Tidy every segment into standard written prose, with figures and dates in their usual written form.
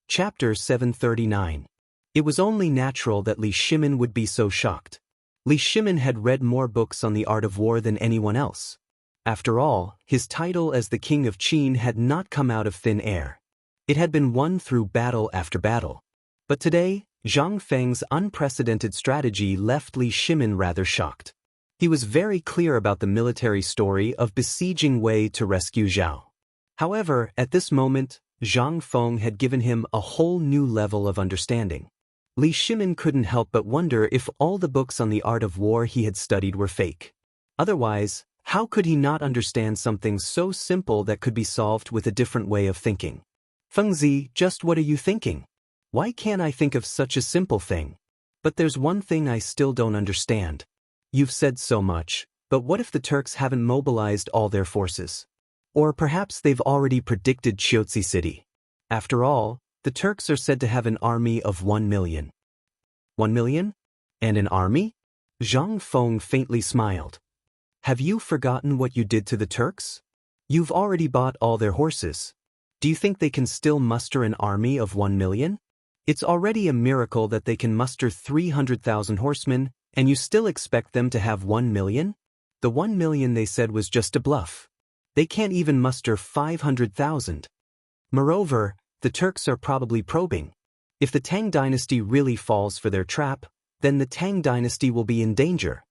Chapter 739. It was only natural that Li Shimin would be so shocked. Li Shimin had read more books on the art of war than anyone else. After all, his title as the King of Qin had not come out of thin air. It had been won through battle after battle. But today, Zhang Feng's unprecedented strategy left Li Shimin rather shocked. He was very clear about the military story of besieging Wei to rescue Zhao. However, at this moment, Zhang Feng had given him a whole new level of understanding. Li Shimin couldn't help but wonder if all the books on the art of war he had studied were fake. Otherwise, how could he not understand something so simple that could be solved with a different way of thinking? Fengzi, just what are you thinking? Why can't I think of such a simple thing? But there's one thing I still don't understand. You've said so much, but what if the Turks haven't mobilized all their forces? Or perhaps they've already predicted Chiotzi City. After all, the Turks are said to have an army of 1 million. 1 million? And an army? Zhang Feng faintly smiled. Have you forgotten what you did to the Turks? You've already bought all their horses. Do you think they can still muster an army of 1 million? It's already a miracle that they can muster 300,000 horsemen, and you still expect them to have 1 million? The 1 million they said was just a bluff. They can't even muster 500,000. Moreover, the Turks are probably probing. If the Tang dynasty really falls for their trap, then the Tang dynasty will be in danger.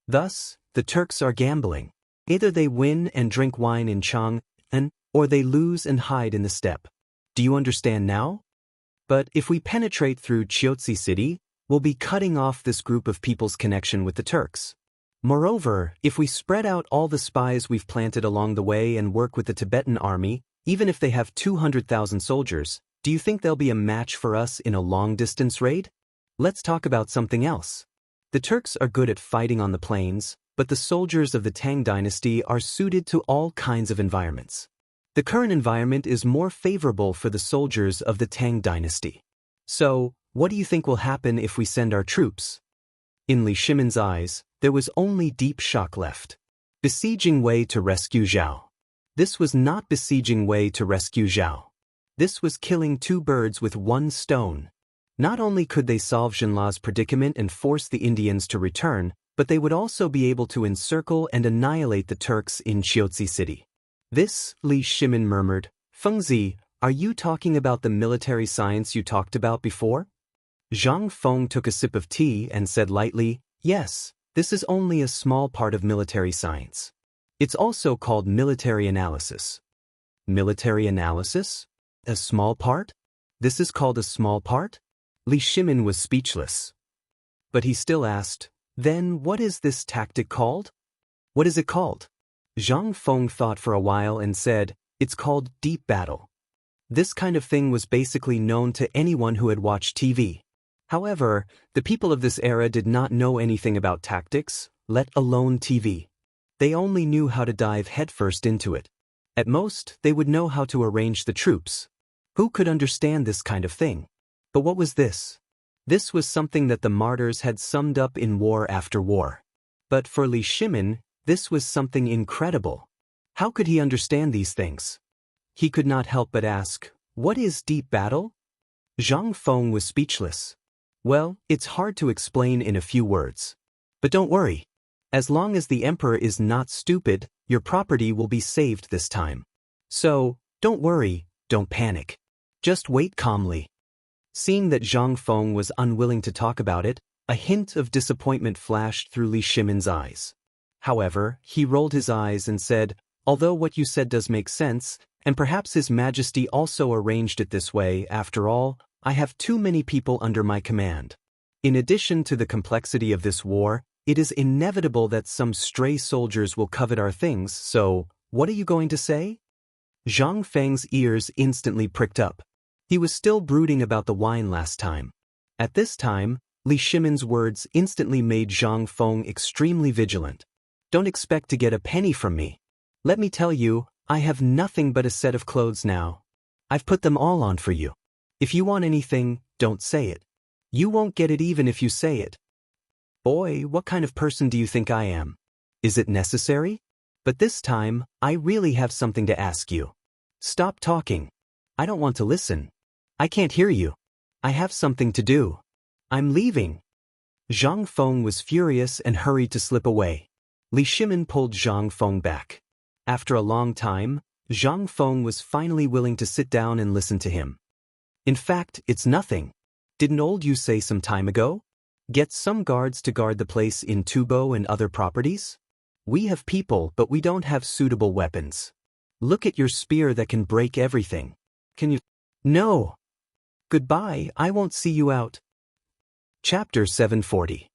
Thus, the Turks are gambling. Either they win and drink wine in Chang'an, or they lose and hide in the steppe. Do you understand now? But if we penetrate through Chiotzi City, we'll be cutting off this group of people's connection with the Turks. Moreover, if we spread out all the spies we've planted along the way and work with the Tibetan army, even if they have 200,000 soldiers, do you think they'll be a match for us in a long-distance raid? Let's talk about something else. The Turks are good at fighting on the plains, but the soldiers of the Tang dynasty are suited to all kinds of environments. The current environment is more favorable for the soldiers of the Tang dynasty. So, what do you think will happen if we send our troops? In Li Shimin's eyes, there was only deep shock left. Besieging Wei to rescue Zhao. This was not besieging Wei to rescue Zhao. This was killing two birds with one stone. Not only could they solve Jinla's predicament and force the Indians to return, but they would also be able to encircle and annihilate the Turks in Chiotzi City. This, Li Shimin murmured. Fengzi, are you talking about the military science you talked about before? Zhang Feng took a sip of tea and said lightly, yes, this is only a small part of military science. It's also called military analysis. Military analysis? A small part? This is called a small part? Li Shimin was speechless. But he still asked, then what is this tactic called? What is it called? Zhang Feng thought for a while and said, it's called deep battle. This kind of thing was basically known to anyone who had watched TV. However, the people of this era did not know anything about tactics, let alone TV. They only knew how to dive headfirst into it. At most, they would know how to arrange the troops. Who could understand this kind of thing? But what was this? This was something that the martyrs had summed up in war after war. But for Li Shimin, this was something incredible. How could he understand these things? He could not help but ask, what is deep battle? Zhang Feng was speechless. Well, it's hard to explain in a few words. But don't worry. As long as the emperor is not stupid, your property will be saved this time. So, don't worry, don't panic. Just wait calmly. Seeing that Zhang Feng was unwilling to talk about it, a hint of disappointment flashed through Li Shimin's eyes. However, he rolled his eyes and said, although what you said does make sense, and perhaps His Majesty also arranged it this way, after all, I have too many people under my command. In addition to the complexity of this war, it is inevitable that some stray soldiers will covet our things, so, what are you going to say? Zhang Feng's ears instantly pricked up. He was still brooding about the wine last time. At this time, Li Shimin's words instantly made Zhang Feng extremely vigilant. Don't expect to get a penny from me. Let me tell you, I have nothing but a set of clothes now. I've put them all on for you. If you want anything, don't say it. You won't get it even if you say it. Boy, what kind of person do you think I am? Is it necessary? But this time, I really have something to ask you. Stop talking. I don't want to listen. I can't hear you. I have something to do. I'm leaving. Zhang Feng was furious and hurried to slip away. Li Shimin pulled Zhang Feng back. After a long time, Zhang Feng was finally willing to sit down and listen to him. In fact, it's nothing. Didn't old you say some time ago? Get some guards to guard the place in Tubo and other properties? We have people, but we don't have suitable weapons. Look at your spear that can break everything. Can you? No. Goodbye, I won't see you out. Chapter 740.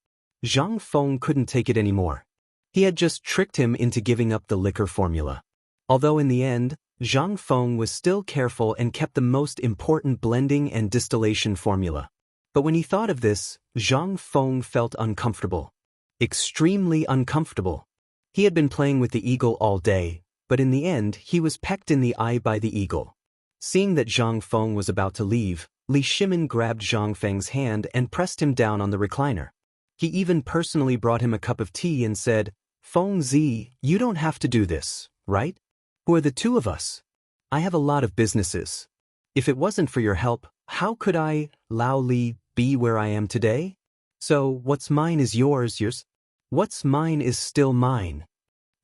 Zhang Feng couldn't take it anymore. He had just tricked him into giving up the liquor formula. Although in the end, Zhang Feng was still careful and kept the most important blending and distillation formula. But when he thought of this, Zhang Feng felt uncomfortable. Extremely uncomfortable. He had been playing with the eagle all day, but in the end he was pecked in the eye by the eagle. Seeing that Zhang Feng was about to leave, Li Shimin grabbed Zhang Feng's hand and pressed him down on the recliner. He even personally brought him a cup of tea and said, "Feng Zi, you don't have to do this, right? Who are the two of us? I have a lot of businesses. If it wasn't for your help, how could I, Lao Li, be where I am today? So, what's mine is yours, what's mine is still mine."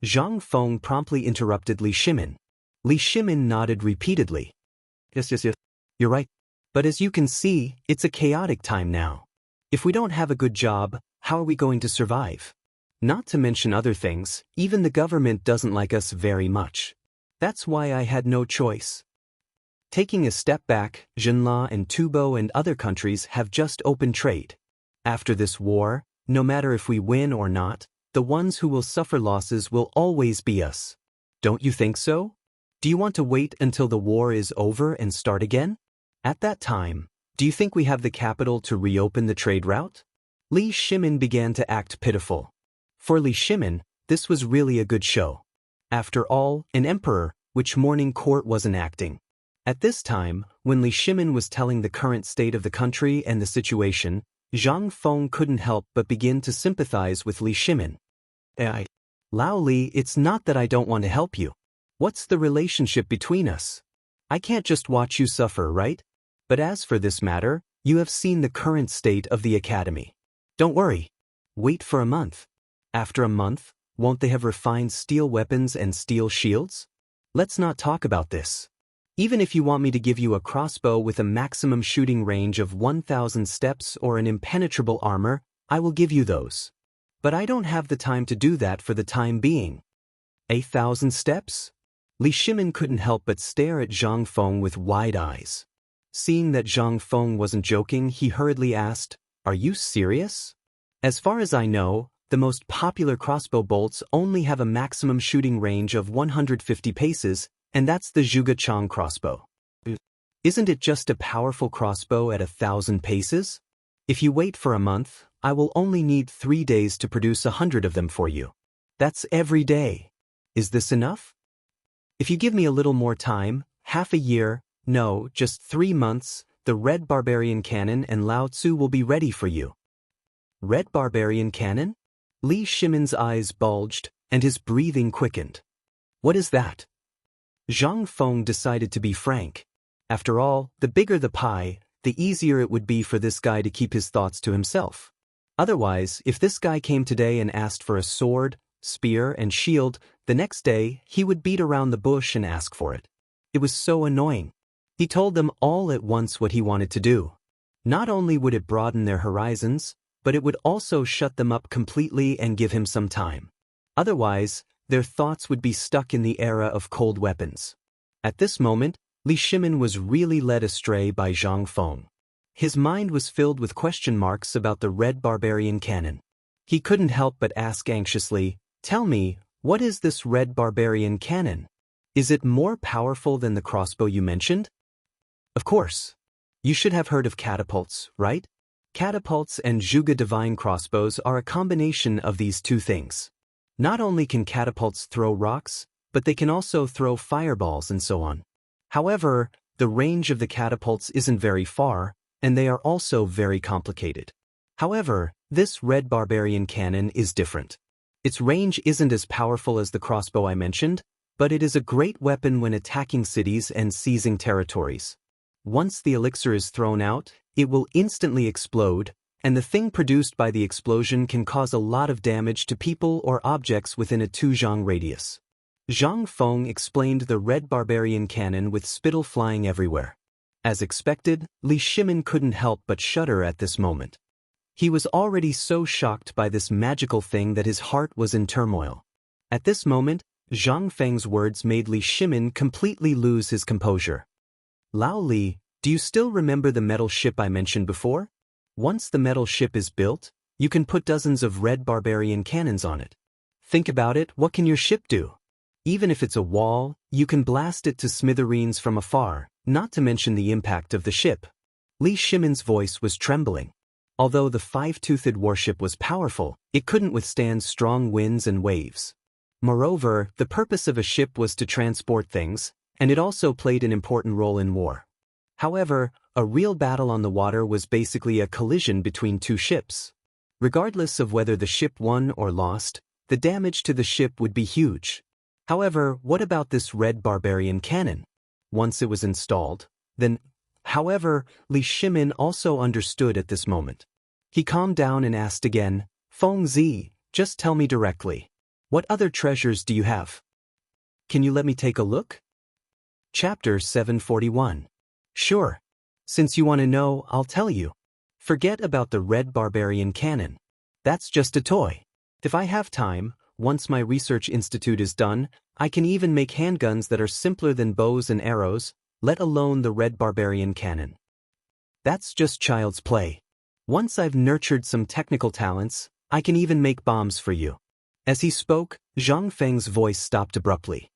Zhang Feng promptly interrupted Li Shimin. Li Shimin nodded repeatedly. Yes. You're right. But as you can see, it's a chaotic time now. If we don't have a good job, how are we going to survive? Not to mention other things, even the government doesn't like us very much. That's why I had no choice. Taking a step back, Jinla and Tubo and other countries have just opened trade. After this war, no matter if we win or not, the ones who will suffer losses will always be us. Don't you think so? Do you want to wait until the war is over and start again? At that time, do you think we have the capital to reopen the trade route? Li Shimin began to act pitiful. For Li Shimin, this was really a good show. After all, an emperor, which morning court wasn't acting. At this time, when Li Shimin was telling the current state of the country and the situation, Zhang Feng couldn't help but begin to sympathize with Li Shimin. Lao Li, it's not that I don't want to help you. What's the relationship between us? I can't just watch you suffer, right? But as for this matter, you have seen the current state of the academy. Don't worry. Wait for a month. After a month, won't they have refined steel weapons and steel shields? Let's not talk about this. Even if you want me to give you a crossbow with a maximum shooting range of 1,000 steps or an impenetrable armor, I will give you those. But I don't have the time to do that for the time being. 1,000 steps? Li Shimin couldn't help but stare at Zhang Feng with wide eyes. Seeing that Zhang Feng wasn't joking, he hurriedly asked, "Are you serious?" As far as I know, the most popular crossbow bolts only have a maximum shooting range of 150 paces, and that's the Zhuge Chang crossbow. Isn't it just a powerful crossbow at 1,000 paces? If you wait for a month, I will only need 3 days to produce 100 of them for you. That's every day. Is this enough? If you give me a little more time, half a year, no, just 3 months, the Red Barbarian Cannon and Lao Tzu will be ready for you. Red Barbarian Cannon? Li Shimin's eyes bulged, and his breathing quickened. What is that? Zhang Feng decided to be frank. After all, the bigger the pie, the easier it would be for this guy to keep his thoughts to himself. Otherwise, if this guy came today and asked for a sword, spear, and shield, the next day he would beat around the bush and ask for it. It was so annoying. He told them all at once what he wanted to do. Not only would it broaden their horizons, but it would also shut them up completely and give him some time. Otherwise, their thoughts would be stuck in the era of cold weapons. At this moment, Li Shimin was really led astray by Zhang Feng. His mind was filled with question marks about the Red Barbarian Cannon. He couldn't help but ask anxiously, "Tell me, what is this Red Barbarian Cannon? Is it more powerful than the crossbow you mentioned?" Of course. You should have heard of catapults, right? Catapults and Zhuge divine crossbows are a combination of these two things. Not only can catapults throw rocks, but they can also throw fireballs and so on. However, the range of the catapults isn't very far, and they are also very complicated. However, this Red Barbarian Cannon is different. Its range isn't as powerful as the crossbow I mentioned, but it is a great weapon when attacking cities and seizing territories. Once the elixir is thrown out, it will instantly explode, and the thing produced by the explosion can cause a lot of damage to people or objects within a 2-zhang radius. Zhang Feng explained the red barbarian cannon with spittle flying everywhere. As expected, Li Shimin couldn't help but shudder at this moment. He was already so shocked by this magical thing that his heart was in turmoil. At this moment, Zhang Feng's words made Li Shimin completely lose his composure. Lao Li, do you still remember the metal ship I mentioned before? Once the metal ship is built, you can put dozens of red barbarian cannons on it. Think about it, what can your ship do? Even if it's a wall, you can blast it to smithereens from afar, not to mention the impact of the ship. Li Shimin's voice was trembling. Although the 5-toothed warship was powerful, it couldn't withstand strong winds and waves. Moreover, the purpose of a ship was to transport things, and it also played an important role in war. However, a real battle on the water was basically a collision between two ships. Regardless of whether the ship won or lost, the damage to the ship would be huge. However, what about this red barbarian cannon? Once it was installed, then... However, Li Shimin also understood at this moment. He calmed down and asked again, Feng Zi, just tell me directly. What other treasures do you have? Can you let me take a look? Chapter 741. Sure. Since you want to know, I'll tell you. Forget about the red barbarian cannon. That's just a toy. If I have time, once my research institute is done, I can even make handguns that are simpler than bows and arrows, let alone the red barbarian cannon. That's just child's play. Once I've nurtured some technical talents, I can even make bombs for you. As he spoke, Zhang Feng's voice stopped abruptly.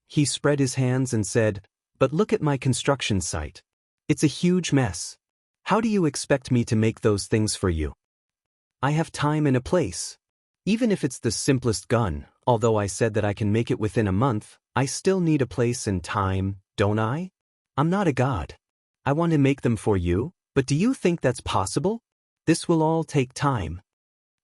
He spread his hands and said, But look at my construction site. It's a huge mess. How do you expect me to make those things for you? I have time and a place. Even if it's the simplest gun, although I said that I can make it within a month, I still need a place and time, don't I? I'm not a god. I want to make them for you, but do you think that's possible? This will all take time.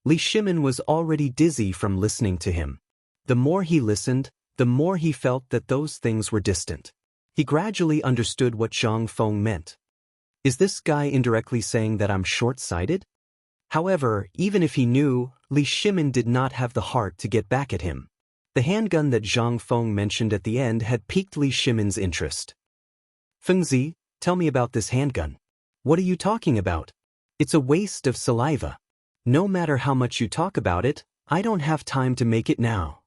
Li Shimin was already dizzy from listening to him. The more he listened, the more he felt that those things were distant. He gradually understood what Zhang Feng meant. Is this guy indirectly saying that I'm short-sighted? However, even if he knew, Li Shimin did not have the heart to get back at him. The handgun that Zhang Feng mentioned at the end had piqued Li Shimin's interest. Feng Zi, tell me about this handgun. What are you talking about? It's a waste of saliva. No matter how much you talk about it, I don't have time to make it now.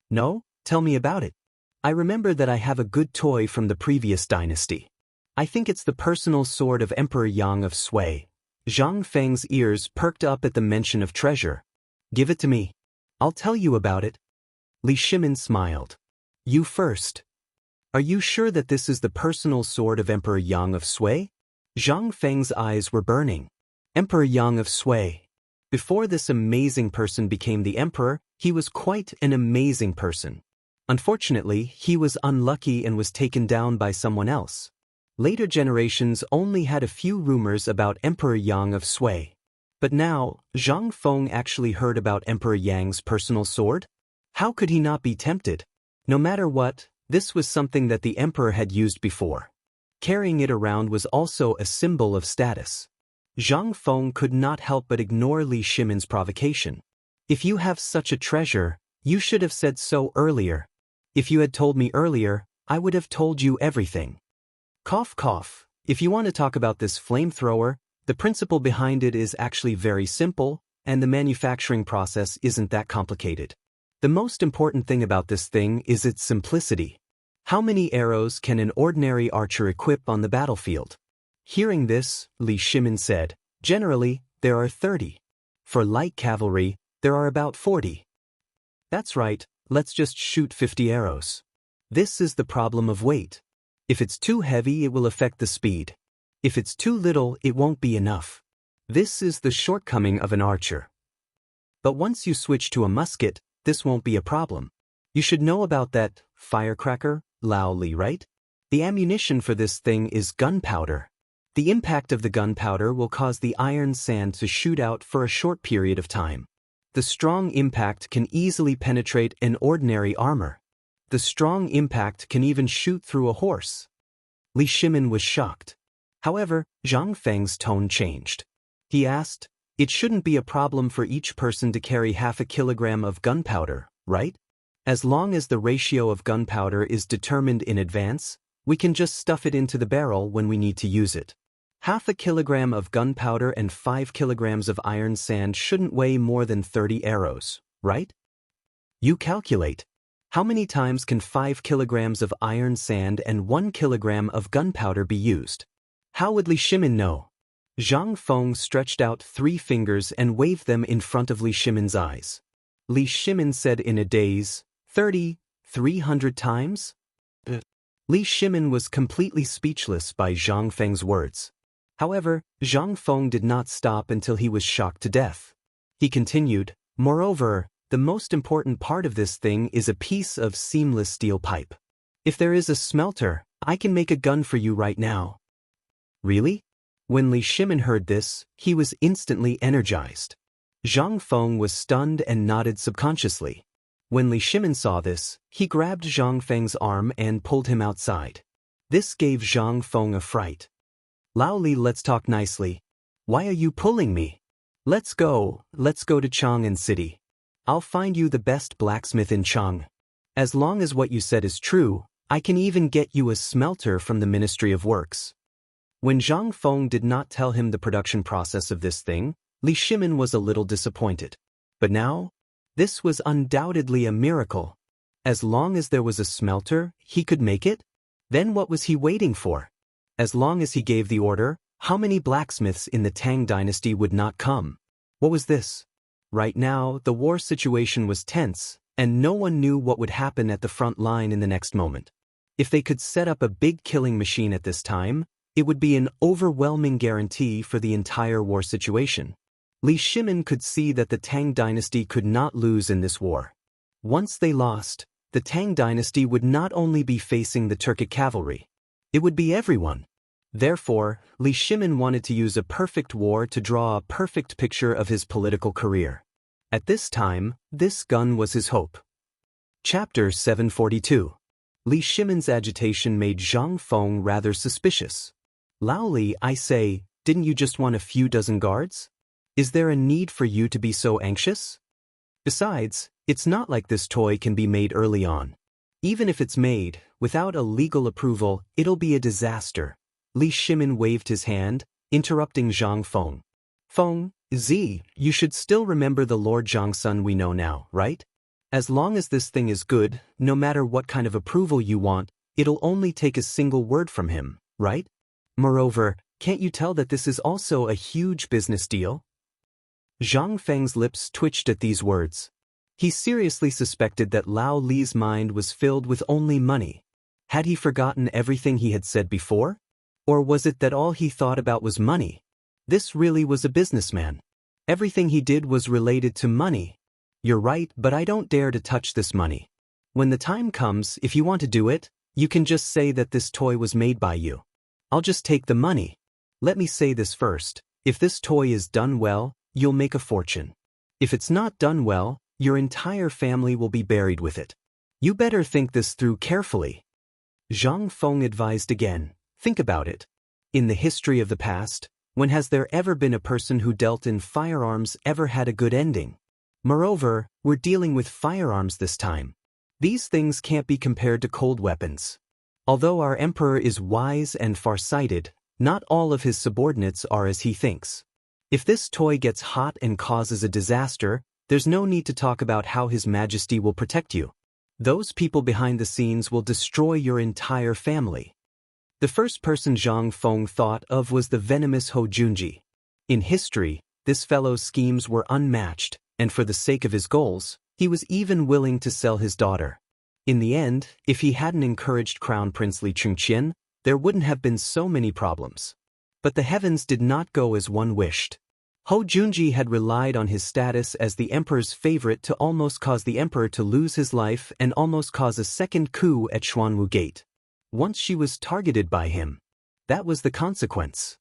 No? Tell me about it. I remember that I have a good toy from the previous dynasty. I think it's the personal sword of Emperor Yang of Sui. Zhang Feng's ears perked up at the mention of treasure. Give it to me. I'll tell you about it. Li Shimin smiled. You first. Are you sure that this is the personal sword of Emperor Yang of Sui? Zhang Feng's eyes were burning. Emperor Yang of Sui. Before this amazing person became the emperor, he was quite an amazing person. Unfortunately, he was unlucky and was taken down by someone else. Later generations only had a few rumors about Emperor Yang of Sui. But now, Zhang Feng actually heard about Emperor Yang's personal sword? How could he not be tempted? No matter what, this was something that the emperor had used before. Carrying it around was also a symbol of status. Zhang Feng could not help but ignore Li Shimin's provocation. If you have such a treasure, you should have said so earlier. If you had told me earlier, I would have told you everything. Cough cough. If you want to talk about this flamethrower, the principle behind it is actually very simple, and the manufacturing process isn't that complicated. The most important thing about this thing is its simplicity. How many arrows can an ordinary archer equip on the battlefield? Hearing this, Li Shimin said, generally, there are 30. For light cavalry, there are about 40. That's right, let's just shoot 50 arrows. This is the problem of weight. If it's too heavy, it will affect the speed. If it's too little, it won't be enough. This is the shortcoming of an archer. But once you switch to a musket, this won't be a problem. You should know about that firecracker, Lao Li, right? The ammunition for this thing is gunpowder. The impact of the gunpowder will cause the iron sand to shoot out for a short period of time. The strong impact can easily penetrate an ordinary armor. The strong impact can even shoot through a horse. Li Shimin was shocked. However, Zhang Feng's tone changed. He asked, "It shouldn't be a problem for each person to carry half a kilogram of gunpowder, right? As long as the ratio of gunpowder is determined in advance, we can just stuff it into the barrel when we need to use it. Half a kilogram of gunpowder and 5 kilograms of iron sand shouldn't weigh more than 30 arrows, right? You calculate. How many times can 5 kilograms of iron sand and 1 kilogram of gunpowder be used? How would Li Shimin know?" Zhang Feng stretched out 3 fingers and waved them in front of Li Shimin's eyes. Li Shimin said in a daze, 300 times? Li Shimin was completely speechless by Zhang Feng's words. However, Zhang Feng did not stop until he was shocked to death. He continued, "Moreover, the most important part of this thing is a piece of seamless steel pipe. If there is a smelter, I can make a gun for you right now." Really? When Li Shimin heard this, he was instantly energized. Zhang Feng was stunned and nodded subconsciously. When Li Shimin saw this, he grabbed Zhang Feng's arm and pulled him outside. This gave Zhang Feng a fright. "Lao Li, let's talk nicely. Why are you pulling me? Let's go to Chang'an City. I'll find you the best blacksmith in Chang. As long as what you said is true, I can even get you a smelter from the Ministry of Works." When Zhang Feng did not tell him the production process of this thing, Li Shimin was a little disappointed. But now? This was undoubtedly a miracle. As long as there was a smelter, he could make it? Then what was he waiting for? As long as he gave the order, how many blacksmiths in the Tang dynasty would not come? What was this? Right now, the war situation was tense, and no one knew what would happen at the front line in the next moment. If they could set up a big killing machine at this time, it would be an overwhelming guarantee for the entire war situation. Li Shimin could see that the Tang dynasty could not lose in this war. Once they lost, the Tang dynasty would not only be facing the Turkic cavalry, it would be everyone. Therefore, Li Shimin wanted to use a perfect war to draw a perfect picture of his political career. At this time, this gun was his hope. Chapter 742. Li Shimin's agitation made Zhang Feng rather suspicious. "Lao Li, I say, didn't you just want a few dozen guards? Is there a need for you to be so anxious? Besides, it's not like this toy can be made early on. Even if it's made, without a legal approval, it'll be a disaster." Li Shimin waved his hand, interrupting Zhang Feng. "Feng, you should still remember the Lord Zhang's son we know now, right? As long as this thing is good, no matter what kind of approval you want, it'll only take a single word from him, right? Moreover, can't you tell that this is also a huge business deal?" Zhang Feng's lips twitched at these words. He seriously suspected that Lao Li's mind was filled with only money. Had he forgotten everything he had said before? Or was it that all he thought about was money? This really was a businessman. Everything he did was related to money. "You're right, but I don't dare to touch this money. When the time comes, if you want to do it, you can just say that this toy was made by you. I'll just take the money. Let me say this first, if this toy is done well, you'll make a fortune. If it's not done well, your entire family will be buried with it. You better think this through carefully." Zhang Feng advised again, "Think about it. In the history of the past, when has there ever been a person who dealt in firearms ever had a good ending? Moreover, we're dealing with firearms this time. These things can't be compared to cold weapons. Although our emperor is wise and far-sighted, not all of his subordinates are as he thinks. If this toy gets hot and causes a disaster, there's no need to talk about how His Majesty will protect you. Those people behind the scenes will destroy your entire family." The first person Zhang Feng thought of was the venomous Hou Junji. In history, this fellow's schemes were unmatched, and for the sake of his goals, he was even willing to sell his daughter. In the end, if he hadn't encouraged Crown Prince Li Chengqian, there wouldn't have been so many problems. But the heavens did not go as one wished. Hou Junji had relied on his status as the emperor's favorite to almost cause the emperor to lose his life and almost cause a second coup at Xuanwu Gate. Once she was targeted by him, that was the consequence.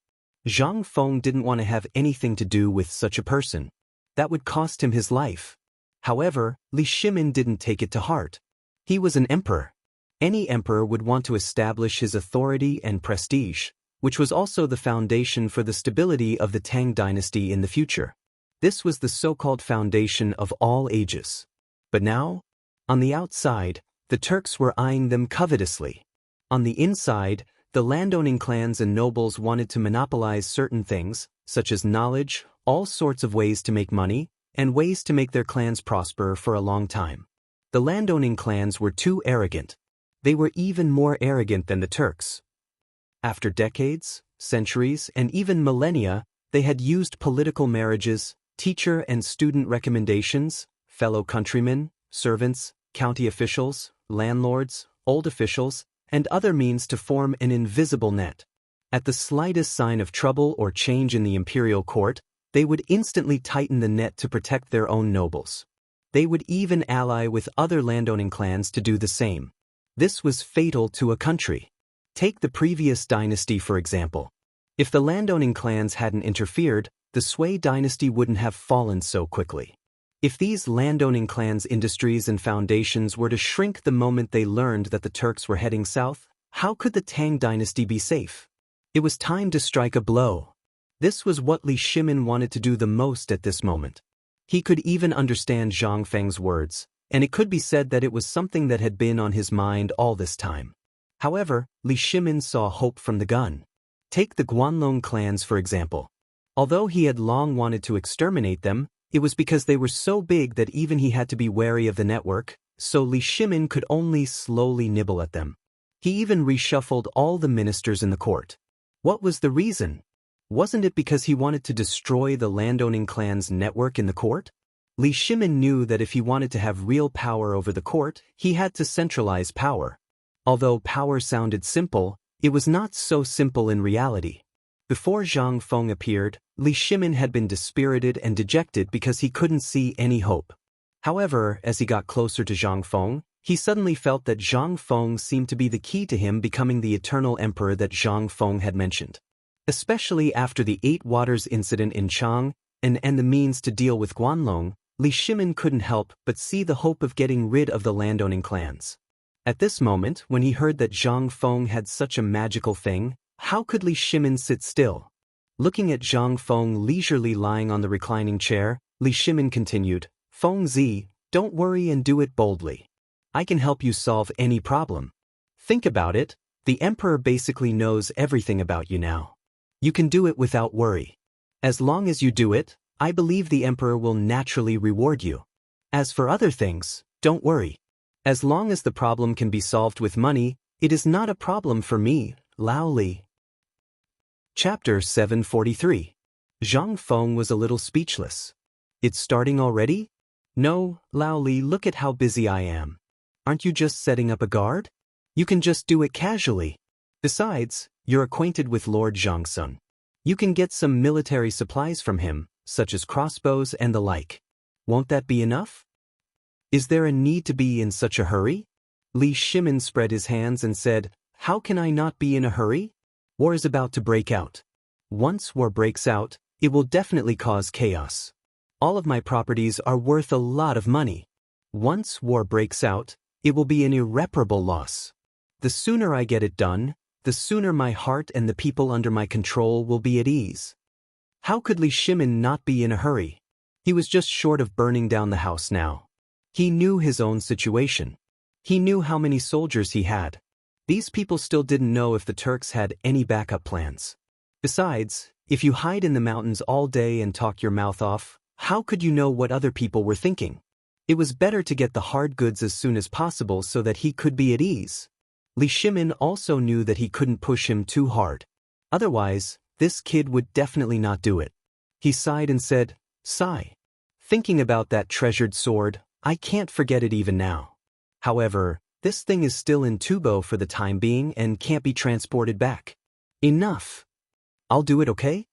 Zhang Feng didn't want to have anything to do with such a person. That would cost him his life. However, Li Shimin didn't take it to heart. He was an emperor. Any emperor would want to establish his authority and prestige, which was also the foundation for the stability of the Tang dynasty in the future. This was the so-called foundation of all ages. But now, on the outside, the Turks were eyeing them covetously. On the inside, the landowning clans and nobles wanted to monopolize certain things, such as knowledge, all sorts of ways to make money, and ways to make their clans prosper for a long time. The landowning clans were too arrogant. They were even more arrogant than the Turks. After decades, centuries, and even millennia, they had used political marriages, teacher and student recommendations, fellow countrymen, servants, county officials, landlords, old officials, and other means to form an invisible net. At the slightest sign of trouble or change in the imperial court, they would instantly tighten the net to protect their own nobles. They would even ally with other landowning clans to do the same. This was fatal to a country. Take the previous dynasty for example. If the landowning clans hadn't interfered, the Sui dynasty wouldn't have fallen so quickly. If these landowning clans' industries and foundations were to shrink the moment they learned that the Turks were heading south, how could the Tang dynasty be safe? It was time to strike a blow. This was what Li Shimin wanted to do the most at this moment. He could even understand Zhang Feng's words, and it could be said that it was something that had been on his mind all this time. However, Li Shimin saw hope from the gun. Take the Guanlong clans for example. Although he had long wanted to exterminate them, it was because they were so big that even he had to be wary of the network, so Li Shimin could only slowly nibble at them. He even reshuffled all the ministers in the court. What was the reason? Wasn't it because he wanted to destroy the landowning clan's network in the court? Li Shimin knew that if he wanted to have real power over the court, he had to centralize power. Although power sounded simple, it was not so simple in reality. Before Zhang Feng appeared, Li Shimin had been dispirited and dejected because he couldn't see any hope. However, as he got closer to Zhang Feng, he suddenly felt that Zhang Feng seemed to be the key to him becoming the eternal emperor that Zhang Feng had mentioned. Especially after the 8 Waters incident in Chang and the means to deal with Guanlong, Li Shimin couldn't help but see the hope of getting rid of the landowning clans. At this moment, when he heard that Zhang Feng had such a magical thing, how could Li Shimin sit still? Looking at Zhang Feng leisurely lying on the reclining chair, Li Shimin continued, "Feng Zi, don't worry and do it boldly. I can help you solve any problem. Think about it, the emperor basically knows everything about you now. You can do it without worry. As long as you do it, I believe the emperor will naturally reward you. As for other things, don't worry. As long as the problem can be solved with money, it is not a problem for me, Lao Li." Chapter 743. Zhang Feng was a little speechless. "It's starting already? No, Lao Li, look at how busy I am. Aren't you just setting up a guard? You can just do it casually. Besides, you're acquainted with Lord Zhangsun. You can get some military supplies from him, such as crossbows and the like. Won't that be enough? Is there a need to be in such a hurry?" Li Shimin spread his hands and said, "How can I not be in a hurry? War is about to break out. Once war breaks out, it will definitely cause chaos. All of my properties are worth a lot of money. Once war breaks out, it will be an irreparable loss. The sooner I get it done, the sooner my heart and the people under my control will be at ease." How could Li Shimin not be in a hurry? He was just short of burning down the house now. He knew his own situation. He knew how many soldiers he had. These people still didn't know if the Turks had any backup plans. Besides, if you hide in the mountains all day and talk your mouth off, how could you know what other people were thinking? It was better to get the hard goods as soon as possible so that he could be at ease. Li Shimin also knew that he couldn't push him too hard. Otherwise, this kid would definitely not do it. He sighed and said, "Sigh. Thinking about that treasured sword, I can't forget it even now. However, this thing is still in Tubo for the time being and can't be transported back. Enough. I'll do it, okay?"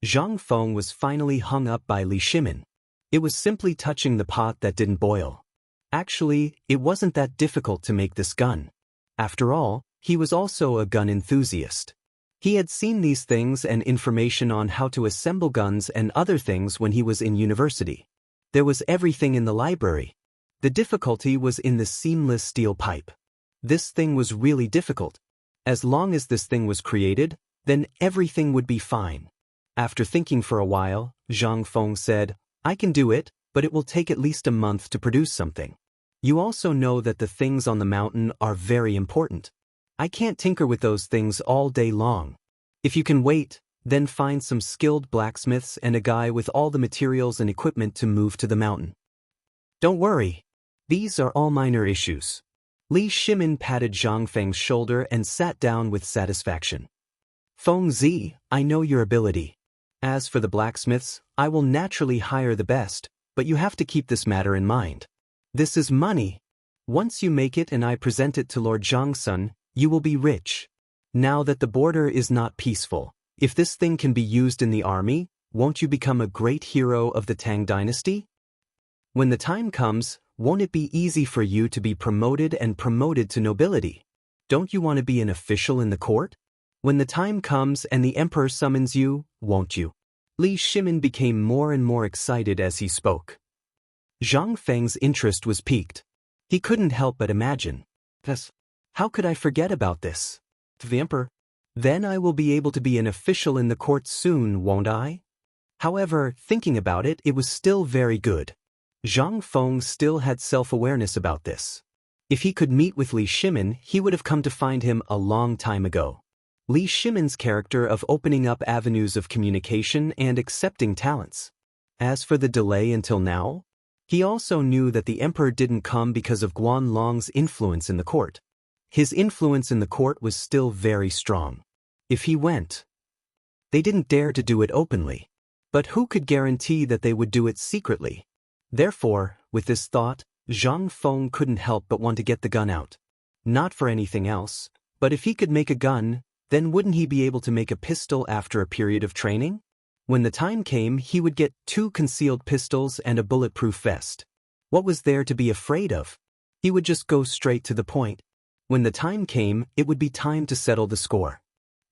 Zhang Feng was finally hung up by Li Shimin. It was simply touching the pot that didn't boil. Actually, it wasn't that difficult to make this gun. After all, he was also a gun enthusiast. He had seen these things and information on how to assemble guns and other things when he was in university. There was everything in the library. The difficulty was in the seamless steel pipe. This thing was really difficult. As long as this thing was created, then everything would be fine. After thinking for a while, Zhang Feng said, I can do it, but it will take at least a month to produce something. You also know that the things on the mountain are very important. I can't tinker with those things all day long. If you can wait, then find some skilled blacksmiths and a guy with all the materials and equipment to move to the mountain. Don't worry. These are all minor issues. Li Shimin patted Zhang Feng's shoulder and sat down with satisfaction. Feng Zi, I know your ability. As for the blacksmiths, I will naturally hire the best, but you have to keep this matter in mind. This is money. Once you make it and I present it to Lord Zhangsun, you will be rich. Now that the border is not peaceful, if this thing can be used in the army, won't you become a great hero of the Tang dynasty? When the time comes, won't it be easy for you to be promoted to nobility? Don't you want to be an official in the court? When the time comes and the emperor summons you, won't you? Li Shimin became more and more excited as he spoke. Zhang Feng's interest was piqued. He couldn't help but imagine. How could I forget about this? The emperor? Then I will be able to be an official in the court soon, won't I? However, thinking about it, it was still very good. Zhang Feng still had self-awareness about this. If he could meet with Li Shimin, he would have come to find him a long time ago. Li Shimin's character of opening up avenues of communication and accepting talents. As for the delay until now, he also knew that the emperor didn't come because of Guan Long's influence in the court. His influence in the court was still very strong. If he went, they didn't dare to do it openly. But who could guarantee that they would do it secretly? Therefore, with this thought, Zhang Feng couldn't help but want to get the gun out. Not for anything else, but if he could make a gun, then wouldn't he be able to make a pistol after a period of training? When the time came, he would get 2 concealed pistols and a bulletproof vest. What was there to be afraid of? He would just go straight to the point. When the time came, it would be time to settle the score.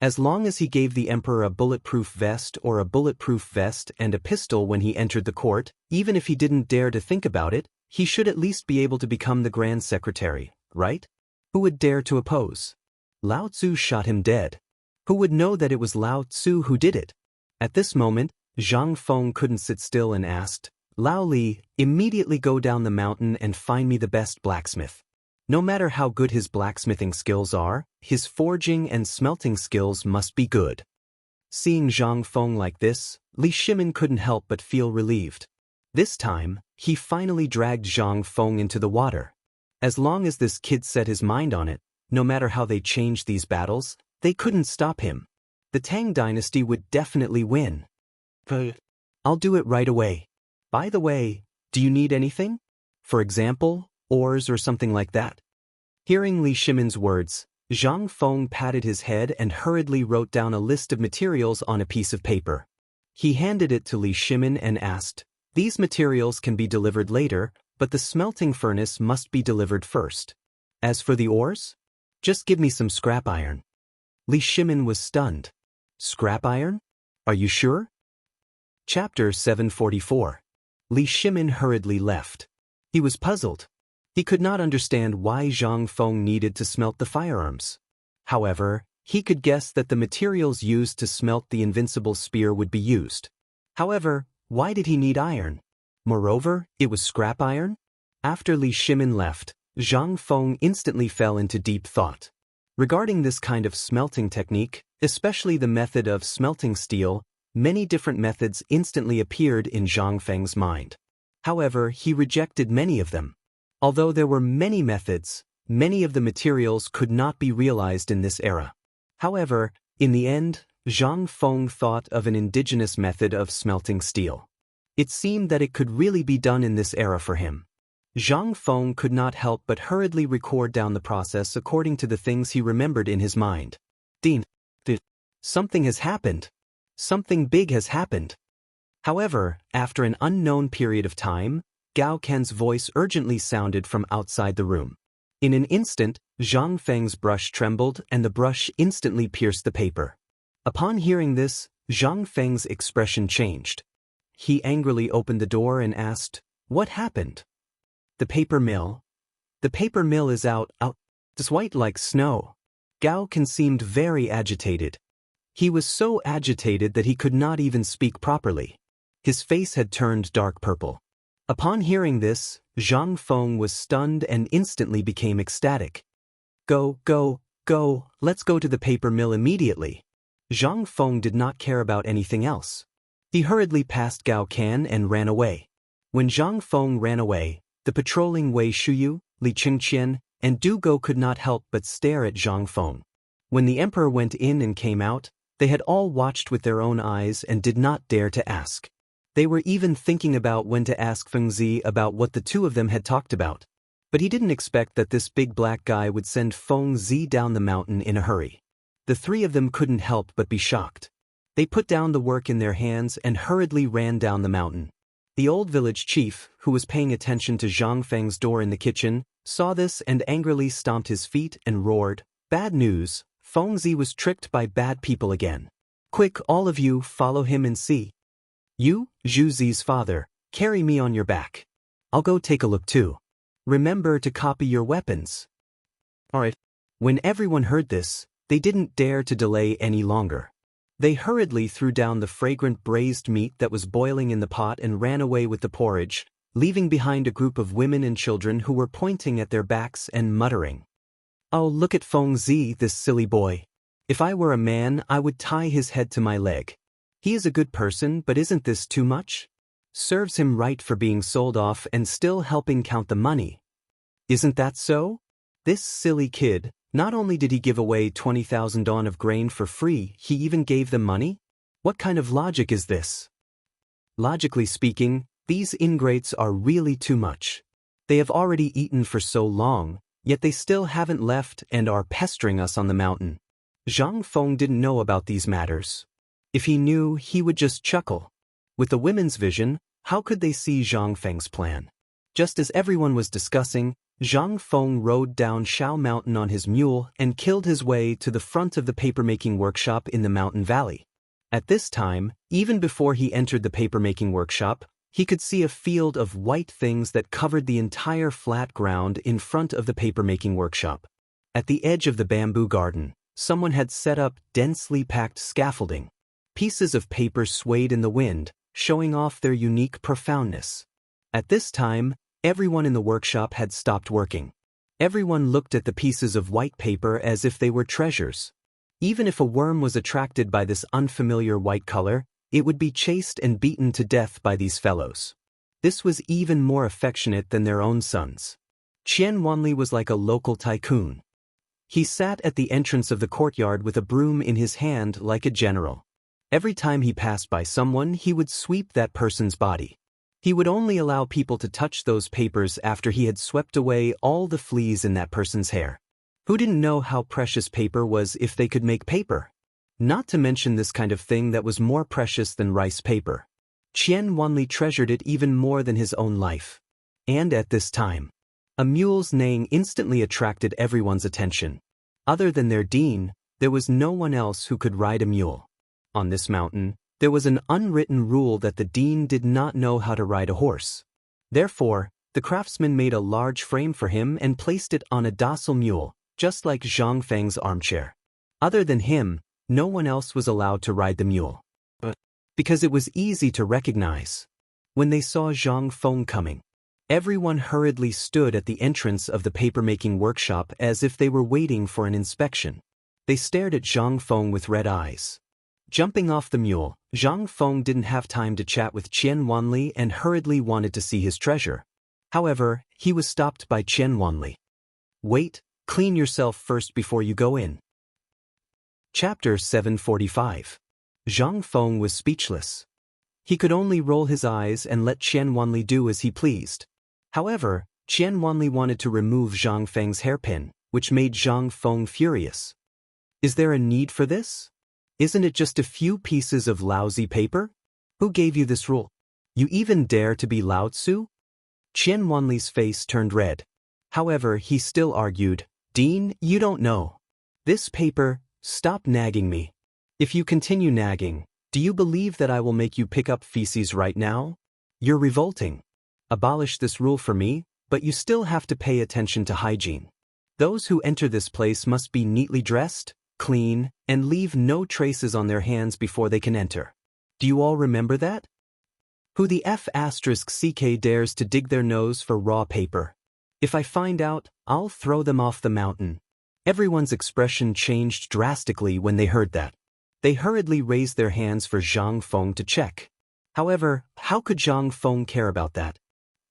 As long as he gave the emperor a bulletproof vest or a bulletproof vest and a pistol when he entered the court, even if he didn't dare to think about it, he should at least be able to become the grand secretary, right? Who would dare to oppose? Lao Tzu shot him dead. Who would know that it was Lao Tzu who did it? At this moment, Zhang Feng couldn't sit still and asked, Lao Li, immediately go down the mountain and find me the best blacksmith. No matter how good his blacksmithing skills are, his forging and smelting skills must be good. Seeing Zhang Feng like this, Li Shimin couldn't help but feel relieved. This time, he finally dragged Zhang Feng into the water. As long as this kid set his mind on it, no matter how they changed these battles, they couldn't stop him. The Tang dynasty would definitely win. I'll do it right away. By the way, do you need anything? For example, oars or something like that? Hearing Li Shimin's words, Zhang Feng patted his head and hurriedly wrote down a list of materials on a piece of paper. He handed it to Li Shimin and asked, these materials can be delivered later, but the smelting furnace must be delivered first. As for the oars? Just give me some scrap iron. Li Shimin was stunned. Scrap iron? Are you sure? Chapter 744. Li Shimin hurriedly left. He was puzzled. He could not understand why Zhang Feng needed to smelt the firearms. However, he could guess that the materials used to smelt the invincible spear would be used. However, why did he need iron? Moreover, it was scrap iron? After Li Shimin left, Zhang Feng instantly fell into deep thought. Regarding this kind of smelting technique, especially the method of smelting steel, many different methods instantly appeared in Zhang Feng's mind. However, he rejected many of them. Although there were many methods, many of the materials could not be realized in this era. However, in the end, Zhang Feng thought of an indigenous method of smelting steel. It seemed that it could really be done in this era for him. Zhang Feng could not help but hurriedly record down the process according to the things he remembered in his mind. Something has happened. Something big has happened. However, after an unknown period of time, Gao Ken's voice urgently sounded from outside the room. In an instant, Zhang Feng's brush trembled and the brush instantly pierced the paper. Upon hearing this, Zhang Feng's expression changed. He angrily opened the door and asked, "What happened?" The paper mill. The paper mill is out. It's white like snow. Gao Can seemed very agitated. He was so agitated that he could not even speak properly. His face had turned dark purple. Upon hearing this, Zhang Feng was stunned and instantly became ecstatic. Go, let's go to the paper mill immediately. Zhang Feng did not care about anything else. He hurriedly passed Gao Can and ran away. When Zhang Feng ran away, the patrolling Wei Shuyu, Li Qingqian, and Du Go could not help but stare at Zhang Feng. When the emperor went in and came out, they had all watched with their own eyes and did not dare to ask. They were even thinking about when to ask Feng Zi about what the two of them had talked about. But he didn't expect that this big black guy would send Feng Zi down the mountain in a hurry. The three of them couldn't help but be shocked. They put down the work in their hands and hurriedly ran down the mountain. The old village chief, who was paying attention to Zhang Feng's door in the kitchen, saw this and angrily stomped his feet and roared, "Bad news! Feng Zi was tricked by bad people again. Quick, all of you, follow him and see. You, Zhu Zi's father, carry me on your back. I'll go take a look too. Remember to copy your weapons." Alright. When everyone heard this, they didn't dare to delay any longer. They hurriedly threw down the fragrant braised meat that was boiling in the pot and ran away with the porridge, leaving behind a group of women and children who were pointing at their backs and muttering, "Oh, look at Feng Zi, this silly boy. If I were a man, I would tie his head to my leg. He is a good person, but isn't this too much? Serves him right for being sold off and still helping count the money. Isn't that so? This silly kid, not only did he give away 20,000 don of grain for free, he even gave them money? What kind of logic is this? Logically speaking, these ingrates are really too much. They have already eaten for so long, yet they still haven't left and are pestering us on the mountain." Zhang Feng didn't know about these matters. If he knew, he would just chuckle. With the women's vision, how could they see Zhang Feng's plan? Just as everyone was discussing, Zhang Feng rode down Shao Mountain on his mule and killed his way to the front of the papermaking workshop in the mountain valley. At this time, even before he entered the papermaking workshop, he could see a field of white things that covered the entire flat ground in front of the papermaking workshop. At the edge of the bamboo garden, someone had set up densely packed scaffolding. Pieces of paper swayed in the wind, showing off their unique profoundness. At this time, everyone in the workshop had stopped working. Everyone looked at the pieces of white paper as if they were treasures. Even if a worm was attracted by this unfamiliar white color, it would be chased and beaten to death by these fellows. This was even more affectionate than their own sons. Qian Wanli was like a local tycoon. He sat at the entrance of the courtyard with a broom in his hand like a general. Every time he passed by someone, he would sweep that person's body. He would only allow people to touch those papers after he had swept away all the fleas in that person's hair. Who didn't know how precious paper was if they could make paper? Not to mention this kind of thing that was more precious than rice paper. Qian Wanli treasured it even more than his own life. And at this time, a mule's neighing instantly attracted everyone's attention. Other than their dean, there was no one else who could ride a mule. On this mountain, there was an unwritten rule that the dean did not know how to ride a horse. Therefore, the craftsman made a large frame for him and placed it on a docile mule, just like Zhang Feng's armchair. Other than him, no one else was allowed to ride the mule. Because it was easy to recognize. When they saw Zhang Feng coming, everyone hurriedly stood at the entrance of the papermaking workshop as if they were waiting for an inspection. They stared at Zhang Feng with red eyes. Jumping off the mule, Zhang Feng didn't have time to chat with Qian Wanli and hurriedly wanted to see his treasure. However, he was stopped by Qian Wanli. "Wait, clean yourself first before you go in." Chapter 745. Zhang Feng was speechless. He could only roll his eyes and let Qian Wanli do as he pleased. However, Qian Wanli wanted to remove Zhang Feng's hairpin, which made Zhang Feng furious. "Is there a need for this? Isn't it just a few pieces of lousy paper? Who gave you this rule? You even dare to be Lao Tzu?" Qian Wanli's face turned red. However, he still argued, "Dean, you don't know. This paper, stop nagging me. If you continue nagging, do you believe that I will make you pick up feces right now? You're revolting. Abolish this rule for me, but you still have to pay attention to hygiene." Those who enter this place must be neatly dressed, clean, and leave no traces on their hands before they can enter. Do you all remember that? Who the F***ck dares to dig their nose for raw paper? If I find out, I'll throw them off the mountain. Everyone's expression changed drastically when they heard that. They hurriedly raised their hands for Zhang Feng to check. However, how could Zhang Feng care about that?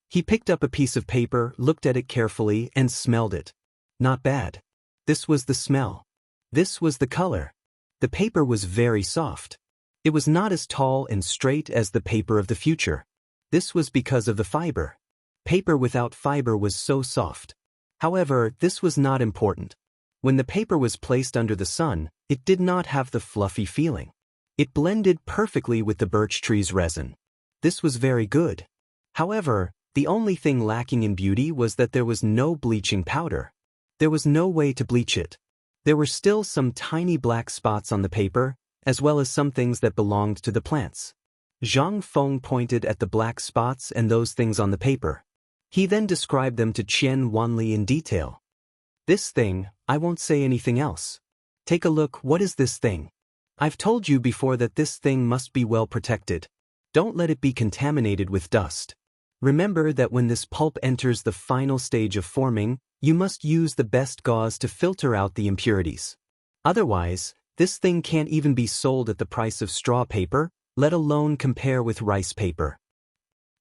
He picked up a piece of paper, looked at it carefully, and smelled it. Not bad. This was the smell. This was the color. The paper was very soft. It was not as tall and straight as the paper of the future. This was because of the fiber. Paper without fiber was so soft. However, this was not important. When the paper was placed under the sun, it did not have the fluffy feeling. It blended perfectly with the birch tree's resin. This was very good. However, the only thing lacking in beauty was that there was no bleaching powder. There was no way to bleach it. There were still some tiny black spots on the paper, as well as some things that belonged to the plants. Zhang Feng pointed at the black spots and those things on the paper. He then described them to Qian Wanli in detail. This thing, I won't say anything else. Take a look, what is this thing? I've told you before that this thing must be well protected. Don't let it be contaminated with dust. Remember that when this pulp enters the final stage of forming, you must use the best gauze to filter out the impurities. Otherwise, this thing can't even be sold at the price of straw paper, let alone compare with rice paper.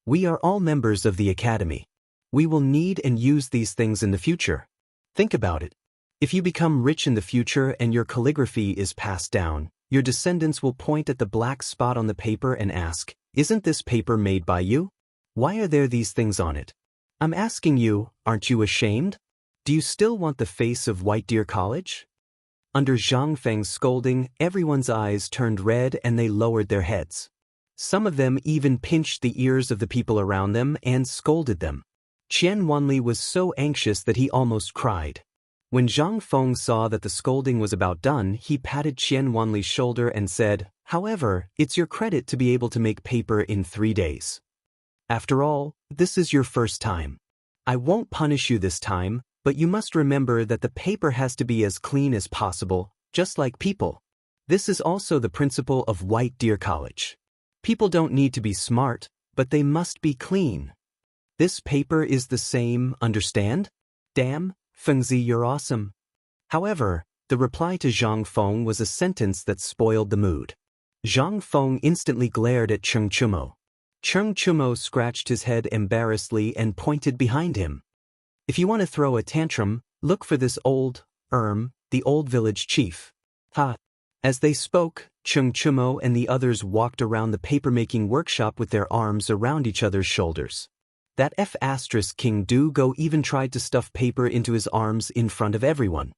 We are all members of the Academy. We will need and use these things in the future. Think about it. If you become rich in the future and your calligraphy is passed down, your descendants will point at the black spot on the paper and ask, "Isn't this paper made by you? Why are there these things on it?" I'm asking you, aren't you ashamed? Do you still want the face of White Deer College? Under Zhang Feng's scolding, everyone's eyes turned red and they lowered their heads. Some of them even pinched the ears of the people around them and scolded them. Qian Wanli was so anxious that he almost cried. When Zhang Feng saw that the scolding was about done, he patted Qian Wanli's shoulder and said, "However, it's your credit to be able to make paper in 3 days. After all, this is your first time. I won't punish you this time, but you must remember that the paper has to be as clean as possible, just like people. This is also the principle of White Deer College. People don't need to be smart, but they must be clean. This paper is the same, understand? Damn, Fengzi, you're awesome." However, the reply to Zhang Feng was a sentence that spoiled the mood. Zhang Feng instantly glared at Cheng Chumo. Cheng Chumo scratched his head embarrassedly and pointed behind him. "If you want to throw a tantrum, look for this the old village chief." Ha! As they spoke, Cheng Chumo and the others walked around the papermaking workshop with their arms around each other's shoulders. That King Du Go even tried to stuff paper into his arms in front of everyone.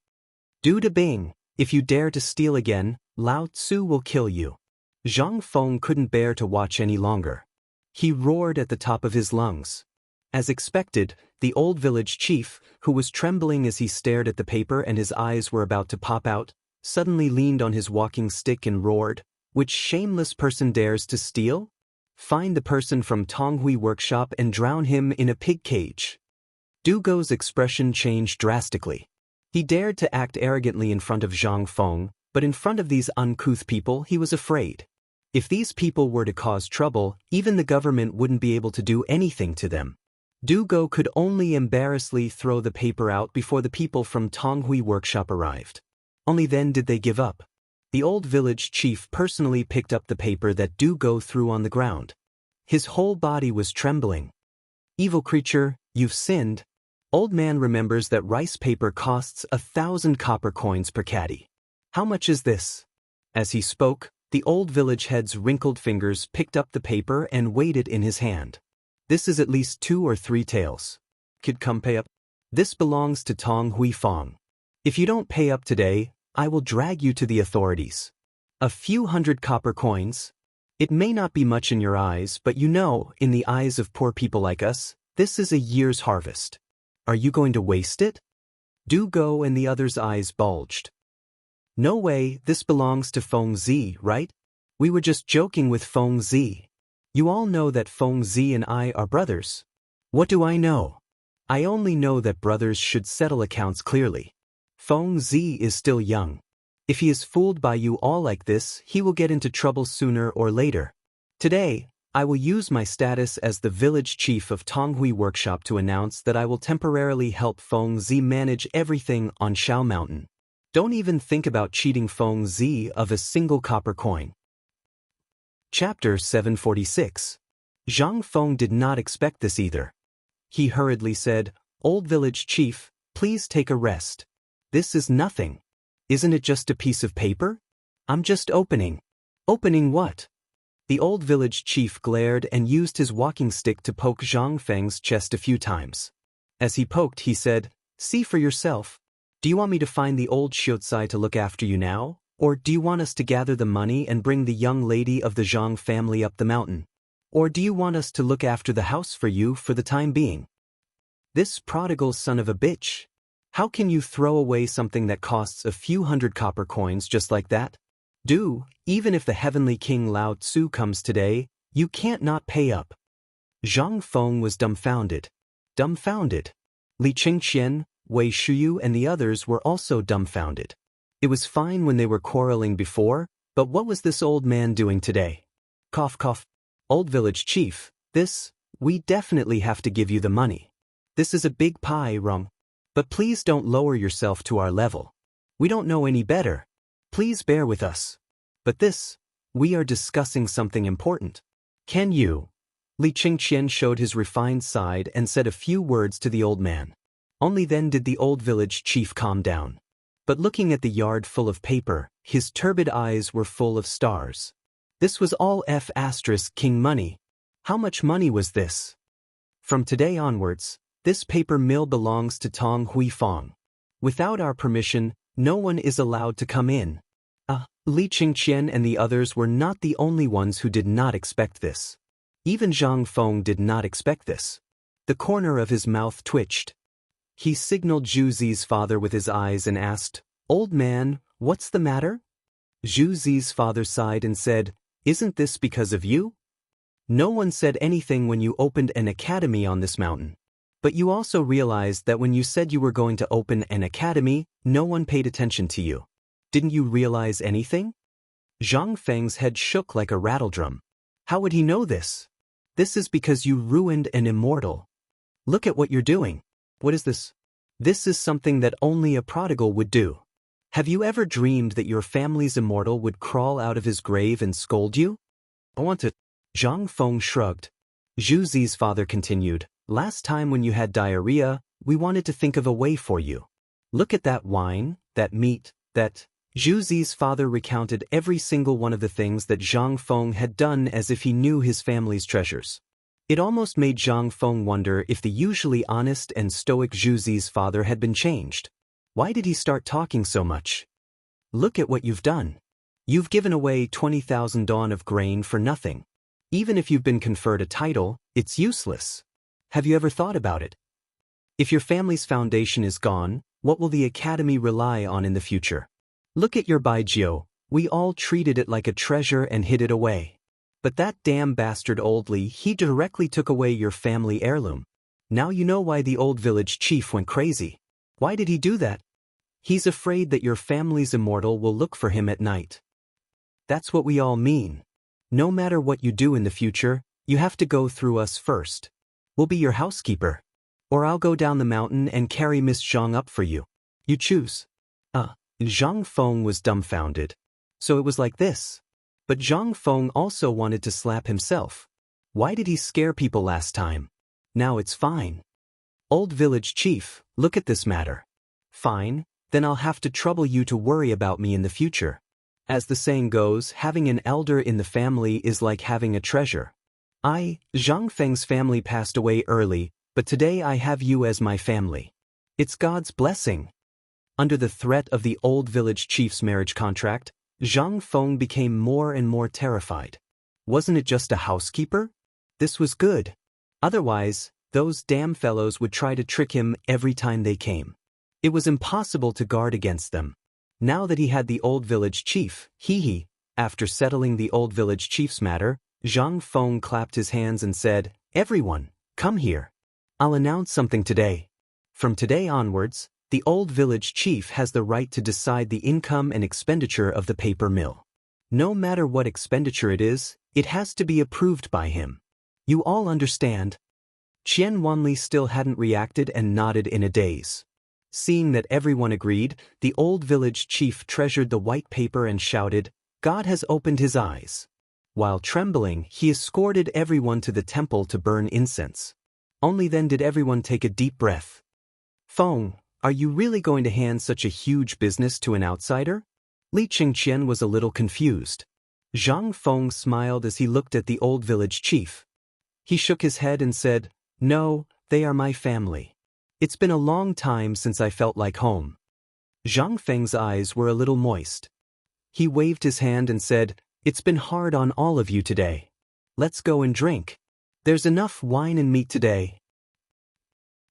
"Du De Bing, if you dare to steal again, Lao Tzu will kill you." Zhang Feng couldn't bear to watch any longer. He roared at the top of his lungs. As expected, the old village chief, who was trembling as he stared at the paper and his eyes were about to pop out, suddenly leaned on his walking stick and roared, "Which shameless person dares to steal? Find the person from Tonghui Workshop and drown him in a pig cage." Du Go's expression changed drastically. He dared to act arrogantly in front of Zhang Feng, but in front of these uncouth people he was afraid. If these people were to cause trouble, even the government wouldn't be able to do anything to them. Du Go could only embarrassedly throw the paper out before the people from Tonghui Workshop arrived. Only then did they give up. The old village chief personally picked up the paper that Du Go threw on the ground. His whole body was trembling. "Evil creature, you've sinned." Old man remembers that rice paper costs 1,000 copper coins per caddy. "How much is this?" As he spoke, the old village head's wrinkled fingers picked up the paper and weighed it in his hand. "This is at least 2 or 3 taels. Could come pay up. This belongs to Tong Hui Fong. If you don't pay up today, I will drag you to the authorities." A few hundred copper coins. It may not be much in your eyes, but you know, in the eyes of poor people like us, this is a year's harvest. Are you going to waste it? Du Go and the others' eyes bulged. "No way, this belongs to Feng Zi, right? We were just joking with Feng Zi. You all know that Feng Zi and I are brothers." "What do I know? I only know that brothers should settle accounts clearly. Feng Zi is still young. If he is fooled by you all like this, he will get into trouble sooner or later. Today, I will use my status as the village chief of Tonghui Workshop to announce that I will temporarily help Feng Zi manage everything on Shao Mountain. Don't even think about cheating Feng Zi of a single copper coin. Chapter 746. Zhang Feng did not expect this either. He hurriedly said, "Old village chief, please take a rest. This is nothing. Isn't it just a piece of paper? I'm just opening." "Opening what?" The old village chief glared and used his walking stick to poke Zhang Feng's chest a few times. As he poked, he said, "See for yourself. Do you want me to find the old Xiuzai to look after you now? Or do you want us to gather the money and bring the young lady of the Zhang family up the mountain? Or do you want us to look after the house for you for the time being?" This prodigal son of a bitch. How can you throw away something that costs a few hundred copper coins just like that? Even if the heavenly King Lao Tzu comes today, you can't not pay up. Zhang Feng was dumbfounded. Li Qingqian, Wei Shuyu and the others were also dumbfounded. It was fine when they were quarreling before, but what was this old man doing today? Cough cough. "Old village chief, we definitely have to give you the money. This is a big pie, Rung. But please don't lower yourself to our level. We don't know any better. Please bear with us. But we are discussing something important. Can you?" Li Qingqian showed his refined side and said a few words to the old man. Only then did the old village chief calm down. But looking at the yard full of paper, his turbid eyes were full of stars. This was all King money. How much money was this? "From today onwards, this paper mill belongs to Tong Hui Fong. Without our permission, no one is allowed to come in." Li Qingqian and the others were not the only ones who did not expect this. Even Zhang Feng did not expect this. The corner of his mouth twitched. He signaled Zhu Zi's father with his eyes and asked, "Old man, what's the matter?" Zhu Zi's father sighed and said, "Isn't this because of you? No one said anything when you opened an academy on this mountain. But you also realized that when you said you were going to open an academy, no one paid attention to you. Didn't you realize anything?" Zhang Feng's head shook like a rattledrum. How would he know this? "This is because you ruined an immortal. Look at what you're doing." "What is this?" "This is something that only a prodigal would do. Have you ever dreamed that your family's immortal would crawl out of his grave and scold you?" "I want to." Zhang Feng shrugged. Zhu Zi's father continued, "Last time when you had diarrhea, we wanted to think of a way for you. Look at that wine, that meat, that..." Zhu Zi's father recounted every single one of the things that Zhang Feng had done as if he knew his family's treasures. It almost made Zhang Feng wonder if the usually honest and stoic Zhu Zi's father had been changed. Why did he start talking so much? "Look at what you've done. You've given away 20,000 dawn of grain for nothing. Even if you've been conferred a title, it's useless. Have you ever thought about it? If your family's foundation is gone, what will the academy rely on in the future? Look at your Baijiu, we all treated it like a treasure and hid it away. But that damn bastard old Li, he directly took away your family heirloom. Now you know why the old village chief went crazy. Why did he do that? He's afraid that your family's immortal will look for him at night. That's what we all mean. No matter what you do in the future, you have to go through us first. We'll be your housekeeper. Or I'll go down the mountain and carry Miss Zhang up for you. You choose." Zhang Feng was dumbfounded. So it was like this. But Zhang Feng also wanted to slap himself. Why did he scare people last time? Now it's fine. "Old village chief, look at this matter." "Fine, then I'll have to trouble you to worry about me in the future. As the saying goes, having an elder in the family is like having a treasure. Zhang Feng's family passed away early, but today I have you as my family. It's God's blessing." Under the threat of the old village chief's marriage contract, Zhang Feng became more and more terrified. Wasn't it just a housekeeper? This was good. Otherwise, those damn fellows would try to trick him every time they came. It was impossible to guard against them. Now that he had the old village chief, after settling the old village chief's matter, Zhang Feng clapped his hands and said, "Everyone, come here. I'll announce something today. From today onwards, the old village chief has the right to decide the income and expenditure of the paper mill. No matter what expenditure it has to be approved by him. You all understand? Qian Wanli still hadn't reacted and nodded in a daze. Seeing that everyone agreed, the old village chief treasured the white paper and shouted, "God has opened his eyes." While trembling, he escorted everyone to the temple to burn incense. Only then did everyone take a deep breath. "Feng, are you really going to hand such a huge business to an outsider?" Li Qingqian was a little confused. Zhang Feng smiled as he looked at the old village chief. He shook his head and said, "No, they are my family. It's been a long time since I felt like home." Zhang Feng's eyes were a little moist. He waved his hand and said, "It's been hard on all of you today. Let's go and drink. There's enough wine and meat today."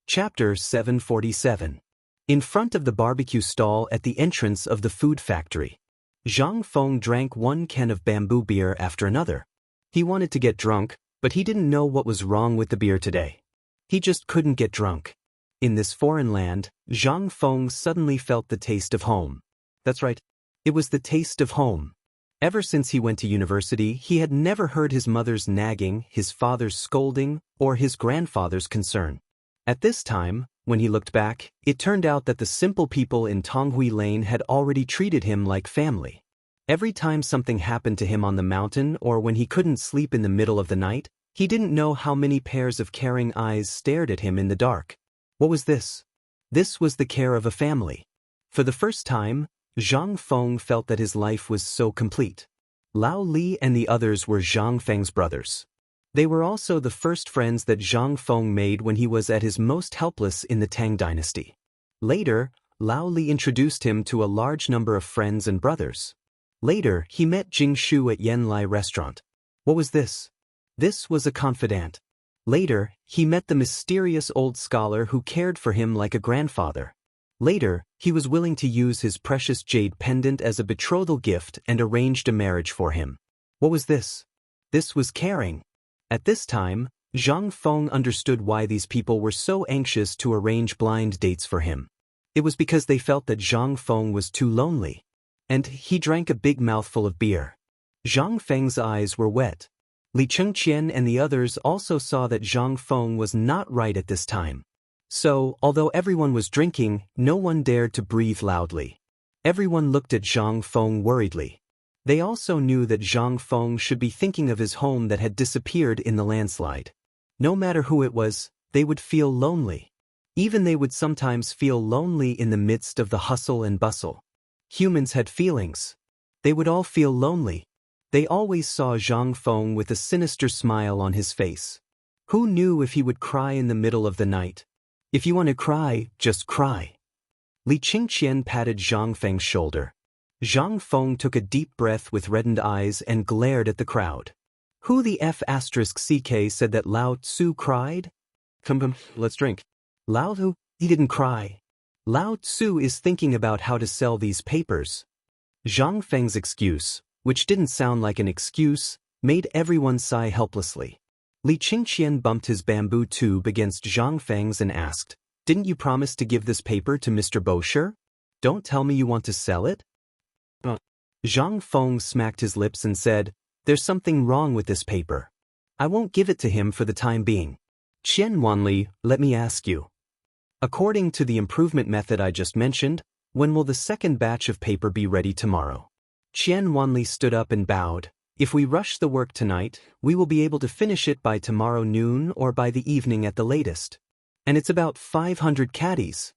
Chapter 747. In front of the barbecue stall at the entrance of the food factory, Zhang Feng drank one can of bamboo beer after another. He wanted to get drunk, but he didn't know what was wrong with the beer today. He just couldn't get drunk. In this foreign land, Zhang Feng suddenly felt the taste of home. That's right, it was the taste of home. Ever since he went to university, he had never heard his mother's nagging, his father's scolding, or his grandfather's concern. At this time, when he looked back, it turned out that the simple people in Tonghui Lane had already treated him like family. Every time something happened to him on the mountain or when he couldn't sleep in the middle of the night, he didn't know how many pairs of caring eyes stared at him in the dark. What was this? This was the care of a family. For the first time, Zhang Feng felt that his life was so complete. Lao Li and the others were Zhang Feng's brothers. They were also the first friends that Zhang Feng made when he was at his most helpless in the Tang dynasty. Later, Lao Li introduced him to a large number of friends and brothers. Later, he met Jing Shu at Yanlai restaurant. What was this? This was a confidant. Later, he met the mysterious old scholar who cared for him like a grandfather. Later, he was willing to use his precious jade pendant as a betrothal gift and arranged a marriage for him. What was this? This was caring. At this time, Zhang Feng understood why these people were so anxious to arrange blind dates for him. It was because they felt that Zhang Feng was too lonely. And he drank a big mouthful of beer. Zhang Feng's eyes were wet. Li Chengqian and the others also saw that Zhang Feng was not right at this time. So, although everyone was drinking, no one dared to breathe loudly. Everyone looked at Zhang Feng worriedly. They also knew that Zhang Feng should be thinking of his home that had disappeared in the landslide. No matter who it was, they would feel lonely. Even they would sometimes feel lonely in the midst of the hustle and bustle. Humans had feelings. They would all feel lonely. They always saw Zhang Feng with a sinister smile on his face. Who knew if he would cry in the middle of the night? If you want to cry, just cry. Li Qingqian patted Zhang Feng's shoulder. Zhang Feng took a deep breath with reddened eyes and glared at the crowd. Who the F***ck said that Lao Tzu cried? Come, let's drink. Lao Tzu, he didn't cry. Lao Tzu is thinking about how to sell these papers. Zhang Feng's excuse, which didn't sound like an excuse, made everyone sigh helplessly. Li Qingqian bumped his bamboo tube against Zhang Feng's and asked, "Didn't you promise to give this paper to Mr. Bosher? Don't tell me you want to sell it?" Zhang Feng smacked his lips and said, "There's something wrong with this paper. I won't give it to him for the time being. Qian Wanli, let me ask you. According to the improvement method I just mentioned, when will the second batch of paper be ready tomorrow?" Qian Wanli stood up and bowed. "If we rush the work tonight, we will be able to finish it by tomorrow noon or by the evening at the latest. And it's about 500 caddies."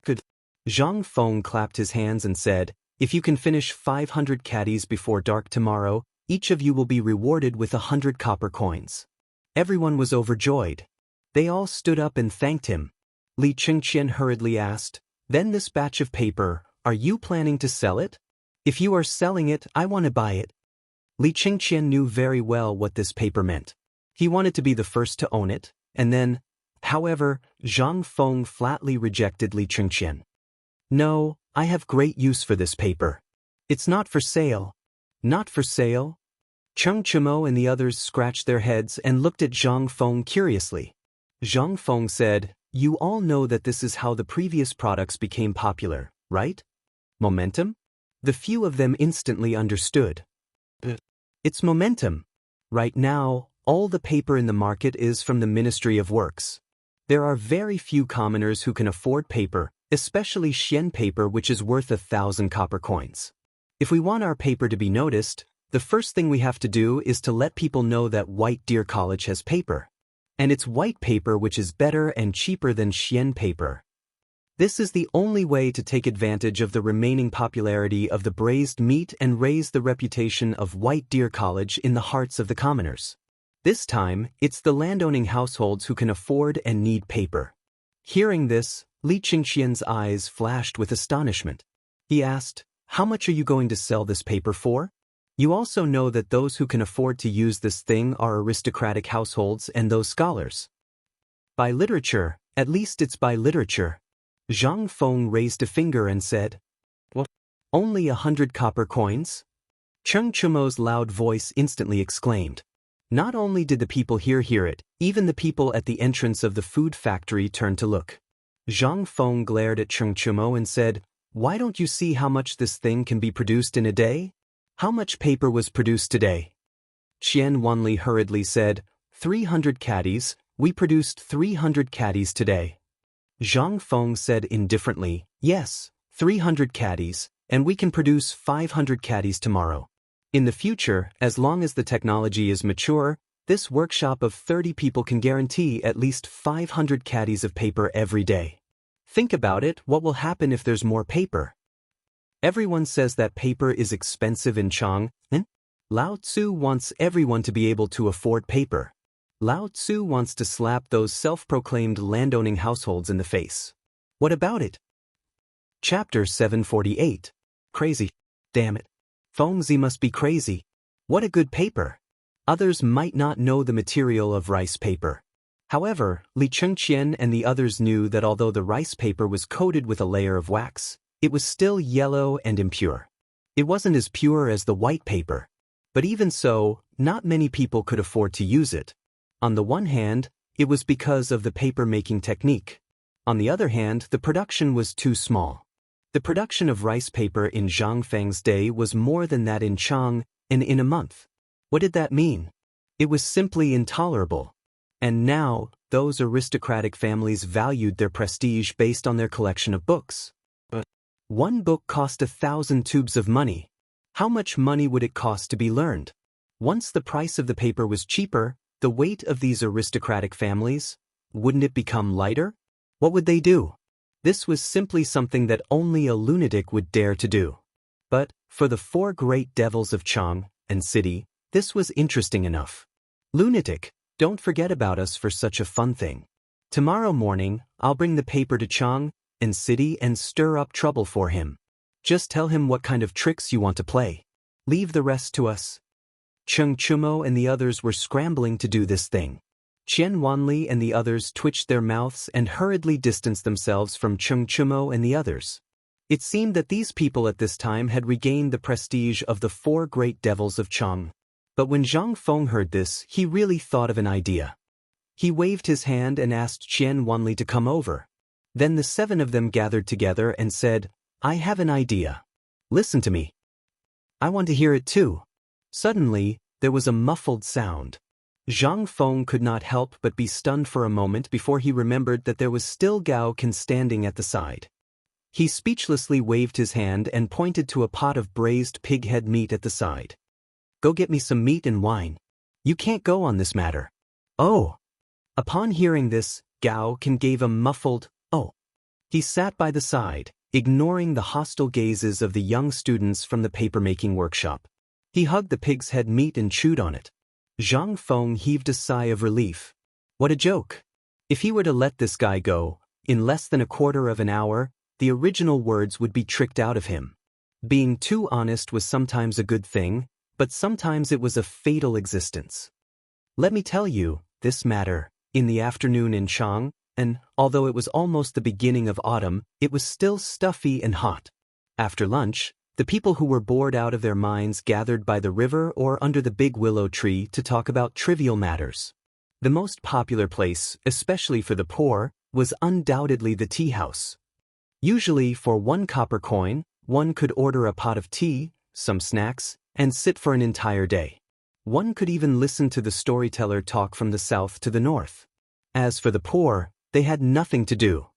Good. Zhang Feng clapped his hands and said, "If you can finish 500 caddies before dark tomorrow, each of you will be rewarded with 100 copper coins." Everyone was overjoyed. They all stood up and thanked him. Li Chengqian hurriedly asked, "Then this batch of paper, are you planning to sell it? If you are selling it, I want to buy it." Li Chengqian knew very well what this paper meant. He wanted to be the first to own it, and then, however, Zhang Feng flatly rejected Li Chengqian. "No, I have great use for this paper. It's not for sale." "Not for sale?" Cheng Chimo and the others scratched their heads and looked at Zhang Feng curiously. Zhang Feng said, "You all know that this is how the previous products became popular, right? Momentum?" The few of them instantly understood. It's momentum. Right now, all the paper in the market is from the Ministry of Works. There are very few commoners who can afford paper, especially Xian paper, which is worth 1,000 copper coins. If we want our paper to be noticed, the first thing we have to do is to let people know that White Deer College has paper. And it's white paper which is better and cheaper than Xian paper. This is the only way to take advantage of the remaining popularity of the braised meat and raise the reputation of White Deer College in the hearts of the commoners. This time, it's the landowning households who can afford and need paper. Hearing this, Li Qingxian's eyes flashed with astonishment. He asked, "How much are you going to sell this paper for? You also know that those who can afford to use this thing are aristocratic households and those scholars." "By literature, at least it's by literature." Zhang Feng raised a finger and said, "What? Only 100 copper coins?" Cheng Chumo's loud voice instantly exclaimed. Not only did the people hear it, even the people at the entrance of the food factory turned to look. Zhang Feng glared at Cheng Chumo and said, "Why don't you see how much this thing can be produced in a day? How much paper was produced today?" Qian Wanli hurriedly said, 300 caddies, we produced 300 caddies today. Zhang Feng said indifferently, "Yes, 300 caddies, and we can produce 500 caddies tomorrow. In the future, as long as the technology is mature, this workshop of 30 people can guarantee at least 500 caddies of paper every day. Think about it, what will happen if there's more paper? Everyone says that paper is expensive in Chang, Lao Tzu wants everyone to be able to afford paper. Lao Tzu wants to slap those self-proclaimed landowning households in the face. What about it?" Chapter 748. Crazy. Damn it. Fengzi must be crazy. What a good paper. Others might not know the material of rice paper. However, Li Chengqian and the others knew that although the rice paper was coated with a layer of wax, it was still yellow and impure. It wasn't as pure as the white paper. But even so, not many people could afford to use it. On the one hand, it was because of the paper-making technique. On the other hand, the production was too small. The production of rice paper in Zhang Feng's day was more than that in Chang, and in a month. What did that mean? It was simply intolerable. And now, those aristocratic families valued their prestige based on their collection of books. But one book cost 1,000 tubes of money. How much money would it cost to be learned? Once the price of the paper was cheaper, the weight of these aristocratic families, wouldn't it become lighter? What would they do? This was simply something that only a lunatic would dare to do. But, for the 4 great devils of Chang and city, this was interesting enough. Lunatic, don't forget about us for such a fun thing. Tomorrow morning, I'll bring the paper to Chang and city and stir up trouble for him. Just tell him what kind of tricks you want to play. Leave the rest to us." Cheng Chumo and the others were scrambling to do this thing. Qian Wanli and the others twitched their mouths and hurriedly distanced themselves from Cheng Chumo and the others. It seemed that these people at this time had regained the prestige of the 4 great devils of Chang. But when Zhang Feng heard this, he really thought of an idea. He waved his hand and asked Qian Wanli to come over. Then the 7 of them gathered together and said, "I have an idea. Listen to me. I want to hear it too." Suddenly, there was a muffled sound. Zhang Feng could not help but be stunned for a moment before he remembered that there was still Gao Can standing at the side. He speechlessly waved his hand and pointed to a pot of braised pig head meat at the side. "Go get me some meat and wine. You can't go on this matter." "Oh." Upon hearing this, Gao Can gave a muffled, "Oh." He sat by the side, ignoring the hostile gazes of the young students from the paper-making workshop. He hugged the pig's head meat and chewed on it. Zhang Feng heaved a sigh of relief. What a joke. If he were to let this guy go, in less than a quarter of an hour, the original words would be tricked out of him. Being too honest was sometimes a good thing, but sometimes it was a fatal existence. Let me tell you, this matter, in the afternoon in Chang, and although it was almost the beginning of autumn, it was still stuffy and hot. After lunch, the people who were bored out of their minds gathered by the river or under the big willow tree to talk about trivial matters. The most popular place, especially for the poor, was undoubtedly the tea house. Usually, for 1 copper coin, one could order a pot of tea, some snacks, and sit for an entire day. One could even listen to the storyteller talk from the south to the north. As for the poor, they had nothing to do.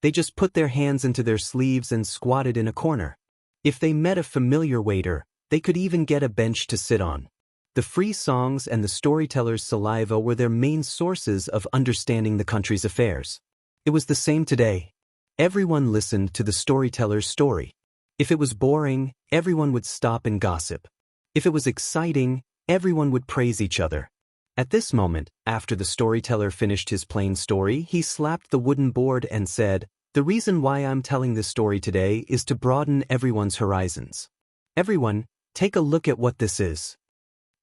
They just put their hands into their sleeves and squatted in a corner. If they met a familiar waiter, they could even get a bench to sit on. The free songs and the storyteller's saliva were their main sources of understanding the country's affairs. It was the same today. Everyone listened to the storyteller's story. If it was boring, everyone would stop and gossip. If it was exciting, everyone would praise each other. At this moment, after the storyteller finished his plain story, he slapped the wooden board and said, "The reason why I'm telling this story today is to broaden everyone's horizons. Everyone, take a look at what this is."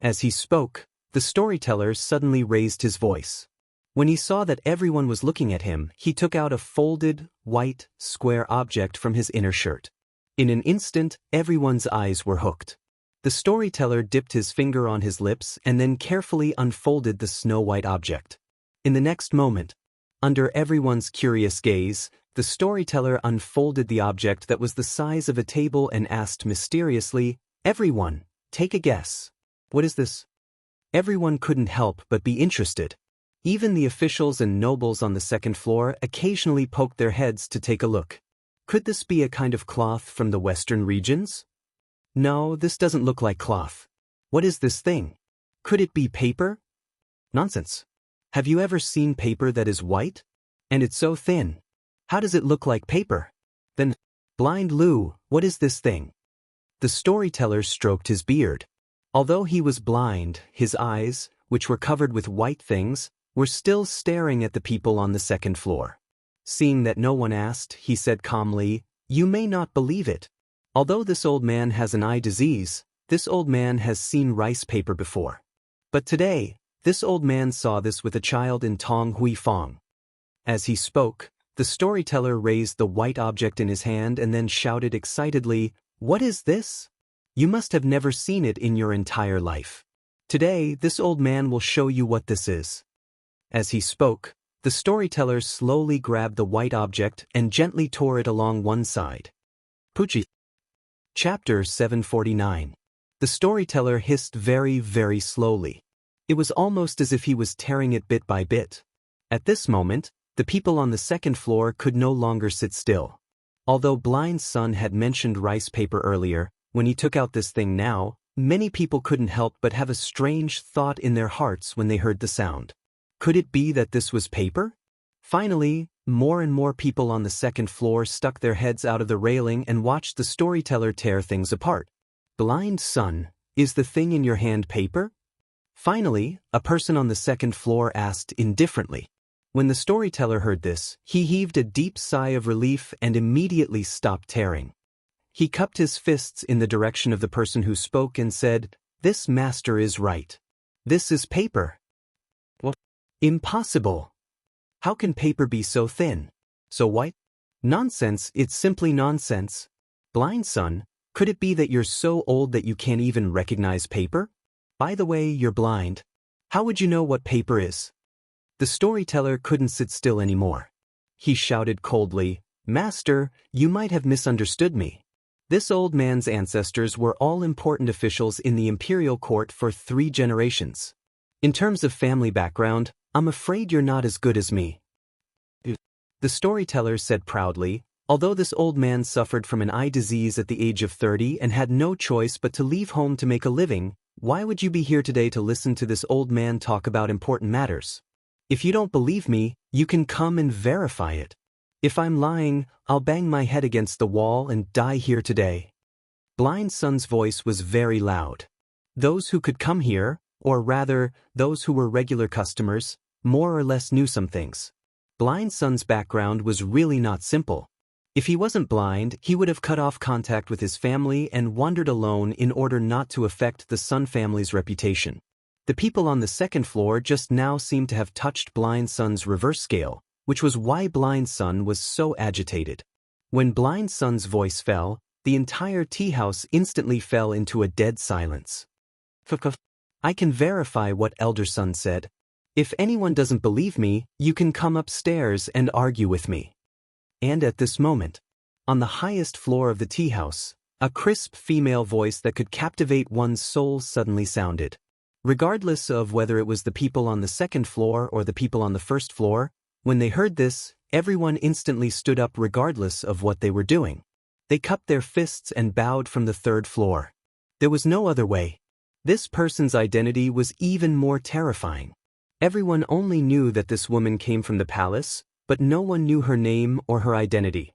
As he spoke, the storyteller suddenly raised his voice. When he saw that everyone was looking at him, he took out a folded, white, square object from his inner shirt. In an instant, everyone's eyes were hooked. The storyteller dipped his finger on his lips and then carefully unfolded the snow-white object. In the next moment, under everyone's curious gaze, the storyteller unfolded the object that was the size of a table and asked mysteriously, "Everyone, take a guess. What is this?" Everyone couldn't help but be interested. Even the officials and nobles on the second floor occasionally poked their heads to take a look. Could this be a kind of cloth from the western regions? No, this doesn't look like cloth. What is this thing? Could it be paper? Nonsense. Have you ever seen paper that is white? And it's so thin. How does it look like paper? Then, Blind Lou, what is this thing? The storyteller stroked his beard. Although he was blind, his eyes, which were covered with white things, were still staring at the people on the second floor. Seeing that no one asked, he said calmly, "You may not believe it. Although this old man has an eye disease, this old man has seen rice paper before. But today, this old man saw this with a child in Tong Hui Fong." As he spoke, the storyteller raised the white object in his hand and then shouted excitedly, "What is this? You must have never seen it in your entire life. Today, this old man will show you what this is." As he spoke, the storyteller slowly grabbed the white object and gently tore it along one side. Poochie. Chapter 749. The storyteller hissed very, very slowly. It was almost as if he was tearing it bit by bit. At this moment, the people on the second floor could no longer sit still. Although Blind's son had mentioned rice paper earlier, when he took out this thing now, many people couldn't help but have a strange thought in their hearts when they heard the sound. Could it be that this was paper? Finally, more and more people on the second floor stuck their heads out of the railing and watched the storyteller tear things apart. "Blind son, is the thing in your hand paper?" Finally, a person on the second floor asked indifferently. When the storyteller heard this, he heaved a deep sigh of relief and immediately stopped tearing. He cupped his fists in the direction of the person who spoke and said, "This master is right. This is paper." "What? Impossible. How can paper be so thin? So white? Nonsense, it's simply nonsense. Blind son, could it be that you're so old that you can't even recognize paper? By the way, you're blind. How would you know what paper is?" The storyteller couldn't sit still anymore. He shouted coldly, "Master, you might have misunderstood me. This old man's ancestors were all important officials in the imperial court for 3 generations. In terms of family background, I'm afraid you're not as good as me." The storyteller said proudly, "Although this old man suffered from an eye disease at the age of 30 and had no choice but to leave home to make a living, why would you be here today to listen to this old man talk about important matters? If you don't believe me, you can come and verify it. If I'm lying, I'll bang my head against the wall and die here today." Blind son's voice was very loud. Those who could come here, or rather, those who were regular customers, more or less knew some things. Blind son's background was really not simple. If he wasn't blind, he would have cut off contact with his family and wandered alone in order not to affect the Sun family's reputation. The people on the second floor just now seemed to have touched Blind son's reverse scale, which was why Blind son was so agitated. When Blind son's voice fell, the entire tea house instantly fell into a dead silence. "I can verify what elder son said. If anyone doesn't believe me, you can come upstairs and argue with me. And at this moment, on the highest floor of the tea house, a crisp female voice that could captivate one's soul suddenly sounded. Regardless of whether it was the people on the second floor or the people on the first floor, when they heard this, everyone instantly stood up regardless of what they were doing. They cupped their fists and bowed from the third floor. There was no other way. This person's identity was even more terrifying. Everyone only knew that this woman came from the palace, but no one knew her name or her identity.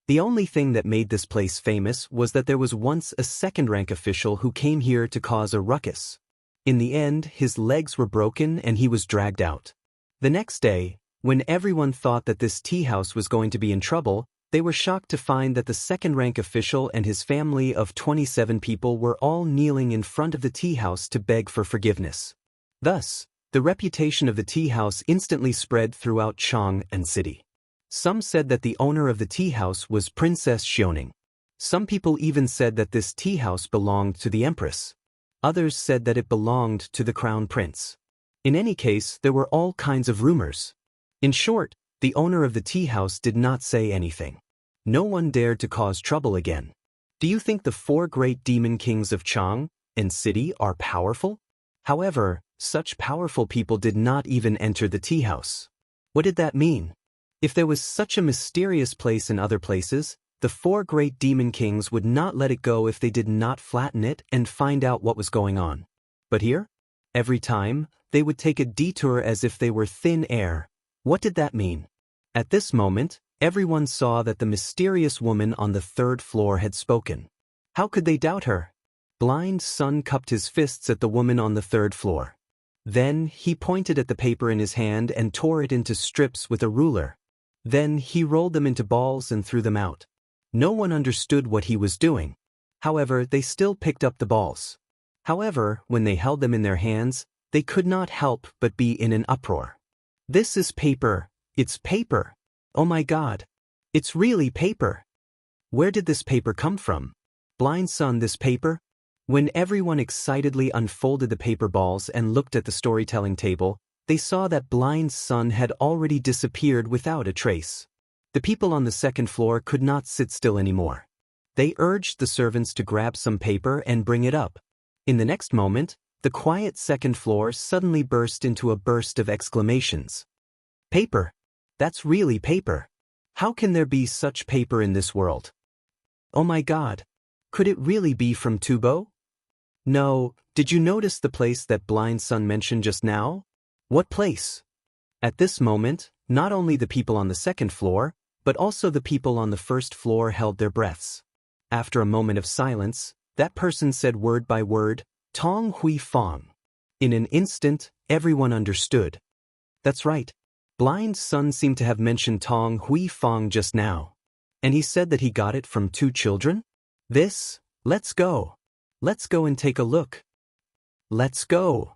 The only thing that made this place famous was that there was once a second-rank official who came here to cause a ruckus. In the end, his legs were broken and he was dragged out. The next day, when everyone thought that this tea house was going to be in trouble, they were shocked to find that the second-rank official and his family of 27 people were all kneeling in front of the tea house to beg for forgiveness. Thus, the reputation of the tea house instantly spread throughout Chang'an City. Some said that the owner of the tea house was Princess Xiaoning. Some people even said that this tea house belonged to the Empress. Others said that it belonged to the Crown Prince. In any case, there were all kinds of rumors. In short, the owner of the tea house did not say anything. No one dared to cause trouble again. Do you think the 4 great demon kings of Chang'an City are powerful? However, such powerful people did not even enter the tea house. What did that mean? If there was such a mysterious place in other places, the 4 great demon kings would not let it go if they did not flatten it and find out what was going on. But here, every time, they would take a detour as if they were thin air. What did that mean? At this moment, everyone saw that the mysterious woman on the 3rd floor had spoken. How could they doubt her? Blind Sun cupped his fists at the woman on the 3rd floor. Then he pointed at the paper in his hand and tore it into strips with a ruler. Then he rolled them into balls and threw them out. No one understood what he was doing. However, they still picked up the balls. However, when they held them in their hands, they could not help but be in an uproar. This is paper. It's paper. Oh my God. It's really paper. Where did this paper come from? Blind Sun, this paper? When everyone excitedly unfolded the paper balls and looked at the storytelling table, they saw that Blind Sun had already disappeared without a trace. The people on the 2nd floor could not sit still anymore. They urged the servants to grab some paper and bring it up. In the next moment, the quiet 2nd floor suddenly burst into a burst of exclamations. Paper! That's really paper! How can there be such paper in this world? Oh my God! Could it really be from Tubo? No, did you notice the place that Blind Sun mentioned just now? What place? At this moment, not only the people on the 2nd floor, but also the people on the 1st floor held their breaths. After a moment of silence, that person said word by word, Tong Hui Fong. In an instant, everyone understood. That's right. Blind Sun seemed to have mentioned Tong Hui Fong just now. And he said that he got it from 2 children? Let's go. Let's go and take a look. Let's go.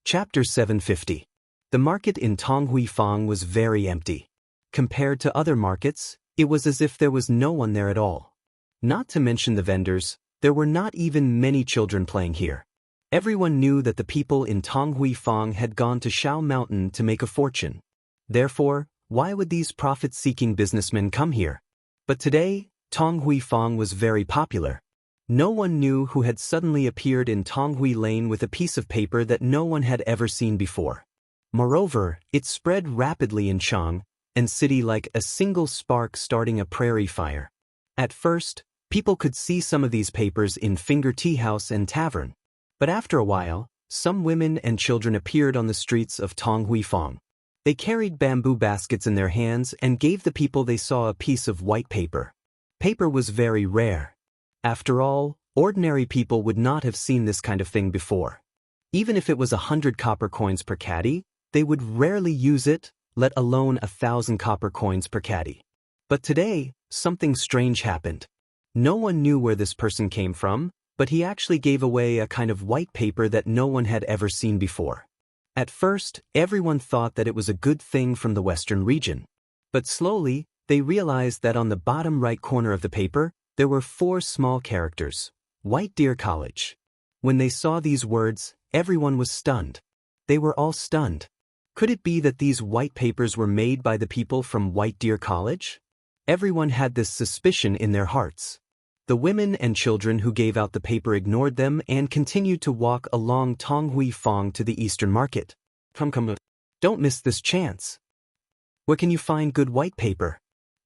Chapter 750. The market in Tong Hui Fong was very empty. Compared to other markets, it was as if there was no one there at all. Not to mention the vendors, there were not even many children playing here. Everyone knew that the people in Tong Hui Fong had gone to Shao Mountain to make a fortune. Therefore, why would these profit-seeking businessmen come here? But today, Tong Hui Fong was very popular. No one knew who had suddenly appeared in Tong Hui Lane with a piece of paper that no one had ever seen before. Moreover, it spread rapidly in Chang'an City like a single spark starting a prairie fire. At first, people could see some of these papers in Finger Tea House and Tavern. But after a while, some women and children appeared on the streets of Tong Hui Fong. They carried bamboo baskets in their hands and gave the people they saw a piece of white paper. Paper was very rare. After all, ordinary people would not have seen this kind of thing before. Even if it was 100 copper coins per caddy, they would rarely use it, let alone 1,000 copper coins per caddy. But today, something strange happened. No one knew where this person came from, but he actually gave away a kind of white paper that no one had ever seen before. At first, everyone thought that it was a good thing from the Western region. But slowly, they realized that on the bottom right corner of the paper, there were 4 small characters. White Deer College. When they saw these words, everyone was stunned. They were all stunned. Could it be that these white papers were made by the people from White Deer College? Everyone had this suspicion in their hearts. The women and children who gave out the paper ignored them and continued to walk along Tonghui Fong to the Eastern Market. Come. Don't miss this chance. Where can you find good white paper?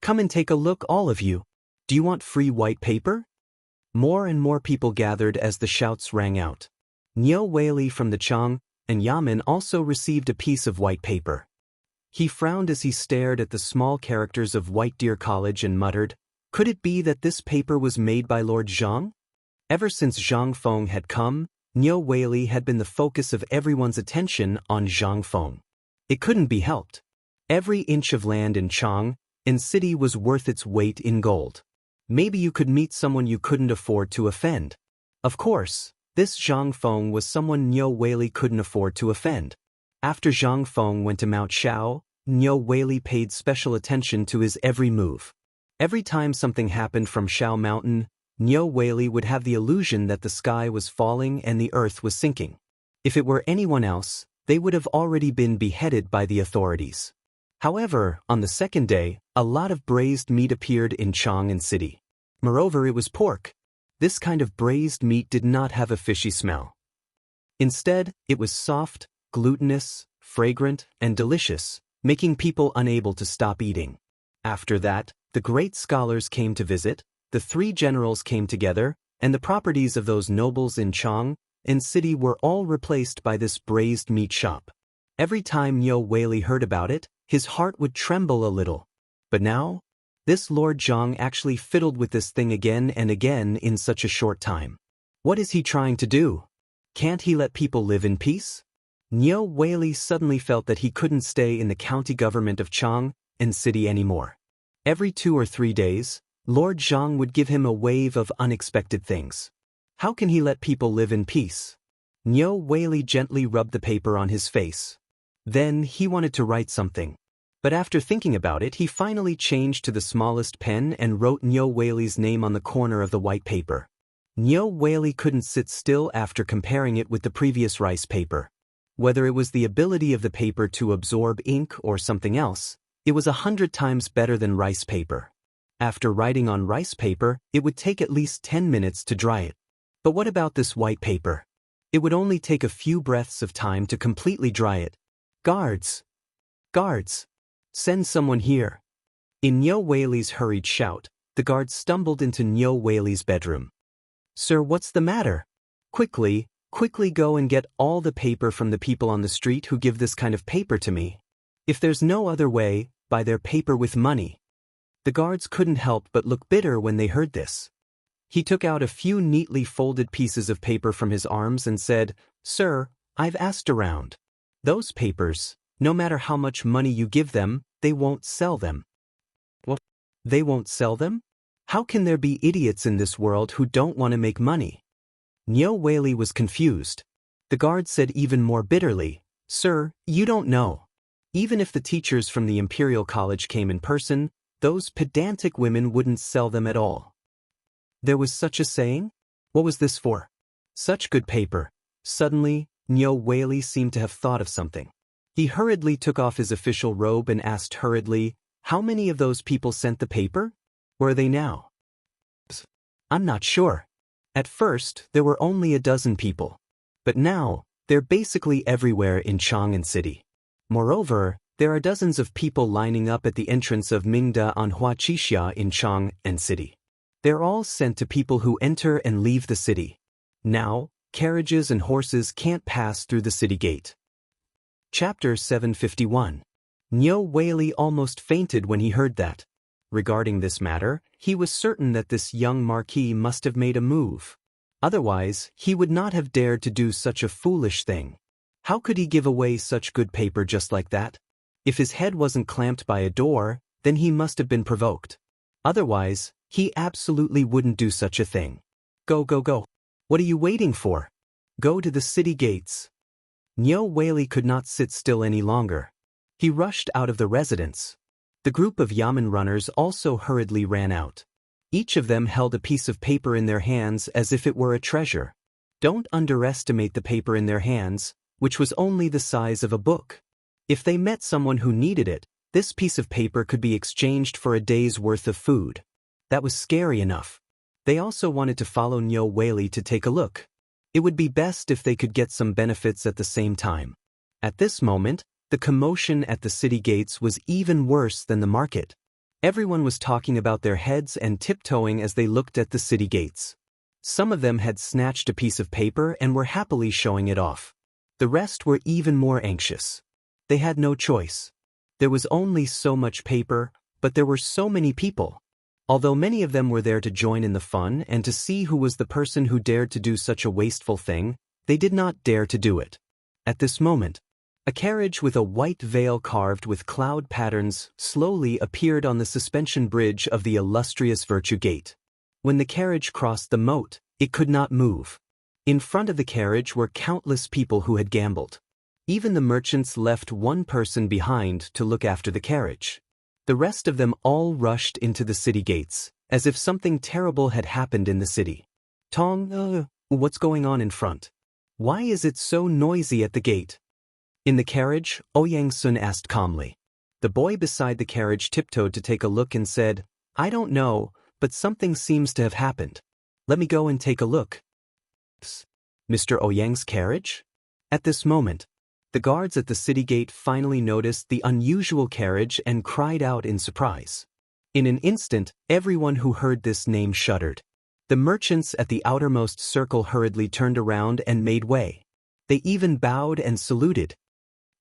Come and take a look, all of you. Do you want free white paper? More and more people gathered as the shouts rang out. Niu Weili from the Chang and Yamen also received a piece of white paper. He frowned as he stared at the small characters of White Deer College and muttered, "Could it be that this paper was made by Lord Zhang?" Ever since Zhang Feng had come, Niu Weili had been the focus of everyone's attention on Zhang Feng. It couldn't be helped. Every inch of land in Chang and city was worth its weight in gold. Maybe you could meet someone you couldn't afford to offend. Of course, this Zhang Feng was someone Niu Weili couldn't afford to offend. After Zhang Feng went to Mount Shao, Niu Weili paid special attention to his every move. Every time something happened from Shao Mountain, Niu Weili would have the illusion that the sky was falling and the earth was sinking. If it were anyone else, they would have already been beheaded by the authorities. However, on the second day, a lot of braised meat appeared in Chang'an City. Moreover, it was pork. This kind of braised meat did not have a fishy smell. Instead, it was soft, glutinous, fragrant, and delicious, making people unable to stop eating. After that, the great scholars came to visit, the three generals came together, and the properties of those nobles in Chang and city were all replaced by this braised meat shop. Every time Niu Weili heard about it, his heart would tremble a little. But now, this Lord Zhang actually fiddled with this thing again and again in such a short time. What is he trying to do? Can't he let people live in peace? Niu Weili suddenly felt that he couldn't stay in the county government of Chang and city anymore. Every 2 or 3 days, Lord Zhang would give him a wave of unexpected things. How can he let people live in peace? Niu Weili gently rubbed the paper on his face. Then he wanted to write something. But after thinking about it, he finally changed to the smallest pen and wrote Niu Weili's name on the corner of the white paper. Niu Weili couldn't sit still after comparing it with the previous rice paper. Whether it was the ability of the paper to absorb ink or something else, it was 100 times better than rice paper. After writing on rice paper, it would take at least 10 minutes to dry it. But what about this white paper? It would only take a few breaths of time to completely dry it. Guards! Guards! Send someone here. In Niu Weili's hurried shout, the guards stumbled into Niu Weili's bedroom. Sir, what's the matter? Quickly go and get all the paper from the people on the street who give this kind of paper to me. If there's no other way, buy their paper with money. The guards couldn't help but look bitter when they heard this. He took out a few neatly folded pieces of paper from his arms and said, Sir, I've asked around. Those papers, no matter how much money you give them, they won't sell them. What? They won't sell them? How can there be idiots in this world who don't want to make money? Niu Weili was confused. The guard said even more bitterly, Sir, you don't know. Even if the teachers from the Imperial College came in person, those pedantic women wouldn't sell them at all. There was such a saying? What was this for? Such good paper. Suddenly, Niu Weili seemed to have thought of something. He hurriedly took off his official robe and asked hurriedly, How many of those people sent the paper? Where are they now? I'm not sure. At first, there were only a dozen people. But now, they're basically everywhere in Chang'an City. Moreover, there are dozens of people lining up at the entrance of Mingda on Huaqixia in Chang'an City. They're all sent to people who enter and leave the city. Now, carriages and horses can't pass through the city gate. Chapter 751. Niu Weili almost fainted when he heard that. Regarding this matter, he was certain that this young marquis must have made a move. Otherwise, he would not have dared to do such a foolish thing. How could he give away such good paper just like that? If his head wasn't clamped by a door, then he must have been provoked. Otherwise, he absolutely wouldn't do such a thing. Go. What are you waiting for? Go to the city gates. Niu Weili could not sit still any longer. He rushed out of the residence. The group of Yamen runners also hurriedly ran out. Each of them held a piece of paper in their hands as if it were a treasure. Don't underestimate the paper in their hands, which was only the size of a book. If they met someone who needed it, this piece of paper could be exchanged for a day's worth of food. That was scary enough. They also wanted to follow Nyo Whaley to take a look. It would be best if they could get some benefits at the same time. At this moment, the commotion at the city gates was even worse than the market. Everyone was talking about their heads and tiptoeing as they looked at the city gates. Some of them had snatched a piece of paper and were happily showing it off. The rest were even more anxious. They had no choice. There was only so much paper, but there were so many people. Although many of them were there to join in the fun and to see who was the person who dared to do such a wasteful thing, they did not dare to do it. At this moment, a carriage with a white veil carved with cloud patterns slowly appeared on the suspension bridge of the illustrious Virtue Gate. When the carriage crossed the moat, it could not move. In front of the carriage were countless people who had gambled. Even the merchants left one person behind to look after the carriage. The rest of them all rushed into the city gates, as if something terrible had happened in the city. Tong, what's going on in front? Why is it so noisy at the gate? In the carriage, Ouyang Sun asked calmly. The boy beside the carriage tiptoed to take a look and said, I don't know, but something seems to have happened. Let me go and take a look. Mr. Ouyang's carriage? At this moment, the guards at the city gate finally noticed the unusual carriage and cried out in surprise. In an instant, everyone who heard this name shuddered. The merchants at the outermost circle hurriedly turned around and made way. They even bowed and saluted.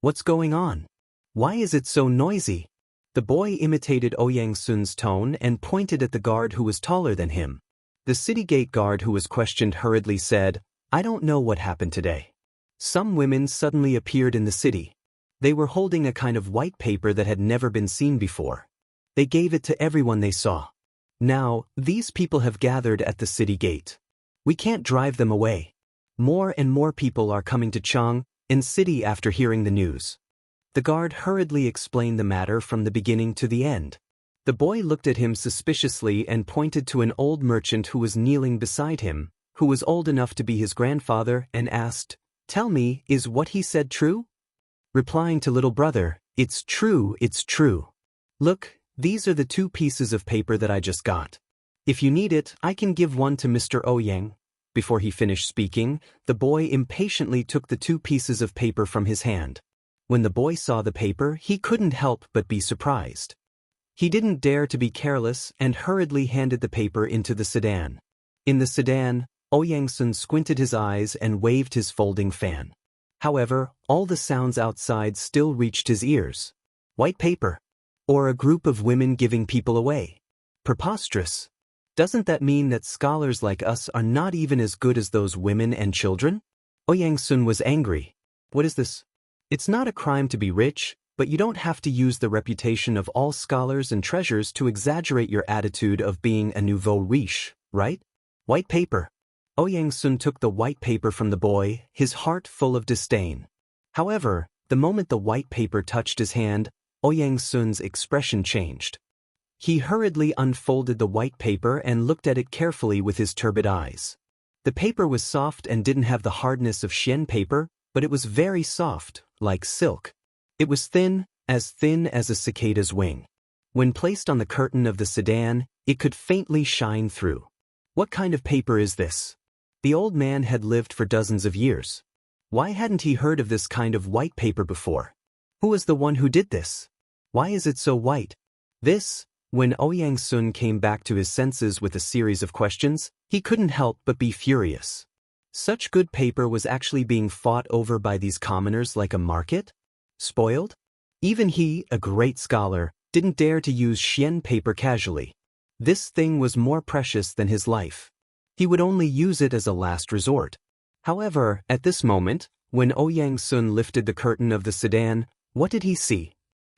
What's going on? Why is it so noisy? The boy imitated Ouyang Sun's tone and pointed at the guard who was taller than him. The city gate guard who was questioned hurriedly said, I don't know what happened today. Some women suddenly appeared in the city. They were holding a kind of white paper that had never been seen before. They gave it to everyone they saw. Now, these people have gathered at the city gate. We can't drive them away. More and more people are coming to Chang and city after hearing the news. The guard hurriedly explained the matter from the beginning to the end. The boy looked at him suspiciously and pointed to an old merchant who was kneeling beside him, who was old enough to be his grandfather, and asked, Tell me, is what he said true? Replying to little brother, It's true, it's true. Look, these are the 2 pieces of paper that I just got. If you need it, I can give one to Mr. Ouyang. Before he finished speaking, the boy impatiently took the 2 pieces of paper from his hand. When the boy saw the paper, he couldn't help but be surprised. He didn't dare to be careless and hurriedly handed the paper into the sedan. In the sedan, Ouyang Sun squinted his eyes and waved his folding fan. However, all the sounds outside still reached his ears. White paper. Or a group of women giving people away. Preposterous. Doesn't that mean that scholars like us are not even as good as those women and children? Ouyang Sun was angry. What is this? It's not a crime to be rich, but you don't have to use the reputation of all scholars and treasures to exaggerate your attitude of being a nouveau riche, right? White paper. Ouyang Sun took the white paper from the boy, his heart full of disdain. However, the moment the white paper touched his hand, Ouyang Sun's expression changed. He hurriedly unfolded the white paper and looked at it carefully with his turbid eyes. The paper was soft and didn't have the hardness of Xian paper, but it was very soft, like silk. It was thin as a cicada's wing. When placed on the curtain of the sedan, it could faintly shine through. What kind of paper is this? The old man had lived for dozens of years. Why hadn't he heard of this kind of white paper before? Who was the one who did this? Why is it so white? When Ouyang Sun came back to his senses with a series of questions, he couldn't help but be furious. Such good paper was actually being fought over by these commoners like a market? Spoiled? Even he, a great scholar, didn't dare to use Xian paper casually. This thing was more precious than his life. He would only use it as a last resort. However, at this moment, when Ouyang Sun lifted the curtain of the sedan, what did he see?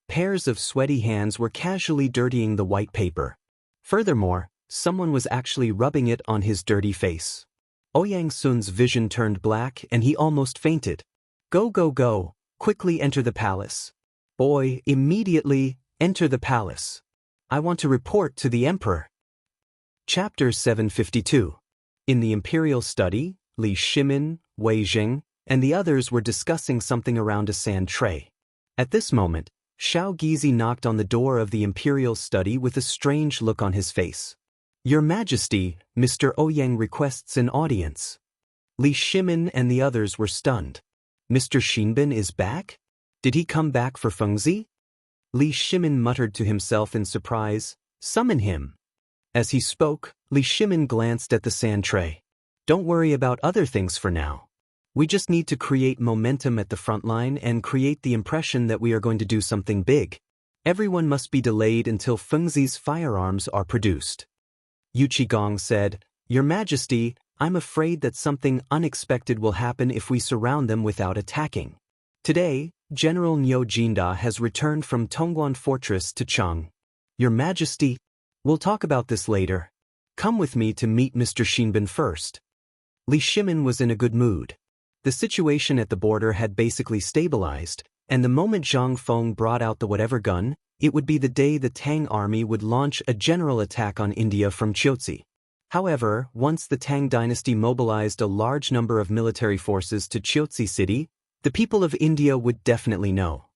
Pairs of sweaty hands were casually dirtying the white paper. Furthermore, someone was actually rubbing it on his dirty face. Ouyang Sun's vision turned black and he almost fainted. Go, go, go, quickly enter the palace. Boy, immediately, enter the palace. I want to report to the emperor. Chapter 752. In the imperial study, Li Shimin, Wei Jing, and the others were discussing something around a sand tray. At this moment, Xiao Gizi knocked on the door of the imperial study with a strange look on his face. "Your Majesty, Mr. Ouyang requests an audience." Li Shimin and the others were stunned. "Mr. Xinbin is back? Did he come back for Fengzi?" Li Shimin muttered to himself in surprise, "Summon him." As he spoke, Li Shimin glanced at the sand tray. "Don't worry about other things for now. We just need to create momentum at the front line and create the impression that we are going to do something big. Everyone must be delayed until Fengzi's firearms are produced." Yu Qigong said, "Your Majesty, I'm afraid that something unexpected will happen if we surround them without attacking. Today, General Niu Jinda has returned from Tongguan Fortress to Cheng. Your Majesty, we'll talk about this later. Come with me to meet Mr. Xinbin first." Li Shimin was in a good mood. The situation at the border had basically stabilized, and the moment Zhang Feng brought out the whatever gun, it would be the day the Tang army would launch a general attack on India from Chiuzi. However, once the Tang dynasty mobilized a large number of military forces to Chiuzi city, the people of India would definitely know.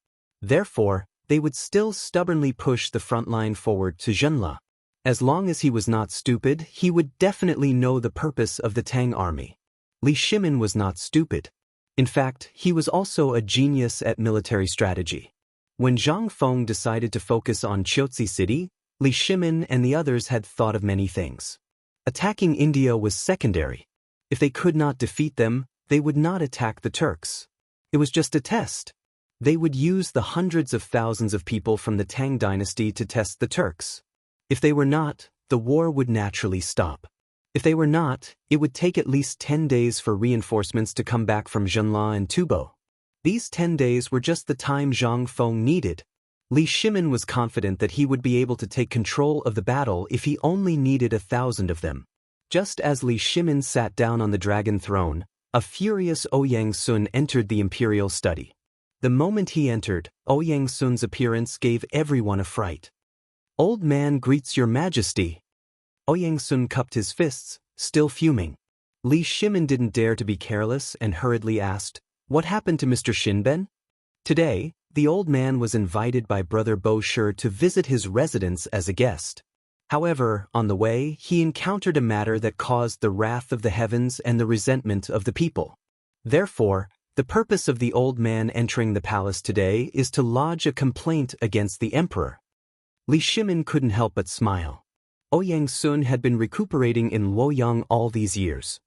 Therefore, they would still stubbornly push the front line forward to Zhenla. As long as he was not stupid, he would definitely know the purpose of the Tang army. Li Shimin was not stupid. In fact, he was also a genius at military strategy. When Zhang Feng decided to focus on Chiuzi city, Li Shimin and the others had thought of many things. Attacking India was secondary. If they could not defeat them, they would not attack the Turks. It was just a test. They would use the hundreds of thousands of people from the Tang dynasty to test the Turks. If they were not, the war would naturally stop. If they were not, it would take at least 10 days for reinforcements to come back from Zhenla and Tubo. These 10 days were just the time Zhang Feng needed. Li Shimin was confident that he would be able to take control of the battle if he only needed 1,000 of them. Just as Li Shimin sat down on the dragon throne, a furious Ouyang Sun entered the imperial study. The moment he entered, Ouyang Sun's appearance gave everyone a fright. "Old man greets your Majesty." Ouyang Sun cupped his fists, still fuming. Li Shimin didn't dare to be careless and hurriedly asked, "What happened to Mr. Xinben?" Today, the old man was invited by Brother Bo Shi to visit his residence as a guest. However, on the way, he encountered a matter that caused the wrath of the heavens and the resentment of the people. Therefore, the purpose of the old man entering the palace today is to lodge a complaint against the emperor. Li Shimin couldn't help but smile. Ouyang Sun had been recuperating in Luoyang all these years.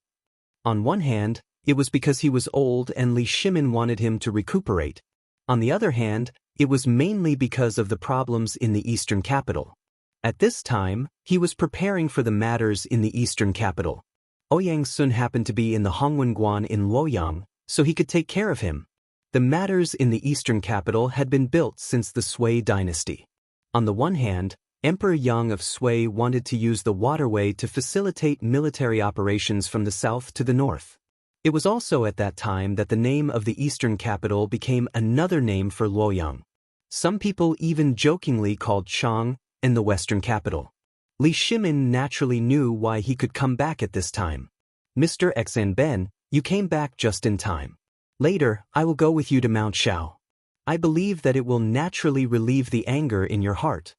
On one hand, it was because he was old and Li Shimin wanted him to recuperate. On the other hand, it was mainly because of the problems in the eastern capital. At this time, he was preparing for the matters in the eastern capital. Ouyang Sun happened to be in the Hongwen in Luoyang, so he could take care of him. The matters in the eastern capital had been built since the Sui dynasty. On the one hand, Emperor Yang of Sui wanted to use the waterway to facilitate military operations from the south to the north. It was also at that time that the name of the eastern capital became another name for Luoyang. Some people even jokingly called Chang and the western capital. Li Shimin naturally knew why he could come back at this time. "Mr. Xinben, you came back just in time. Later, I will go with you to Mount Shao. I believe that it will naturally relieve the anger in your heart."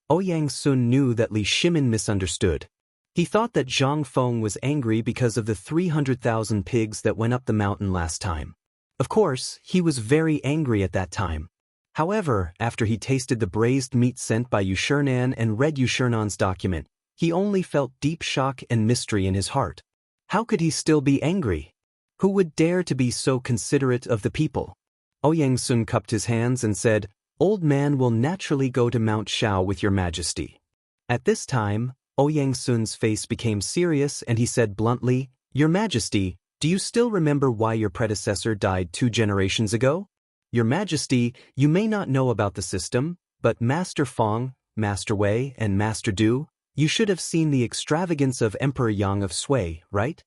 Ouyang Sun knew that Li Shimin misunderstood. He thought that Zhang Feng was angry because of the 300,000 pigs that went up the mountain last time. Of course, he was very angry at that time. However, after he tasted the braised meat sent by Yushernan and read Yushernan's document, he only felt deep shock and mystery in his heart. How could he still be angry? Who would dare to be so considerate of the people? Ouyang Sun cupped his hands and said, "Old man will naturally go to Mount Shao with your Majesty." At this time, Ouyang Sun's face became serious and he said bluntly, "Your Majesty, do you still remember why your predecessor died 2 generations ago? Your Majesty, you may not know about the system, but Master Feng, Master Wei, and Master Du, you should have seen the extravagance of Emperor Yang of Sui, right?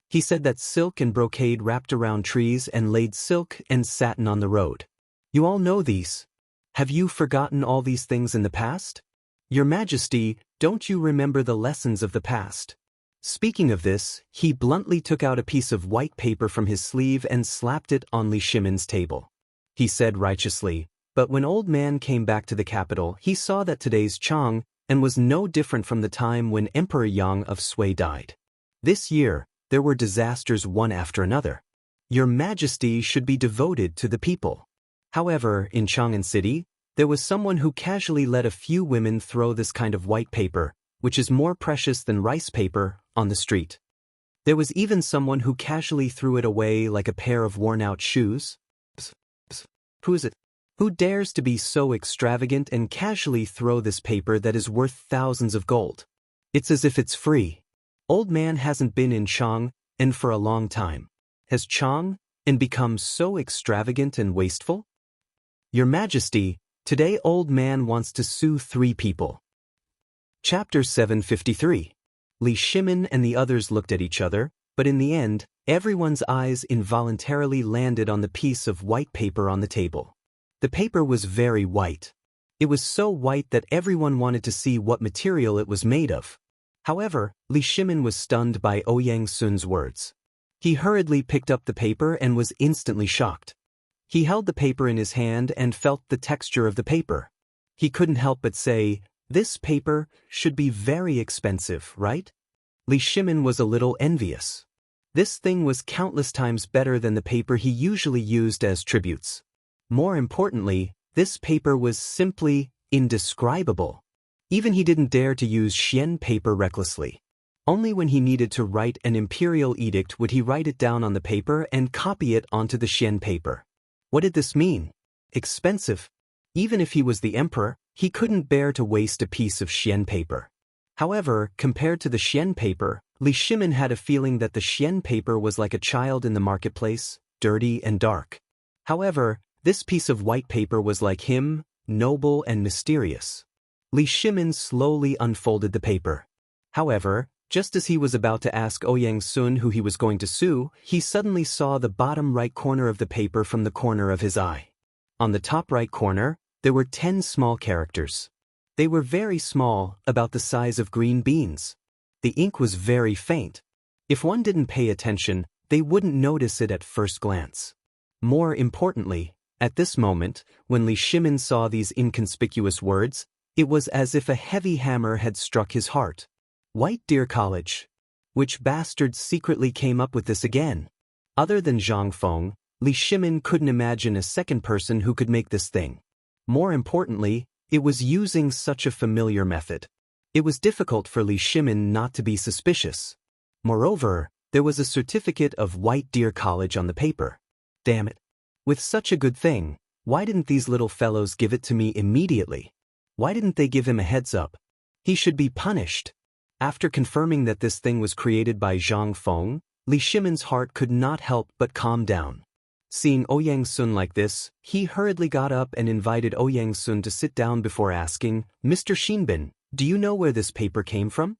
He said that silk and brocade wrapped around trees and laid silk and satin on the road. You all know these. Have you forgotten all these things in the past? Your Majesty, don't you remember the lessons of the past?" Speaking of this, he bluntly took out a piece of white paper from his sleeve and slapped it on Li Shimin's table. he said righteously, but when Old Man came back to the capital, he saw that today's Chang and was no different from the time when Emperor Yang of Sui died. This year, there were disasters one after another. Your Majesty should be devoted to the people. However, in Chang'an City, there was someone who casually let a few women throw this kind of white paper, which is more precious than rice paper, on the street. There was even someone who casually threw it away like a pair of worn-out shoes. Who is it? Who dares to be so extravagant and casually throw this paper that is worth thousands of gold? It's as if it's free. Old Man hasn't been in Chang'an for a long time. Has Chang'an become so extravagant and wasteful? Your Majesty, today Old Man wants to sue 3 people. Chapter 753. Li Shimin and the others looked at each other, but in the end, everyone's eyes involuntarily landed on the piece of white paper on the table. The paper was very white. It was so white that everyone wanted to see what material it was made of. However, Li Shimin was stunned by Ouyang Sun's words. He hurriedly picked up the paper and was instantly shocked. He held the paper in his hand and felt the texture of the paper. He couldn't help but say, "This paper should be very expensive, right?" Li Shimin was a little envious. This thing was countless times better than the paper he usually used as tributes. More importantly, this paper was simply indescribable. Even he didn't dare to use Xian paper recklessly. Only when he needed to write an imperial edict would he write it down on the paper and copy it onto the Xian paper. What did this mean? Expensive. Even if he was the emperor, he couldn't bear to waste a piece of Xian paper. However, compared to the Xian paper, Li Shimin had a feeling that the Xian paper was like a child in the marketplace, dirty and dark. However, this piece of white paper was like him, noble and mysterious. Li Shimin slowly unfolded the paper. However, just as he was about to ask Ouyang Sun who he was going to sue, he suddenly saw the bottom right corner of the paper from the corner of his eye. On the top right corner, there were 10 small characters. They were very small, about the size of green beans. The ink was very faint. If one didn't pay attention, they wouldn't notice it at first glance. More importantly, at this moment, when Li Shimin saw these inconspicuous words, it was as if a heavy hammer had struck his heart. White Deer College. Which bastard secretly came up with this again? Other than Zhang Feng, Li Shimin couldn't imagine a second person who could make this thing. More importantly, it was using such a familiar method. It was difficult for Li Shimin not to be suspicious. Moreover, there was a certificate of White Deer College on the paper. Damn it. With such a good thing, why didn't these little fellows give it to me immediately? Why didn't they give him a heads up? He should be punished. After confirming that this thing was created by Zhang Feng, Li Shimin's heart could not help but calm down. Seeing Ouyang Sun like this, he hurriedly got up and invited Ouyang Sun to sit down before asking, "Mr. Xinbin, do you know where this paper came from?"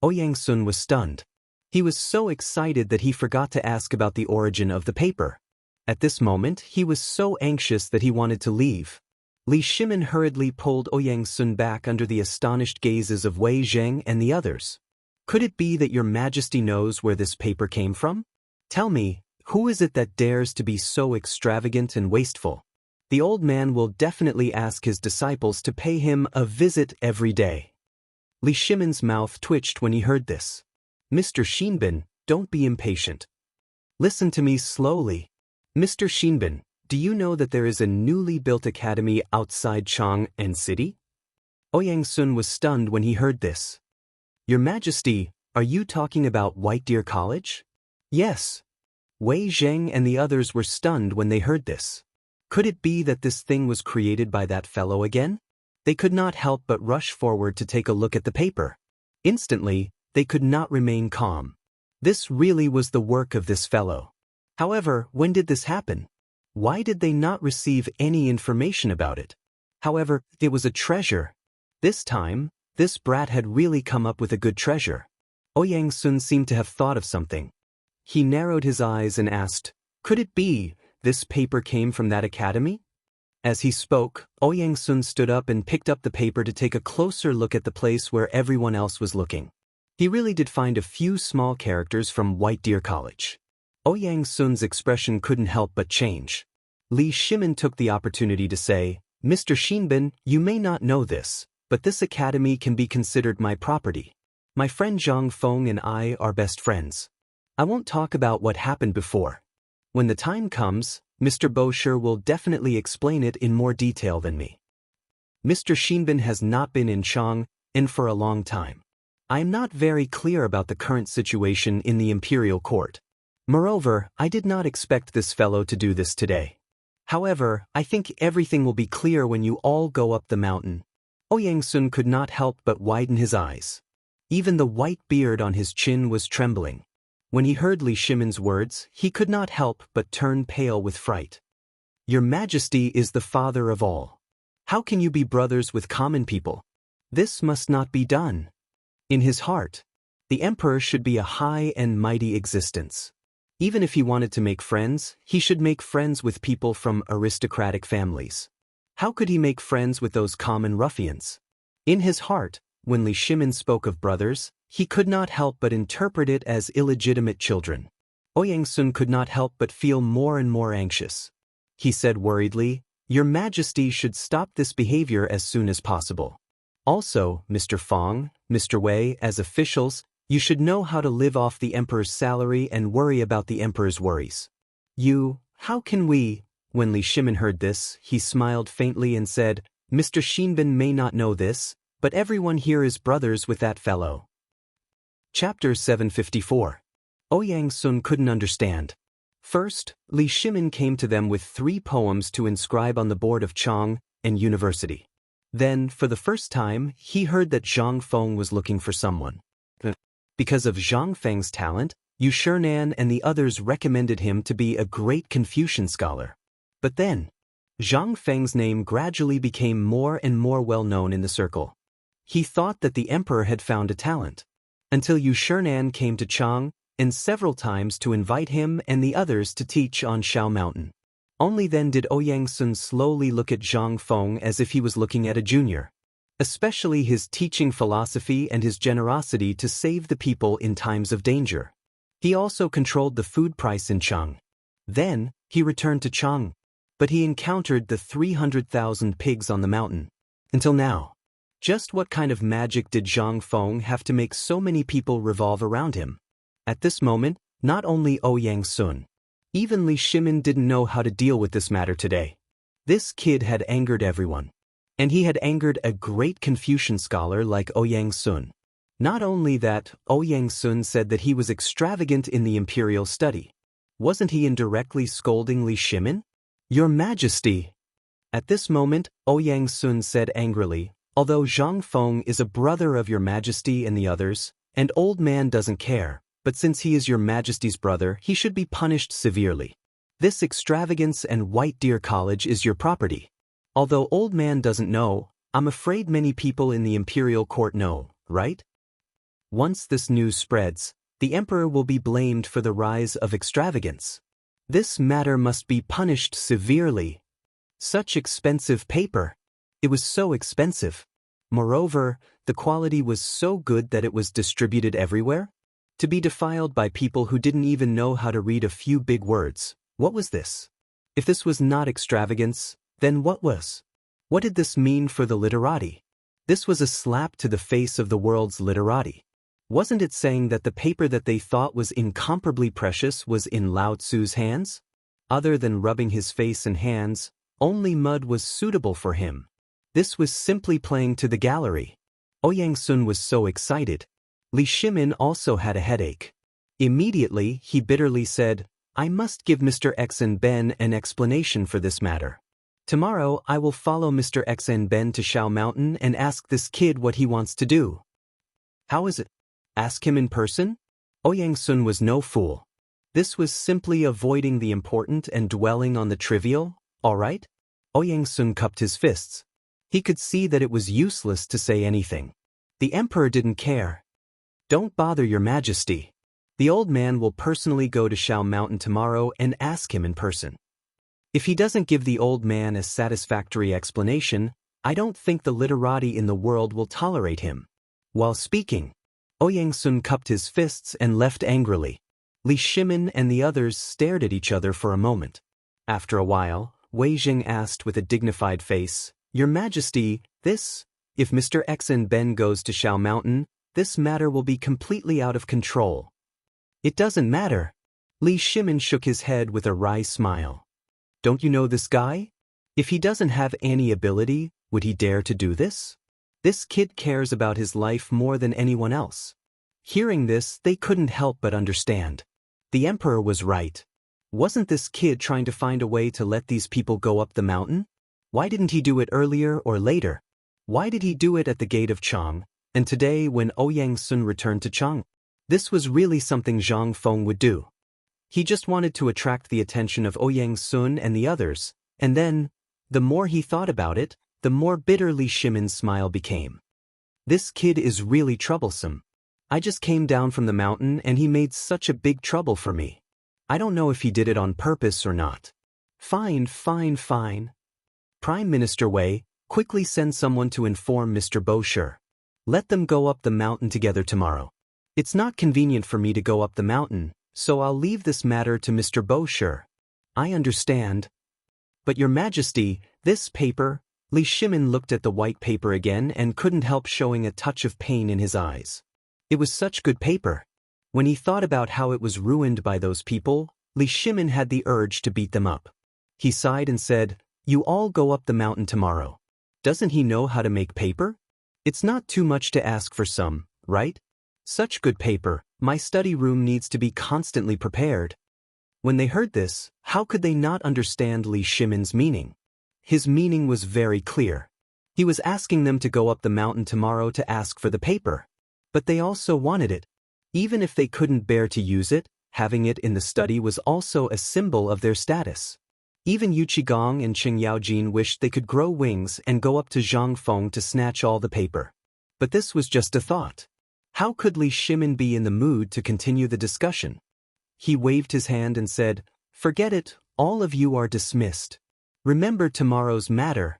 Ouyang Sun was stunned. He was so excited that he forgot to ask about the origin of the paper. At this moment, he was so anxious that he wanted to leave. Li Shimin hurriedly pulled Ouyang Sun back under the astonished gazes of Wei Zheng and the others. "Could it be that your Majesty knows where this paper came from? Tell me, who is it that dares to be so extravagant and wasteful? The old man will definitely ask his disciples to pay him a visit every day." Li Shimin's mouth twitched when he heard this. "Mr. Xinbin, don't be impatient. Listen to me slowly. Mr. Xinbin, do you know that there is a newly built academy outside Chang'an City?" Ouyang Sun was stunned when he heard this. "Your Majesty, are you talking about White Deer College?" "Yes." Wei Zheng and the others were stunned when they heard this. Could it be that this thing was created by that fellow again? They could not help but rush forward to take a look at the paper. Instantly, they could not remain calm. This really was the work of this fellow. However, when did this happen? Why did they not receive any information about it? However, it was a treasure. This time, this brat had really come up with a good treasure. Ouyang Sun seemed to have thought of something. He narrowed his eyes and asked, "Could it be this paper came from that academy?" As he spoke, Ouyang Sun stood up and picked up the paper to take a closer look at the place where everyone else was looking. He really did find a few small characters from White Deer College. Ouyang Sun's expression couldn't help but change. Li Shimin took the opportunity to say, Mr. Shinbin, you may not know this, but this academy can be considered my property. My friend Zhang Feng and I are best friends. I won't talk about what happened before. When the time comes, Mr. Bosher will definitely explain it in more detail than me. Mr. Shinbin has not been in Chang, and for a long time. I am not very clear about the current situation in the imperial court. Moreover, I did not expect this fellow to do this today. However, I think everything will be clear when you all go up the mountain. Ouyang Sun could not help but widen his eyes. Even the white beard on his chin was trembling. When he heard Li Shimin's words, he could not help but turn pale with fright. Your Majesty is the father of all. How can you be brothers with common people? This must not be done. In his heart, the emperor should be a high and mighty existence. Even if he wanted to make friends, he should make friends with people from aristocratic families. How could he make friends with those common ruffians? In his heart, when Li Shimin spoke of brothers, he could not help but interpret it as illegitimate children. Ouyang Sun could not help but feel more and more anxious. He said worriedly, Your Majesty should stop this behavior as soon as possible. Also, Mr. Fong, Mr. Wei, as officials, you should know how to live off the emperor's salary and worry about the emperor's worries. How can we? When Li Shimin heard this, he smiled faintly and said, Mr. Shinbin may not know this, but everyone here is brothers with that fellow. Chapter 754. Ouyang Sun couldn't understand. First, Li Shimin came to them with 3 poems to inscribe on the board of Chang and University. Then, for the first time, he heard that Zhang Feng was looking for someone. Because of Zhang Feng's talent, Yu Shernan and the others recommended him to be a great Confucian scholar. But then, Zhang Feng's name gradually became more and more well-known in the circle. He thought that the emperor had found a talent. Until Yu Shernan came to Chang, and several times to invite him and the others to teach on Shao Mountain. Only then did Ouyang Sun slowly look at Zhang Feng as if he was looking at a junior. Especially his teaching philosophy and his generosity to save the people in times of danger. He also controlled the food price in Chang. Then, he returned to Chang. But he encountered the 300,000 pigs on the mountain. Until now. Just what kind of magic did Zhang Feng have to make so many people revolve around him? At this moment, not only Ouyang Sun. Even Li Shimin didn't know how to deal with this matter today. This kid had angered everyone. And he had angered a great Confucian scholar like Ouyang Sun. Not only that, Ouyang Sun said that he was extravagant in the imperial study. Wasn't he indirectly scolding Li Shimin? Your Majesty! At this moment, Ouyang Sun said angrily, although Zhang Feng is a brother of your Majesty and the others, and old man doesn't care, but since he is your Majesty's brother, he should be punished severely. This extravagance and White Deer College is your property. Although old man doesn't know, I'm afraid many people in the imperial court know, right? Once this news spreads, the emperor will be blamed for the rise of extravagance. This matter must be punished severely. Such expensive paper. It was so expensive. Moreover, the quality was so good that it was distributed everywhere. To be defiled by people who didn't even know how to read a few big words. What was this? If this was not extravagance, then what was? What did this mean for the literati? This was a slap to the face of the world's literati. Wasn't it saying that the paper that they thought was incomparably precious was in Lao Tzu's hands? Other than rubbing his face and hands, only mud was suitable for him. This was simply playing to the gallery. Ouyang Sun was so excited. Li Shimin also had a headache. Immediately, he bitterly said, I must give Mr. Xn Ben an explanation for this matter. Tomorrow I will follow Mr. Xn Ben to Shao Mountain and ask this kid what he wants to do. How is it? Ask him in person? Ouyang Sun was no fool. This was simply avoiding the important and dwelling on the trivial, all right? Ouyang Sun cupped his fists. He could see that it was useless to say anything. The emperor didn't care. Don't bother your Majesty. The old man will personally go to Shao Mountain tomorrow and ask him in person. If he doesn't give the old man a satisfactory explanation, I don't think the literati in the world will tolerate him. While speaking, Ouyang Sun cupped his fists and left angrily. Li Shimin and the others stared at each other for a moment. After a while, Wei Jing asked with a dignified face. Your Majesty, if Mr. Xen Ben goes to Shao Mountain, this matter will be completely out of control. It doesn't matter. Li Shimin shook his head with a wry smile. Don't you know this guy? If he doesn't have any ability, would he dare to do this? This kid cares about his life more than anyone else. Hearing this, they couldn't help but understand. The emperor was right. Wasn't this kid trying to find a way to let these people go up the mountain? Why didn't he do it earlier or later? Why did he do it at the gate of Chang, and today when Ouyang Sun returned to Chang? This was really something Zhang Feng would do. He just wanted to attract the attention of Ouyang Sun and the others, and then, the more he thought about it, the more bitter Li Shimin's smile became. This kid is really troublesome. I just came down from the mountain and he made such a big trouble for me. I don't know if he did it on purpose or not. Fine. Prime Minister Wei, quickly send someone to inform Mr. Bosher. Let them go up the mountain together tomorrow. It's not convenient for me to go up the mountain, so I'll leave this matter to Mr. Bosher. I understand. But Your Majesty, this paper. Li Shimin looked at the white paper again and couldn't help showing a touch of pain in his eyes. It was such good paper. When he thought about how it was ruined by those people, Li Shimin had the urge to beat them up. He sighed and said, You all go up the mountain tomorrow. Doesn't he know how to make paper? It's not too much to ask for some, right? Such good paper, my study room needs to be constantly prepared. When they heard this, how could they not understand Li Shimin's meaning? His meaning was very clear. He was asking them to go up the mountain tomorrow to ask for the paper. But they also wanted it. Even if they couldn't bear to use it, having it in the study was also a symbol of their status. Even Yu Qigong and Qing Yaojin wished they could grow wings and go up to Zhang Feng to snatch all the paper. But this was just a thought. How could Li Shimin be in the mood to continue the discussion? He waved his hand and said, Forget it, all of you are dismissed. Remember tomorrow's matter.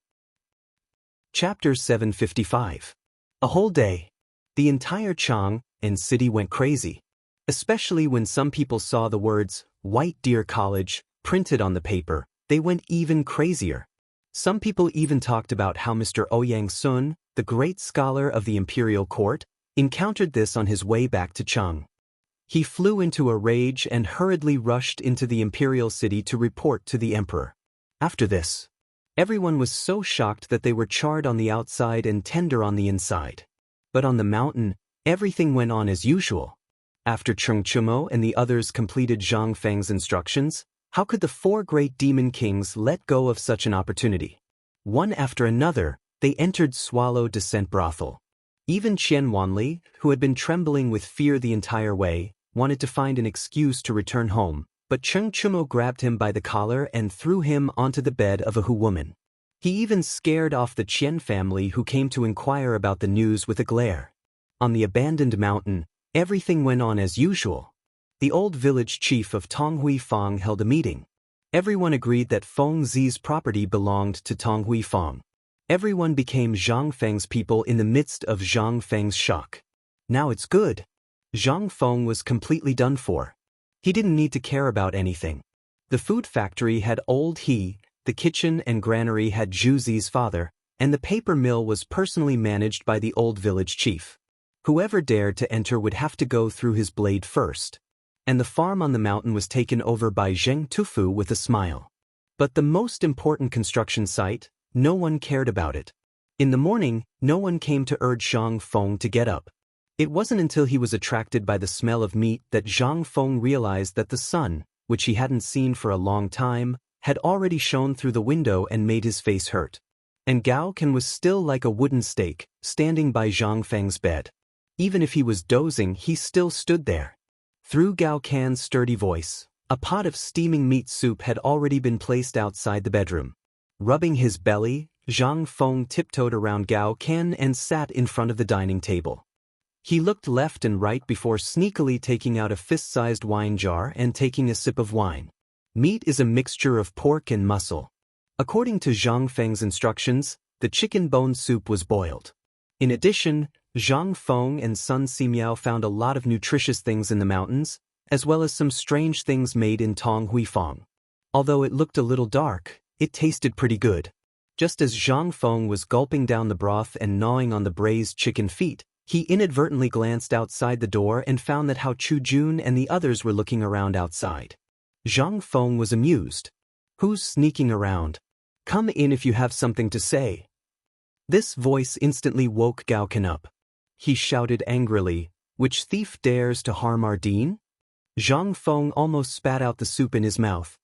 Chapter 755. A whole day. The entire Chang and city went crazy. Especially when some people saw the words, White Deer College, printed on the paper, they went even crazier. Some people even talked about how Mr. Ouyang Sun, the great scholar of the imperial court, encountered this on his way back to Chang. He flew into a rage and hurriedly rushed into the imperial city to report to the emperor. After this, everyone was so shocked that they were charred on the outside and tender on the inside. But on the mountain, everything went on as usual. After Cheng Chumo and the others completed Zhang Feng's instructions, how could the 4 great demon kings let go of such an opportunity? One after another, they entered Swallow Descent Brothel. Even Qian Wanli, who had been trembling with fear the entire way, wanted to find an excuse to return home, but Cheng Chumo grabbed him by the collar and threw him onto the bed of a Hu woman. He even scared off the Qian family who came to inquire about the news with a glare. On the abandoned mountain, everything went on as usual. The old village chief of Tonghui Fong held a meeting. Everyone agreed that Feng Zi's property belonged to Tonghui Fong. Everyone became Zhang Feng's people in the midst of Zhang Feng's shock. Now it's good. Zhang Feng was completely done for. He didn't need to care about anything. The food factory had old He, the kitchen and granary had Zhu Zi's father, and the paper mill was personally managed by the old village chief. Whoever dared to enter would have to go through his blade first. And the farm on the mountain was taken over by Zheng Tufu with a smile. But the most important construction site, no one cared about it. In the morning, no one came to urge Zhang Feng to get up. It wasn't until he was attracted by the smell of meat that Zhang Feng realized that the sun, which he hadn't seen for a long time, had already shone through the window and made his face hurt. And Gao Can was still like a wooden stake, standing by Zhang Feng's bed. Even if he was dozing, he still stood there. Through Gao Can's sturdy voice, a pot of steaming meat soup had already been placed outside the bedroom. Rubbing his belly, Zhang Feng tiptoed around Gao Can and sat in front of the dining table. He looked left and right before sneakily taking out a fist-sized wine jar and taking a sip of wine. Meat is a mixture of pork and muscle. According to Zhang Feng's instructions, the chicken bone soup was boiled. In addition, Zhang Feng and Sun Simiao found a lot of nutritious things in the mountains, as well as some strange things made in Tong Hui Fong. Although it looked a little dark, It tasted pretty good. Just as Zhang Feng was gulping down the broth and gnawing on the braised chicken feet, he inadvertently glanced outside the door and found that Hao Chu-jun and the others were looking around outside. Zhang Feng was amused. "Who's sneaking around? Come in if you have something to say." This voice instantly woke Gao Can up. He shouted angrily, "Which thief dares to harm our dean?" Zhang Feng almost spat out the soup in his mouth.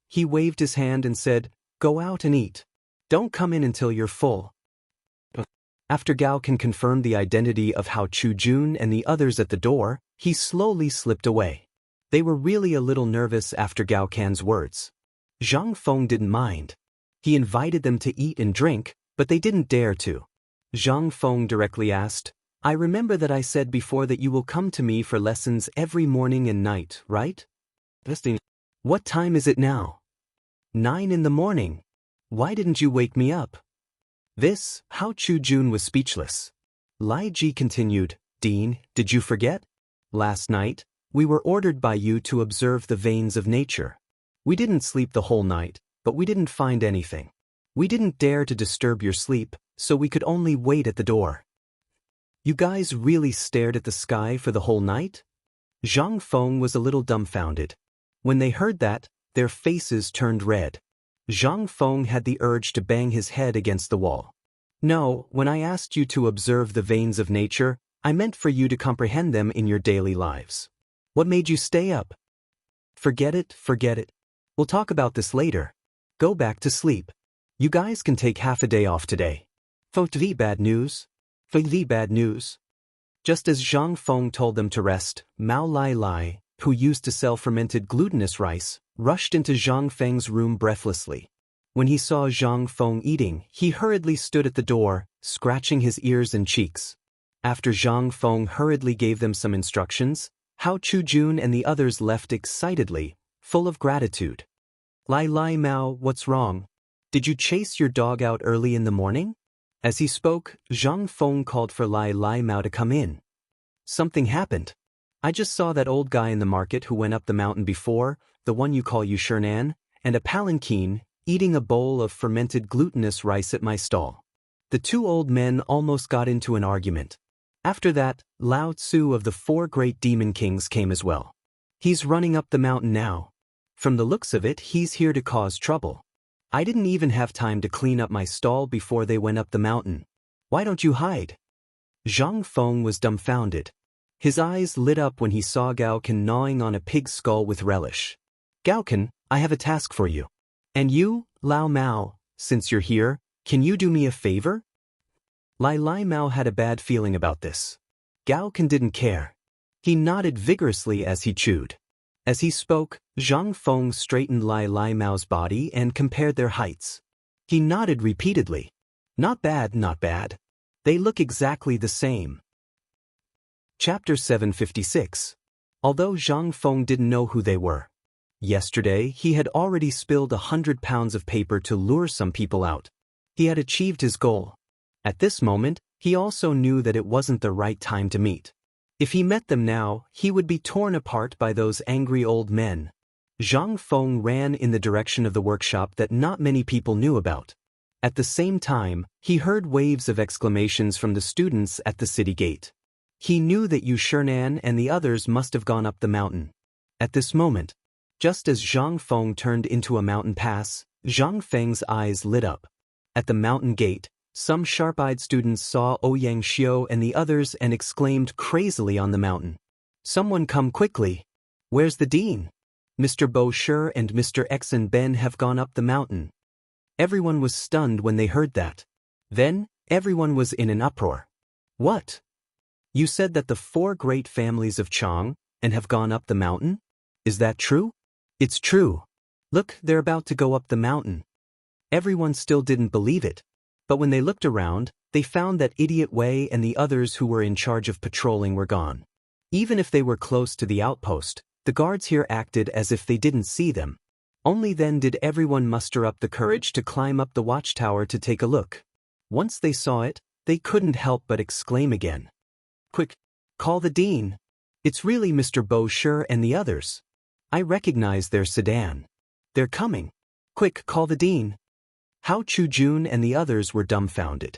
He waved his hand and said, "Go out and eat. Don't come in until you're full." After Gao Can confirmed the identity of Hao Chu-jun and the others at the door, he slowly slipped away. They were really a little nervous after Gao Can's words. Zhang Feng didn't mind. He invited them to eat and drink, but they didn't dare to. Zhang Feng directly asked, "I remember that I said before that you will come to me for lessons every morning and night, right? What time is it now?" 9 in the morning. Why didn't you wake me up?" Hao Chu-jun was speechless. Lai Ji continued, "Dean, did you forget? Last night, we were ordered by you to observe the veins of nature. We didn't sleep the whole night, but we didn't find anything. We didn't dare to disturb your sleep, so we could only wait at the door." "You guys really stared at the sky for the whole night?" Zhang Feng was a little dumbfounded. When they heard that, their faces turned red. Zhang Feng had the urge to bang his head against the wall. "No, when I asked you to observe the veins of nature, I meant for you to comprehend them in your daily lives. What made you stay up?" Forget it. We'll talk about this later. Go back to sleep. You guys can take half a day off today." The bad news. Just as Zhang Feng told them to rest, Mao Lai Lai, who used to sell fermented glutinous rice, rushed into Zhang Feng's room breathlessly. When he saw Zhang Feng eating, he hurriedly stood at the door, scratching his ears and cheeks. After Zhang Feng hurriedly gave them some instructions, Hao Chu-jun and the others left excitedly, full of gratitude. Lai Mao, what's wrong? Did you chase your dog out early in the morning?" As he spoke, Zhang Feng called for Lai Mao to come in. "Something happened. I just saw that old guy in the market who went up the mountain before, the one you call Yushernan, and a palanquin, eating a bowl of fermented glutinous rice at my stall. The two old men almost got into an argument. After that, Lao Tzu of the 4 great demon kings came as well. He's running up the mountain now. From the looks of it, he's here to cause trouble. I didn't even have time to clean up my stall before they went up the mountain. Why don't you hide?" Zhang Feng was dumbfounded. His eyes lit up when he saw Gao Can gnawing on a pig's skull with relish. "Gao Can, I have a task for you. And you, Lao Mao, since you're here, can you do me a favor?" Lai Mao had a bad feeling about this. Gao Can didn't care. He nodded vigorously as he chewed. As he spoke, Zhang Feng straightened Lai Mao's body and compared their heights. He nodded repeatedly. Not bad. They look exactly the same." Chapter 756. Although Zhang Feng didn't know who they were. Yesterday, he had already spilled 100 pounds of paper to lure some people out. He had achieved his goal. At this moment, he also knew that it wasn't the right time to meet. If he met them now, he would be torn apart by those angry old men. Zhang Feng ran in the direction of the workshop that not many people knew about. At the same time, he heard waves of exclamations from the students at the city gate. He knew that Yushernan and the others must have gone up the mountain. At this moment, just as Zhang Feng turned into a mountain pass, Zhang Feng's eyes lit up. At the mountain gate, some sharp-eyed students saw Ouyang Xiu and the others and exclaimed crazily on the mountain. "Someone come quickly! Where's the dean? Mr. Bo Shi and Mr. Exon Ben have gone up the mountain." Everyone was stunned when they heard that. Then, everyone was in an uproar. "What? You said that the 4 great families of Chang and have gone up the mountain? Is that true?" "It's true. Look, they're about to go up the mountain." Everyone still didn't believe it. But when they looked around, they found that Idiot Wei and the others who were in charge of patrolling were gone. Even if they were close to the outpost, the guards here acted as if they didn't see them. Only then did everyone muster up the courage to climb up the watchtower to take a look. Once they saw it, they couldn't help but exclaim again. "Quick, call the dean. It's really Mr. Bo Shi and the others. I recognize their sedan. They're coming. Quick, call the dean." Hao Chujun and the others were dumbfounded.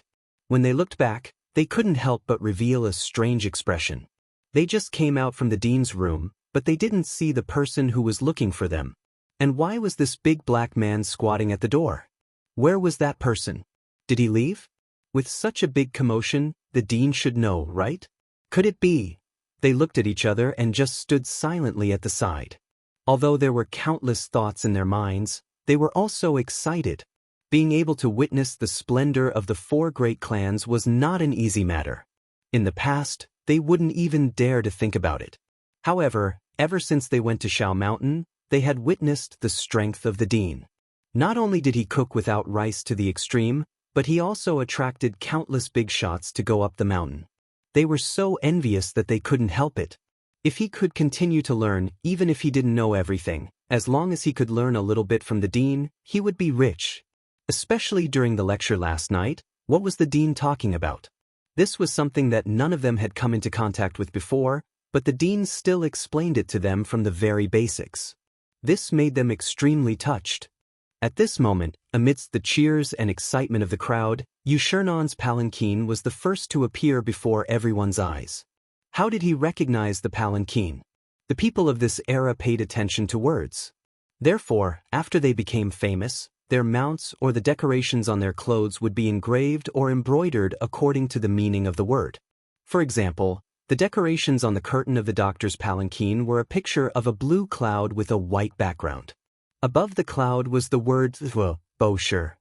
When they looked back, they couldn't help but reveal a strange expression. They just came out from the dean's room, but they didn't see the person who was looking for them. And why was this big black man squatting at the door? Where was that person? Did he leave? With such a big commotion, the dean should know, right? Could it be? They looked at each other and just stood silently at the side. Although there were countless thoughts in their minds, they were also excited. Being able to witness the splendor of the 4 great clans was not an easy matter. In the past, they wouldn't even dare to think about it. However, ever since they went to Shao Mountain, they had witnessed the strength of the dean. Not only did he cook without rice to the extreme, but he also attracted countless big shots to go up the mountain. They were so envious that they couldn't help it. If he could continue to learn, even if he didn't know everything, as long as he could learn a little bit from the dean, he would be rich. Especially during the lecture last night, what was the dean talking about? This was something that none of them had come into contact with before, but the dean still explained it to them from the very basics. This made them extremely touched. At this moment, amidst the cheers and excitement of the crowd, Yushernon's palanquin was the first to appear before everyone's eyes. How did he recognize the palanquin? The people of this era paid attention to words. Therefore, after they became famous, their mounts or the decorations on their clothes would be engraved or embroidered according to the meaning of the word. For example, the decorations on the curtain of the doctor's palanquin were a picture of a blue cloud with a white background. Above the cloud was the word Bosher.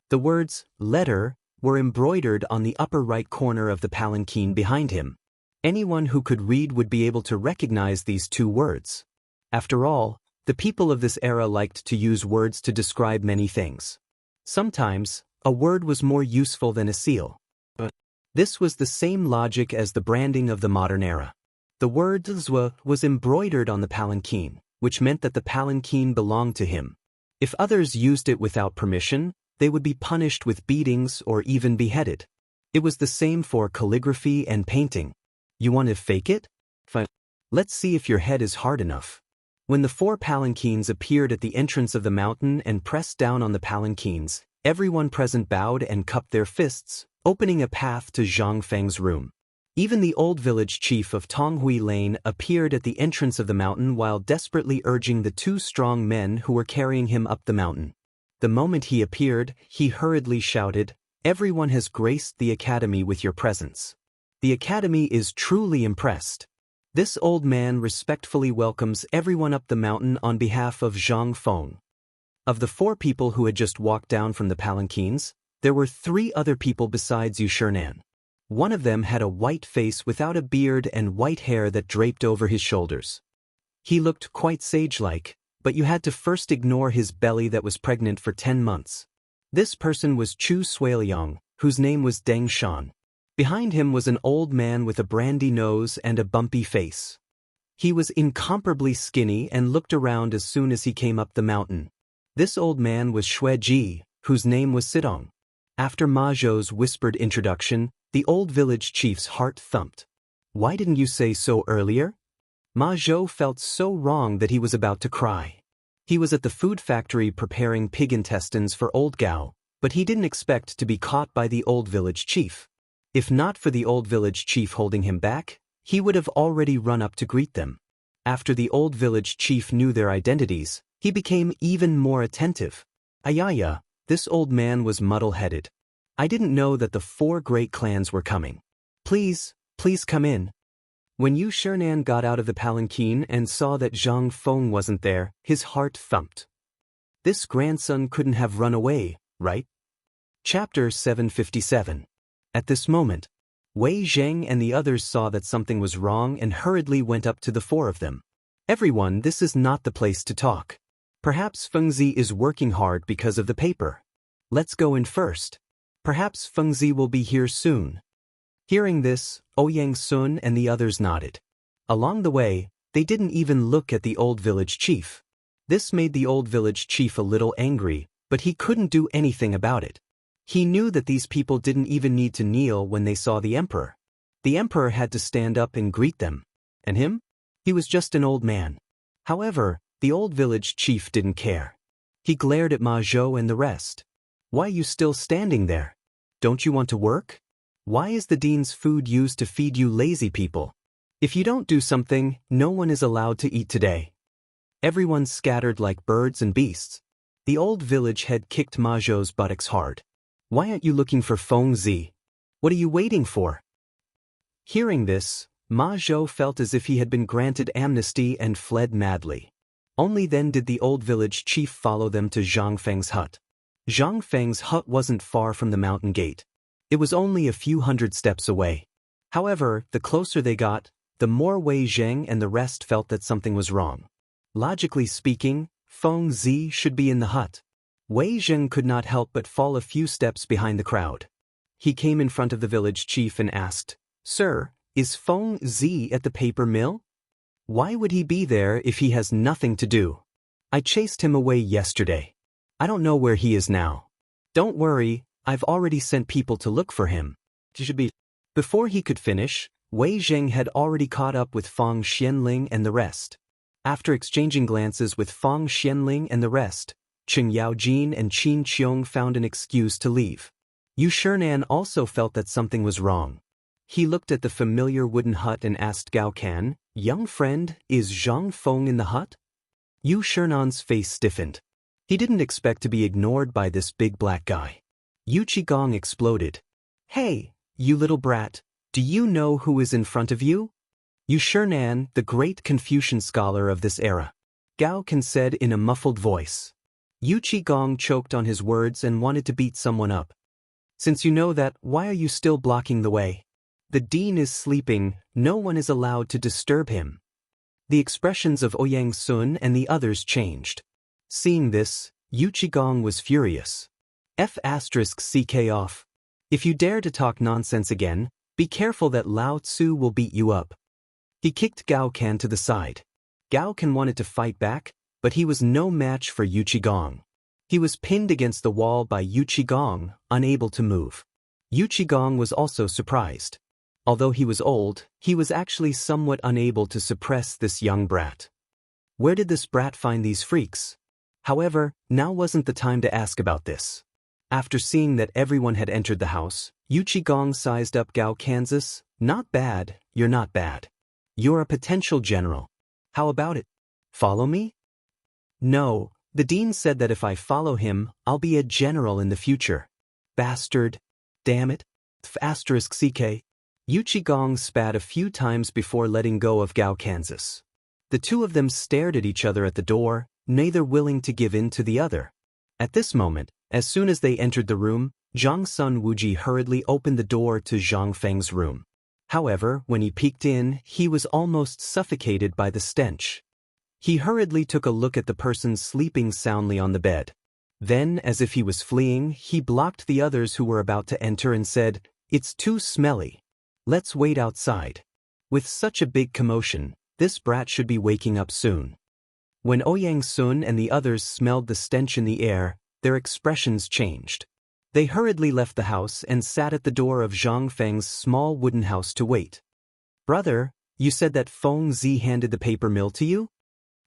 The words letter were embroidered on the upper right corner of the palanquin behind him. Anyone who could read would be able to recognize these 2 words. After all, the people of this era liked to use words to describe many things. Sometimes, a word was more useful than a seal. But this was the same logic as the branding of the modern era. The word Zwa was embroidered on the palanquin, which meant that the palanquin belonged to him. If others used it without permission, they would be punished with beatings or even beheaded. It was the same for calligraphy and painting. You want to fake it? Fine. Let's see if your head is hard enough. When the 4 palanquins appeared at the entrance of the mountain and pressed down on the palanquins, everyone present bowed and cupped their fists, opening a path to Zhang Feng's room. Even the old village chief of Tonghui Lane appeared at the entrance of the mountain while desperately urging the 2 strong men who were carrying him up the mountain. The moment he appeared, he hurriedly shouted, "Everyone has graced the academy with your presence. The academy is truly impressed. This old man respectfully welcomes everyone up the mountain on behalf of Zhang Feng." Of the 4 people who had just walked down from the palanquins, there were 3 other people besides Yushernan. One of them had a white face without a beard and white hair that draped over his shoulders. He looked quite sage-like, but you had to first ignore his belly that was pregnant for 10 months. This person was Chu Suiliang, whose name was Deng Shan. Behind him was an old man with a brandy nose and a bumpy face. He was incomparably skinny and looked around as soon as he came up the mountain. This old man was Xue Ji, whose name was Sidong. After Ma Zhou's whispered introduction, the old village chief's heart thumped. Why didn't you say so earlier? Ma Zhou felt so wrong that he was about to cry. He was at the food factory preparing pig intestines for old Gao, but he didn't expect to be caught by the old village chief. If not for the old village chief holding him back, he would have already run up to greet them. After the old village chief knew their identities, he became even more attentive. Ayaya, this old man was muddle-headed. I didn't know that the 4 great clans were coming. Please come in. When Yu Shernan got out of the palanquin and saw that Zhang Feng wasn't there, his heart thumped. This grandson couldn't have run away, right? Chapter 757. At this moment, Wei Zheng and the others saw that something was wrong and hurriedly went up to the 4 of them. Everyone, this is not the place to talk. Perhaps Fengzi is working hard because of the paper. Let's go in first. Perhaps Fengzi will be here soon. Hearing this, Ouyang Sun and the others nodded. Along the way, they didn't even look at the old village chief. This made the old village chief a little angry, but he couldn't do anything about it. He knew that these people didn't even need to kneel when they saw the emperor. The emperor had to stand up and greet them. And him? He was just an old man. However, the old village chief didn't care. He glared at Ma Zhou and the rest. Why are you still standing there? Don't you want to work? Why is the dean's food used to feed you lazy people? If you don't do something, no one is allowed to eat today. Everyone scattered like birds and beasts. The old village head kicked Ma Zhou's buttocks hard. Why aren't you looking for Feng Zi? What are you waiting for? Hearing this, Ma Zhou felt as if he had been granted amnesty and fled madly. Only then did the old village chief follow them to Zhang Feng's hut. Zhang Feng's hut wasn't far from the mountain gate. It was only a few hundred steps away. However, the closer they got, the more Wei Zheng and the rest felt that something was wrong. Logically speaking, Feng Zi should be in the hut. Wei Zheng could not help but fall a few steps behind the crowd. He came in front of the village chief and asked, "Sir, is Feng Zi at the paper mill? Why would he be there if he has nothing to do? I chased him away yesterday. I don't know where he is now." "Don't worry, I've already sent people to look for him. He should be." Before he could finish, Wei Zheng had already caught up with Feng Xianling and the rest. After exchanging glances with Feng Xianling and the rest, Cheng Yaojin and Qin Qiong found an excuse to leave. Yu Shernan also felt that something was wrong. He looked at the familiar wooden hut and asked Gao Can, "Young friend, is Zhang Feng in the hut?" Yu Shernan's face stiffened. He didn't expect to be ignored by this big black guy. Yu Qigong exploded. "Hey, you little brat, do you know who is in front of you?" Yu Shernan, the great Confucian scholar of this era. Gao Can said in a muffled voice. Yu Qigong choked on his words and wanted to beat someone up. "Since you know that, why are you still blocking the way? The dean is sleeping, no one is allowed to disturb him." The expressions of Ouyang Sun and the others changed. Seeing this, Yu Qigong was furious. F***ck off. If you dare to talk nonsense again, be careful that Lao Tzu will beat you up. He kicked Gao Can to the side. Gao Can wanted to fight back, but he was no match for Yu Qigong. He was pinned against the wall by Yu Qigong, unable to move. Yu Qigong was also surprised. Although he was old, he was actually somewhat unable to suppress this young brat. Where did this brat find these freaks? However, now wasn't the time to ask about this. After seeing that everyone had entered the house, Yu Qigong sized up Gao Kansas. "Not bad, you're not bad. You're a potential general. How about it? Follow me?" "No, the dean said that if I follow him, I'll be a general in the future." "Bastard. Damn it. **ck. Yu Qigong spat a few times before letting go of Gao Kansas. The two of them stared at each other at the door, neither willing to give in to the other. At this moment, as soon as they entered the room, Zhang Sun Wuji hurriedly opened the door to Zhang Feng's room. However, when he peeked in, he was almost suffocated by the stench. He hurriedly took a look at the person sleeping soundly on the bed. Then, as if he was fleeing, he blocked the others who were about to enter and said, "It's too smelly. Let's wait outside." With such a big commotion, this brat should be waking up soon. When Ouyang Sun and the others smelled the stench in the air, their expressions changed. They hurriedly left the house and sat at the door of Zhang Feng's small wooden house to wait. "Brother, you said that Feng Zi handed the paper mill to you?"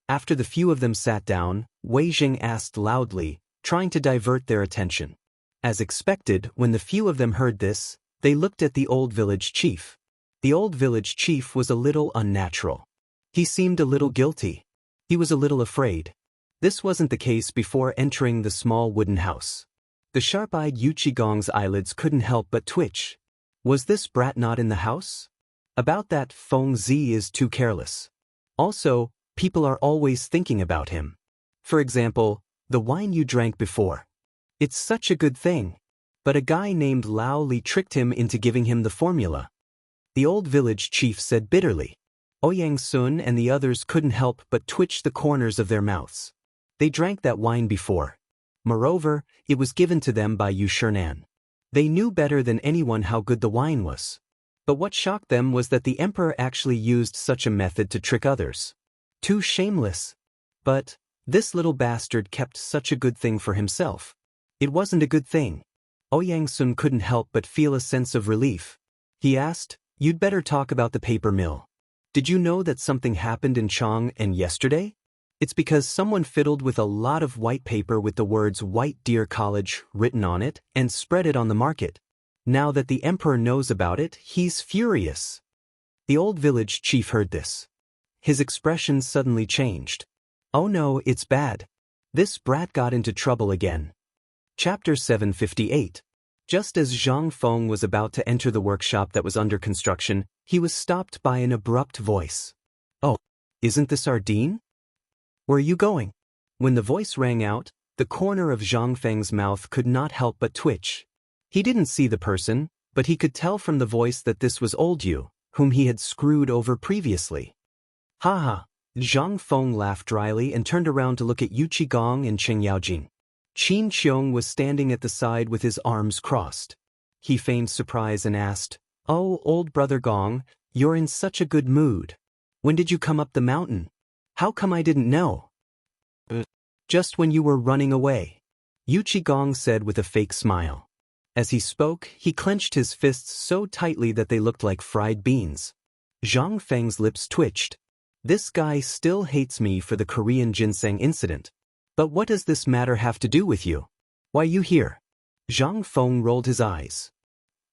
After the few of them sat down, Wei Jing asked loudly, trying to divert their attention. As expected, when the few of them heard this, they looked at the old village chief. The old village chief was a little unnatural. He seemed a little guilty. He was a little afraid. This wasn't the case before entering the small wooden house. The sharp-eyed Yu Qigong's eyelids couldn't help but twitch. Was this brat not in the house? About that, Feng Zi is too careless. Also, people are always thinking about him. For example, the wine you drank before. It's such a good thing. But a guy named Lao Li tricked him into giving him the formula. The old village chief said bitterly. Ouyang Sun and the others couldn't help but twitch the corners of their mouths. They drank that wine before. Moreover, it was given to them by Yu Shernan. They knew better than anyone how good the wine was. But what shocked them was that the emperor actually used such a method to trick others. Too shameless. But this little bastard kept such a good thing for himself. It wasn't a good thing. Ouyang Sun couldn't help but feel a sense of relief. He asked, "You'd better talk about the paper mill. Did you know that something happened in Chang'an yesterday?" It's because someone fiddled with a lot of white paper with the words White Deer College written on it and spread it on the market. Now that the emperor knows about it, he's furious. The old village chief heard this. His expression suddenly changed. Oh no, it's bad. This brat got into trouble again. Chapter 758. Just as Zhang Feng was about to enter the workshop that was under construction, he was stopped by an abrupt voice. Oh, isn't this Ardeen? Where are you going? When the voice rang out, the corner of Zhang Feng's mouth could not help but twitch. He didn't see the person, but he could tell from the voice that this was old Yu, whom he had screwed over previously. Ha ha! Zhang Feng laughed dryly and turned around to look at Yu Qigong and Cheng Yaojin. Qin Qiong was standing at the side with his arms crossed. He feigned surprise and asked, "Oh, old brother Gong, you're in such a good mood. When did you come up the mountain? How come I didn't know?" Just when you were running away," Yu Qigong said with a fake smile. As he spoke, he clenched his fists so tightly that they looked like fried beans. Zhang Feng's lips twitched. This guy still hates me for the Korean ginseng incident. But what does this matter have to do with you? Why you here? Zhang Feng rolled his eyes.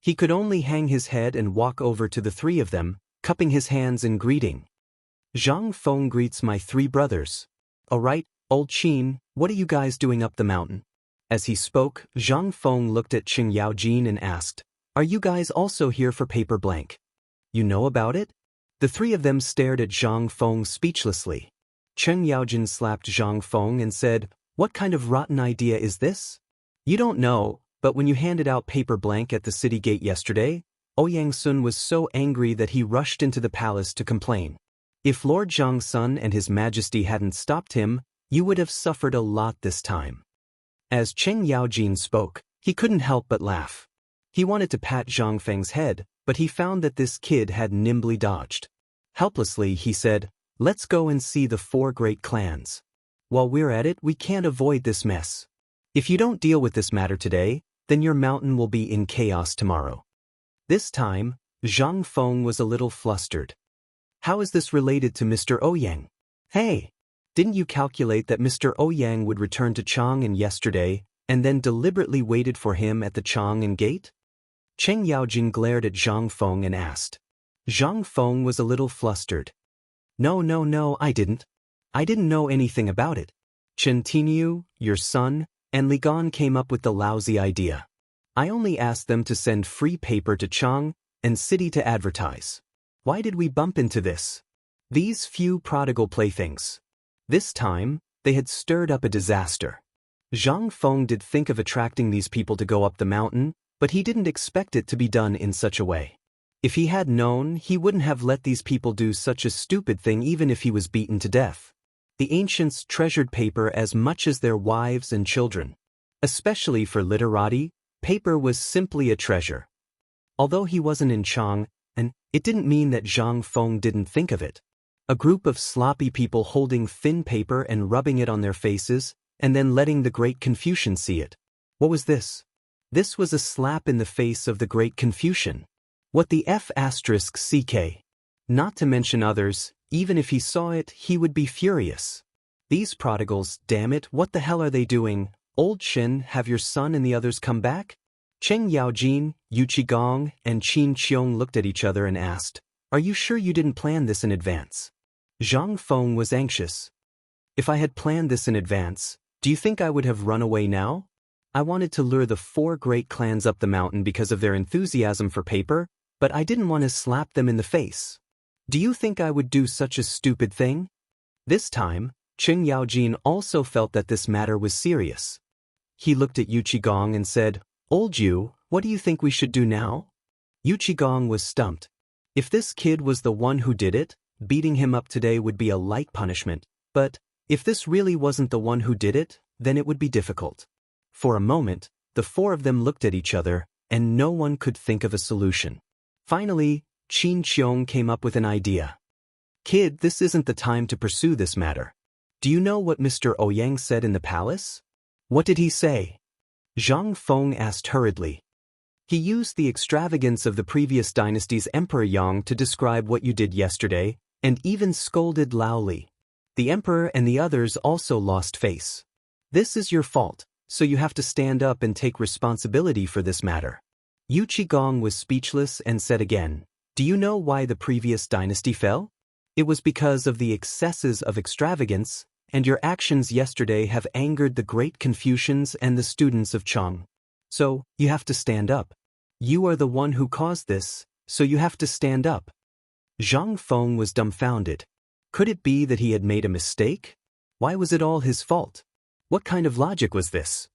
He could only hang his head and walk over to the three of them, cupping his hands in greeting. Zhang Feng greets my three brothers. All right, old Qin, what are you guys doing up the mountain? As he spoke, Zhang Feng looked at Cheng Yaojin and asked, "Are you guys also here for paper blank? You know about it?" The three of them stared at Zhang Feng speechlessly. Cheng Yaojin slapped Zhang Feng and said, "What kind of rotten idea is this? You don't know, but when you handed out paper blank at the city gate yesterday, Ouyang Sun was so angry that he rushed into the palace to complain. If Lord Zhang Sun and His Majesty hadn't stopped him, you would have suffered a lot this time." As Cheng Yaojin spoke, he couldn't help but laugh. He wanted to pat Zhang Feng's head, but he found that this kid had nimbly dodged. Helplessly, he said, "Let's go and see the four great clans. While we're at it, we can't avoid this mess. If you don't deal with this matter today, then your mountain will be in chaos tomorrow." This time, Zhang Feng was a little flustered. "How is this related to Mr. Ouyang? Hey, didn't you calculate that Mr. Ouyang would return to Chang'an yesterday, and then deliberately waited for him at the Chang'an gate?" Cheng Yaojin glared at Zhang Feng and asked. Zhang Feng was a little flustered. No, I didn't. I didn't know anything about it. Chen Tinyu, your son, and Li Gan came up with the lousy idea. I only asked them to send free paper to Chang and city to advertise. Why did we bump into this? These few prodigal playthings. This time, they had stirred up a disaster. Zhang Feng did think of attracting these people to go up the mountain, but he didn't expect it to be done in such a way. If he had known, he wouldn't have let these people do such a stupid thing even if he was beaten to death. The ancients treasured paper as much as their wives and children. Especially for literati, paper was simply a treasure. Although he wasn't in Chang, and it didn't mean that Zhang Feng didn't think of it. A group of sloppy people holding thin paper and rubbing it on their faces, and then letting the Great Confucian see it. What was this? This was a slap in the face of the Great Confucian. What the F***ck? Not to mention others, even if he saw it, he would be furious. These prodigals, damn it, what the hell are they doing? Old Shin, have your son and the others come back? Cheng Yaojin, Yu Qigong, and Qin Qiong looked at each other and asked, "Are you sure you didn't plan this in advance?" Zhang Feng was anxious. "If I had planned this in advance, do you think I would have run away now? I wanted to lure the four great clans up the mountain because of their enthusiasm for paper, but I didn't want to slap them in the face. Do you think I would do such a stupid thing?" This time, Cheng Yaojin also felt that this matter was serious. He looked at Yu Qigong and said, "Old Yu, what do you think we should do now?" Yu Qigong was stumped. If this kid was the one who did it, beating him up today would be a light punishment, but if this really wasn't the one who did it, then it would be difficult. For a moment, the four of them looked at each other, and no one could think of a solution. Finally, Qin Qiong came up with an idea. "Kid, this isn't the time to pursue this matter. Do you know what Mr. Ouyang said in the palace?" "What did he say?" Zhang Feng asked hurriedly. "He used the extravagance of the previous dynasty's Emperor Yang to describe what you did yesterday, and even scolded Lao Li. The emperor and the others also lost face. This is your fault, so you have to stand up and take responsibility for this matter. Yu Qigong was speechless and said again, do you know why the previous dynasty fell? It was because of the excesses of extravagance, and your actions yesterday have angered the great Confucians and the students of Chang. So, you have to stand up. You are the one who caused this, so you have to stand up. Zhang Feng was dumbfounded. Could it be that he had made a mistake? Why was it all his fault? What kind of logic was this?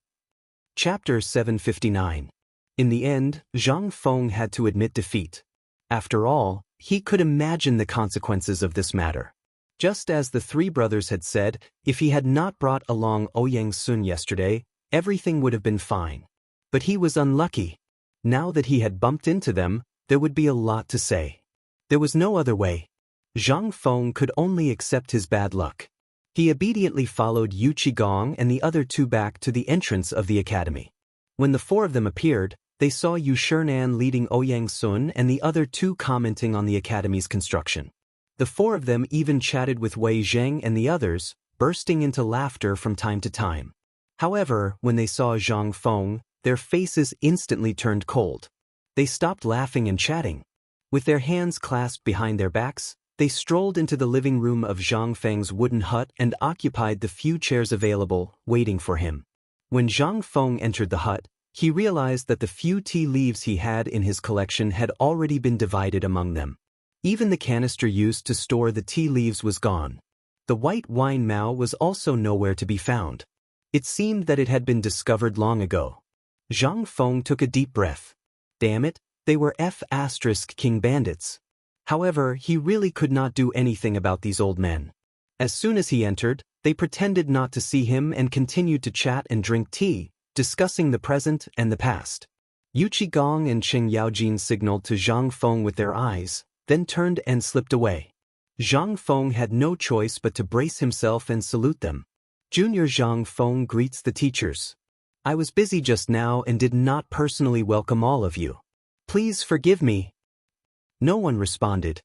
Chapter 759. In the end, Zhang Feng had to admit defeat. After all, he could imagine the consequences of this matter. Just as the three brothers had said, if he had not brought along Ouyang Sun yesterday, everything would have been fine. But he was unlucky. Now that he had bumped into them, there would be a lot to say. There was no other way. Zhang Feng could only accept his bad luck. He obediently followed Yu Qigong and the other two back to the entrance of the academy. When the four of them appeared, they saw Yu Shernan leading Ouyang Sun and the other two commenting on the academy's construction. The four of them even chatted with Wei Zheng and the others, bursting into laughter from time to time. However, when they saw Zhang Feng, their faces instantly turned cold. They stopped laughing and chatting. With their hands clasped behind their backs, they strolled into the living room of Zhang Feng's wooden hut and occupied the few chairs available, waiting for him. When Zhang Feng entered the hut, he realized that the few tea leaves he had in his collection had already been divided among them. Even the canister used to store the tea leaves was gone. The white wine mao was also nowhere to be found. It seemed that it had been discovered long ago. Zhang Feng took a deep breath. Damn it, they were King bandits. However, he really could not do anything about these old men. As soon as he entered, they pretended not to see him and continued to chat and drink tea, discussing the present and the past. Yu Qigong and Cheng Yaojin signaled to Zhang Feng with their eyes, then turned and slipped away. Zhang Feng had no choice but to brace himself and salute them. Junior Zhang Feng greets the teachers. I was busy just now and did not personally welcome all of you. Please forgive me. No one responded.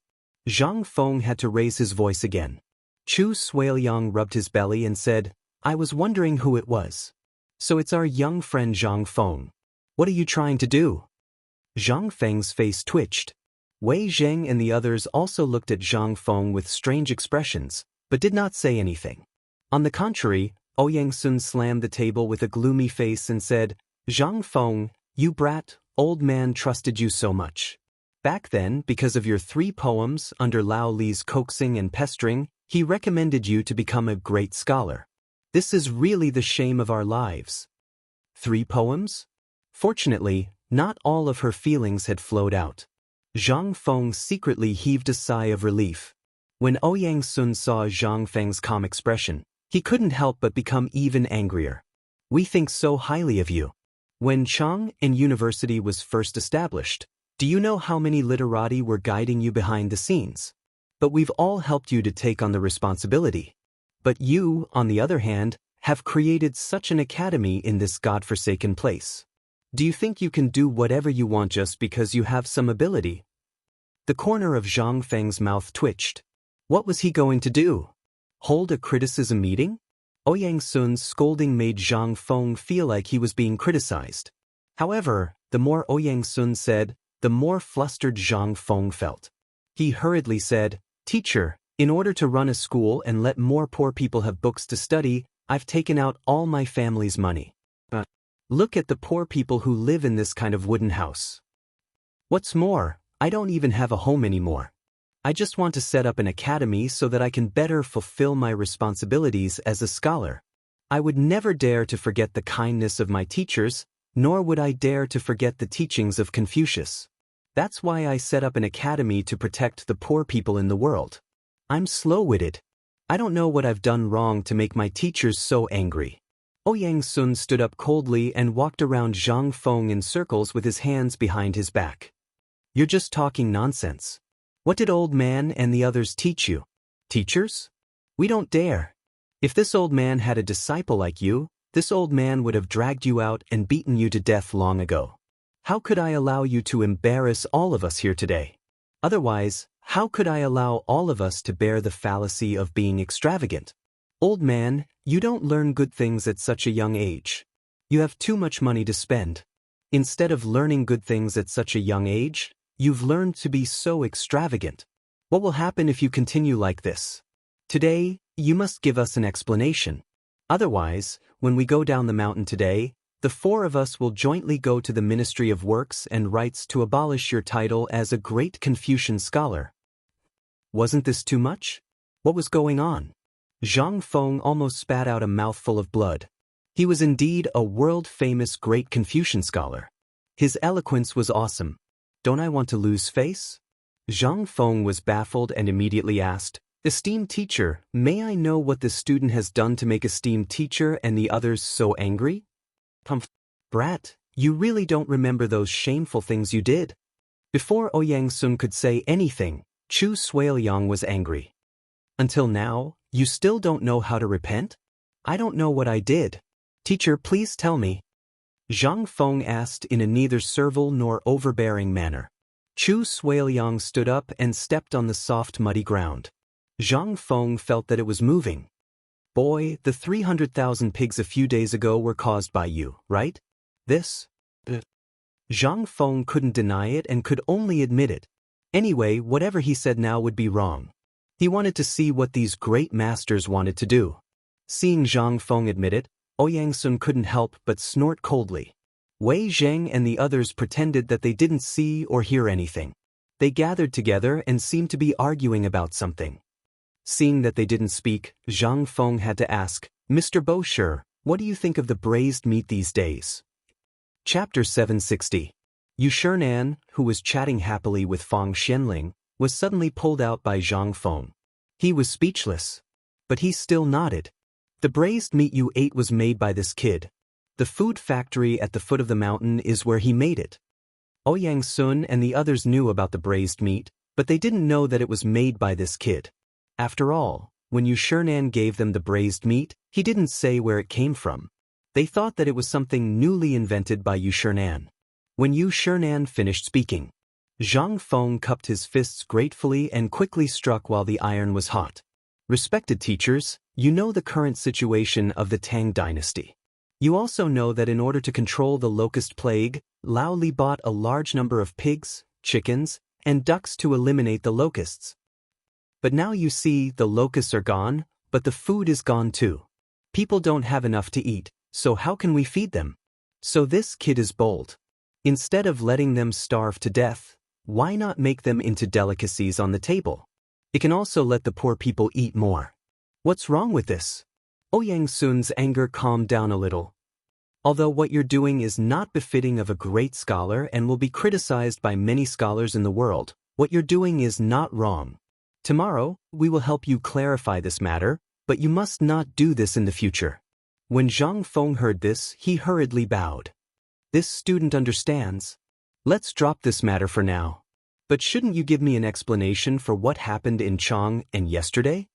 Zhang Feng had to raise his voice again. Chu Suiliang rubbed his belly and said, I was wondering who it was. So it's our young friend Zhang Feng. What are you trying to do? Zhang Feng's face twitched. Wei Zheng and the others also looked at Zhang Feng with strange expressions, but did not say anything. On the contrary, Ouyang Sun slammed the table with a gloomy face and said, Zhang Feng, you brat, old man trusted you so much. Back then, because of your 3 poems under Lao Li's coaxing and pestering, he recommended you to become a great scholar. This is really the shame of our lives. 3 poems? Fortunately, not all of her feelings had flowed out. Zhang Feng secretly heaved a sigh of relief. When Ouyang Sun saw Zhang Feng's calm expression, he couldn't help but become even angrier. We think so highly of you. When Chang University was first established, do you know how many literati were guiding you behind the scenes? But we've all helped you to take on the responsibility. But you, on the other hand, have created such an academy in this godforsaken place. Do you think you can do whatever you want just because you have some ability? The corner of Zhang Feng's mouth twitched. What was he going to do? Hold a criticism meeting? Ouyang Sun's scolding made Zhang Feng feel like he was being criticized. However, the more Ouyang Sun said, the more flustered Zhang Feng felt. He hurriedly said, Teacher, in order to run a school and let more poor people have books to study, I've taken out all my family's money. Look at the poor people who live in this kind of wooden house. What's more, I don't even have a home anymore. I just want to set up an academy so that I can better fulfill my responsibilities as a scholar. I would never dare to forget the kindness of my teachers, nor would I dare to forget the teachings of Confucius. That's why I set up an academy to protect the poor people in the world. I'm slow-witted. I don't know what I've done wrong to make my teachers so angry. Ouyang Sun stood up coldly and walked around Zhang Feng in circles with his hands behind his back. You're just talking nonsense. What did old man and the others teach you? Teachers? We don't dare. If this old man had a disciple like you, this old man would have dragged you out and beaten you to death long ago. How could I allow you to embarrass all of us here today? Otherwise, How could I allow all of us to bear the fallacy of being extravagant? Old man, you don't learn good things at such a young age. You have too much money to spend. Instead of learning good things at such a young age, you've learned to be so extravagant. What will happen if you continue like this? Today, you must give us an explanation. Otherwise, when we go down the mountain today, the four of us will jointly go to the Ministry of Works and Rights to abolish your title as a great Confucian scholar. Wasn't this too much? What was going on? Zhang Feng almost spat out a mouthful of blood. He was indeed a world-famous great Confucian scholar. His eloquence was awesome. Don't I want to lose face? Zhang Feng was baffled and immediately asked, "Esteemed teacher, may I know what the student has done to make esteemed teacher and the others so angry?" Brat, you really don't remember those shameful things you did? Before Ouyang Sun could say anything, Chu Suiliang was angry. Until now, you still don't know how to repent? I don't know what I did. Teacher, please tell me. Zhang Feng asked in a neither servile nor overbearing manner. Chu Suiliang stood up and stepped on the soft muddy ground. Zhang Feng felt that it was moving. Boy, the 300,000 pigs a few days ago were caused by you, right? This? Zhang Feng couldn't deny it and could only admit it. Anyway, whatever he said now would be wrong. He wanted to see what these great masters wanted to do. Seeing Zhang Feng admit it, Ouyang Sun couldn't help but snort coldly. Wei Zheng and the others pretended that they didn't see or hear anything. They gathered together and seemed to be arguing about something. Seeing that they didn't speak, Zhang Feng had to ask, "Mr. Bosher, what do you think of the braised meat these days?" Chapter 760. Yu Shernan, who was chatting happily with Fang Xianling, was suddenly pulled out by Zhang Feng. He was speechless. But he still nodded. The braised meat you ate was made by this kid. The food factory at the foot of the mountain is where he made it. Ouyang Sun and the others knew about the braised meat, but they didn't know that it was made by this kid. After all, when Yu Shernan gave them the braised meat, he didn't say where it came from. They thought that it was something newly invented by Yu Shernan. When Yu Shernan finished speaking, Zhang Feng cupped his fists gratefully and quickly struck while the iron was hot. Respected teachers, you know the current situation of the Tang dynasty. You also know that in order to control the locust plague, Lao Li bought a large number of pigs, chickens, and ducks to eliminate the locusts. But now you see the locusts are gone, but the food is gone too. People don't have enough to eat, so how can we feed them? So this kid is bold. Instead of letting them starve to death, why not make them into delicacies on the table? It can also let the poor people eat more. What's wrong with this? Ouyang Sun's anger calmed down a little. Although what you're doing is not befitting of a great scholar and will be criticized by many scholars in the world, what you're doing is not wrong. Tomorrow, we will help you clarify this matter, but you must not do this in the future. When Zhang Feng heard this, he hurriedly bowed. This student understands. Let's drop this matter for now. But shouldn't you give me an explanation for what happened in Chang and yesterday?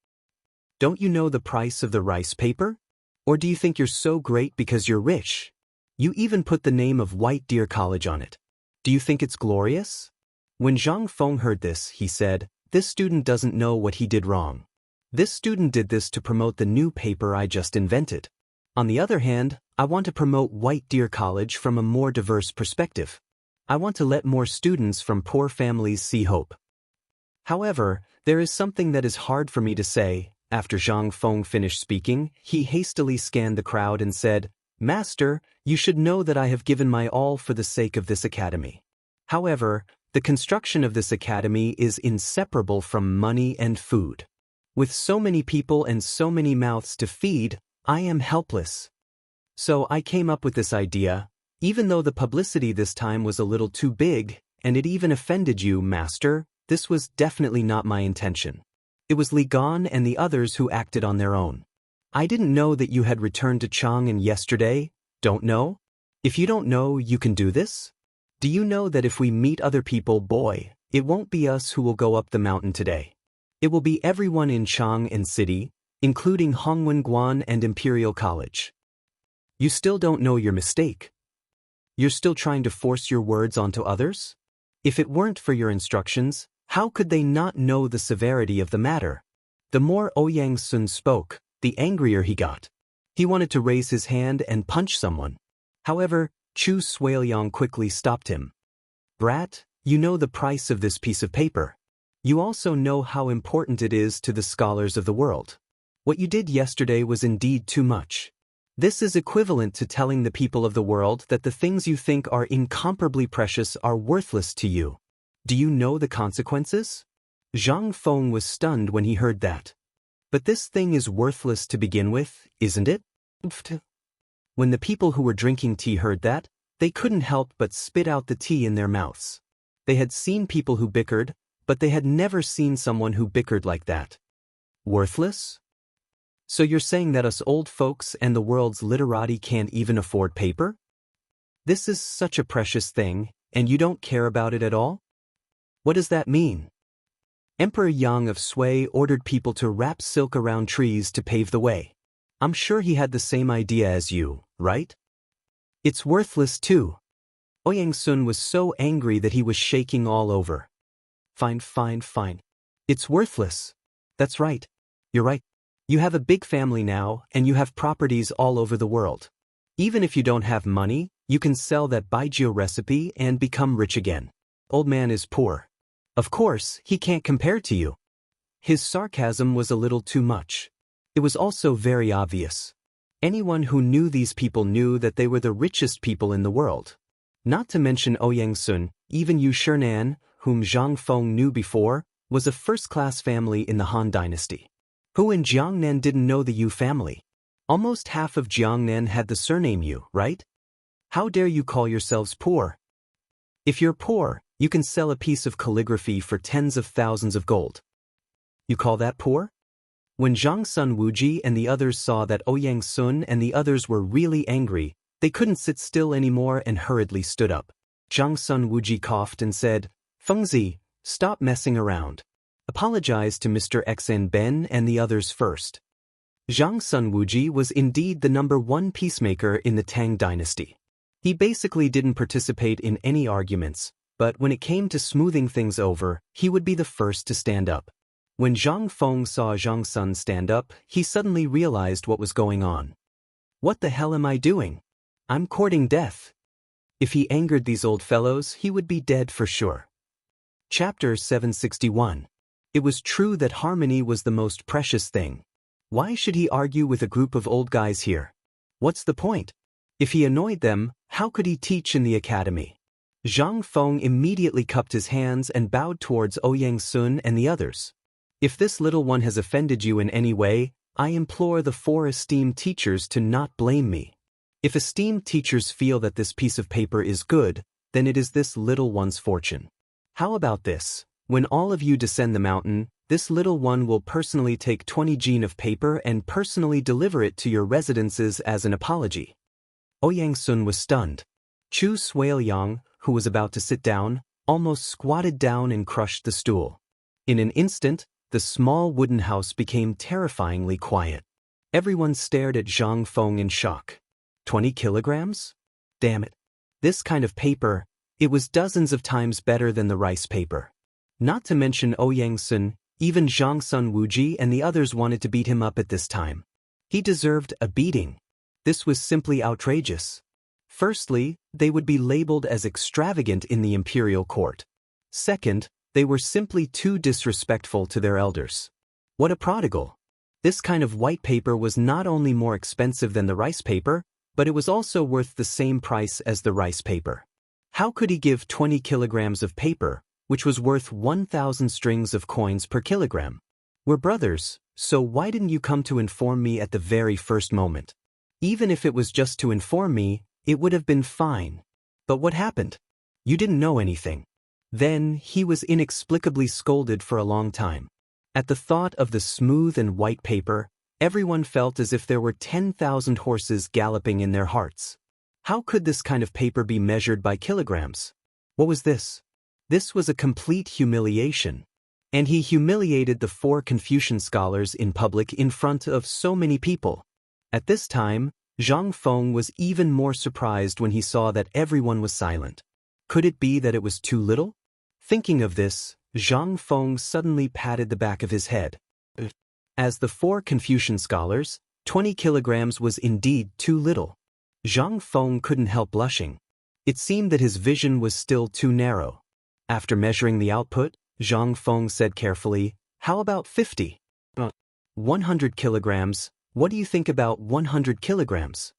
Don't you know the price of the rice paper? Or do you think you're so great because you're rich? You even put the name of White Deer College on it. Do you think it's glorious? When Zhang Feng heard this, he said, "This student doesn't know what he did wrong. This student did this to promote the new paper I just invented. On the other hand, I want to promote White Deer College from a more diverse perspective. I want to let more students from poor families see hope." However, there is something that is hard for me to say. After Zhang Feng finished speaking, he hastily scanned the crowd and said, "Master, you should know that I have given my all for the sake of this academy. However, the construction of this academy is inseparable from money and food. With so many people and so many mouths to feed, I am helpless. So I came up with this idea, even though the publicity this time was a little too big, and it even offended you, Master. This was definitely not my intention. It was Li Gan and the others who acted on their own. I didn't know that you had returned to Chang'an yesterday. Don't know? If you don't know, you can do this? Do you know that if we meet other people, boy, it won't be us who will go up the mountain today. It will be everyone in Chang'an City, including Hongwen Guan and Imperial College. You still don't know your mistake. You're still trying to force your words onto others? If it weren't for your instructions, How could they not know the severity of the matter? The more Ouyang Sun spoke, the angrier he got. He wanted to raise his hand and punch someone. However, Chu Suiliang quickly stopped him. Brat, you know the price of this piece of paper. You also know how important it is to the scholars of the world. What you did yesterday was indeed too much. This is equivalent to telling the people of the world that the things you think are incomparably precious are worthless to you. Do you know the consequences? Zhang Feng was stunned when he heard that. But this thing is worthless to begin with, isn't it? When the people who were drinking tea heard that, they couldn't help but spit out the tea in their mouths. They had seen people who bickered, but they had never seen someone who bickered like that. Worthless? So you're saying that us old folks and the world's literati can't even afford paper? This is such a precious thing, and you don't care about it at all? What does that mean? Emperor Yang of Sui ordered people to wrap silk around trees to pave the way. I'm sure he had the same idea as you, right? It's worthless too. Ouyang Sun was so angry that he was shaking all over. Fine. It's worthless. That's right. You're right. You have a big family now, and you have properties all over the world. Even if you don't have money, you can sell that Baijiu recipe and become rich again. Old man is poor. Of course, he can't compare to you. His sarcasm was a little too much. It was also very obvious. Anyone who knew these people knew that they were the richest people in the world. Not to mention Ouyang Sun, even Yu Shernan, whom Zhang Feng knew before, was a first-class family in the Han dynasty. Who in Jiangnan didn't know the Yu family? Almost half of Jiangnan had the surname Yu, right? How dare you call yourselves poor? If you're poor, you can sell a piece of calligraphy for tens of thousands of gold. You call that poor? When Zhang Sun Wuji and the others saw that Ouyang Sun and the others were really angry, they couldn't sit still anymore and hurriedly stood up. Zhang Sun Wuji coughed and said, Fengzi, stop messing around. Apologize to Mr. Xn Ben and the others first. Zhang Sun Wuji was indeed the #1 peacemaker in the Tang dynasty. He basically didn't participate in any arguments, but when it came to smoothing things over, he would be the first to stand up. When Zhang Feng saw Zhang Sun stand up, he suddenly realized what was going on. What the hell am I doing? I'm courting death. If he angered these old fellows, he would be dead for sure. Chapter 761. It was true that harmony was the most precious thing. Why should he argue with a group of old guys here? What's the point? If he annoyed them, how could he teach in the academy? Zhang Feng immediately cupped his hands and bowed towards Ouyang Sun and the others. If this little one has offended you in any way, I implore the 4 esteemed teachers to not blame me. If esteemed teachers feel that this piece of paper is good, then it is this little one's fortune. How about this? When all of you descend the mountain, this little one will personally take 20 jin of paper and personally deliver it to your residences as an apology. Ouyang Sun was stunned. Chu Suiliang, who was about to sit down, almost squatted down and crushed the stool. In an instant, the small wooden house became terrifyingly quiet. Everyone stared at Zhang Feng in shock. 20 kilograms? Damn it. This kind of paper, it was dozens of times better than the rice paper. Not to mention Ouyang Sun, even Zhang Sun Wuji and the others wanted to beat him up at this time. He deserved a beating. This was simply outrageous. Firstly, they would be labeled as extravagant in the imperial court. Second, they were simply too disrespectful to their elders. What a prodigal! This kind of white paper was not only more expensive than the rice paper, but it was also worth the same price as the rice paper. How could he give 20 kilograms of paper, which was worth 1,000 strings of coins per kilogram? We're brothers, so why didn't you come to inform me at the very first moment? Even if it was just to inform me, it would have been fine. But what happened? You didn't know anything. Then, he was inexplicably scolded for a long time. At the thought of the smooth and white paper, everyone felt as if there were 10,000 horses galloping in their hearts. How could this kind of paper be measured by kilograms? What was this? This was a complete humiliation. And he humiliated the 4 Confucian scholars in public in front of so many people. At this time, Zhang Feng was even more surprised when he saw that everyone was silent. Could it be that it was too little? Thinking of this, Zhang Feng suddenly patted the back of his head. As the 4 Confucian scholars, 20 kilograms was indeed too little. Zhang Feng couldn't help blushing. It seemed that his vision was still too narrow. After measuring the output, Zhang Feng said carefully, "How about 50? 100 kilograms, what do you think about 100 kilograms?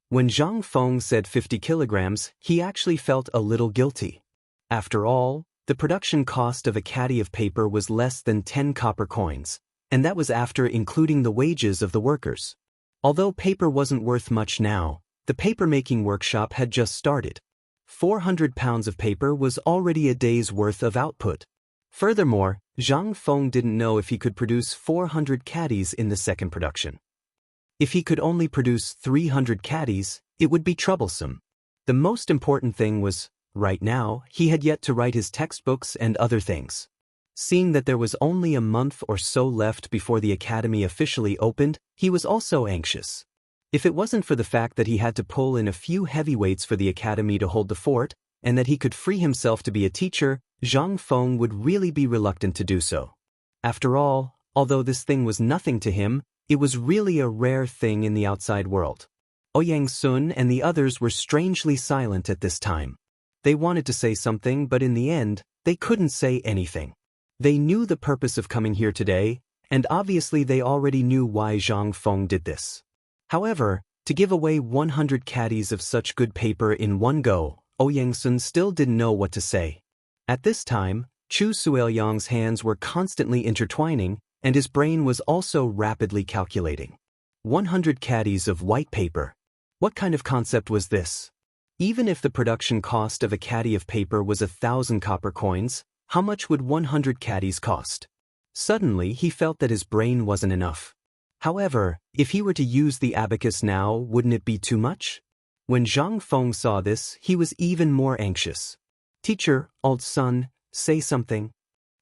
When Zhang Feng said 50 kilograms, he actually felt a little guilty. After all, the production cost of a caddy of paper was less than 10 copper coins, and that was after including the wages of the workers. Although paper wasn't worth much now, the paper-making workshop had just started. 400 pounds of paper was already a day's worth of output. Furthermore, Zhang Feng didn't know if he could produce 400 caddies in the second production. If he could only produce 300 caddies, it would be troublesome. The most important thing was, right now, he had yet to write his textbooks and other things. Seeing that there was only a month or so left before the academy officially opened, he was also anxious. If it wasn't for the fact that he had to pull in a few heavyweights for the academy to hold the fort, and that he could free himself to be a teacher, Zhang Feng would really be reluctant to do so. After all, although this thing was nothing to him, it was really a rare thing in the outside world. Ouyang Sun and the others were strangely silent at this time. They wanted to say something, but in the end, they couldn't say anything. They knew the purpose of coming here today, and obviously they already knew why Zhang Feng did this. However, to give away 100 caddies of such good paper in one go, Ouyang Sun still didn't know what to say. At this time, Chu Suelyang's hands were constantly intertwining, and his brain was also rapidly calculating. 100 caddies of white paper. What kind of concept was this? Even if the production cost of a caddy of paper was 1,000 copper coins, how much would 100 caddies cost? Suddenly, he felt that his brain wasn't enough. However, if he were to use the abacus now, wouldn't it be too much? When Zhang Feng saw this, he was even more anxious. "Teacher, old son, say something."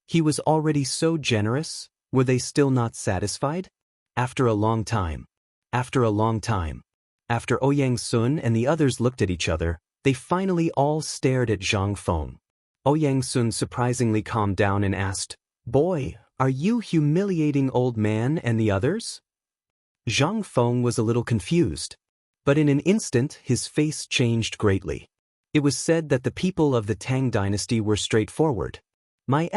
He was already so generous. Were they still not satisfied? After a long time. After Ouyang Sun and the others looked at each other, they finally all stared at Zhang Feng. Ouyang Sun surprisingly calmed down and asked, "Boy, are you humiliating old man and the others?" Zhang Feng was a little confused, but in an instant his face changed greatly. It was said that the people of the Tang dynasty were straightforward. "My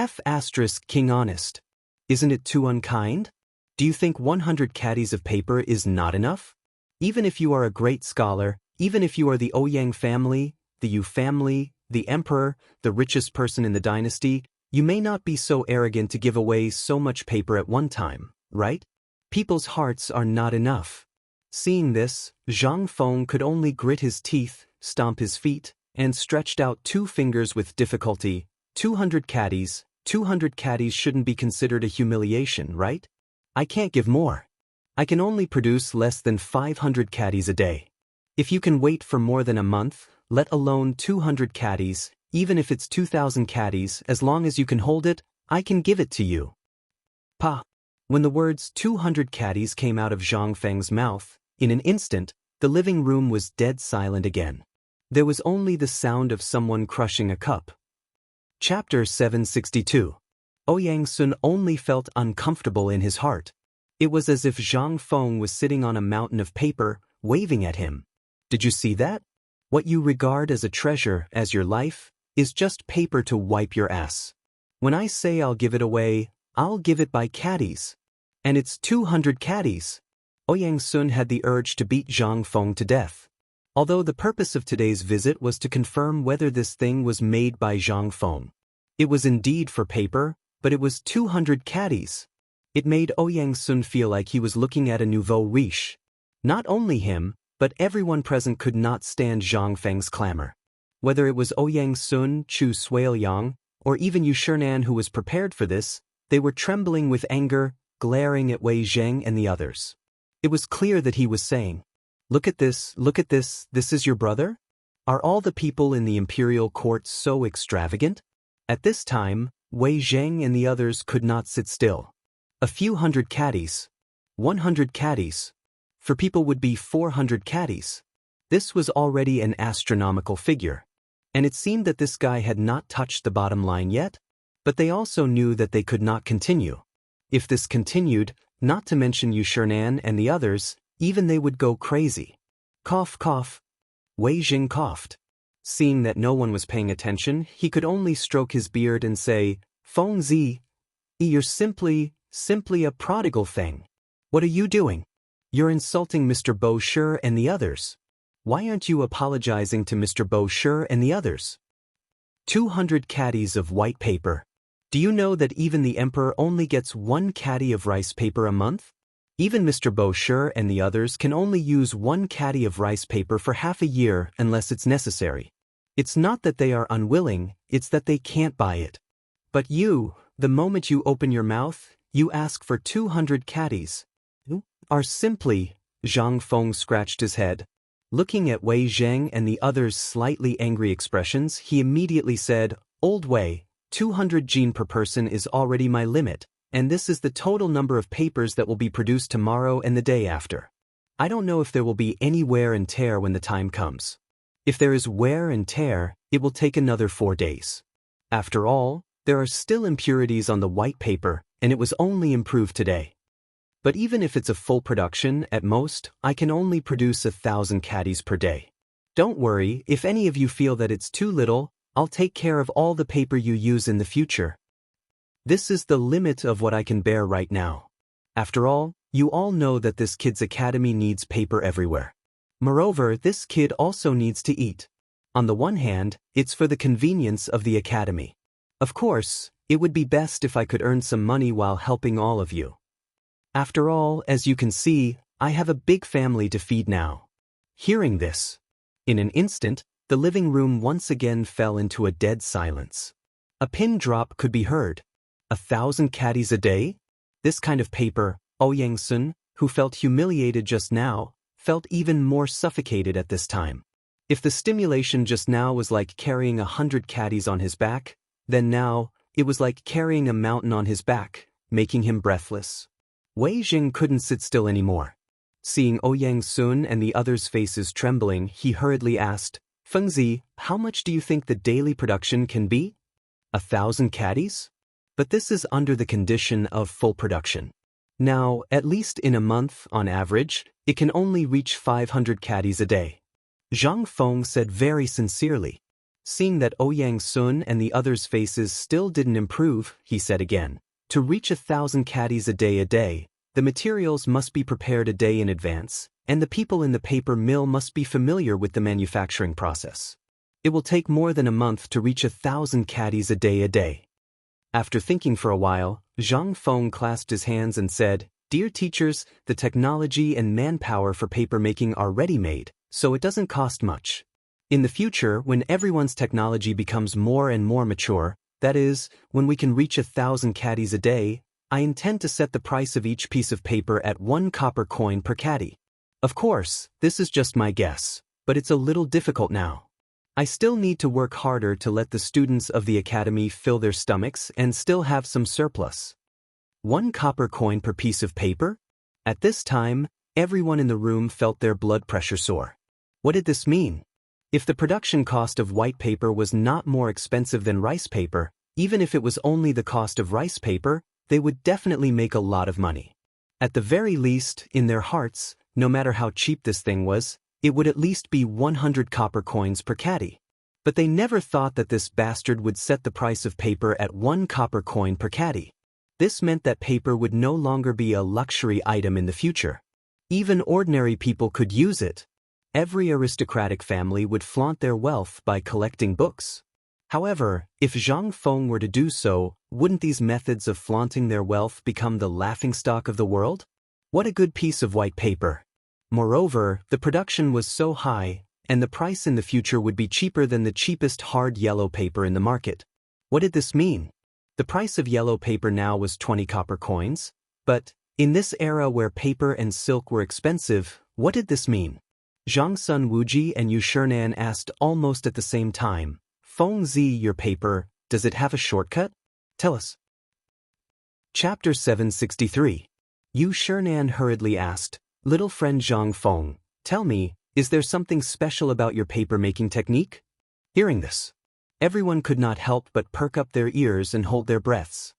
King honest. Isn't it too unkind? Do you think 100 caddies of paper is not enough? Even if you are a great scholar, even if you are the Ouyang family, the Yu family, the emperor, the richest person in the dynasty, you may not be so arrogant to give away so much paper at one time, right? People's hearts are not enough." Seeing this, Zhang Feng could only grit his teeth, stomp his feet, and stretched out 2 fingers with difficulty. 200 caddies shouldn't be considered a humiliation, right? I can't give more. I can only produce less than 500 caddies a day. If you can wait for more than a month, let alone 200 caddies, even if it's 2,000 caddies, as long as you can hold it, I can give it to you. Pa. When the words 200 caddies came out of Zhang Feng's mouth, in an instant, the living room was dead silent again. There was only the sound of someone crushing a cup. Chapter 762. Ouyang Sun only felt uncomfortable in his heart. It was as if Zhang Feng was sitting on a mountain of paper, waving at him. Did you see that? What you regard as a treasure, as your life, is just paper to wipe your ass. When I say I'll give it away, I'll give it by caddies. And it's 200 caddies. Ouyang Sun had the urge to beat Zhang Feng to death. Although the purpose of today's visit was to confirm whether this thing was made by Zhang Feng. It was indeed for paper, but it was 200 caddies. It made Ouyang Sun feel like he was looking at a nouveau riche. Not only him, but everyone present could not stand Zhang Feng's clamor. Whether it was Ouyang Sun, Chu Suelyang, or even Yu Shernan who was prepared for this, they were trembling with anger, glaring at Wei Zheng and the others. It was clear that he was saying, look at this, this is your brother? Are all the people in the imperial court so extravagant? At this time, Wei Zheng and the others could not sit still. A few hundred caddies. 100 caddies. For people would be 400 caddies. This was already an astronomical figure. And it seemed that this guy had not touched the bottom line yet. But they also knew that they could not continue. If this continued, not to mention Yu Shernan and the others, even they would go crazy. Cough, cough. Wei Jing coughed. Seeing that no one was paying attention, he could only stroke his beard and say, Feng Zi, you're simply a prodigal thing. What are you doing? You're insulting Mr. Bo Shi and the others. Why aren't you apologizing to Mr. Bo Shi and the others? 200 caddies of white paper. Do you know that even the emperor only gets 1 caddy of rice paper a month? Even Mr. Bo Shi and the others can only use 1 caddy of rice paper for half a year unless it's necessary. It's not that they are unwilling, it's that they can't buy it. But you, the moment you open your mouth, you ask for 200 caddies. Are simply, Zhang Feng scratched his head. Looking at Wei Zheng and the others' slightly angry expressions, he immediately said, Old Wei, 200 jin per person is already my limit, and this is the total number of papers that will be produced tomorrow and the day after. I don't know if there will be any wear and tear when the time comes. If there is wear and tear, it will take another 4 days. After all, there are still impurities on the white paper, and it was only improved today. But even if it's a full production, at most, I can only produce 1,000 caddies per day. Don't worry, if any of you feel that it's too little, I'll take care of all the paper you use in the future. This is the limit of what I can bear right now. After all, you all know that this kid's academy needs paper everywhere. Moreover, this kid also needs to eat. On the one hand, it's for the convenience of the academy. Of course, it would be best if I could earn some money while helping all of you. After all, as you can see, I have a big family to feed now. Hearing this, in an instant, the living room once again fell into a dead silence. A pin drop could be heard. 1,000 caddies a day? This kind of paper, Ouyang Sun, who felt humiliated just now, felt even more suffocated at this time. If the stimulation just now was like carrying 100 caddies on his back, then now, it was like carrying a mountain on his back, making him breathless. Wei Jing couldn't sit still anymore. Seeing Ouyang Sun and the others' faces trembling, he hurriedly asked, Feng Zi, how much do you think the daily production can be? 1,000 caddies? But this is under the condition of full production. Now, at least in a month, on average, it can only reach 500 caddies a day. Zhang Feng said very sincerely. Seeing that Ouyang Sun and the others' faces still didn't improve, he said again, to reach 1,000 caddies a day, the materials must be prepared a day in advance, and the people in the paper mill must be familiar with the manufacturing process. It will take more than a month to reach 1,000 caddies a day. After thinking for a while, Zhang Feng clasped his hands and said, Dear teachers, the technology and manpower for paper making are ready-made, so it doesn't cost much. In the future, when everyone's technology becomes more and more mature, that is, when we can reach 1,000 caddies a day, I intend to set the price of each piece of paper at 1 copper coin per caddy. Of course, this is just my guess, but it's a little difficult now. I still need to work harder to let the students of the academy fill their stomachs and still have some surplus. 1 copper coin per piece of paper? At this time, everyone in the room felt their blood pressure soar. What did this mean? If the production cost of white paper was not more expensive than rice paper, even if it was only the cost of rice paper, they would definitely make a lot of money. At the very least, in their hearts, no matter how cheap this thing was, it would at least be 100 copper coins per caddy. But they never thought that this bastard would set the price of paper at 1 copper coin per caddy. This meant that paper would no longer be a luxury item in the future. Even ordinary people could use it. Every aristocratic family would flaunt their wealth by collecting books. However, if Zhang Feng were to do so, wouldn't these methods of flaunting their wealth become the laughingstock of the world? What a good piece of white paper! Moreover, the production was so high, and the price in the future would be cheaper than the cheapest hard yellow paper in the market. What did this mean? The price of yellow paper now was 20 copper coins, but, in this era where paper and silk were expensive, what did this mean? Zhang Sun Wuji and Yu Shernan asked almost at the same time, Feng Zi, your paper, does it have a shortcut? Tell us. Chapter 763. Yu Shernan hurriedly asked, Little friend Zhang Feng, tell me, is there something special about your paper-making technique? Hearing this, Everyone could not help but perk up their ears and hold their breaths.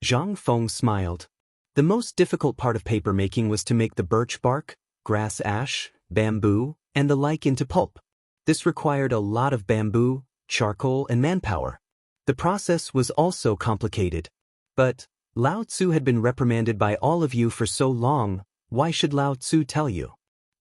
Zhang Feng smiled. The most difficult part of paper making was to make the birch bark, grass ash, bamboo, and the like into pulp. This required a lot of bamboo, charcoal, and manpower. The process was also complicated. But Lao Tzu had been reprimanded by all of you for so long, why should Lao Tzu tell you?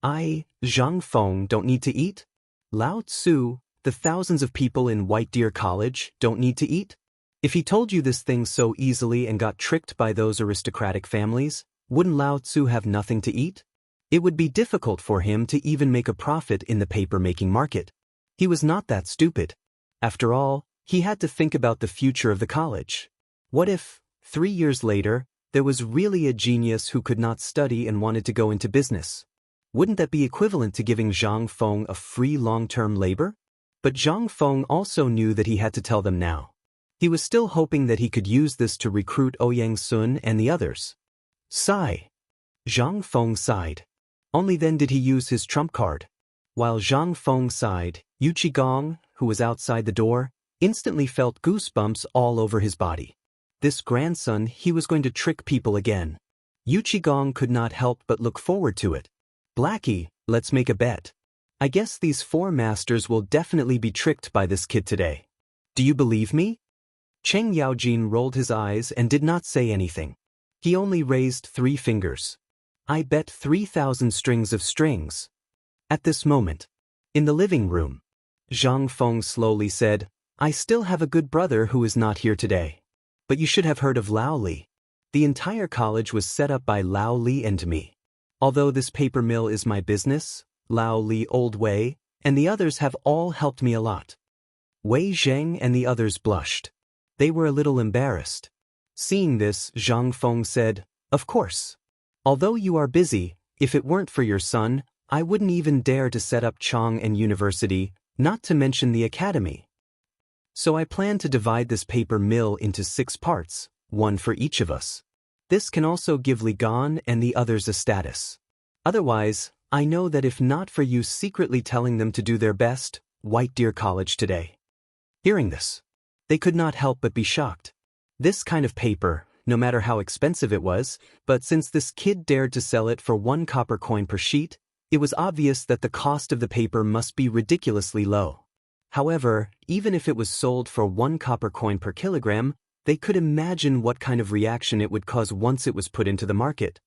I, Zhang Feng, don't need to eat? Lao Tzu, the thousands of people in White Deer College, don't need to eat? If he told you this thing so easily and got tricked by those aristocratic families, wouldn't Lao Tzu have nothing to eat? It would be difficult for him to even make a profit in the paper-making market. He was not that stupid. After all, he had to think about the future of the college. What if, 3 years later, there was really a genius who could not study and wanted to go into business? Wouldn't that be equivalent to giving Zhang Feng a free long-term labor? But Zhang Feng also knew that he had to tell them now. He was still hoping that he could use this to recruit Ouyang Sun and the others. Sigh. Zhang Feng sighed. Only then did he use his trump card. While Zhang Feng sighed, Yu Qigong, who was outside the door, instantly felt goosebumps all over his body. This grandson, he was going to trick people again. Yu Qigong could not help but look forward to it. Blackie, let's make a bet. I guess these 4 masters will definitely be tricked by this kid today. Do you believe me? Cheng Yaojin rolled his eyes and did not say anything. He only raised 3 fingers. I bet 3,000 strings of strings. At this moment, in the living room, Zhang Feng slowly said, I still have a good brother who is not here today. But you should have heard of Lao Li. The entire college was set up by Lao Li and me. Although this paper mill is my business, Lao Li, Old Wei, and the others have all helped me a lot. Wei Zheng and the others blushed. They were a little embarrassed. Seeing this, Zhang Feng said, Of course. Although you are busy, if it weren't for your son, I wouldn't even dare to set up Chang'an University, not to mention the academy. So I plan to divide this paper mill into 6 parts, 1 for each of us. This can also give Li Gan and the others a status. Otherwise, I know that if not for you secretly telling them to do their best, White Deer College today. Hearing this, they could not help but be shocked. This kind of paper, no matter how expensive it was, but since this kid dared to sell it for 1 copper coin per sheet, it was obvious that the cost of the paper must be ridiculously low. However, even if it was sold for 1 copper coin per kilogram, they could imagine what kind of reaction it would cause once it was put into the market.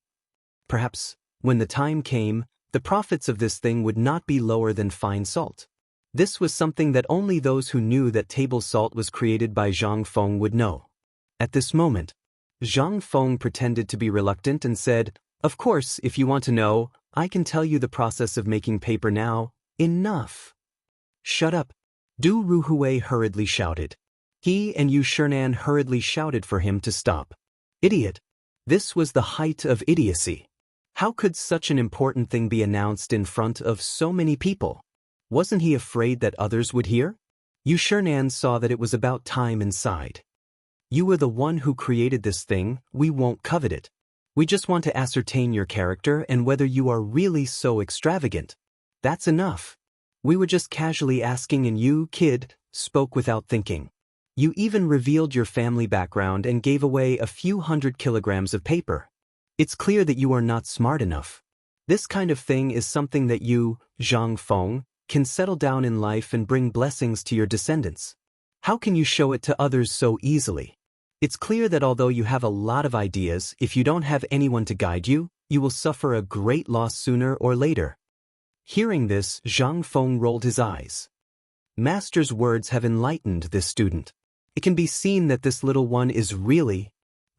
Perhaps, when the time came, the profits of this thing would not be lower than fine salt. This was something that only those who knew that table salt was created by Zhang Feng would know. At this moment, Zhang Feng pretended to be reluctant and said, Of course, if you want to know, I can tell you the process of making paper now. Enough. Shut up. Du Ruhui hurriedly shouted. He and Yu Shernan hurriedly shouted for him to stop. Idiot. This was the height of idiocy. How could such an important thing be announced in front of so many people? Wasn't he afraid that others would hear? Yu Shernan saw that it was about time and sighed. You were the one who created this thing, we won't covet it. We just want to ascertain your character and whether you are really so extravagant. That's enough. We were just casually asking and you, kid, spoke without thinking. You even revealed your family background and gave away a few 100 kilograms of paper. It's clear that you are not smart enough. This kind of thing is something that you, Zhang Feng, can settle down in life and bring blessings to your descendants. How can you show it to others so easily? It's clear that although you have a lot of ideas, if you don't have anyone to guide you, you will suffer a great loss sooner or later. Hearing this, Zhang Feng rolled his eyes. Master's words have enlightened this student. It can be seen that this little one is really...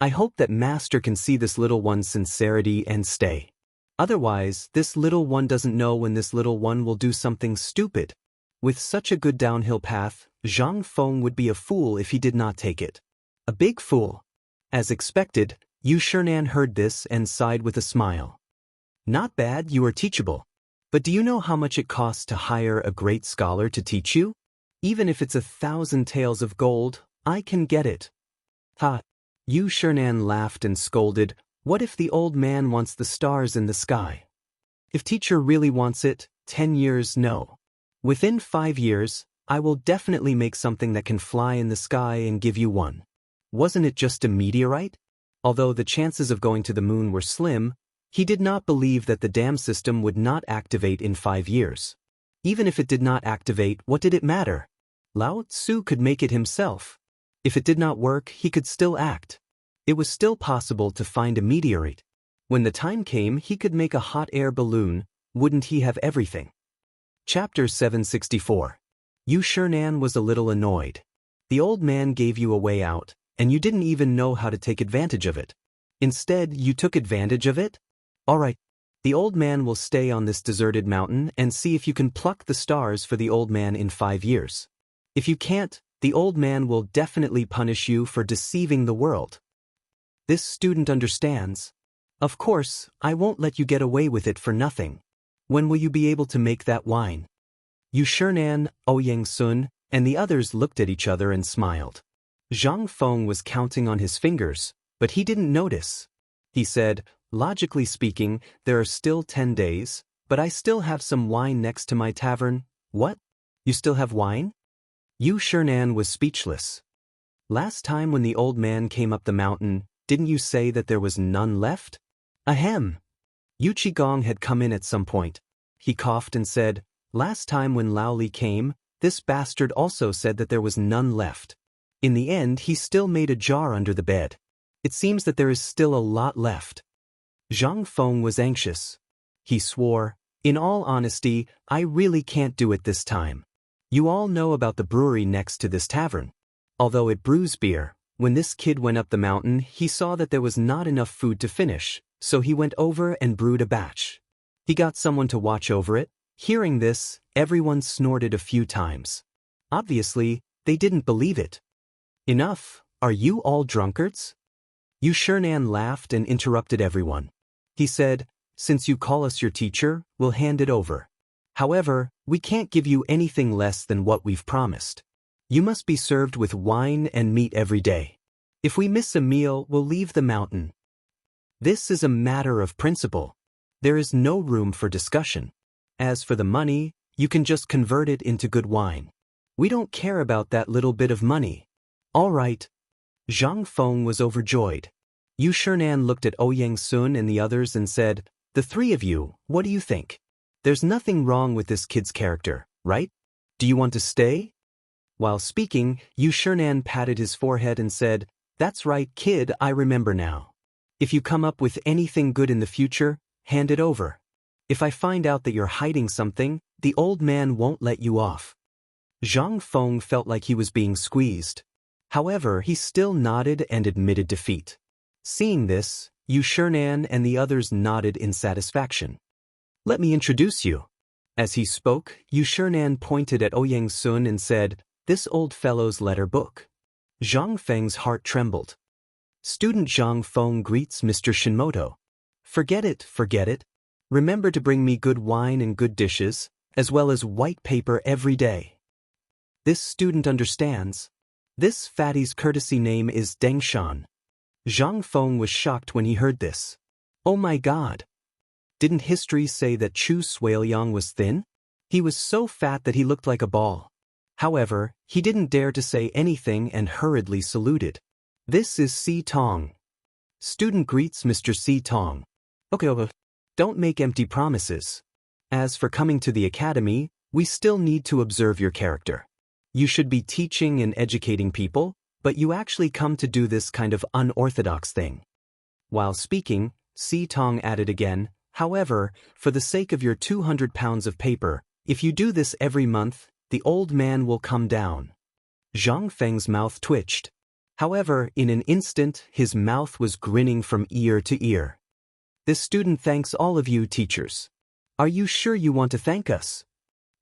I hope that Master can see this little one's sincerity and stay. Otherwise, this little one doesn't know when this little one will do something stupid. With such a good downhill path, Zhang Feng would be a fool if he did not take it. A big fool. As expected, Yu Shernan heard this and sighed with a smile. Not bad, you are teachable. But do you know how much it costs to hire a great scholar to teach you? Even if it's 1,000 taels of gold, I can get it. Ha! Yu Shernan laughed and scolded, what if the old man wants the stars in the sky? If teacher really wants it, 10 years no. Within 5 years, I will definitely make something that can fly in the sky and give you one. Wasn't it just a meteorite? Although the chances of going to the moon were slim, he did not believe that the dam system would not activate in 5 years. Even if it did not activate, what did it matter? Lao Tzu could make it himself. If it did not work, he could still act. It was still possible to find a meteorite. When the time came, he could make a hot air balloon. Wouldn't he have everything? Chapter 764. Yu Shernan was a little annoyed. The old man gave you a way out, and you didn't even know how to take advantage of it. Instead, you took advantage of it? All right. The old man will stay on this deserted mountain and see if you can pluck the stars for the old man in 5 years. If you can't, the old man will definitely punish you for deceiving the world. This student understands. Of course, I won't let you get away with it for nothing. When will you be able to make that wine? Yu Shernan, Ouyang Sun, and the others looked at each other and smiled. Zhang Feng was counting on his fingers, but he didn't notice. He said, logically speaking, there are still 10 days, but I still have some wine next to my tavern. What? You still have wine? Yu Shernan was speechless. Last time when the old man came up the mountain, didn't you say that there was none left? Ahem. Yu Qigong had come in at some point. He coughed and said, last time when Lao Li came, this bastard also said that there was none left. In the end, he still made a jar under the bed. It seems that there is still a lot left. Zhang Feng was anxious. He swore, in all honesty, I really can't do it this time. You all know about the brewery next to this tavern. Although it brews beer, when this kid went up the mountain, he saw that there was not enough food to finish, so he went over and brewed a batch. He got someone to watch over it. Hearing this, everyone snorted a few times. Obviously, they didn't believe it. Enough, are you all drunkards? Yu Shernan laughed and interrupted everyone. He said, since you call us your teacher, we'll hand it over. However, we can't give you anything less than what we've promised. You must be served with wine and meat every day. If we miss a meal, we'll leave the mountain. This is a matter of principle. There is no room for discussion. As for the money, you can just convert it into good wine. We don't care about that little bit of money. All right. Zhang Feng was overjoyed. Yu Shernan looked at Ouyang Sun and the others and said, the three of you, what do you think? There's nothing wrong with this kid's character, right? Do you want to stay? While speaking, Yu Shernan patted his forehead and said, that's right, kid, I remember now. If you come up with anything good in the future, hand it over. If I find out that you're hiding something, the old man won't let you off. Zhang Feng felt like he was being squeezed. However, he still nodded and admitted defeat. Seeing this, Yu Shernan and the others nodded in satisfaction. Let me introduce you. As he spoke, Yu Shernan pointed at Ouyang Sun and said, this old fellow's letter book. Zhang Feng's heart trembled. Student Zhang Feng greets Mr. Shinmoto. Forget it, forget it. Remember to bring me good wine and good dishes, as well as white paper every day. This student understands. This fatty's courtesy name is Deng Shan. Zhang Feng was shocked when he heard this. Oh my God. Didn't history say that Chu Suiliang was thin? He was so fat that he looked like a ball. However, he didn't dare to say anything and hurriedly saluted. This is Si Tong. Student greets Mr. Si Tong. Okay, don't make empty promises. As for coming to the academy, we still need to observe your character. You should be teaching and educating people, but you actually come to do this kind of unorthodox thing. While speaking, Si Tong added again, however, for the sake of your 200 pounds of paper, if you do this every month, the old man will come down. Zhang Feng's mouth twitched. However, in an instant, his mouth was grinning from ear to ear. This student thanks all of you teachers. Are you sure you want to thank us?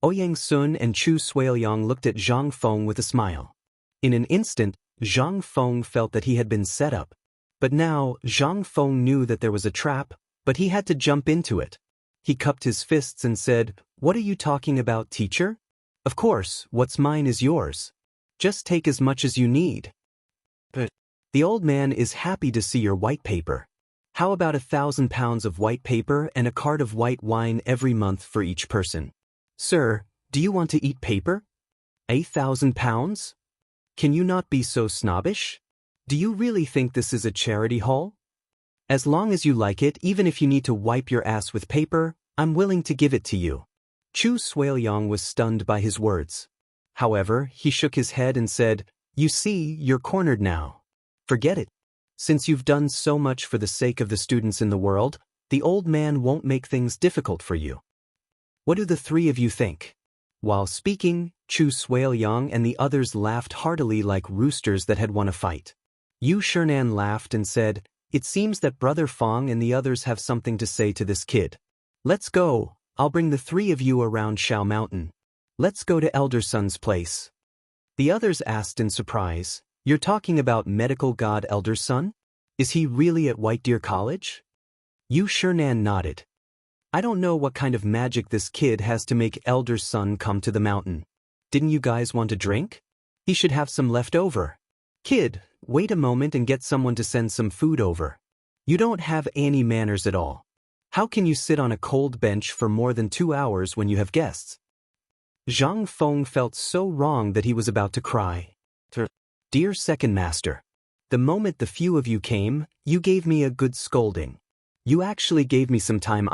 Ouyang Sun and Chu Suiliang looked at Zhang Feng with a smile. In an instant, Zhang Feng felt that he had been set up. But now, Zhang Feng knew that there was a trap, but he had to jump into it. He cupped his fists and said, what are you talking about, teacher? Of course, what's mine is yours. Just take as much as you need. But the old man is happy to see your white paper. How about 1,000 pounds of white paper and a cart of white wine every month for each person? Sir, do you want to eat paper? £8,000? Can you not be so snobbish? Do you really think this is a charity haul? As long as you like it, even if you need to wipe your ass with paper, I'm willing to give it to you. Chu Swaelyong was stunned by his words. However, he shook his head and said, "You see, you're cornered now. Forget it. Since you've done so much for the sake of the students in the world, the old man won't make things difficult for you. What do the three of you think?" While speaking, Chu Swaelyong and the others laughed heartily like roosters that had won a fight. Yu Shernan laughed and said, "It seems that Brother Fong and the others have something to say to this kid. Let's go, I'll bring the three of you around Shao Mountain. Let's go to Elder Sun's place." The others asked in surprise, "You're talking about medical god Elder Sun? Is he really at White Deer College?" Yu Shernan nodded. "I don't know what kind of magic this kid has to make Elder Sun come to the mountain. Didn't you guys want a drink? He should have some left over. Kid, wait a moment and get someone to send some food over. You don't have any manners at all. How can you sit on a cold bench for more than 2 hours when you have guests?" Zhang Feng felt so wrong that he was about to cry. "Dear second master, the moment the few of you came, you gave me a good scolding. You actually gave me some time.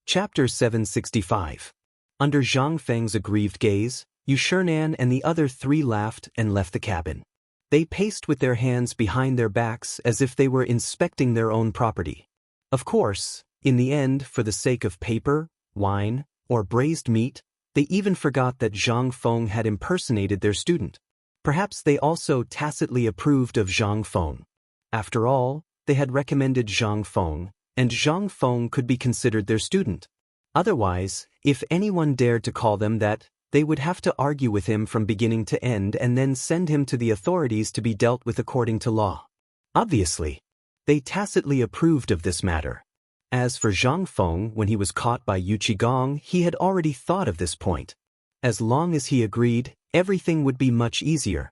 Chapter 765. Under Zhang Feng's aggrieved gaze, Yu Shernan and the other three laughed and left the cabin. They paced with their hands behind their backs as if they were inspecting their own property. Of course, in the end, for the sake of paper, wine, or braised meat, they even forgot that Zhang Feng had impersonated their student. Perhaps they also tacitly approved of Zhang Feng. After all, they had recommended Zhang Feng, and Zhang Feng could be considered their student. Otherwise, if anyone dared to call them that, they would have to argue with him from beginning to end and then send him to the authorities to be dealt with according to law. Obviously, they tacitly approved of this matter. As for Zhang Feng, when he was caught by Yu Qigong, he had already thought of this point. As long as he agreed, everything would be much easier.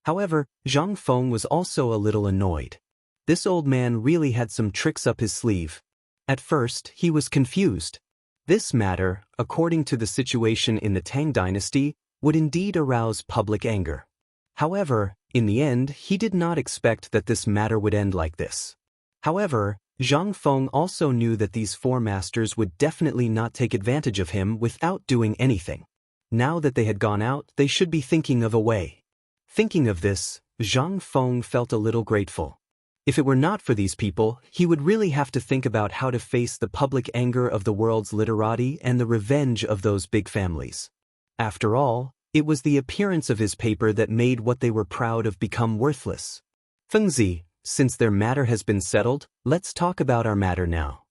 However, Zhang Feng was also a little annoyed. This old man really had some tricks up his sleeve. At first, he was confused. This matter, according to the situation in the Tang dynasty, would indeed arouse public anger. However, in the end, he did not expect that this matter would end like this. However, Zhang Feng also knew that these four masters would definitely not take advantage of him without doing anything. Now that they had gone out, they should be thinking of a way. Thinking of this, Zhang Feng felt a little grateful. If it were not for these people, he would really have to think about how to face the public anger of the world's literati and the revenge of those big families. After all, it was the appearance of his paper that made what they were proud of become worthless. Fengzi, since their matter has been settled, let's talk about our matter now.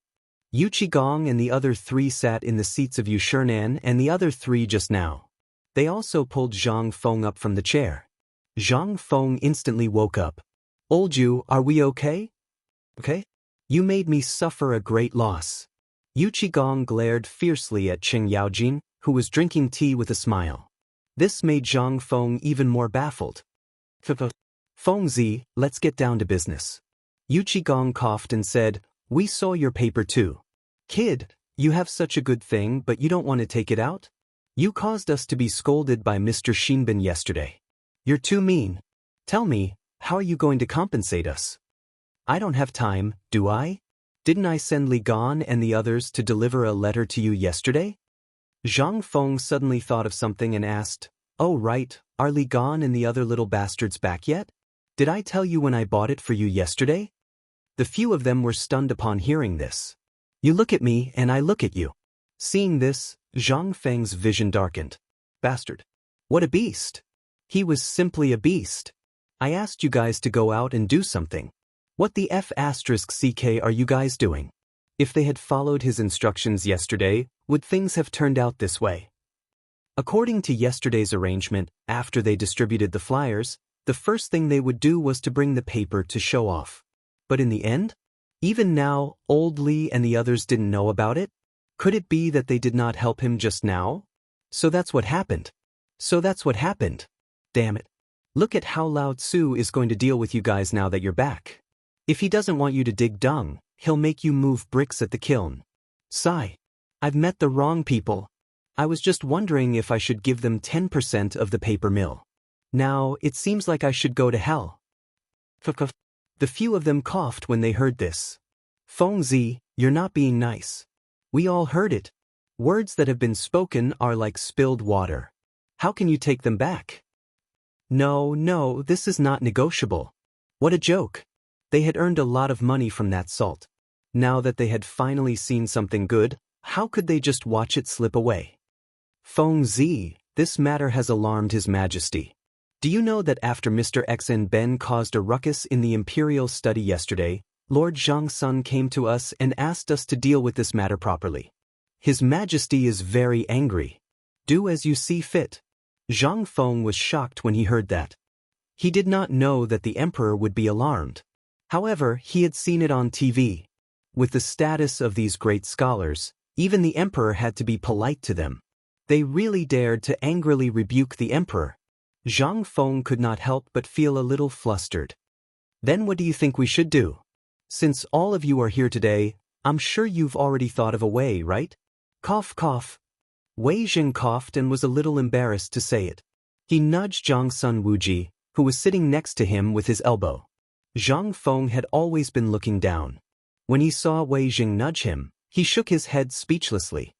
Yu Qigong and the other three sat in the seats of Yu Shernan and the other three just now. They also pulled Zhang Feng up from the chair. Zhang Feng instantly woke up. "Old Yu, are we okay? Okay? You made me suffer a great loss." Yu Qigong glared fiercely at Qing Yaojin, who was drinking tea with a smile. This made Zhang Feng even more baffled. "Fengzi, let's get down to business." Yu Qigong coughed and said, "We saw your paper too. Kid, you have such a good thing but you don't want to take it out? You caused us to be scolded by Mr. Shinbin yesterday. You're too mean. Tell me, how are you going to compensate us?" "I don't have time, do I? Didn't I send Li Gan and the others to deliver a letter to you yesterday?" Zhang Feng suddenly thought of something and asked, "Oh right, are Li Gan and the other little bastards back yet? Did I tell you when I bought it for you yesterday?" The few of them were stunned upon hearing this. "You look at me and I look at you." Seeing this, Zhang Feng's vision darkened. Bastard. What a beast. He was simply a beast. I asked you guys to go out and do something. What the F***ck are you guys doing? If they had followed his instructions yesterday, would things have turned out this way? According to yesterday's arrangement, after they distributed the flyers, the first thing they would do was to bring the paper to show off. But in the end? Even now, old Li and the others didn't know about it? Could it be that they did not help him just now? So that's what happened. Damn it. Look at how Lao Tzu is going to deal with you guys now that you're back. If he doesn't want you to dig dung, he'll make you move bricks at the kiln. Sigh. I've met the wrong people. I was just wondering if I should give them 10% of the paper mill. Now, it seems like I should go to hell. The few of them coughed when they heard this. Feng Zi, you're not being nice. We all heard it. Words that have been spoken are like spilled water. How can you take them back? No, this is not negotiable. What a joke. They had earned a lot of money from that salt. Now that they had finally seen something good, how could they just watch it slip away? Feng Zi, this matter has alarmed His Majesty. Do you know that after Mr. Xn Ben caused a ruckus in the imperial study yesterday, Lord Zhang Sun came to us and asked us to deal with this matter properly? His Majesty is very angry. Do as you see fit. Zhang Feng was shocked when he heard that. He did not know that the emperor would be alarmed. However, he had seen it on TV. With the status of these great scholars, even the emperor had to be polite to them. They really dared to angrily rebuke the emperor. Zhang Feng could not help but feel a little flustered. Then what do you think we should do? Since all of you are here today, I'm sure you've already thought of a way, right? Cough, cough. Wei Jing coughed and was a little embarrassed to say it. He nudged Zhang Sun Wuji, who was sitting next to him, with his elbow. Zhang Feng had always been looking down. When he saw Wei Jing nudge him, he shook his head speechlessly.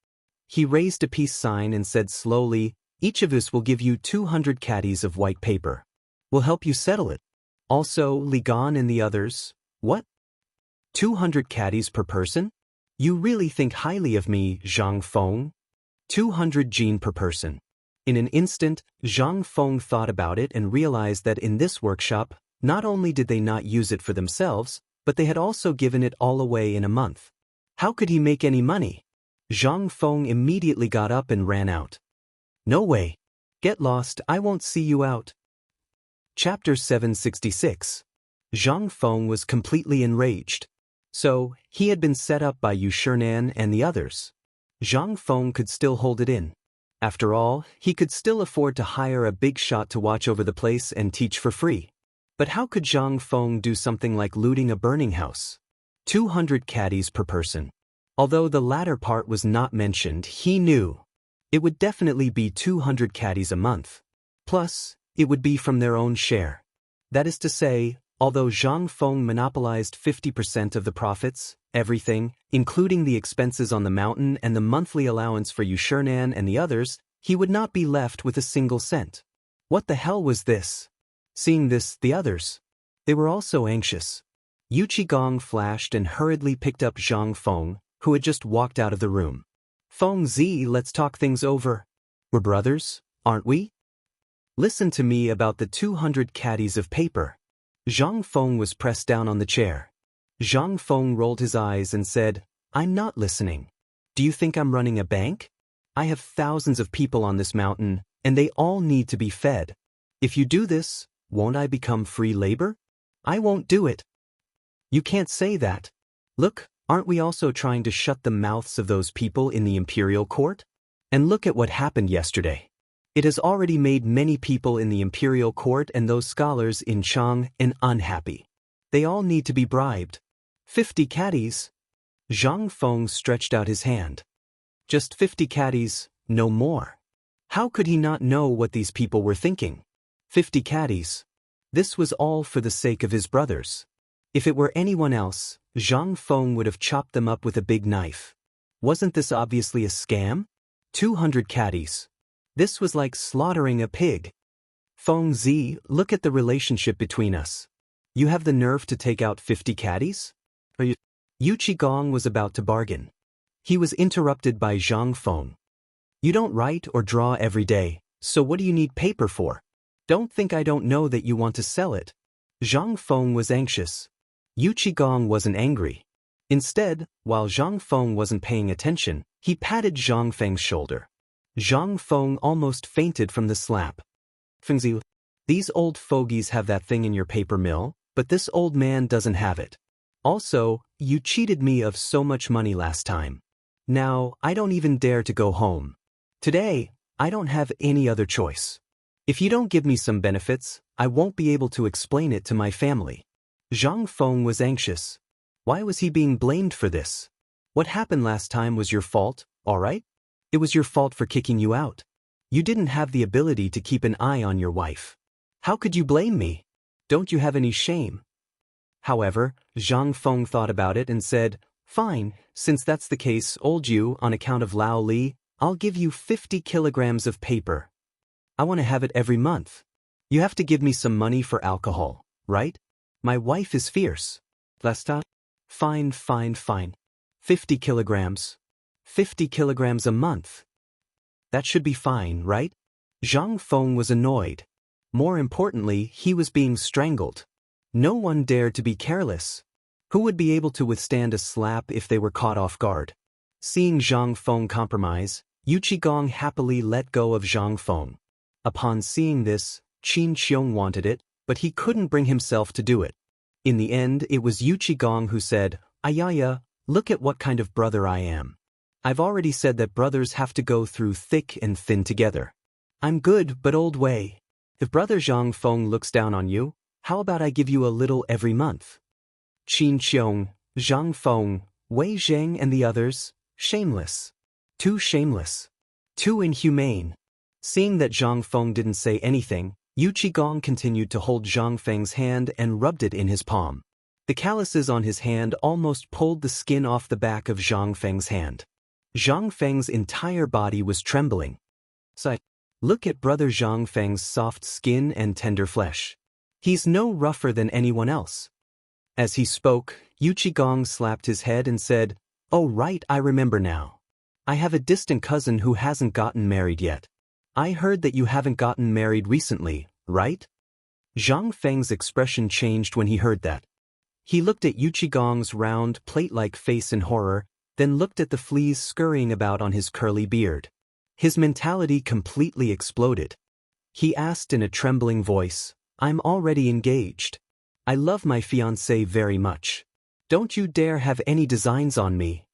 He raised a peace sign and said slowly, "Each of us will give you 200 caddies of white paper. We'll help you settle it. Also, Li Gan and the others." What? 200 caddies per person? You really think highly of me, Zhang Feng? 200 jin per person. In an instant, Zhang Feng thought about it and realized that in this workshop, not only did they not use it for themselves, but they had also given it all away in a month. How could he make any money? Zhang Feng immediately got up and ran out. No way. Get lost, I won't see you out. Chapter 766. Zhang Feng was completely enraged. So, he had been set up by Yu Shinan and the others. Zhang Feng could still hold it in. After all, he could still afford to hire a big shot to watch over the place and teach for free. But how could Zhang Feng do something like looting a burning house? 200 caddies per person. Although the latter part was not mentioned, he knew. It would definitely be 200 caddies a month. Plus, it would be from their own share. That is to say, although Zhang Feng monopolized 50% of the profits, everything, including the expenses on the mountain and the monthly allowance for Yu Shinan and the others, he would not be left with a single cent. What the hell was this? Seeing this, the others. They were also anxious. Yu Qigong flashed and hurriedly picked up Zhang Feng, who had just walked out of the room. Feng Zi, let's talk things over. We're brothers, aren't we? Listen to me about the 200 caddies of paper. Zhang Feng was pressed down on the chair. Zhang Feng rolled his eyes and said, I'm not listening. Do you think I'm running a bank? I have thousands of people on this mountain, and they all need to be fed. If you do this, won't I become free labor? I won't do it. You can't say that. Look, aren't we also trying to shut the mouths of those people in the imperial court? And look at what happened yesterday. It has already made many people in the imperial court and those scholars in Chang unhappy. They all need to be bribed. 50 caddies? Zhang Feng stretched out his hand. Just 50 caddies, no more. How could he not know what these people were thinking? 50 caddies. This was all for the sake of his brothers. If it were anyone else, Zhang Feng would have chopped them up with a big knife. Wasn't this obviously a scam? 200 caddies. This was like slaughtering a pig. Feng Zi, look at the relationship between us. You have the nerve to take out 50 caddies? Yu Qigong was about to bargain. He was interrupted by Zhang Feng. You don't write or draw every day, so what do you need paper for? Don't think I don't know that you want to sell it. Zhang Feng was anxious. Yu Qigong wasn't angry. Instead, while Zhang Feng wasn't paying attention, he patted Zhang Feng's shoulder. Zhang Feng almost fainted from the slap. Fengzi, these old fogies have that thing in your paper mill, but this old man doesn't have it. Also, you cheated me of so much money last time. Now, I don't even dare to go home. Today, I don't have any other choice. If you don't give me some benefits, I won't be able to explain it to my family. Zhang Feng was anxious. Why was he being blamed for this? What happened last time was your fault, all right? It was your fault for kicking you out. You didn't have the ability to keep an eye on your wife. How could you blame me? Don't you have any shame? However, Zhang Feng thought about it and said, fine, since that's the case, old you, on account of Lao Li, I'll give you 50 kilograms of paper. I want to have it every month. You have to give me some money for alcohol, right? My wife is fierce. Lesta? Fine. 50 kilograms. 50 kilograms a month. That should be fine, right? Zhang Feng was annoyed. More importantly, he was being strangled. No one dared to be careless. Who would be able to withstand a slap if they were caught off guard? Seeing Zhang Feng compromise, Yu Qigong happily let go of Zhang Feng. Upon seeing this, Qin Qiong wanted it, but he couldn't bring himself to do it. In the end, it was Yu Qigong who said, Ayaya, look at what kind of brother I am. I've already said that brothers have to go through thick and thin together. I'm good, but old Wei. If brother Zhang Feng looks down on you, how about I give you a little every month? Qin Qiong, Zhang Feng, Wei Zheng and the others, shameless. Too shameless. Too inhumane. Seeing that Zhang Feng didn't say anything, Yu Qigong continued to hold Zhang Feng's hand and rubbed it in his palm. The calluses on his hand almost pulled the skin off the back of Zhang Feng's hand. Zhang Feng's entire body was trembling. Look at brother Zhang Feng's soft skin and tender flesh. He's no rougher than anyone else. As he spoke, Yu Qigong slapped his head and said, oh right, I remember now. I have a distant cousin who hasn't gotten married yet. I heard that you haven't gotten married recently, right? Zhang Feng's expression changed when he heard that. He looked at Yu Qigong's round, plate-like face in horror, then looked at the fleas scurrying about on his curly beard. His mentality completely exploded. He asked in a trembling voice, I'm already engaged. I love my fiancé very much. Don't you dare have any designs on me.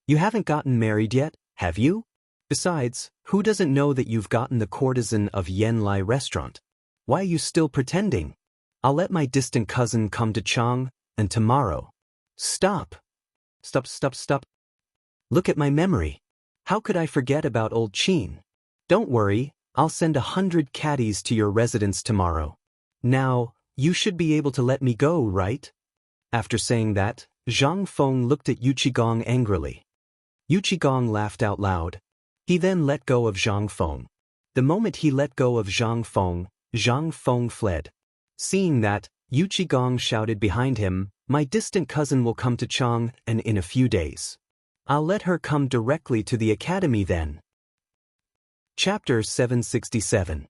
You haven't gotten married yet, have you? Besides, who doesn't know that you've gotten the courtesan of Yen Lai restaurant? Why are you still pretending? I'll let my distant cousin come to Chang, and tomorrow. Stop. Stop. Look at my memory. How could I forget about old Qin? Don't worry, I'll send 100 caddies to your residence tomorrow. Now, you should be able to let me go, right? After saying that, Zhang Feng looked at Yu Qigong angrily. Yu Qigong laughed out loud. He then let go of Zhang Feng. The moment he let go of Zhang Feng fled. Seeing that, Yu Qigong shouted behind him, my distant cousin will come to Chang, and in a few days. I'll let her come directly to the academy then. Chapter 767.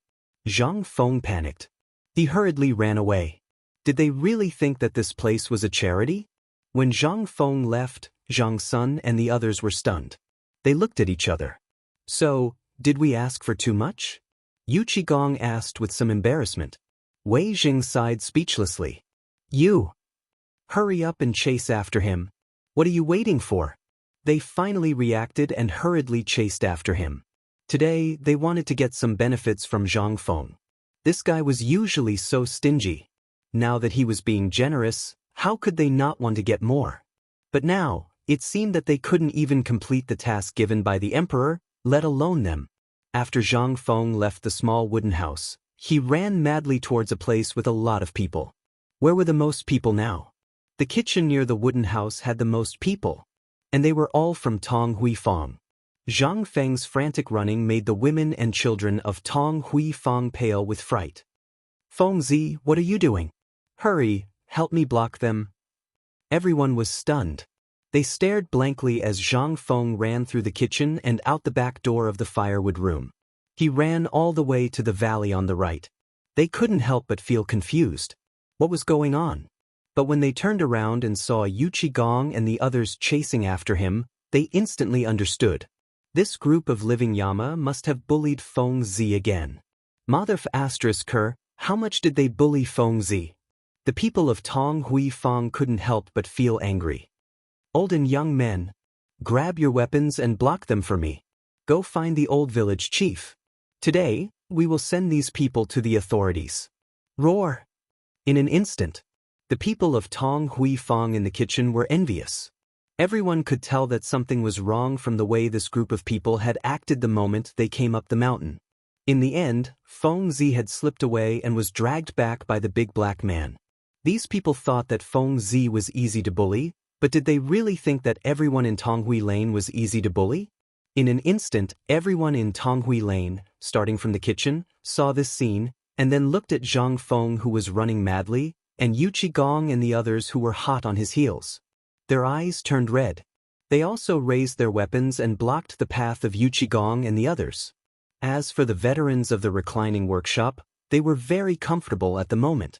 Zhang Feng panicked. He hurriedly ran away. Did they really think that this place was a charity? When Zhang Feng left, Zhang Sun and the others were stunned. They looked at each other. So, did we ask for too much? Yu Qigong asked with some embarrassment. Wei Jing sighed speechlessly. You. Hurry up and chase after him. What are you waiting for? They finally reacted and hurriedly chased after him. Today, they wanted to get some benefits from Zhang Feng. This guy was usually so stingy. Now that he was being generous, how could they not want to get more? But now, it seemed that they couldn't even complete the task given by the emperor, let alone them. After Zhang Feng left the small wooden house, he ran madly towards a place with a lot of people. Where were the most people now? The kitchen near the wooden house had the most people, and they were all from Tong Hui Fong. Zhang Feng's frantic running made the women and children of Tong Hui Fong pale with fright. Feng Zi, what are you doing? Hurry, help me block them. Everyone was stunned. They stared blankly as Zhang Feng ran through the kitchen and out the back door of the firewood room. He ran all the way to the valley on the right. They couldn't help but feel confused. What was going on? But when they turned around and saw Yu Qigong and the others chasing after him, they instantly understood. This group of living Yama must have bullied Feng Zi again. Motherf **her, how much did they bully Feng Zi? The people of Tong Hui Fong couldn't help but feel angry. Old and young men, grab your weapons and block them for me. Go find the old village chief. Today, we will send these people to the authorities. Roar! In an instant, the people of Tong Hui Fong in the kitchen were envious. Everyone could tell that something was wrong from the way this group of people had acted the moment they came up the mountain. In the end, Feng Zi had slipped away and was dragged back by the big black man. These people thought that Feng Zi was easy to bully, but did they really think that everyone in Tonghui Lane was easy to bully? In an instant, everyone in Tonghui Lane, starting from the kitchen, saw this scene, and then looked at Zhang Feng who was running madly, and Yu Qigong and the others who were hot on his heels. Their eyes turned red. They also raised their weapons and blocked the path of Yu Qigong and the others. As for the veterans of the reclining workshop, they were very comfortable at the moment.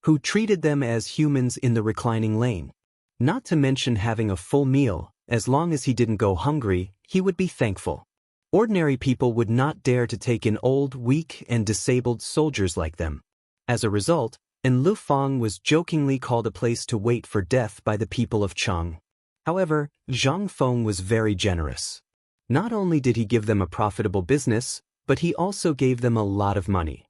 Who treated them as humans in the reclining lane. Not to mention having a full meal, as long as he didn't go hungry, he would be thankful. Ordinary people would not dare to take in old, weak, and disabled soldiers like them. As a result, Enlufeng was jokingly called a place to wait for death by the people of Cheng. However, Zhang Feng was very generous. Not only did he give them a profitable business, but he also gave them a lot of money.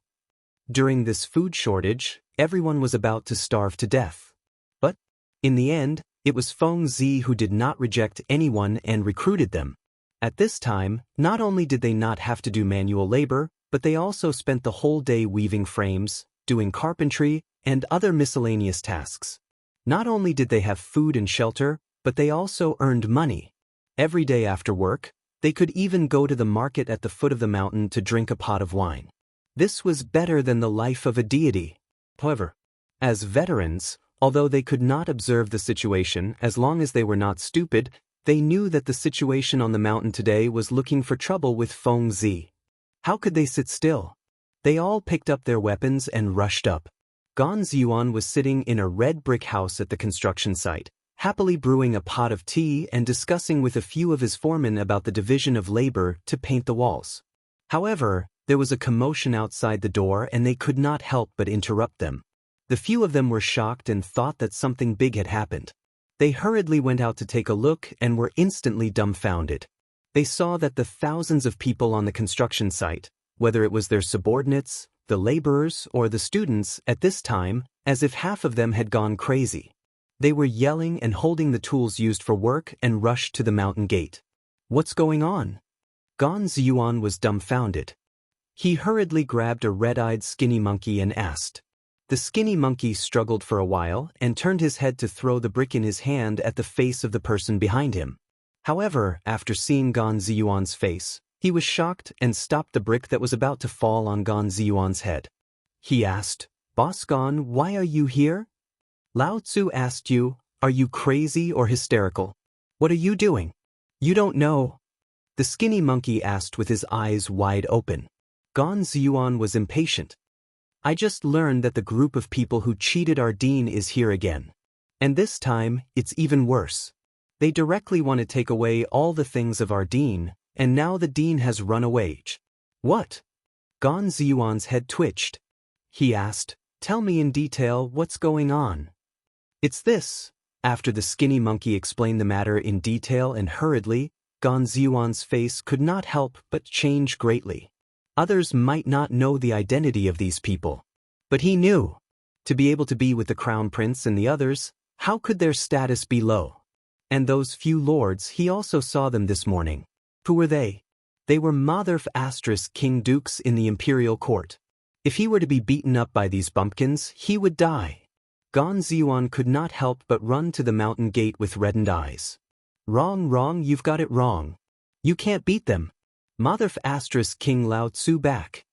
During this food shortage, everyone was about to starve to death. But, in the end, it was Feng Zi who did not reject anyone and recruited them. At this time, not only did they not have to do manual labor, but they also spent the whole day weaving frames, doing carpentry, and other miscellaneous tasks. Not only did they have food and shelter, but they also earned money. Every day after work, they could even go to the market at the foot of the mountain to drink a pot of wine. This was better than the life of a deity. However, as veterans, although they could not observe the situation as long as they were not stupid, they knew that the situation on the mountain today was looking for trouble with Feng Zi. How could they sit still? They all picked up their weapons and rushed up. Gan Ziyuan was sitting in a red brick house at the construction site, happily brewing a pot of tea and discussing with a few of his foremen about the division of labor to paint the walls. However, there was a commotion outside the door and they could not help but interrupt them. The few of them were shocked and thought that something big had happened. They hurriedly went out to take a look and were instantly dumbfounded. They saw that the thousands of people on the construction site, whether it was their subordinates, the laborers, or the students, at this time, as if half of them had gone crazy. They were yelling and holding the tools used for work and rushed to the mountain gate. What's going on? Gan Ziyuan was dumbfounded. He hurriedly grabbed a red-eyed skinny monkey and asked. The skinny monkey struggled for a while and turned his head to throw the brick in his hand at the face of the person behind him. However, after seeing Gan Ziyuan's face, he was shocked and stopped the brick that was about to fall on Gan Ziyuan's head. He asked, "Boss Gan, why are you here?" Lao Tzu asked you, "Are you crazy or hysterical? What are you doing? You don't know." The skinny monkey asked with his eyes wide open. Gan Ziyuan was impatient. "I just learned that the group of people who cheated our dean is here again. And this time, it's even worse. They directly want to take away all the things of our dean, and now the dean has run away." What? Gan Ziyuan's head twitched. He asked, "Tell me in detail what's going on." "It's this." After the skinny monkey explained the matter in detail and hurriedly, Gan Ziyuan's face could not help but change greatly. Others might not know the identity of these people. But he knew. To be able to be with the crown prince and the others, how could their status be low? And those few lords, he also saw them this morning. Who were they? They were Motherf * king dukes in the imperial court. If he were to be beaten up by these bumpkins, he would die. Gan Ziyuan could not help but run to the mountain gate with reddened eyes. Wrong, you've got it wrong. You can't beat them. Motherf * King Lao Tzu back.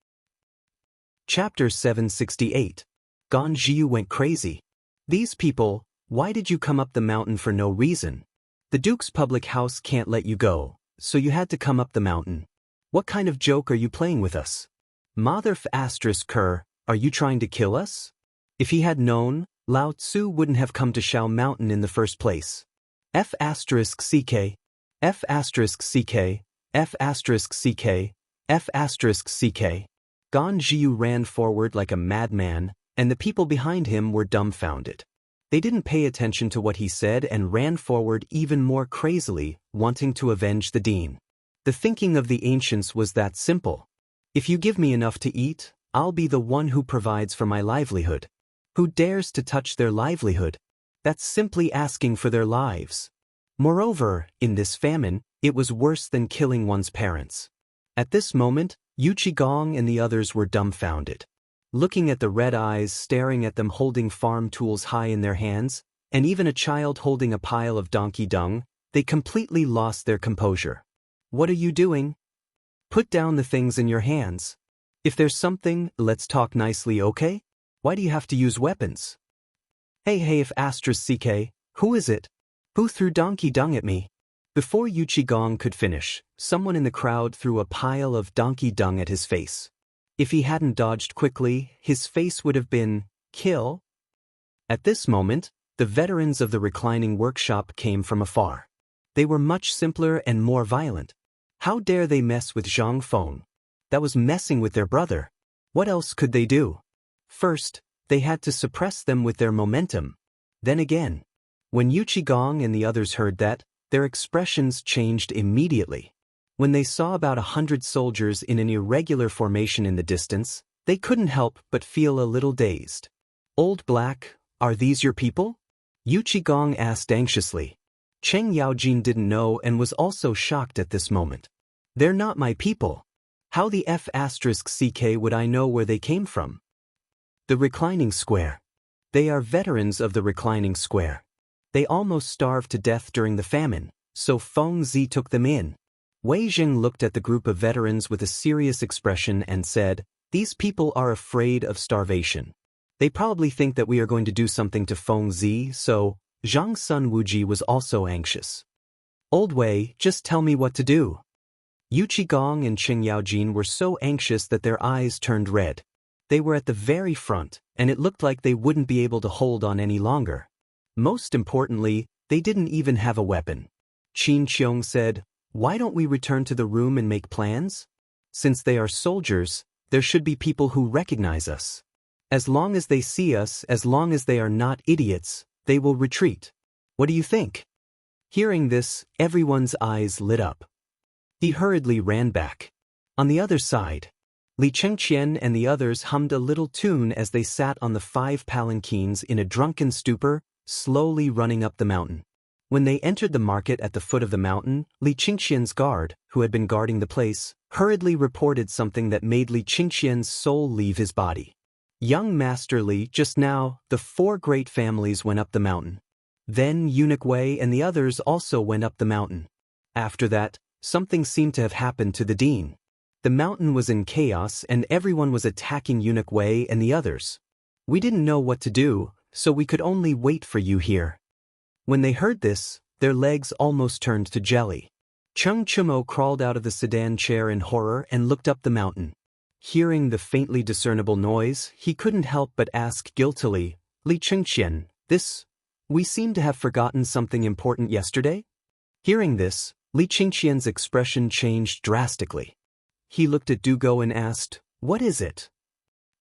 Chapter 768. Gan Ziyu went crazy. These people, why did you come up the mountain for no reason? The Duke's public house can't let you go, so you had to come up the mountain. What kind of joke are you playing with us? Motherf * are you trying to kill us? If he had known, Lao Tzu wouldn't have come to Shao Mountain in the first place. F **ck, F **ck, F **ck, F **ck. Gan Ziyu ran forward like a madman, and the people behind him were dumbfounded. They didn't pay attention to what he said and ran forward even more crazily, wanting to avenge the dean. The thinking of the ancients was that simple. If you give me enough to eat, I'll be the one who provides for my livelihood. Who dares to touch their livelihood? That's simply asking for their lives. Moreover, in this famine, it was worse than killing one's parents. At this moment, Yu Qigong and the others were dumbfounded. Looking at the red eyes staring at them holding farm tools high in their hands, and even a child holding a pile of donkey dung, they completely lost their composure. What are you doing? Put down the things in your hands. If there's something, let's talk nicely, okay? Why do you have to use weapons? Hey if *CK, who is it? Who threw donkey dung at me? Before Yu Qigong could finish, someone in the crowd threw a pile of donkey dung at his face. If he hadn't dodged quickly, his face would have been, kill. At this moment, the veterans of the reclining workshop came from afar. They were much simpler and more violent. How dare they mess with Zhang Feng? That was messing with their brother. What else could they do? First, they had to suppress them with their momentum. Then again, when Yu Qigong and the others heard that, their expressions changed immediately. When they saw about 100 soldiers in an irregular formation in the distance, they couldn't help but feel a little dazed. Old Black, are these your people? Yu Qigong asked anxiously. Cheng Yaojin didn't know and was also shocked at this moment. They're not my people. How the *CK would I know where they came from? The reclining square. They are veterans of the reclining square. They almost starved to death during the famine, so Feng Zi took them in. Wei Jing looked at the group of veterans with a serious expression and said, "These people are afraid of starvation. They probably think that we are going to do something to Feng Zi, so..." Zhang Sun Wuji was also anxious. "Old Wei, just tell me what to do." Yu Qigong and Cheng Yaojin were so anxious that their eyes turned red. They were at the very front, and it looked like they wouldn't be able to hold on any longer. Most importantly, they didn't even have a weapon. Qin Qiong said, "Why don't we return to the room and make plans? Since they are soldiers, there should be people who recognize us. As long as they see us, as long as they are not idiots, they will retreat. What do you think?" Hearing this, everyone's eyes lit up. He hurriedly ran back. On the other side, Li Chengqian and the others hummed a little tune as they sat on the 5 palanquins in a drunken stupor, slowly running up the mountain. When they entered the market at the foot of the mountain, Li Qingxian's guard, who had been guarding the place, hurriedly reported something that made Li Qingxian's soul leave his body. "Young Master Li, just now, the 4 great families went up the mountain. Then Eunuch Wei and the others also went up the mountain. After that, something seemed to have happened to the dean. The mountain was in chaos and everyone was attacking Eunuch Wei and the others. We didn't know what to do, so we could only wait for you here." When they heard this, their legs almost turned to jelly. Chung Chumo crawled out of the sedan chair in horror and looked up the mountain. Hearing the faintly discernible noise, he couldn't help but ask guiltily, "Li Chengqian, we seem to have forgotten something important yesterday?" Hearing this, Li Qingxian's expression changed drastically. He looked at Dugo and asked, "What is it?"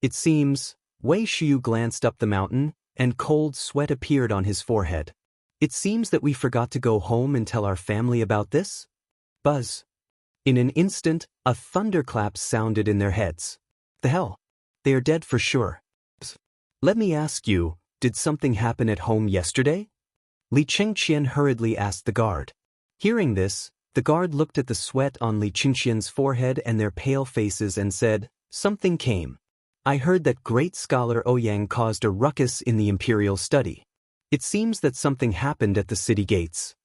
It seems, Wei Shiyu glanced up the mountain, and cold sweat appeared on his forehead. "It seems that we forgot to go home and tell our family about this?" Buzz. In an instant, a thunderclap sounded in their heads. "The hell? They are dead for sure." "Let me ask you, did something happen at home yesterday?" Li Chengqian hurriedly asked the guard. Hearing this, the guard looked at the sweat on Li Qingxian's forehead and their pale faces and said, "Something came. I heard that great scholar Ouyang caused a ruckus in the imperial study. It seems that something happened at the city gates."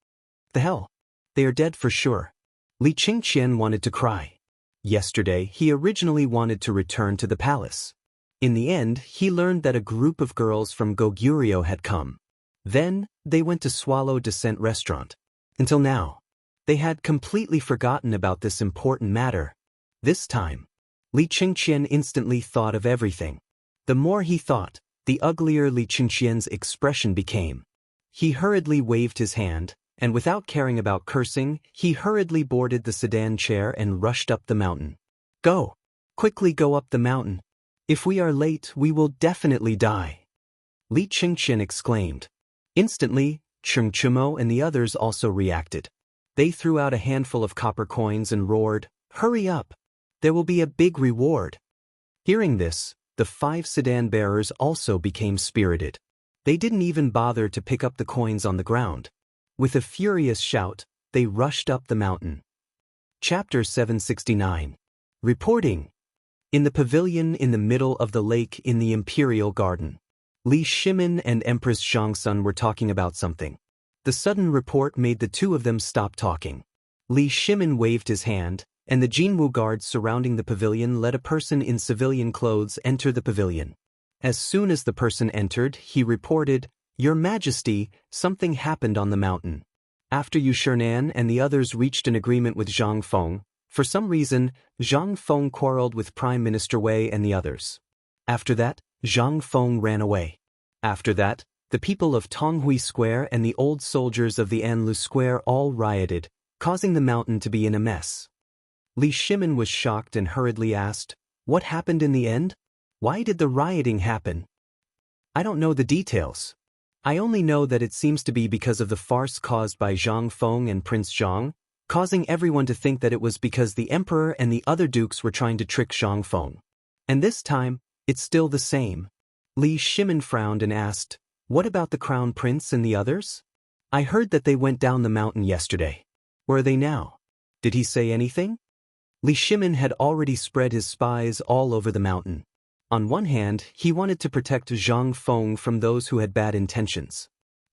"The hell? They are dead for sure." Li Qingqian wanted to cry. Yesterday, he originally wanted to return to the palace. In the end, he learned that a group of girls from Goguryeo had come. Then, they went to Swallow Descent restaurant. Until now, they had completely forgotten about this important matter. This time, Li Qingqian instantly thought of everything. The more he thought, the uglier Li Qingqian's expression became. He hurriedly waved his hand, and without caring about cursing, he hurriedly boarded the sedan chair and rushed up the mountain. "Go! Quickly go up the mountain. If we are late, we will definitely die," Li Qingqian exclaimed. Instantly, Chung Chumo and the others also reacted. They threw out a handful of copper coins and roared, "Hurry up! There will be a big reward." Hearing this, the 5 sedan bearers also became spirited. They didn't even bother to pick up the coins on the ground. With a furious shout, they rushed up the mountain. Chapter 769. Reporting. In the pavilion in the middle of the lake in the Imperial Garden, Li Shimin and Empress Zhongsun were talking about something. The sudden report made the two of them stop talking. Li Shimin waved his hand, and the Jinwu guards surrounding the pavilion let a person in civilian clothes enter the pavilion. As soon as the person entered, he reported, "Your Majesty, something happened on the mountain. After Yu Shernan and the others reached an agreement with Zhang Feng, for some reason, Zhang Feng quarreled with Prime Minister Wei and the others. After that, Zhang Feng ran away. After that, the people of Tonghui Square and the old soldiers of the Anlu Square all rioted, causing the mountain to be in a mess." Li Shimin was shocked and hurriedly asked, "What happened in the end? Why did the rioting happen?" "I don't know the details. I only know that it seems to be because of the farce caused by Zhang Feng and Prince Zhang, causing everyone to think that it was because the emperor and the other dukes were trying to trick Zhang Feng. And this time, it's still the same." Li Shimin frowned and asked, "What about the crown prince and the others? I heard that they went down the mountain yesterday. Where are they now? Did he say anything?" Li Shimin had already spread his spies all over the mountain. On one hand, he wanted to protect Zhang Feng from those who had bad intentions.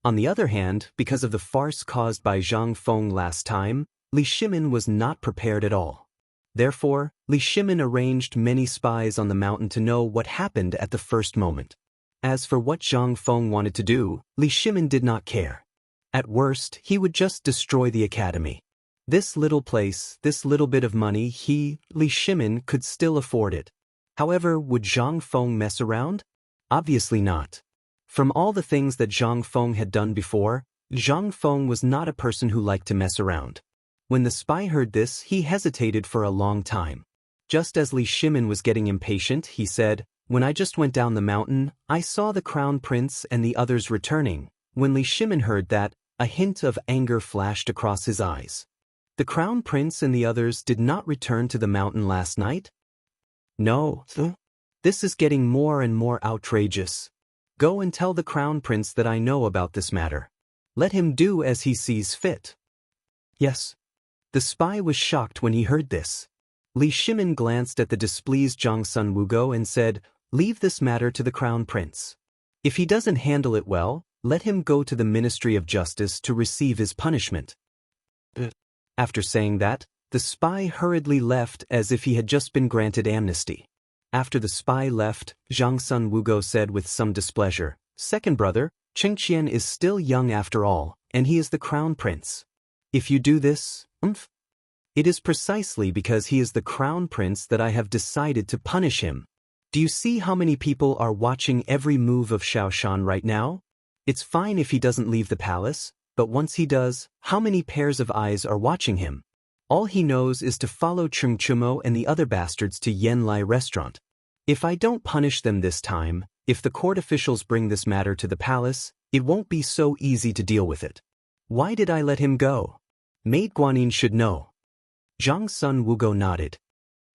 On the other hand, because of the farce caused by Zhang Feng last time, Li Shimin was not prepared at all. Therefore, Li Shimin arranged many spies on the mountain to know what happened at the first moment. As for what Zhang Feng wanted to do, Li Shimin did not care. At worst, he would just destroy the academy. This little place, this little bit of money, Li Shimin, could still afford it. However, would Zhang Feng mess around? Obviously not. From all the things that Zhang Feng had done before, Zhang Feng was not a person who liked to mess around. When the spy heard this, he hesitated for a long time. Just as Li Shimin was getting impatient, he said, "When I just went down the mountain, I saw the crown prince and the others returning." When Li Shimin heard that, a hint of anger flashed across his eyes. The crown prince and the others did not return to the mountain last night? No. This is getting more and more outrageous. Go and tell the crown prince that I know about this matter. Let him do as he sees fit. Yes. The spy was shocked when he heard this. Li Shimin glanced at the displeased Zhongsun Wugo and said, "Leave this matter to the crown prince. If he doesn't handle it well, let him go to the Ministry of Justice to receive his punishment." After saying that, the spy hurriedly left as if he had just been granted amnesty. After the spy left, Zhongsun Wugo said with some displeasure, "Second brother, Cheng Qian is still young after all, and he is the crown prince. If you do this, it is precisely because he is the crown prince that I have decided to punish him. Do you see how many people are watching every move of Shaoshan right now? It's fine if he doesn't leave the palace, but once he does, how many pairs of eyes are watching him? All he knows is to follow Cheng Chumo and the other bastards to Yanlai restaurant. If I don't punish them this time, if the court officials bring this matter to the palace, it won't be so easy to deal with it. Why did I let him go? Maid Guanyin should know." Zhongsun Wugo nodded.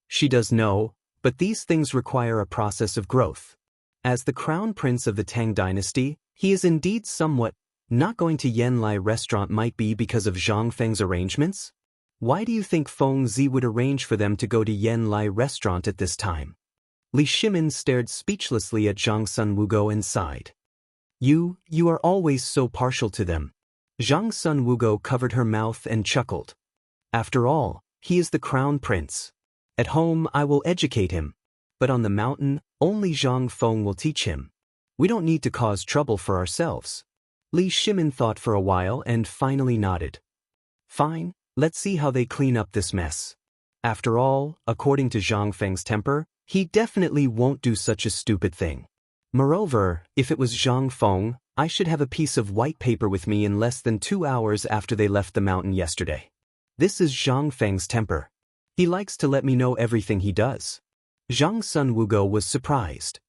"She does know, but these things require a process of growth. As the crown prince of the Tang dynasty, he is indeed somewhat. Not going to Yanlai restaurant might be because of Zhang Feng's arrangements? Why do you think Feng Zi would arrange for them to go to Yanlai restaurant at this time?" Li Shimin stared speechlessly at Zhongsun Wugo and sighed. You are always so partial to them." Zhongsun Wugo covered her mouth and chuckled. "After all, he is the crown prince. At home I will educate him, but on the mountain, only Zhang Feng will teach him. We don't need to cause trouble for ourselves." Li Shimin thought for a while and finally nodded. "Fine. Let's see how they clean up this mess. After all, according to Zhang Feng's temper, he definitely won't do such a stupid thing. Moreover, if it was Zhang Feng, I should have a piece of white paper with me in less than 2 hours after they left the mountain yesterday. This is Zhang Feng's temper. He likes to let me know everything he does." Zhongsun Wugo was surprised.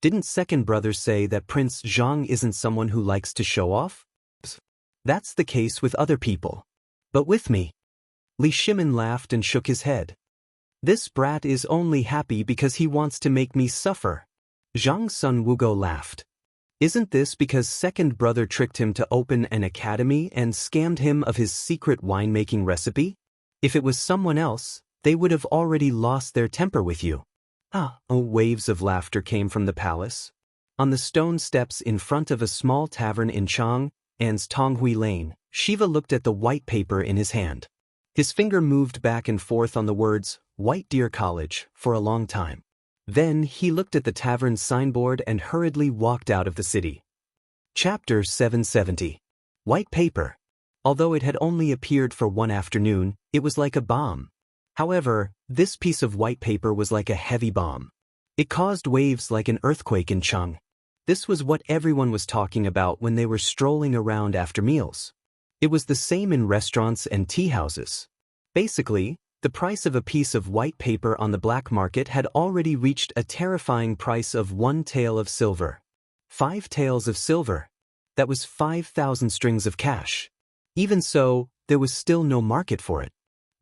"Didn't second brother say that Prince Zhang isn't someone who likes to show off?" "That's the case with other people. But with me?" Li Shimin laughed and shook his head. "This brat is only happy because he wants to make me suffer." Zhongsun Wugo laughed. Isn't this because second brother tricked him to open an academy and scammed him of his secret winemaking recipe? If it was someone else, they would have already lost their temper with you. Waves of laughter came from the palace. On the stone steps in front of a small tavern in Chang'an's Tonghui Lane, Shiva looked at the white paper in his hand. His finger moved back and forth on the words, White Deer College, for a long time. Then he looked at the tavern's signboard and hurriedly walked out of the city. Chapter 770. White paper. Although it had only appeared for one afternoon, it was like a bomb. However, this piece of white paper was like a heavy bomb. It caused waves like an earthquake in Chang. This was what everyone was talking about when they were strolling around after meals. It was the same in restaurants and tea houses. Basically, the price of a piece of white paper on the black market had already reached a terrifying price of 1 tael of silver. 5 taels of silver. That was 5,000 strings of cash. Even so, there was still no market for it.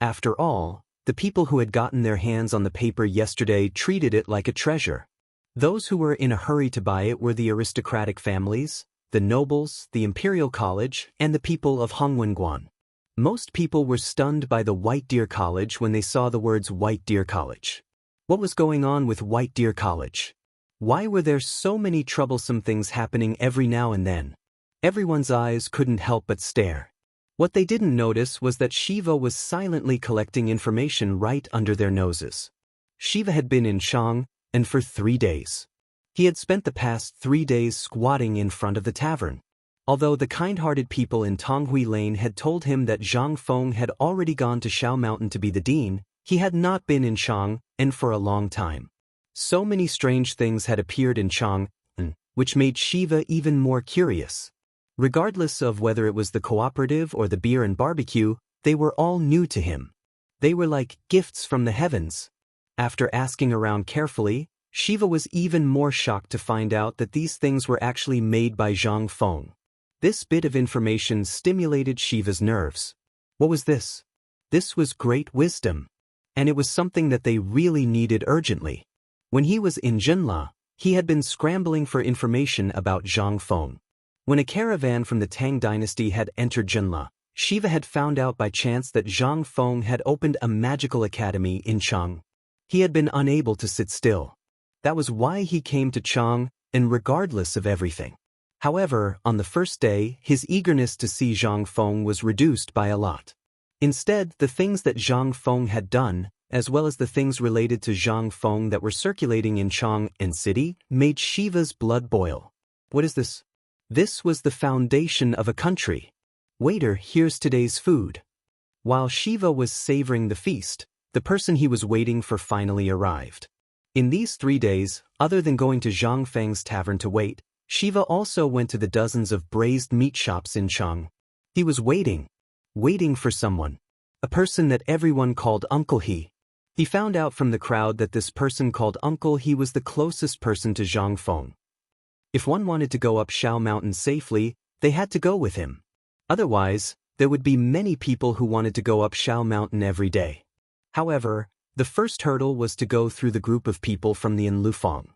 After all, the people who had gotten their hands on the paper yesterday treated it like a treasure. Those who were in a hurry to buy it were the aristocratic families, the nobles, the imperial college, and the people of Hongwenguan. Most people were stunned by the White Deer College when they saw the words White Deer College. What was going on with White Deer College? Why were there so many troublesome things happening every now and then? Everyone's eyes couldn't help but stare. What they didn't notice was that Shiva was silently collecting information right under their noses. Shiva had been in Chang'an for 3 days. He had spent the past 3 days squatting in front of the tavern. Although the kind-hearted people in Tonghui Lane had told him that Zhang Feng had already gone to Shao Mountain to be the dean, he had not been in Chang'an for a long time. So many strange things had appeared in Chang'an, which made Shiva even more curious. Regardless of whether it was the cooperative or the beer and barbecue, they were all new to him. They were like gifts from the heavens. After asking around carefully, Shiva was even more shocked to find out that these things were actually made by Zhang Feng. This bit of information stimulated Shiva's nerves. What was this? This was great wisdom. And it was something that they really needed urgently. When he was in Jinla, he had been scrambling for information about Zhang Feng. When a caravan from the Tang dynasty had entered Jinla, Shiva had found out by chance that Zhang Feng had opened a magical academy in Chang'an. He had been unable to sit still. That was why he came to Chang'an, regardless of everything. However, on the first day, his eagerness to see Zhang Feng was reduced by a lot. Instead, the things that Zhang Feng had done, as well as the things related to Zhang Feng that were circulating in Chang'an city, made Shiva's blood boil. What is this? This was the foundation of a country. Waiter, here's today's food. While Shiva was savoring the feast, the person he was waiting for finally arrived. In these 3 days, other than going to Zhang Feng's tavern to wait, Shiva also went to the dozens of braised meat shops in Chang'an. He was waiting for someone. A person that everyone called Uncle He. He found out from the crowd that this person called Uncle He was the closest person to Zhang Feng. If one wanted to go up Shao Mountain safely, they had to go with him. Otherwise, there would be many people who wanted to go up Shao Mountain every day. However, the first hurdle was to go through the group of people from the Enlufang.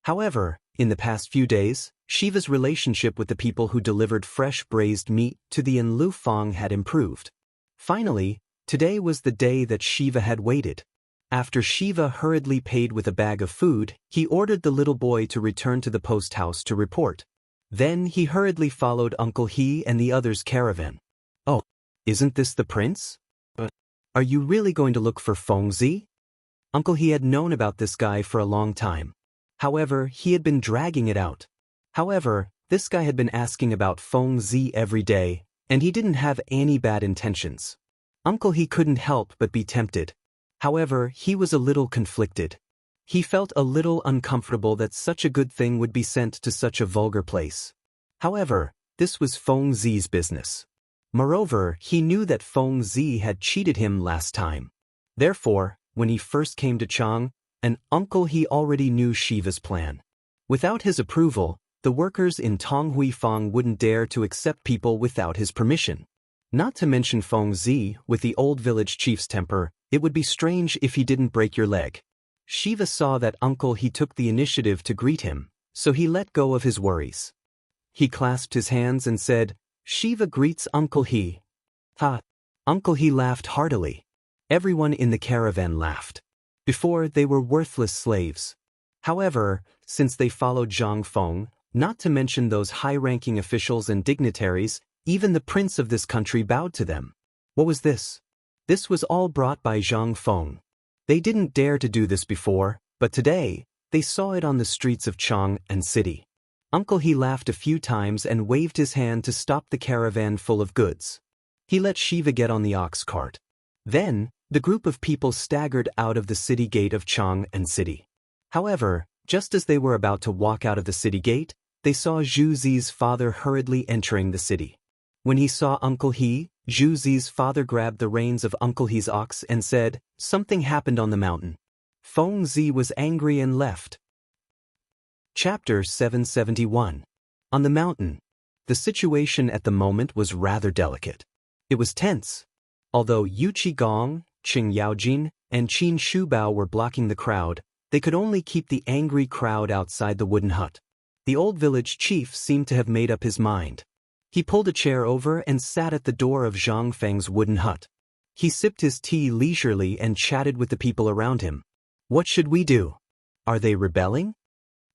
However, in the past few days, Shiva's relationship with the people who delivered fresh braised meat to the Enlufang had improved. Finally, today was the day that Shiva had waited. After Shiva hurriedly paid with a bag of food, he ordered the little boy to return to the post house to report. Then he hurriedly followed Uncle He and the others' caravan. Oh, isn't this the prince? But are you really going to look for Fengzi? Uncle He had known about this guy for a long time. However, he had been dragging it out. However, this guy had been asking about Fengzi every day, and he didn't have any bad intentions. Uncle He couldn't help but be tempted. However, he was a little conflicted. He felt a little uncomfortable that such a good thing would be sent to such a vulgar place. However, this was Fengzi's business. Moreover, he knew that Fengzi had cheated him last time. Therefore, when he first came to Chang'an, Uncle He already knew Shiva's plan. Without his approval, the workers in Tonghui Fang wouldn't dare to accept people without his permission. Not to mention Fengzi, with the old village chief's temper, it would be strange if he didn't break your leg. Shiva saw that Uncle He took the initiative to greet him, so he let go of his worries. He clasped his hands and said, "Shiva greets Uncle He." Ha! Uncle He laughed heartily. Everyone in the caravan laughed. Before, they were worthless slaves. However, since they followed Zhang Feng, not to mention those high-ranking officials and dignitaries, even the prince of this country bowed to them. What was this? This was all brought by Zhang Feng. They didn't dare to do this before, but today, they saw it on the streets of Chang and city. Uncle He laughed a few times and waved his hand to stop the caravan full of goods. He let Shiva get on the ox cart. Then, the group of people staggered out of the city gate of Chang and city. However, just as they were about to walk out of the city gate, they saw Zhu Zi's father hurriedly entering the city. When he saw Uncle He, Zhu Zi's father grabbed the reins of Uncle He's ox and said, "Something happened on the mountain." Feng Zi was angry and left. Chapter 771. On the mountain. The situation at the moment was rather delicate. It was tense. Although Yu Qigong, Qing Yaojin, and Qin Shubao were blocking the crowd, they could only keep the angry crowd outside the wooden hut. The old village chief seemed to have made up his mind. He pulled a chair over and sat at the door of Zhang Feng's wooden hut. He sipped his tea leisurely and chatted with the people around him. What should we do? Are they rebelling?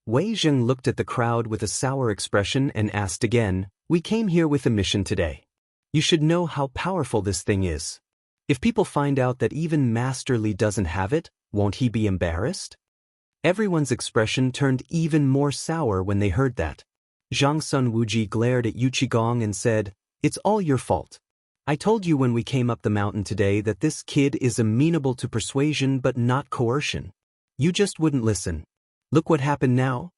Wei Zheng looked at the crowd with a sour expression and asked again, "We came here with a mission today. You should know how powerful this thing is. If people find out that even Master Li doesn't have it, won't he be embarrassed?" Everyone's expression turned even more sour when they heard that. Zhang Sun Wuji glared at Yu Qigong and said, "It's all your fault. I told you when we came up the mountain today that this kid is amenable to persuasion but not coercion. You just wouldn't listen. Look what happened now."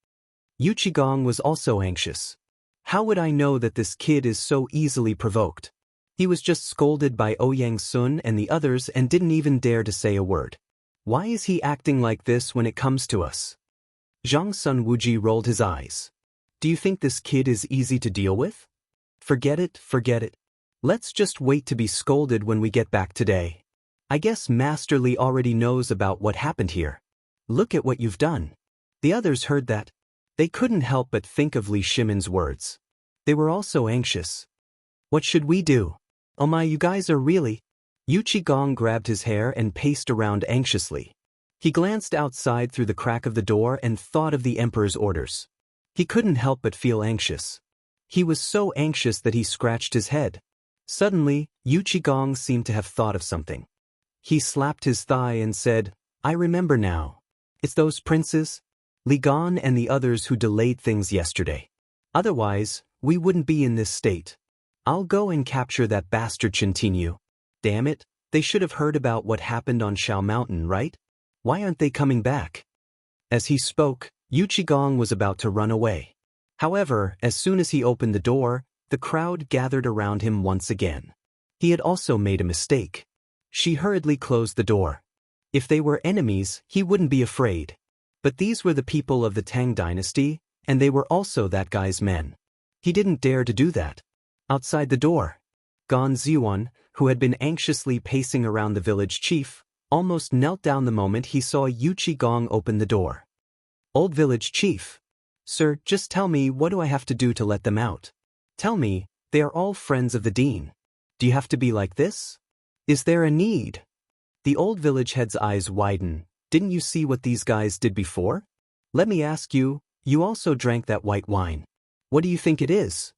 Yu Qigong was also anxious. How would I know that this kid is so easily provoked? He was just scolded by Ouyang Sun and the others and didn't even dare to say a word. Why is he acting like this when it comes to us? Zhang Sun Wuji rolled his eyes. Do you think this kid is easy to deal with? Forget it, forget it. Let's just wait to be scolded when we get back today. I guess Master Li already knows about what happened here. Look at what you've done. The others heard that. They couldn't help but think of Li Shimin's words. They were also anxious. What should we do? Oh my, you guys are really... Yu Qigong grabbed his hair and paced around anxiously. He glanced outside through the crack of the door and thought of the emperor's orders. He couldn't help but feel anxious. He was so anxious that he scratched his head. Suddenly, Yu Qigong seemed to have thought of something. He slapped his thigh and said, "I remember now. It's those princes, Li Gan and the others who delayed things yesterday. Otherwise, we wouldn't be in this state. I'll go and capture that bastard Qintinyu. Damn it, they should have heard about what happened on Shao Mountain, right? Why aren't they coming back?" As he spoke, Yu Qigong was about to run away. However, as soon as he opened the door, the crowd gathered around him once again. He had also made a mistake. She hurriedly closed the door. If they were enemies, he wouldn't be afraid. But these were the people of the Tang dynasty, and they were also that guy's men. He didn't dare to do that. Outside the door, Gan Ziyuan, who had been anxiously pacing around the village chief, almost knelt down the moment he saw Yu Qigong open the door. "Old village chief. Sir, just tell me, what do I have to do to let them out? Tell me, they are all friends of the dean. Do you have to be like this? Is there a need?" The old village head's eyes widened. "Didn't you see what these guys did before? Let me ask you, you also drank that white wine. What do you think it is?"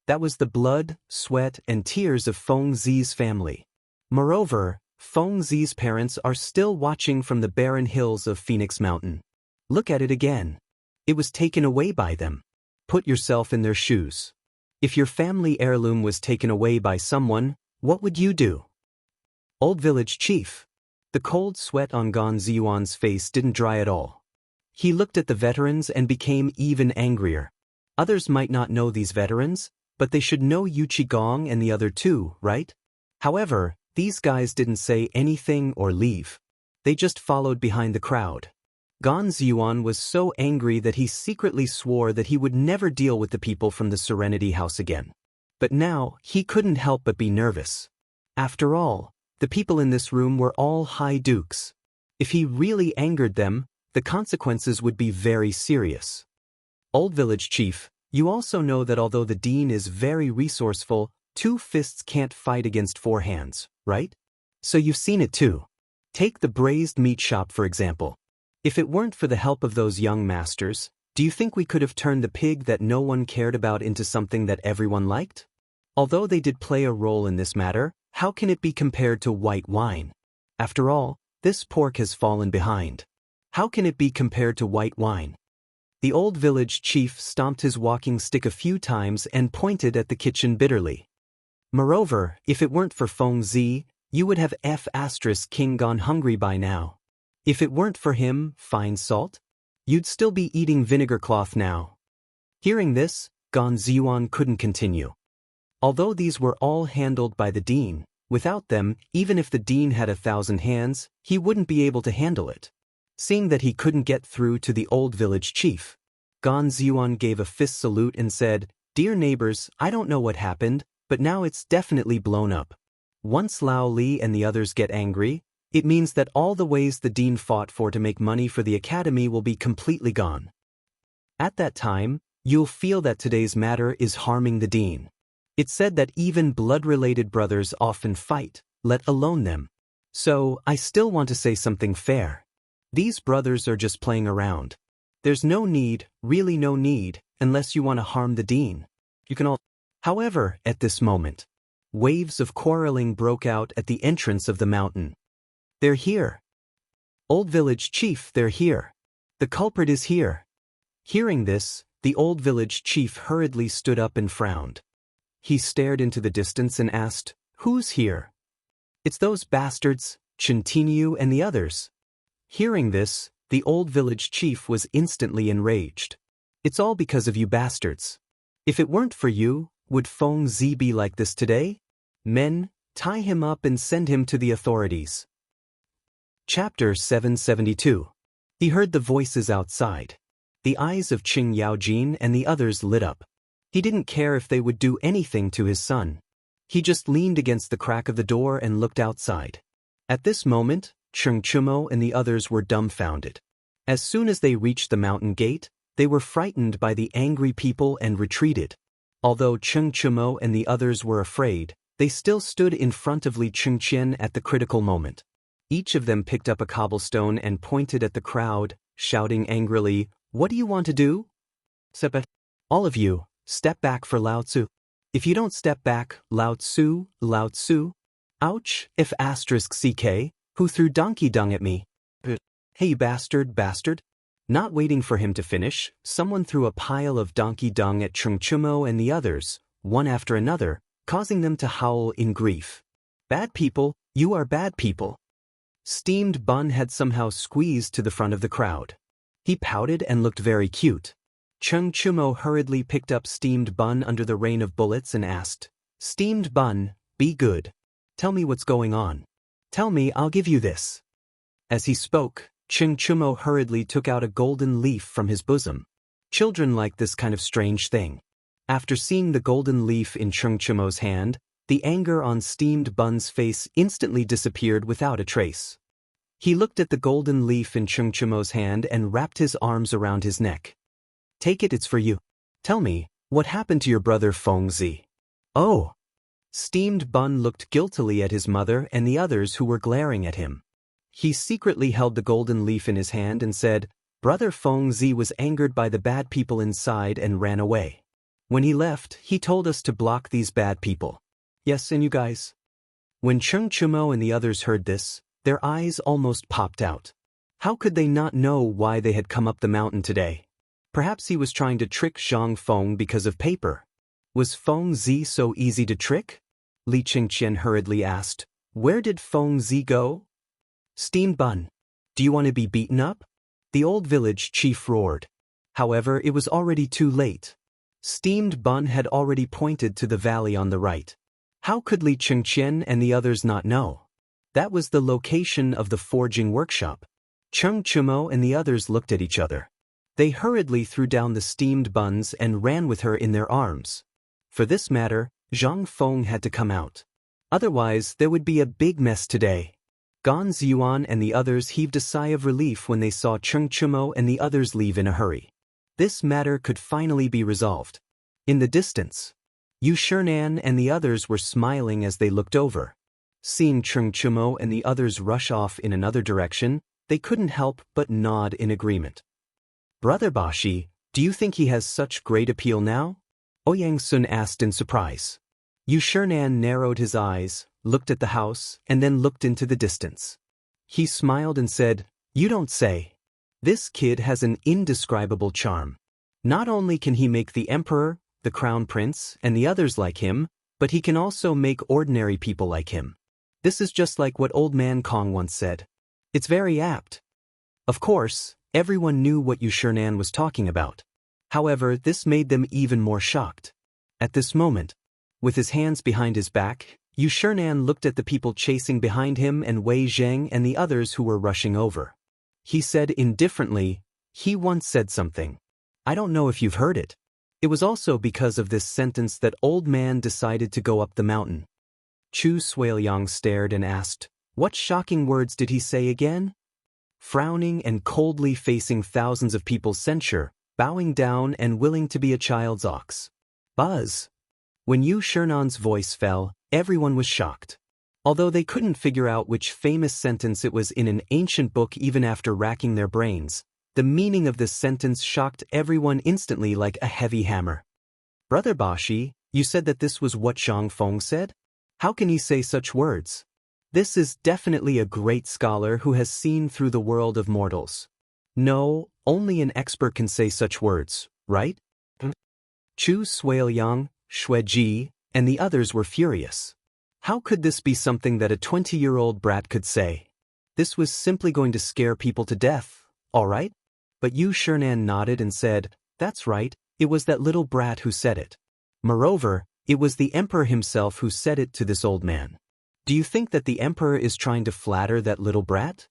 That was the blood, sweat, and tears of Feng Zi's family. Moreover, Feng Zi's parents are still watching from the barren hills of Phoenix Mountain. Look at it again. It was taken away by them. Put yourself in their shoes. If your family heirloom was taken away by someone, what would you do? Old village chief. The cold sweat on Gan Ziyuan's face didn't dry at all. He looked at the veterans and became even angrier. Others might not know these veterans, but they should know Yu Qigong and the other two, right? However, these guys didn't say anything or leave. They just followed behind the crowd. Gan Ziyuan was so angry that he secretly swore that he would never deal with the people from the Serenity House again. But now, he couldn't help but be nervous. After all, the people in this room were all high dukes. If he really angered them, the consequences would be very serious. Old village chief, You also know that although the dean is very resourceful, 2 fists can't fight against 4 hands, right? So you've seen it too. Take the braised meat shop for example. If it weren't for the help of those young masters, do you think we could have turned the pig that no one cared about into something that everyone liked? Although they did play a role in this matter, how can it be compared to white wine? After all, this pork has fallen behind. How can it be compared to white wine? The old village chief stomped his walking stick a few times and pointed at the kitchen bitterly. Moreover, if it weren't for Feng Zi, you would have King gone hungry by now. If it weren't for him, fine salt, you'd still be eating vinegar cloth now. Hearing this, Gan Ziyuan couldn't continue. Although these were all handled by the dean, without them, even if the dean had 1,000 hands, he wouldn't be able to handle it. Seeing that he couldn't get through to the old village chief, Gan Ziyuan gave a fist salute and said, "Dear neighbors, I don't know what happened, but now it's definitely blown up. Once Lao Li and the others get angry, it means that all the ways the dean fought for to make money for the academy will be completely gone. At that time, you'll feel that today's matter is harming the dean. It's said that even blood-related brothers often fight, let alone them. So, I still want to say something fair. These brothers are just playing around. There's no need, really no need, unless you want to harm the dean. You can all. However, at this moment, waves of quarreling broke out at the entrance of the mountain. They're here. Old village chief, they're here. The culprit is here. Hearing this, the old village chief hurriedly stood up and frowned. He stared into the distance and asked, "Who's here?" "It's those bastards, Chintinyu and the others." Hearing this, the old village chief was instantly enraged. "It's all because of you bastards. If it weren't for you, would Feng Zi be like this today? Men, tie him up and send him to the authorities." Chapter 772. He heard the voices outside. The eyes of Qing Yaojin and the others lit up. He didn't care if they would do anything to his son. He just leaned against the crack of the door and looked outside. At this moment, Cheng Chumo and the others were dumbfounded. As soon as they reached the mountain gate, they were frightened by the angry people and retreated. Although Cheng Chumo and the others were afraid, they still stood in front of Li Chengqian at the critical moment. Each of them picked up a cobblestone and pointed at the crowd, shouting angrily, "What do you want to do? Step all of you, step back for Lao Tzu. If you don't step back, Lao Tzu, Lao Tzu. Ouch, if *CK, who threw donkey dung at me? Hey bastard, bastard." Not waiting for him to finish, someone threw a pile of donkey dung at Cheng Chumo and the others, one after another, causing them to howl in grief. "Bad people, you are bad people." Steamed Bun had somehow squeezed to the front of the crowd. He pouted and looked very cute. Cheng Chumo hurriedly picked up Steamed Bun under the rain of bullets and asked, "Steamed Bun, be good. Tell me what's going on. Tell me, I'll give you this." As he spoke, Cheng Chumo hurriedly took out a golden leaf from his bosom. Children like this kind of strange thing. After seeing the golden leaf in Cheng Chumo's hand, the anger on Steamed Bun's face instantly disappeared without a trace. He looked at the golden leaf in Cheng Chumo's hand and wrapped his arms around his neck. "Take it, it's for you. Tell me, what happened to your brother Feng Zi?" "Oh." Steamed Bun looked guiltily at his mother and the others who were glaring at him. He secretly held the golden leaf in his hand and said, "Brother Feng Zi was angered by the bad people inside and ran away. When he left, he told us to block these bad people. Yes, and you guys?" When Cheng Chumo and the others heard this, their eyes almost popped out. How could they not know why they had come up the mountain today? Perhaps he was trying to trick Zhang Feng because of paper. Was Feng Zi so easy to trick? Li Chengqian hurriedly asked, "Where did Feng Zi go?" "Steamed Bun, do you want to be beaten up?" The old village chief roared. However, it was already too late. Steamed Bun had already pointed to the valley on the right. How could Li Chengqian and the others not know? That was the location of the forging workshop. Cheng Chumo and the others looked at each other. They hurriedly threw down the steamed buns and ran with her in their arms. For this matter, Zhang Feng had to come out. Otherwise, there would be a big mess today. Gan Ziyuan and the others heaved a sigh of relief when they saw Cheng Chumo and the others leave in a hurry. This matter could finally be resolved. In the distance, Yu Shernan and the others were smiling as they looked over. Seeing Chung Chumo and the others rush off in another direction, they couldn't help but nod in agreement. Brother Bashi, do you think he has such great appeal now? Ouyang Sun asked in surprise. Yu Shernan narrowed his eyes, looked at the house, and then looked into the distance. He smiled and said, "You don't say. This kid has an indescribable charm. Not only can he make the emperor, the crown prince, and the others like him, but he can also make ordinary people like him. This is just like what Old Man Kong once said. It's very apt." Of course, everyone knew what Yu Shernan was talking about. However, this made them even more shocked. At this moment, with his hands behind his back, Yu Shernan looked at the people chasing behind him and Wei Zheng and the others who were rushing over. He said indifferently, "He once said something. I don't know if you've heard it." It was also because of this sentence that Old Man decided to go up the mountain. Chu Suiliang stared and asked, "What shocking words did he say again?" Frowning and coldly facing thousands of people's censure, bowing down and willing to be a child's ox. Buzz. When Yu Shernan's voice fell, everyone was shocked. Although they couldn't figure out which famous sentence it was in an ancient book even after racking their brains, the meaning of this sentence shocked everyone instantly like a heavy hammer. "Brother Bashi, you said that this was what Zhang Feng said? How can he say such words? This is definitely a great scholar who has seen through the world of mortals. No, only an expert can say such words, right?" Chu Suiliang, Xue Ji, and the others were furious. How could this be something that a 20-year-old brat could say? This was simply going to scare people to death, all right? But Yu Shernan nodded and said, "That's right, it was that little brat who said it. Moreover, it was the emperor himself who said it to this old man. Do you think that the emperor is trying to flatter that little brat?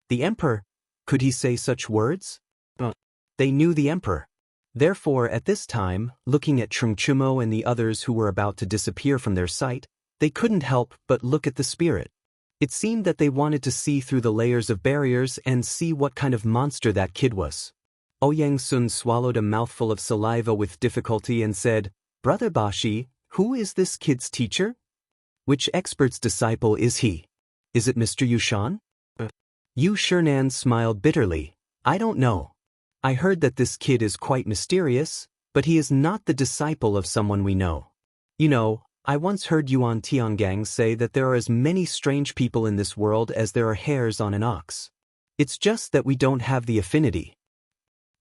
The emperor? Could he say such words?" They knew the emperor. Therefore, at this time, looking at Chung Chumo and the others who were about to disappear from their sight, they couldn't help but look at the spirit. It seemed that they wanted to see through the layers of barriers and see what kind of monster that kid was. Ouyang Sun swallowed a mouthful of saliva with difficulty and said, "Brother Bashi, who is this kid's teacher? Which expert's disciple is he? Is it Mr. Yushan?" Yu Shernan smiled bitterly. "I don't know. I heard that this kid is quite mysterious, but he is not the disciple of someone we know. You know, I once heard Yuan Tiangang say that there are as many strange people in this world as there are hairs on an ox. It's just that we don't have the affinity."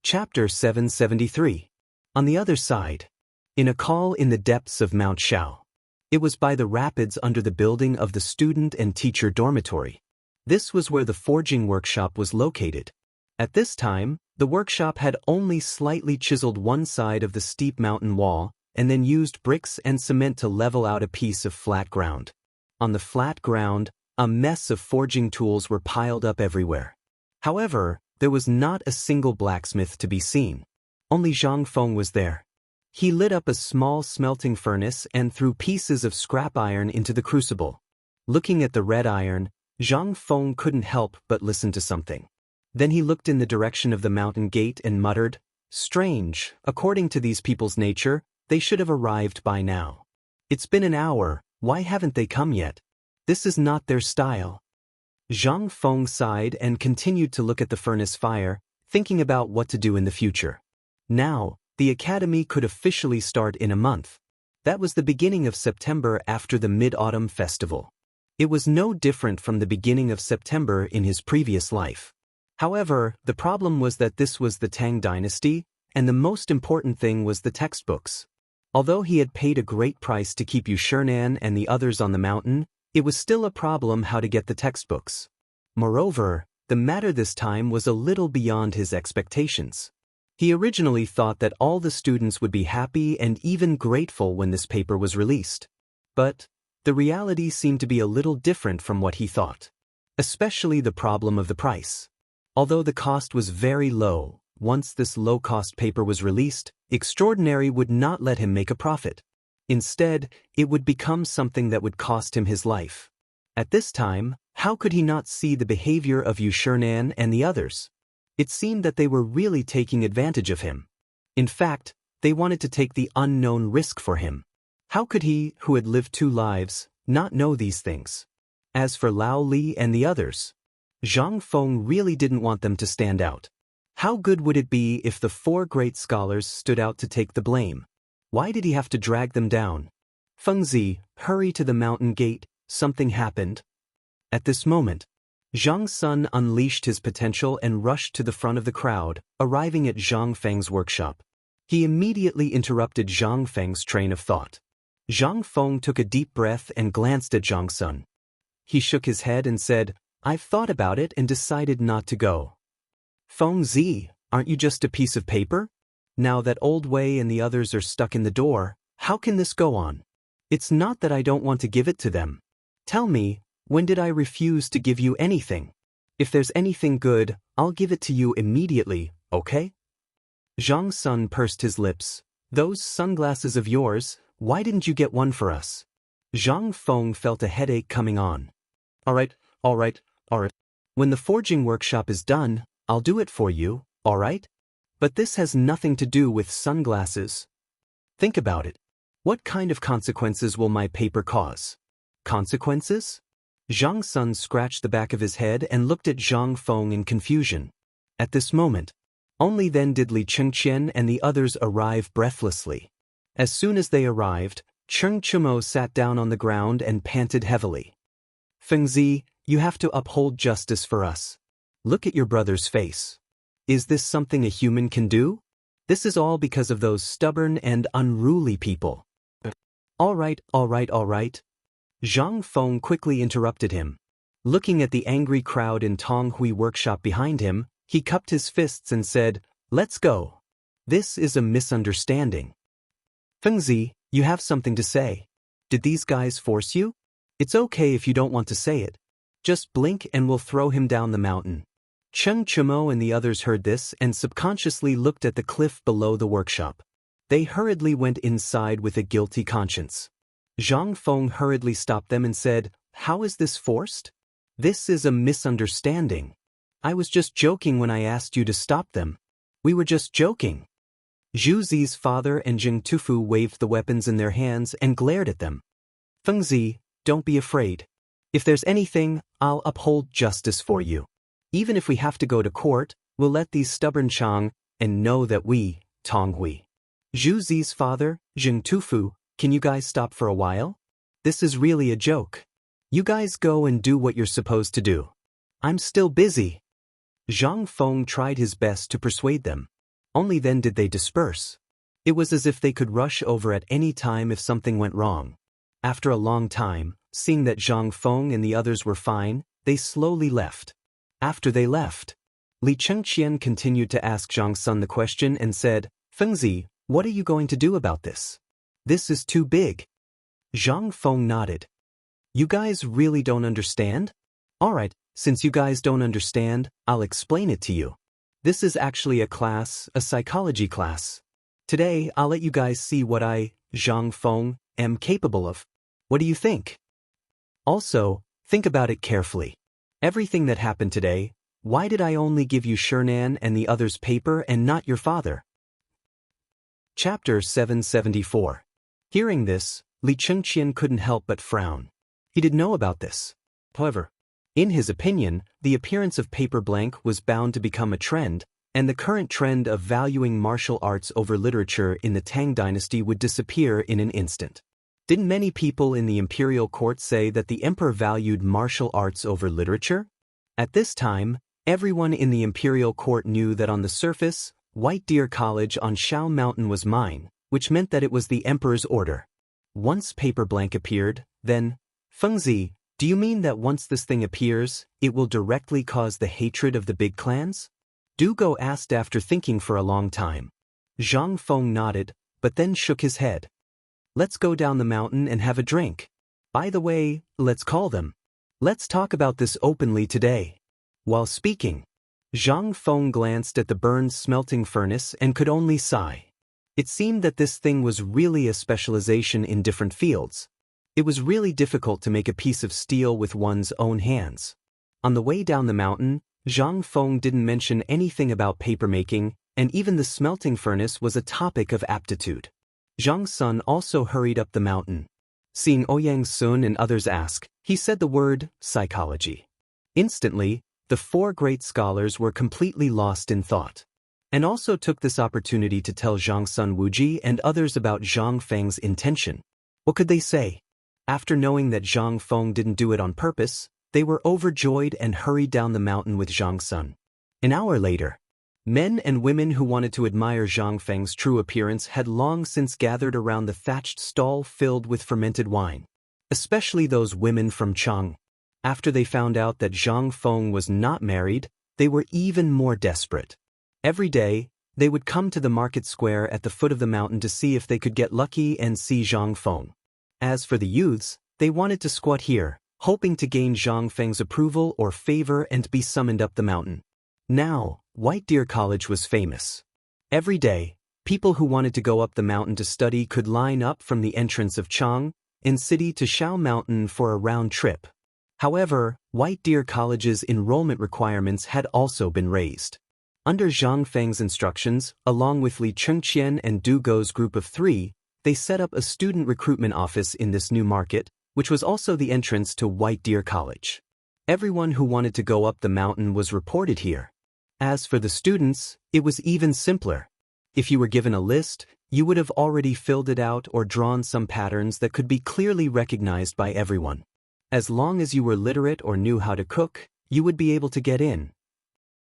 Chapter 773. On the other side. In a call in the depths of Mount Shao. It was by the rapids under the building of the student and teacher dormitory. This was where the forging workshop was located. At this time, the workshop had only slightly chiseled one side of the steep mountain wall, and then used bricks and cement to level out a piece of flat ground. On the flat ground, a mess of forging tools were piled up everywhere. However, there was not a single blacksmith to be seen. Only Zhang Feng was there. He lit up a small smelting furnace and threw pieces of scrap iron into the crucible. Looking at the red iron, Zhang Feng couldn't help but listen to something. Then he looked in the direction of the mountain gate and muttered, "Strange, according to these people's nature, they should have arrived by now. It's been an hour, why haven't they come yet? This is not their style." Zhang Feng sighed and continued to look at the furnace fire, thinking about what to do in the future. Now, the academy could officially start in a month. That was the beginning of September after the Mid-Autumn Festival. It was no different from the beginning of September in his previous life. However, the problem was that this was the Tang dynasty, and the most important thing was the textbooks. Although he had paid a great price to keep Yu Shernan and the others on the mountain, it was still a problem how to get the textbooks. Moreover, the matter this time was a little beyond his expectations. He originally thought that all the students would be happy and even grateful when this paper was released. But the reality seemed to be a little different from what he thought. Especially the problem of the price. Although the cost was very low, once this low-cost paper was released, Extraordinary would not let him make a profit. Instead, it would become something that would cost him his life. At this time, how could he not see the behavior of Yu Shernan and the others? It seemed that they were really taking advantage of him. In fact, they wanted to take the unknown risk for him. How could he, who had lived 2 lives, not know these things? As for Lao Li and the others, Zhang Feng really didn't want them to stand out. How good would it be if the 4 great scholars stood out to take the blame? Why did he have to drag them down? Fengzi, hurry to the mountain gate, something happened. At this moment, Zhang Sun unleashed his potential and rushed to the front of the crowd, arriving at Zhang Feng's workshop. He immediately interrupted Zhang Feng's train of thought. Zhang Feng took a deep breath and glanced at Zhang Sun. He shook his head and said, "I've thought about it and decided not to go." "Fengzi, aren't you just a piece of paper? Now that Old Wei and the others are stuck in the door, how can this go on? It's not that I don't want to give it to them. Tell me, when did I refuse to give you anything? If there's anything good, I'll give it to you immediately, okay?" Zhang Sun pursed his lips. "Those sunglasses of yours, why didn't you get one for us?" Zhang Feng felt a headache coming on. All right. When the forging workshop is done, I'll do it for you, all right? But this has nothing to do with sunglasses. Think about it. What kind of consequences will my paper cause? Consequences? Zhang Sun scratched the back of his head and looked at Zhang Feng in confusion. At this moment, only then did Li Chengqian and the others arrive breathlessly. As soon as they arrived, Cheng Chumo sat down on the ground and panted heavily. "Fengzi, you have to uphold justice for us. Look at your brother's face. Is this something a human can do? This is all because of those stubborn and unruly people." All right. Zhang Feng quickly interrupted him. Looking at the angry crowd in Tong Hui workshop behind him, he cupped his fists and said, "Let's go. This is a misunderstanding." "Fengzi, you have something to say. Did these guys force you? It's okay if you don't want to say it. Just blink and we'll throw him down the mountain." Cheng Chumo and the others heard this and subconsciously looked at the cliff below the workshop. They hurriedly went inside with a guilty conscience. Zhang Feng hurriedly stopped them and said, "How is this forced? This is a misunderstanding. I was just joking when I asked you to stop them. We were just joking." Zhu Zi's father and Jing Tufu waved the weapons in their hands and glared at them. "Fengzi, don't be afraid. If there's anything, I'll uphold justice for you. Even if we have to go to court, we'll let these stubborn Chang and know that we, Tong Hui." Zhu Zi's father, Jing Tufu, "Can you guys stop for a while? This is really a joke. You guys go and do what you're supposed to do. I'm still busy." Zhang Feng tried his best to persuade them. Only then did they disperse. It was as if they could rush over at any time if something went wrong. After a long time, seeing that Zhang Feng and the others were fine, they slowly left. After they left, Li Chengqian continued to ask Zhang Sun the question and said, "Fengzi, what are you going to do about this? This is too big." Zhang Feng nodded. "You guys really don't understand? All right, since you guys don't understand, I'll explain it to you. This is actually a psychology class. Today, I'll let you guys see what I, Zhang Feng, am capable of. What do you think? Also, think about it carefully. Everything that happened today, why did I only give you Shernan and the others paper and not your father?" Chapter 774. Hearing this, Li Chengqian couldn't help but frown. He didn't know about this. However, in his opinion, the appearance of paper blank was bound to become a trend, and the current trend of valuing martial arts over literature in the Tang dynasty would disappear in an instant. Didn't many people in the imperial court say that the emperor valued martial arts over literature? At this time, everyone in the imperial court knew that on the surface, White Deer College on Shao Mountain was mine, which meant that it was the emperor's order. Once paper blank appeared, then, "Fengzi, do you mean that once this thing appears, it will directly cause the hatred of the big clans?" Du Go asked after thinking for a long time. Zhang Feng nodded, but then shook his head. "Let's go down the mountain and have a drink. By the way, let's call them. Let's talk about this openly today." While speaking, Zhang Feng glanced at the burned smelting furnace and could only sigh. It seemed that this thing was really a specialization in different fields. It was really difficult to make a piece of steel with one's own hands. On the way down the mountain, Zhang Feng didn't mention anything about papermaking, and even the smelting furnace was a topic of aptitude. Zhang Sun also hurried up the mountain. Seeing Ouyang Sun and others ask, he said the word, psychology. Instantly, the four great scholars were completely lost in thought, and also took this opportunity to tell Zhang Sun Wuji and others about Zhang Feng's intention. What could they say? After knowing that Zhang Feng didn't do it on purpose, they were overjoyed and hurried down the mountain with Zhang Sun. An hour later, men and women who wanted to admire Zhang Feng's true appearance had long since gathered around the thatched stall filled with fermented wine, especially those women from Chang. After they found out that Zhang Feng was not married, they were even more desperate. Every day, they would come to the market square at the foot of the mountain to see if they could get lucky and see Zhang Feng. As for the youths, they wanted to squat here, hoping to gain Zhang Feng's approval or favor and be summoned up the mountain. Now, White Deer College was famous. Every day, people who wanted to go up the mountain to study could line up from the entrance of Chang and City to Shao Mountain for a round trip. However, White Deer College's enrollment requirements had also been raised. Under Zhang Feng's instructions, along with Li Chengqian and Du Go's group of 3, they set up a student recruitment office in this new market, which was also the entrance to White Deer College. Everyone who wanted to go up the mountain was reported here. As for the students, it was even simpler. If you were given a list, you would have already filled it out or drawn some patterns that could be clearly recognized by everyone. As long as you were literate or knew how to cook, you would be able to get in.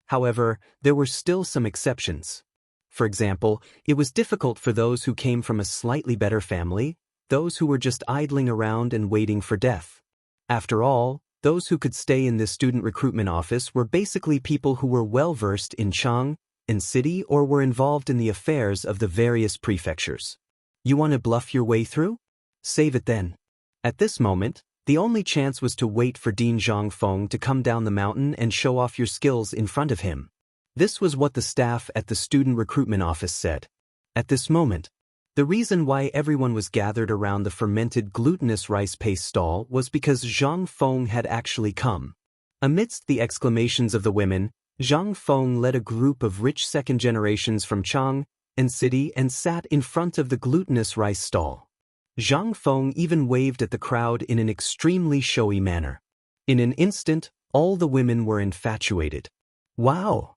However, there were still some exceptions. For example, it was difficult for those who came from a slightly better family, those who were just idling around and waiting for death. After all, those who could stay in this student recruitment office were basically people who were well-versed in Chang and City or were involved in the affairs of the various prefectures. You want to bluff your way through? Save it then. At this moment, the only chance was to wait for Dean Zhang Feng to come down the mountain and show off your skills in front of him. This was what the staff at the student recruitment office said. At this moment, the reason why everyone was gathered around the fermented glutinous rice paste stall was because Zhang Feng had actually come. Amidst the exclamations of the women, Zhang Feng led a group of rich second generations from Chang and City and sat in front of the glutinous rice stall. Zhang Feng even waved at the crowd in an extremely showy manner. In an instant, all the women were infatuated. Wow!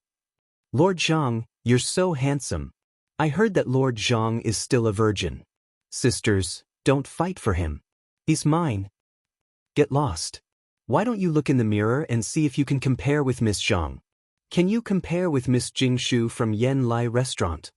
Lord Zhang, you're so handsome. I heard that Lord Zhang is still a virgin. Sisters, don't fight for him. He's mine. Get lost. Why don't you look in the mirror and see if you can compare with Miss Zhang? Can you compare with Miss Jingshu from Yen Lai Restaurant?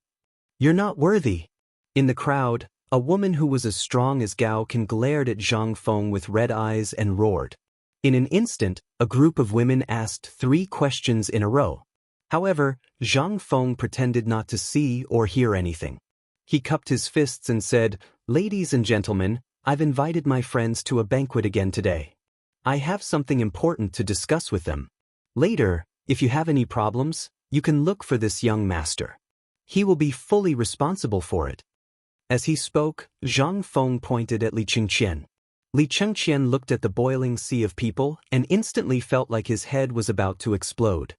You're not worthy. In the crowd, a woman who was as strong as Gao Can glared at Zhang Feng with red eyes and roared. In an instant, a group of women asked 3 questions in a row. However, Zhang Feng pretended not to see or hear anything. He cupped his fists and said, "Ladies and gentlemen, I've invited my friends to a banquet again today. I have something important to discuss with them. Later, if you have any problems, you can look for this young master. He will be fully responsible for it." As he spoke, Zhang Feng pointed at Li Chengqian. Li Chengqian looked at the boiling sea of people and instantly felt like his head was about to explode.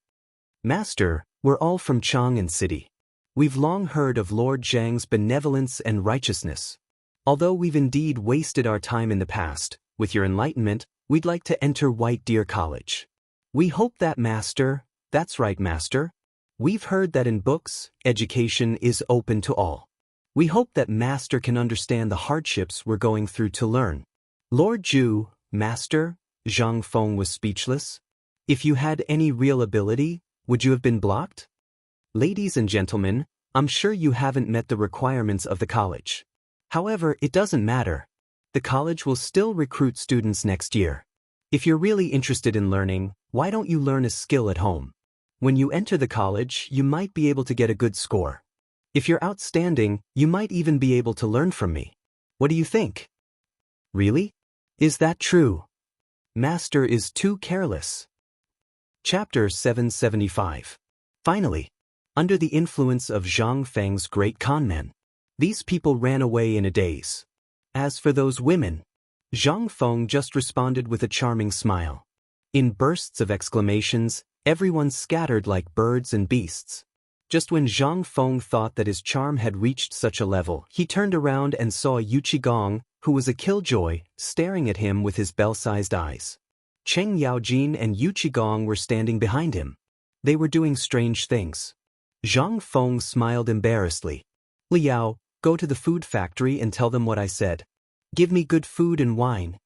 "Master, we're all from Chang and City. We've long heard of Lord Zhang's benevolence and righteousness. Although we've indeed wasted our time in the past, with your enlightenment, we'd like to enter White Deer College. We hope that, Master." "That's right, Master. We've heard that in books, education is open to all. We hope that Master can understand the hardships we're going through to learn." "Lord Zhu, Master," Zhang Feng was speechless. "If you had any real ability, would you have been blocked? Ladies and gentlemen, I'm sure you haven't met the requirements of the college. However, it doesn't matter. The college will still recruit students next year. If you're really interested in learning, why don't you learn a skill at home? When you enter the college, you might be able to get a good score. If you're outstanding, you might even be able to learn from me. What do you think?" "Really? Is that true? Master is too careless." Chapter 775. Finally, under the influence of Zhang Feng's great conman, these people ran away in a daze. As for those women, Zhang Feng just responded with a charming smile. In bursts of exclamations, everyone scattered like birds and beasts. Just when Zhang Feng thought that his charm had reached such a level, he turned around and saw Yu Qigong, who was a killjoy, staring at him with his bell-sized eyes. Cheng Yaojin and Yu Qigong were standing behind him. They were doing strange things. Zhang Feng smiled embarrassedly. Liao, go to the food factory and tell them what I said. Give me good food and wine.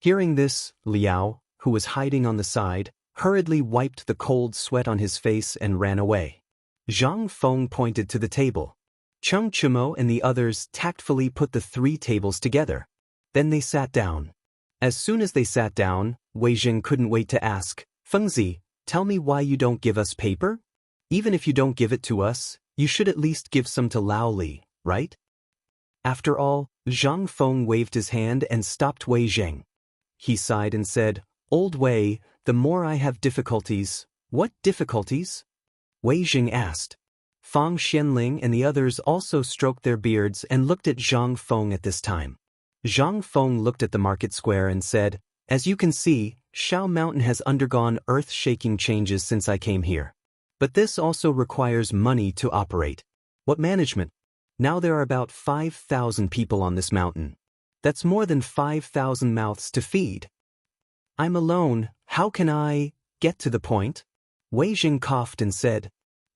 Hearing this, Liao, who was hiding on the side, hurriedly wiped the cold sweat on his face and ran away. Zhang Feng pointed to the table. Cheng Chumo and the others tactfully put the 3 tables together. Then they sat down. As soon as they sat down, Wei Jing couldn't wait to ask, Fengzi, tell me why you don't give us paper? Even if you don't give it to us, you should at least give some to Lao Li, right? After all, Zhang Feng waved his hand and stopped Wei Jing. He sighed and said, Old Wei, the more I have difficulties. What difficulties? Wei Jing asked. Fang Xianling and the others also stroked their beards and looked at Zhang Feng at this time. Zhang Feng looked at the market square and said, As you can see, Shao Mountain has undergone earth-shaking changes since I came here. But this also requires money to operate. What management? Now there are about 5,000 people on this mountain. That's more than 5,000 mouths to feed. I'm alone, how can I get to the point? Wei Jing coughed and said.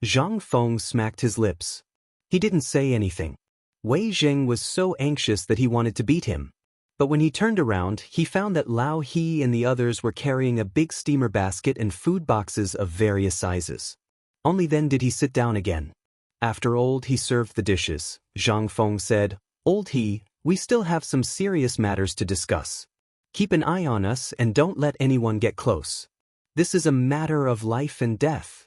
Zhang Feng smacked his lips. He didn't say anything. Wei Jing was so anxious that he wanted to beat him. But when he turned around, he found that Lao He and the others were carrying a big steamer basket and food boxes of various sizes. Only then did he sit down again. After Old He served the dishes, Zhang Feng said, Old He, we still have some serious matters to discuss. Keep an eye on us and don't let anyone get close. This is a matter of life and death.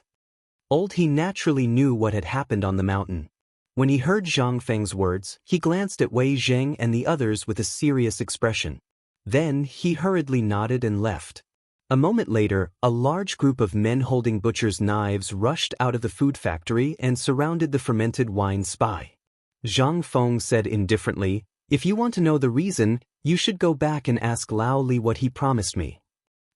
Old He naturally knew what had happened on the mountain. When he heard Zhang Feng's words, he glanced at Wei Jing and the others with a serious expression. Then he hurriedly nodded and left. A moment later, a large group of men holding butchers' knives rushed out of the food factory and surrounded the fermented wine spy. Zhang Feng said indifferently, If you want to know the reason, you should go back and ask Lao Li what he promised me.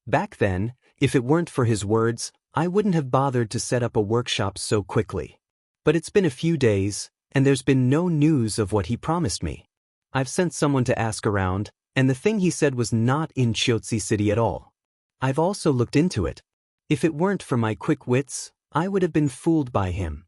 Back then, if it weren't for his words, I wouldn't have bothered to set up a workshop so quickly. But it's been a few days, and there's been no news of what he promised me. I've sent someone to ask around, and the thing he said was not in Chiotzi City at all. I've also looked into it. If it weren't for my quick wits, I would have been fooled by him.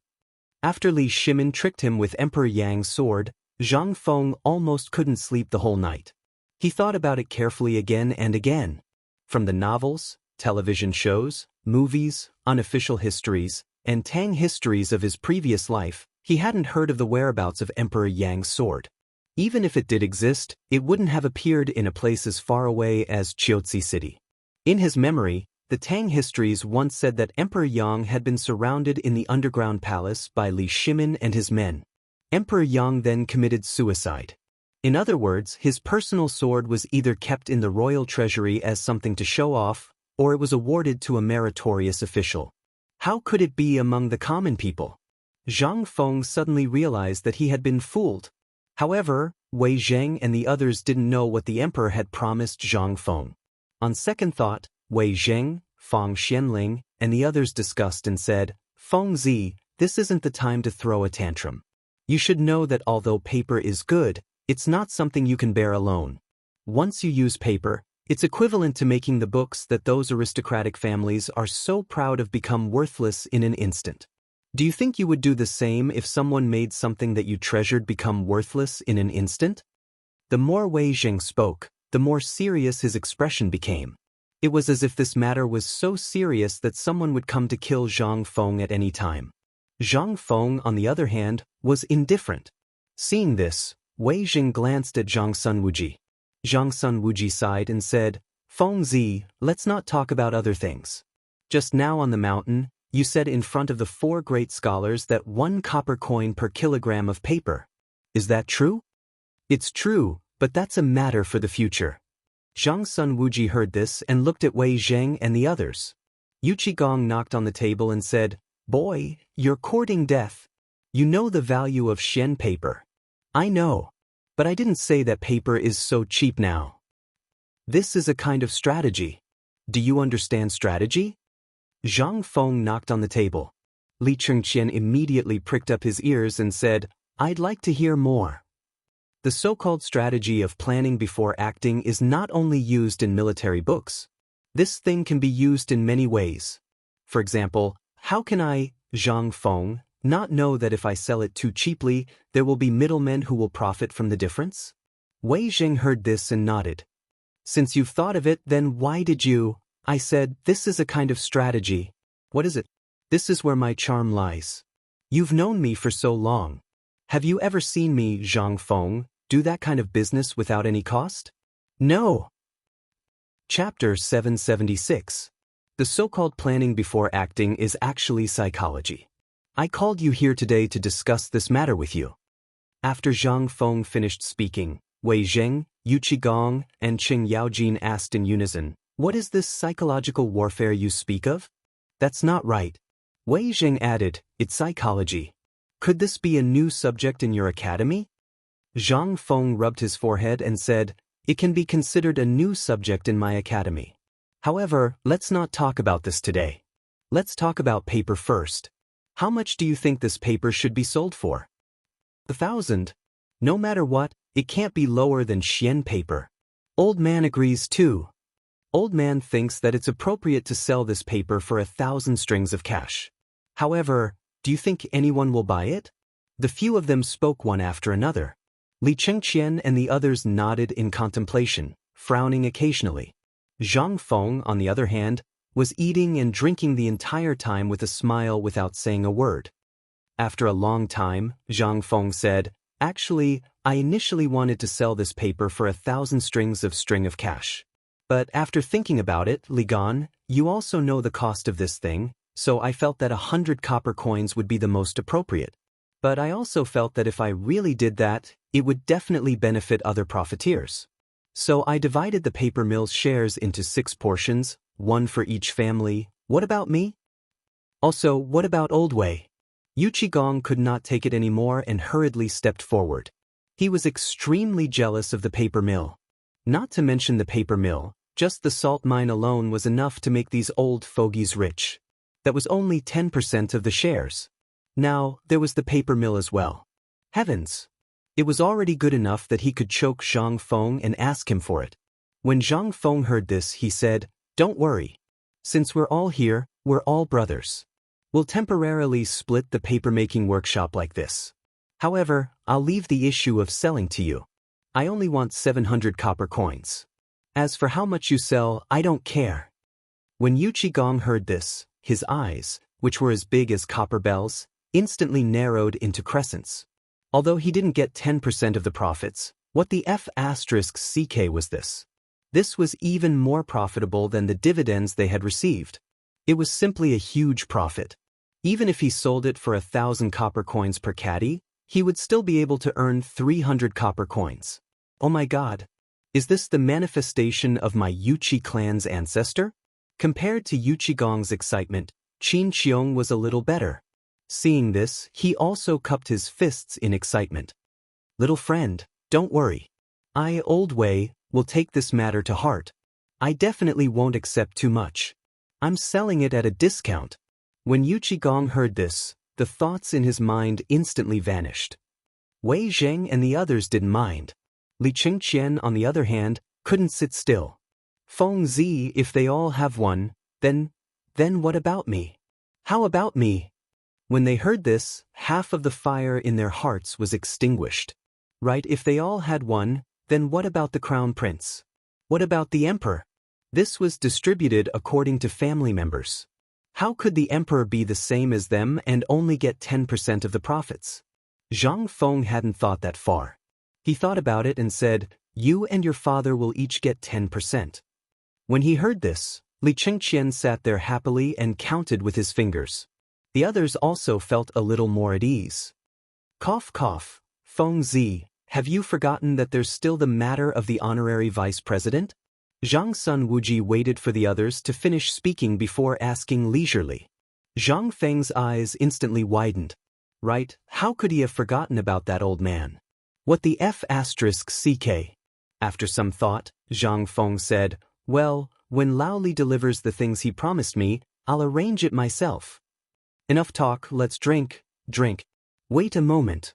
After Li Shimin tricked him with Emperor Yang's sword, Zhang Feng almost couldn't sleep the whole night. He thought about it carefully again and again. From the novels, television shows, movies, unofficial histories, and Tang histories of his previous life, he hadn't heard of the whereabouts of Emperor Yang's sword. Even if it did exist, it wouldn't have appeared in a place as far away as Chiotzi City. In his memory, the Tang histories once said that Emperor Yang had been surrounded in the underground palace by Li Shimin and his men. Emperor Yang then committed suicide. In other words, his personal sword was either kept in the royal treasury as something to show off, or it was awarded to a meritorious official. How could it be among the common people? Zhang Feng suddenly realized that he had been fooled. However, Wei Jing and the others didn't know what the emperor had promised Zhang Feng. On second thought, Wei Jing, Fang Xianling, and the others discussed and said, Fengzi, this isn't the time to throw a tantrum. You should know that although paper is good, it's not something you can bear alone. Once you use paper, it's equivalent to making the books that those aristocratic families are so proud of become worthless in an instant. Do you think you would do the same if someone made something that you treasured become worthless in an instant? The more Wei Jing spoke, the more serious his expression became. It was as if this matter was so serious that someone would come to kill Zhang Feng at any time. Zhang Feng, on the other hand, was indifferent. Seeing this, Wei Jing glanced at Zhang Sunwuji. Zhang Sunwuji sighed and said, Fengzi, let's not talk about other things. Just now on the mountain, you said in front of the 4 great scholars that 1 copper coin per kilogram of paper. Is that true? It's true, but that's a matter for the future. Zhang Sunwuji heard this and looked at Wei Jing and the others. Yu Qigong knocked on the table and said, Boy, you're courting death. You know the value of Xian paper. I know. But I didn't say that paper is so cheap now. This is a kind of strategy. Do you understand strategy? Zhang Feng knocked on the table. Li Chengqian immediately pricked up his ears and said, "I'd like to hear more." The so-called strategy of planning before acting is not only used in military books. This thing can be used in many ways. For example, how can I, Zhang Feng, not know that if I sell it too cheaply, there will be middlemen who will profit from the difference? Wei Zheng heard this and nodded. "Since you've thought of it, then why did you?" I said, "This is a kind of strategy." "What is it?" "This is where my charm lies. You've known me for so long. Have you ever seen me, Zhang Feng, do that kind of business without any cost?" "No." Chapter 776. The so-called planning before acting is actually psychology. I called you here today to discuss this matter with you. After Zhang Feng finished speaking, Wei Zheng, Yu Qigong, and Qing Yaojin asked in unison, "What is this psychological warfare you speak of?" "That's not right." Wei Zheng added, "It's psychology. Could this be a new subject in your academy?" Zhang Feng rubbed his forehead and said, "It can be considered a new subject in my academy. However, let's not talk about this today. Let's talk about paper first. How much do you think this paper should be sold for?" 1,000. No matter what, it can't be lower than Xian paper. Old man agrees too. Old man thinks that it's appropriate to sell this paper for 1,000 strings of cash. However, do you think anyone will buy it? The few of them spoke one after another. Li Chengqian and the others nodded in contemplation, frowning occasionally. Zhang Feng, on the other hand, was eating and drinking the entire time with a smile without saying a word. After a long time, Zhang Feng said, "Actually, I initially wanted to sell this paper for 1,000 strings of string of cash. But after thinking about it, Li Gan, you also know the cost of this thing, so I felt that 100 copper coins would be the most appropriate. But I also felt that if I really did that, it would definitely benefit other profiteers. So I divided the paper mill's shares into 6 portions, 1 for each family. What about me? Also, what about Old Wei?" Yu Qigong could not take it anymore and hurriedly stepped forward. He was extremely jealous of the paper mill. Not to mention the paper mill, just the salt mine alone was enough to make these old fogies rich. That was only 10% of the shares. Now, there was the paper mill as well. Heavens! It was already good enough that he could choke Zhang Feng and ask him for it. When Zhang Feng heard this, he said, "Don't worry. Since we're all here, we're all brothers. We'll temporarily split the paper-making workshop like this. However, I'll leave the issue of selling to you. I only want 700 copper coins. As for how much you sell, I don't care." When Yu Qigong heard this, his eyes, which were as big as copper bells, instantly narrowed into crescents. Although he didn't get 10% of the profits, what the F***ck was this? This was even more profitable than the dividends they had received. It was simply a huge profit. Even if he sold it for 1,000 copper coins per caddy, he would still be able to earn 300 copper coins. Oh my god! Is this the manifestation of my Yuqi clan's ancestor? Compared to Yu Qigong's excitement, Qin Qiong was a little better. Seeing this, he also cupped his fists in excitement. "Little friend, don't worry. I, Old Wei, will take this matter to heart. I definitely won't accept too much. I'm selling it at a discount." When Yu Qigong heard this, the thoughts in his mind instantly vanished. Wei Zheng and the others didn't mind. Li Chengqian, on the other hand, couldn't sit still. "Feng Zi, if they all have one, then what about me? How about me?" When they heard this, half of the fire in their hearts was extinguished. Right, if they all had one, then what about the crown prince? What about the emperor? This was distributed according to family members. How could the emperor be the same as them and only get 10% of the profits? Zhang Feng hadn't thought that far. He thought about it and said, "You and your father will each get 10%. When he heard this, Li Chengqian sat there happily and counted with his fingers. The others also felt a little more at ease. Cough cough, Feng Zi, have you forgotten that there's still the matter of the honorary vice president? Zhang Sun Wuji waited for the others to finish speaking before asking leisurely. Zhang Feng's eyes instantly widened. Right, how could he have forgotten about that old man? What the F***ck? After some thought, Zhang Feng said, "Well, when Lao Li delivers the things he promised me, I'll arrange it myself." Enough talk, let's drink. Wait a moment.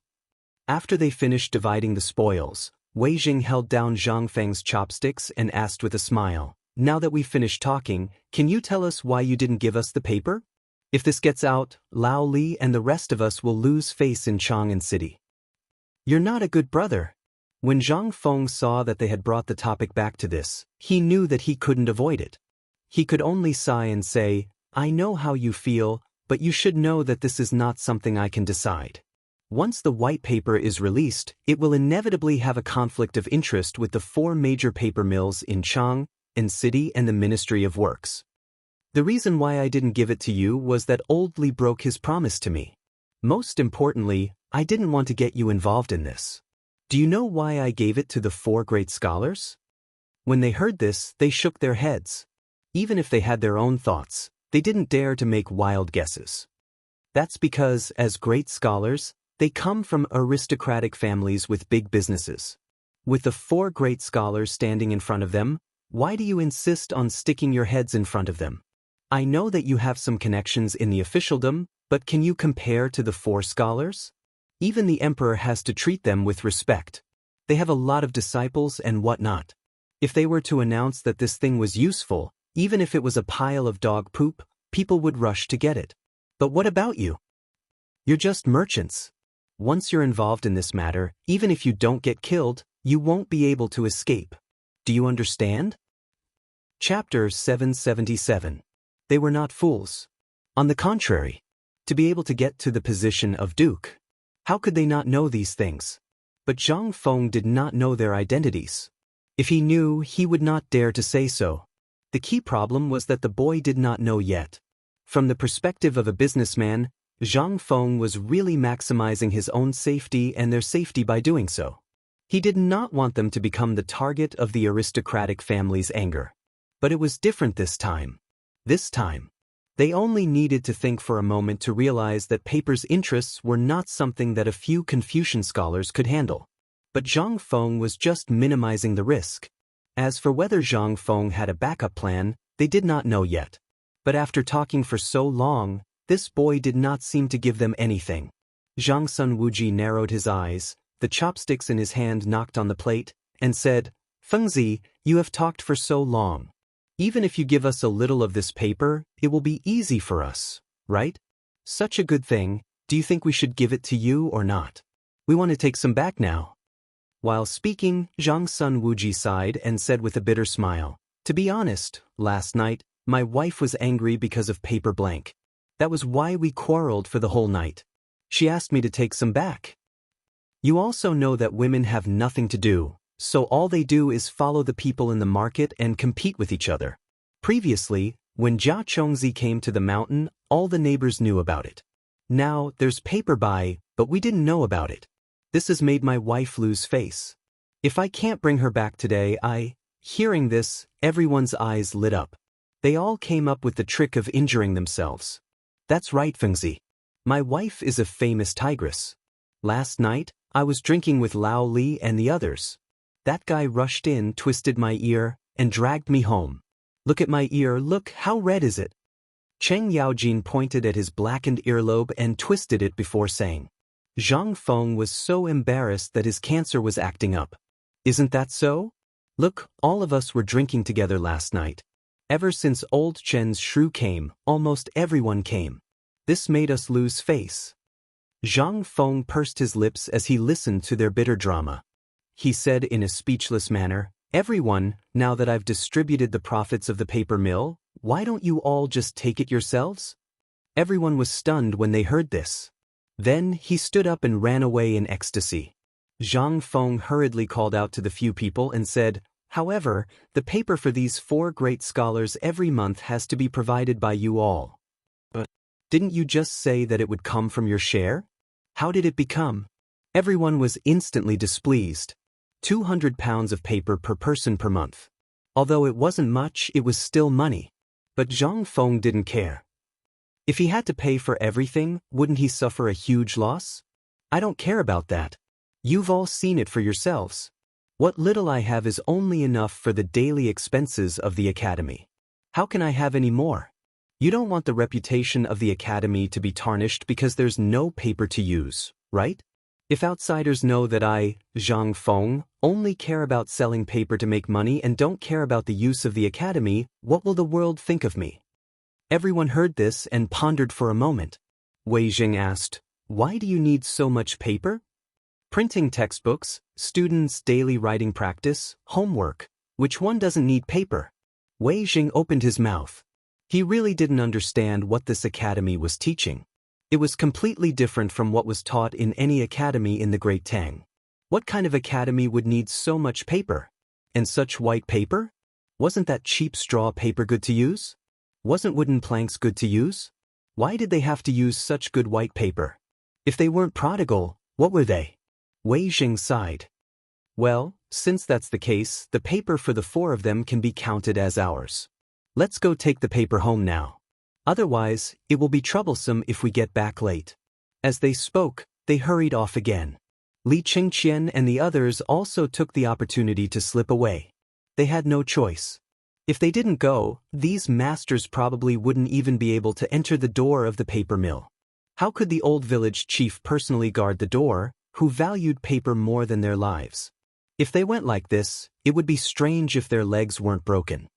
After they finished dividing the spoils, Wei Jing held down Zhang Feng's chopsticks and asked with a smile, "Now that we've finished talking, can you tell us why you didn't give us the paper? If this gets out, Lao Li and the rest of us will lose face in Chang'an City." "You're not a good brother." When Zhang Feng saw that they had brought the topic back to this, he knew that he couldn't avoid it. He could only sigh and say, "I know how you feel, but you should know that this is not something I can decide. Once the white paper is released, it will inevitably have a conflict of interest with the 4 major paper mills in Chang'an City and the Ministry of Works. The reason why I didn't give it to you was that Old Li broke his promise to me. Most importantly, I didn't want to get you involved in this. Do you know why I gave it to the 4 great scholars?" When they heard this, they shook their heads. Even if they had their own thoughts, they didn't dare to make wild guesses. That's because, as great scholars, they come from aristocratic families with big businesses. With the 4 great scholars standing in front of them, why do you insist on sticking your heads in front of them? I know that you have some connections in the officialdom, but can you compare to the 4 scholars? Even the emperor has to treat them with respect. They have a lot of disciples and whatnot. If they were to announce that this thing was useful, even if it was a pile of dog poop, people would rush to get it. But what about you? You're just merchants. Once you're involved in this matter, even if you don't get killed, you won't be able to escape. Do you understand? Chapter 777. They were not fools. On the contrary, to be able to get to the position of duke. How could they not know these things? But Zhang Feng did not know their identities. If he knew, he would not dare to say so. The key problem was that the boy did not know yet. From the perspective of a businessman, Zhang Feng was really maximizing his own safety and their safety by doing so. He did not want them to become the target of the aristocratic family's anger. But it was different this time. This time, they only needed to think for a moment to realize that paper's interests were not something that a few Confucian scholars could handle. But Zhang Feng was just minimizing the risk. As for whether Zhang Feng had a backup plan, they did not know yet. But after talking for so long, this boy did not seem to give them anything. Zhang Sun Wuji narrowed his eyes, the chopsticks in his hand knocked on the plate, and said, "Fengzi, you have talked for so long. Even if you give us a little of this paper, it will be easy for us, right? Such a good thing, do you think we should give it to you or not? We want to take some back now." While speaking, Zhang Sun Wuji sighed and said with a bitter smile, "To be honest, last night, my wife was angry because of paper blank. That was why we quarreled for the whole night. She asked me to take some back. You also know that women have nothing to do, so all they do is follow the people in the market and compete with each other. Previously, when Jia Chongzi came to the mountain, all the neighbors knew about it. Now, there's paper by, but we didn't know about it. This has made my wife lose face. If I can't bring her back today, Hearing this, everyone's eyes lit up. They all came up with the trick of injuring themselves. That's right, Fengzi. My wife is a famous tigress. Last night, I was drinking with Lao Li and the others. That guy rushed in, twisted my ear, and dragged me home. Look at my ear, look, how red is it? Cheng Yaojin pointed at his blackened earlobe and twisted it before saying. Zhang Feng was so embarrassed that his cancer was acting up. Isn't that so? Look, all of us were drinking together last night. Ever since old Chen's shrew came, almost everyone came. This made us lose face. Zhang Feng pursed his lips as he listened to their bitter drama. He said in a speechless manner, "Everyone, now that I've distributed the profits of the paper mill, why don't you all just take it yourselves?" Everyone was stunned when they heard this. Then he stood up and ran away in ecstasy. Zhang Feng hurriedly called out to the few people and said, "However, the paper for these 4 great scholars every month has to be provided by you all." "But didn't you just say that it would come from your share? How did it become?" Everyone was instantly displeased. 200 pounds of paper per person per month. Although it wasn't much, it was still money. But Zhang Feng didn't care. If he had to pay for everything, wouldn't he suffer a huge loss? "I don't care about that. You've all seen it for yourselves. What little I have is only enough for the daily expenses of the academy. How can I have any more? You don't want the reputation of the academy to be tarnished because there's no paper to use, right? If outsiders know that I, Zhang Feng, only care about selling paper to make money and don't care about the use of the academy, what will the world think of me? Everyone heard this and pondered for a moment. Wei Jing asked, "Why do you need so much paper?" "Printing textbooks, students' daily writing practice, homework. Which one doesn't need paper?" Wei Jing opened his mouth. He really didn't understand what this academy was teaching. It was completely different from what was taught in any academy in the Great Tang. What kind of academy would need so much paper? And such white paper? Wasn't that cheap straw paper good to use? Wasn't wooden planks good to use? Why did they have to use such good white paper? If they weren't prodigal, what were they? Wei Jing sighed. Well, since that's the case, the paper for the four of them can be counted as ours. Let's go take the paper home now. Otherwise, it will be troublesome if we get back late. As they spoke, they hurried off again. Li Qingqian and the others also took the opportunity to slip away. They had no choice. If they didn't go, these masters probably wouldn't even be able to enter the door of the paper mill. How could the old village chief personally guard the door, who valued paper more than their lives? If they went like this, it would be strange if their legs weren't broken.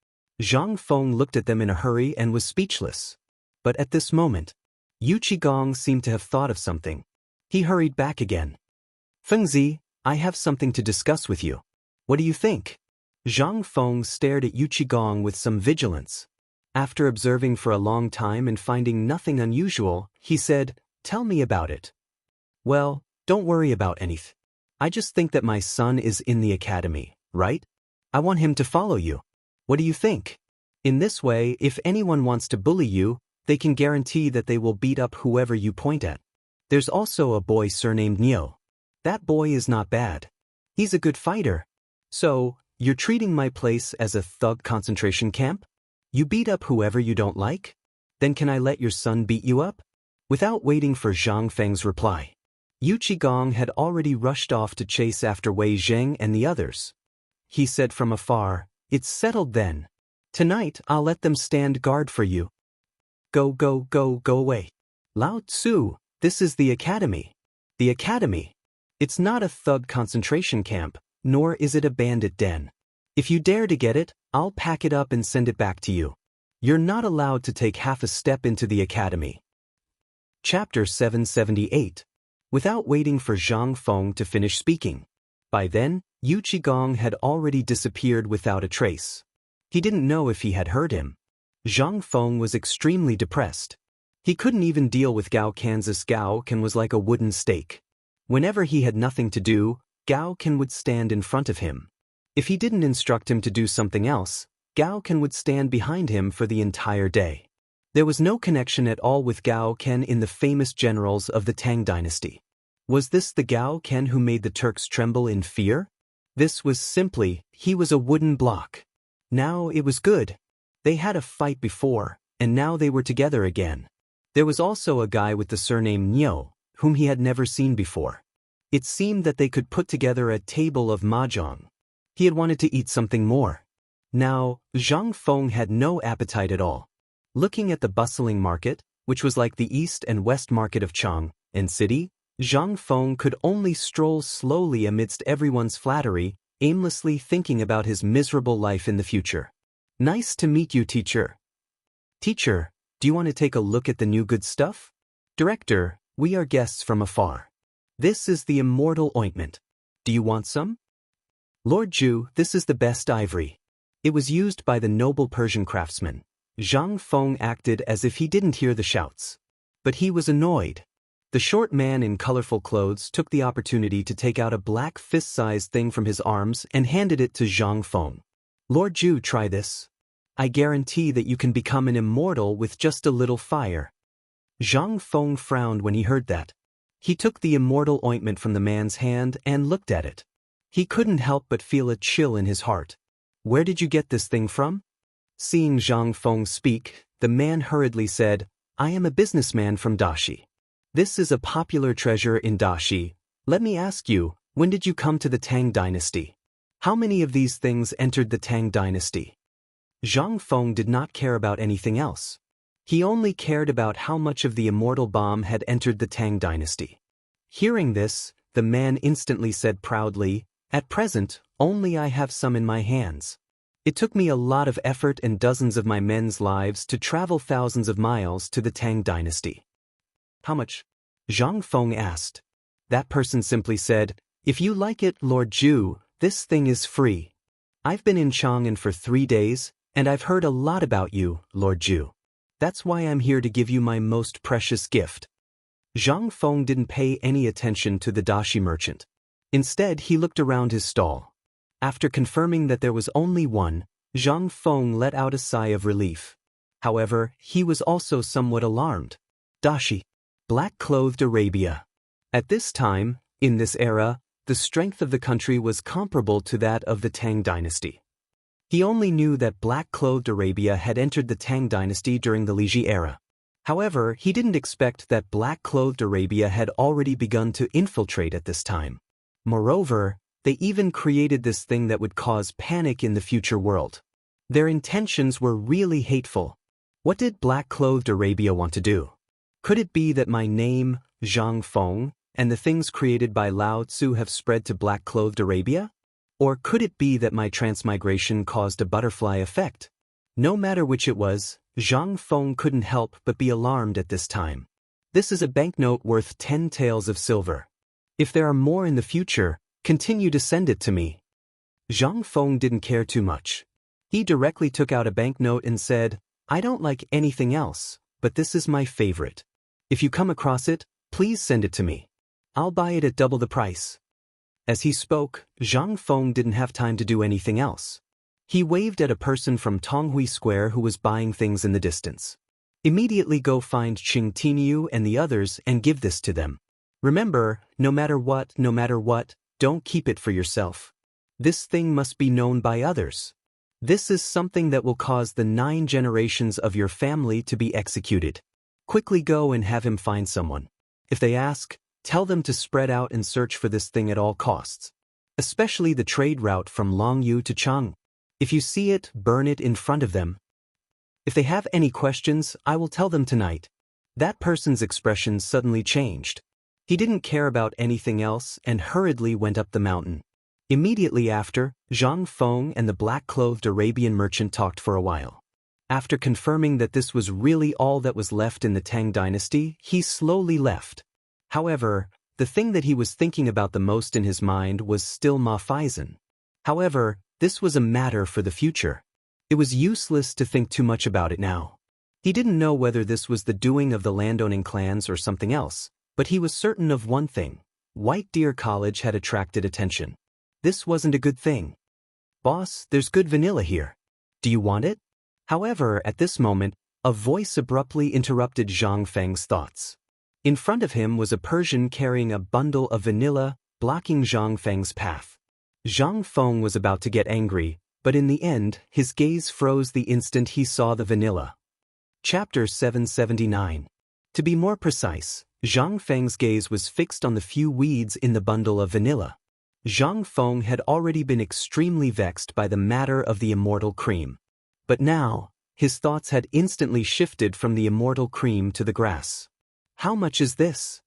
Zhang Feng looked at them in a hurry and was speechless. But at this moment, Yu Qigong seemed to have thought of something. He hurried back again. "Fengzi, I have something to discuss with you. What do you think?" Zhang Feng stared at Yu Qigong with some vigilance. After observing for a long time and finding nothing unusual, he said, "Tell me about it." "Well, don't worry about anything. I just think that my son is in the academy, right? I want him to follow you. What do you think? In this way, if anyone wants to bully you, they can guarantee that they will beat up whoever you point at. There's also a boy surnamed Neo. That boy is not bad. He's a good fighter. So, you're treating my place as a thug concentration camp? You beat up whoever you don't like? Then can I let your son beat you up?" Without waiting for Zhang Feng's reply, Yu Qigong had already rushed off to chase after Wei Jing and the others. He said from afar, "It's settled then. Tonight I'll let them stand guard for you. Go away. Lao Tzu, this is the academy. The academy. It's not a thug concentration camp, nor is it a bandit den. If you dare to get it, I'll pack it up and send it back to you. You're not allowed to take half a step into the academy." Chapter 778. Without waiting for Zhang Feng to finish speaking. By then, Yu Qigong had already disappeared without a trace. He didn't know if he had heard him. Zhang Feng was extremely depressed. He couldn't even deal with Gao Kan's. Gao Kan was like a wooden stake. Whenever he had nothing to do, Gao Kan would stand in front of him. If he didn't instruct him to do something else, Gao Kan would stand behind him for the entire day. There was no connection at all with Gao Kan in the famous generals of the Tang dynasty. Was this the Gao Kan who made the Turks tremble in fear? This was simply, he was a wooden block. Now it was good. They had a fight before, and now they were together again. There was also a guy with the surname Niu, whom he had never seen before. It seemed that they could put together a table of mahjong. He had wanted to eat something more. Now, Zhang Feng had no appetite at all. Looking at the bustling market, which was like the east and west market of Chang and city, Zhang Feng could only stroll slowly amidst everyone's flattery, aimlessly thinking about his miserable life in the future. "Nice to meet you, teacher." "Teacher, do you want to take a look at the new good stuff?" "Director, we are guests from afar. This is the immortal ointment. Do you want some?" "Lord Ju, this is the best ivory." It was used by the noble Persian craftsman. Zhang Feng acted as if he didn't hear the shouts. But he was annoyed. The short man in colorful clothes took the opportunity to take out a black fist-sized thing from his arms and handed it to Zhang Feng. "Lord Ju, try this. I guarantee that you can become an immortal with just a little fire." Zhang Feng frowned when he heard that. He took the immortal ointment from the man's hand and looked at it. He couldn't help but feel a chill in his heart. "Where did you get this thing from?" Seeing Zhang Feng speak, the man hurriedly said, "I am a businessman from Dashi. This is a popular treasure in Dashi. Let me ask you, when did you come to the Tang dynasty? How many of these things entered the Tang dynasty?" Zhang Feng did not care about anything else. He only cared about how much of the immortal bomb had entered the Tang dynasty. Hearing this, the man instantly said proudly, "At present, only I have some in my hands. It took me a lot of effort and dozens of my men's lives to travel thousands of miles to the Tang dynasty." "How much?" Zhang Feng asked. That person simply said, "If you like it, Lord Zhu, this thing is free. I've been in Chang'an for 3 days, and I've heard a lot about you, Lord Zhu. That's why I'm here to give you my most precious gift." Zhang Feng didn't pay any attention to the dashi merchant. Instead, he looked around his stall. After confirming that there was only one, Zhang Feng let out a sigh of relief. However, he was also somewhat alarmed. Dashi. Black-clothed Arabia. At this time, in this era, the strength of the country was comparable to that of the Tang dynasty. He only knew that black-clothed Arabia had entered the Tang dynasty during the Liji era. However, he didn't expect that black-clothed Arabia had already begun to infiltrate at this time. Moreover, they even created this thing that would cause panic in the future world. Their intentions were really hateful. What did black-clothed Arabia want to do? Could it be that my name, Zhang Feng, and the things created by Lao Tzu have spread to black-clothed Arabia? Or could it be that my transmigration caused a butterfly effect? No matter which it was, Zhang Feng couldn't help but be alarmed at this time. This is a banknote worth 10 taels of silver. If there are more in the future, continue to send it to me. Zhang Feng didn't care too much. He directly took out a banknote and said, "I don't like anything else, but this is my favorite. If you come across it, please send it to me. I'll buy it at double the price." As he spoke, Zhang Feng didn't have time to do anything else. He waved at a person from Tonghui Square who was buying things in the distance. "Immediately go find Qing Tinyu and the others and give this to them. Remember, no matter what, don't keep it for yourself. This thing must be known by others. This is something that will cause the 9 generations of your family to be executed. Quickly go and have him find someone. If they ask, tell them to spread out and search for this thing at all costs. Especially the trade route from Longyu to Chang. If you see it, burn it in front of them. If they have any questions, I will tell them tonight." That person's expression suddenly changed. He didn't care about anything else and hurriedly went up the mountain. Immediately after, Zhang Feng and the black-clothed Arabian merchant talked for a while. After confirming that this was really all that was left in the Tang dynasty, he slowly left. However, the thing that he was thinking about the most in his mind was still Ma Faizan. However, this was a matter for the future. It was useless to think too much about it now. He didn't know whether this was the doing of the landowning clans or something else, but he was certain of one thing. White Deer College had attracted attention. This wasn't a good thing. "Boss, there's good vanilla here. Do you want it?" However, at this moment, a voice abruptly interrupted Zhang Feng's thoughts. In front of him was a Persian carrying a bundle of vanilla, blocking Zhang Feng's path. Zhang Feng was about to get angry, but in the end, his gaze froze the instant he saw the vanilla. Chapter 779. To be more precise, Zhang Feng's gaze was fixed on the few weeds in the bundle of vanilla. Zhang Feng had already been extremely vexed by the matter of the immortal cream. But now, his thoughts had instantly shifted from the immortal cream to the grass. "How much is this?"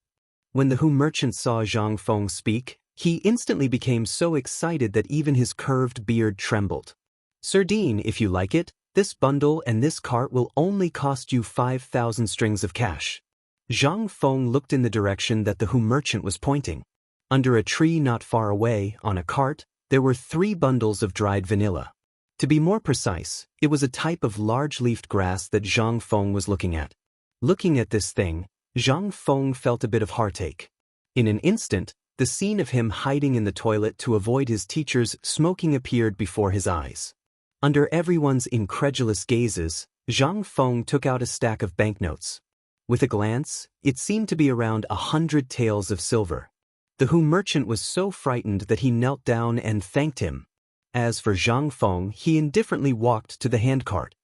When the Hu merchant saw Zhang Feng speak, he instantly became so excited that even his curved beard trembled. "Sardine, if you like it, this bundle and this cart will only cost you 5,000 strings of cash." Zhang Feng looked in the direction that the Hu merchant was pointing. Under a tree not far away, on a cart, there were 3 bundles of dried vanilla. To be more precise, it was a type of large-leafed grass that Zhang Feng was looking at. Looking at this thing, Zhang Feng felt a bit of heartache. In an instant, the scene of him hiding in the toilet to avoid his teachers smoking appeared before his eyes. Under everyone's incredulous gazes, Zhang Feng took out a stack of banknotes. With a glance, it seemed to be around 100 taels of silver. The Hu merchant was so frightened that he knelt down and thanked him. As for Zhang Feng, he indifferently walked to the handcart.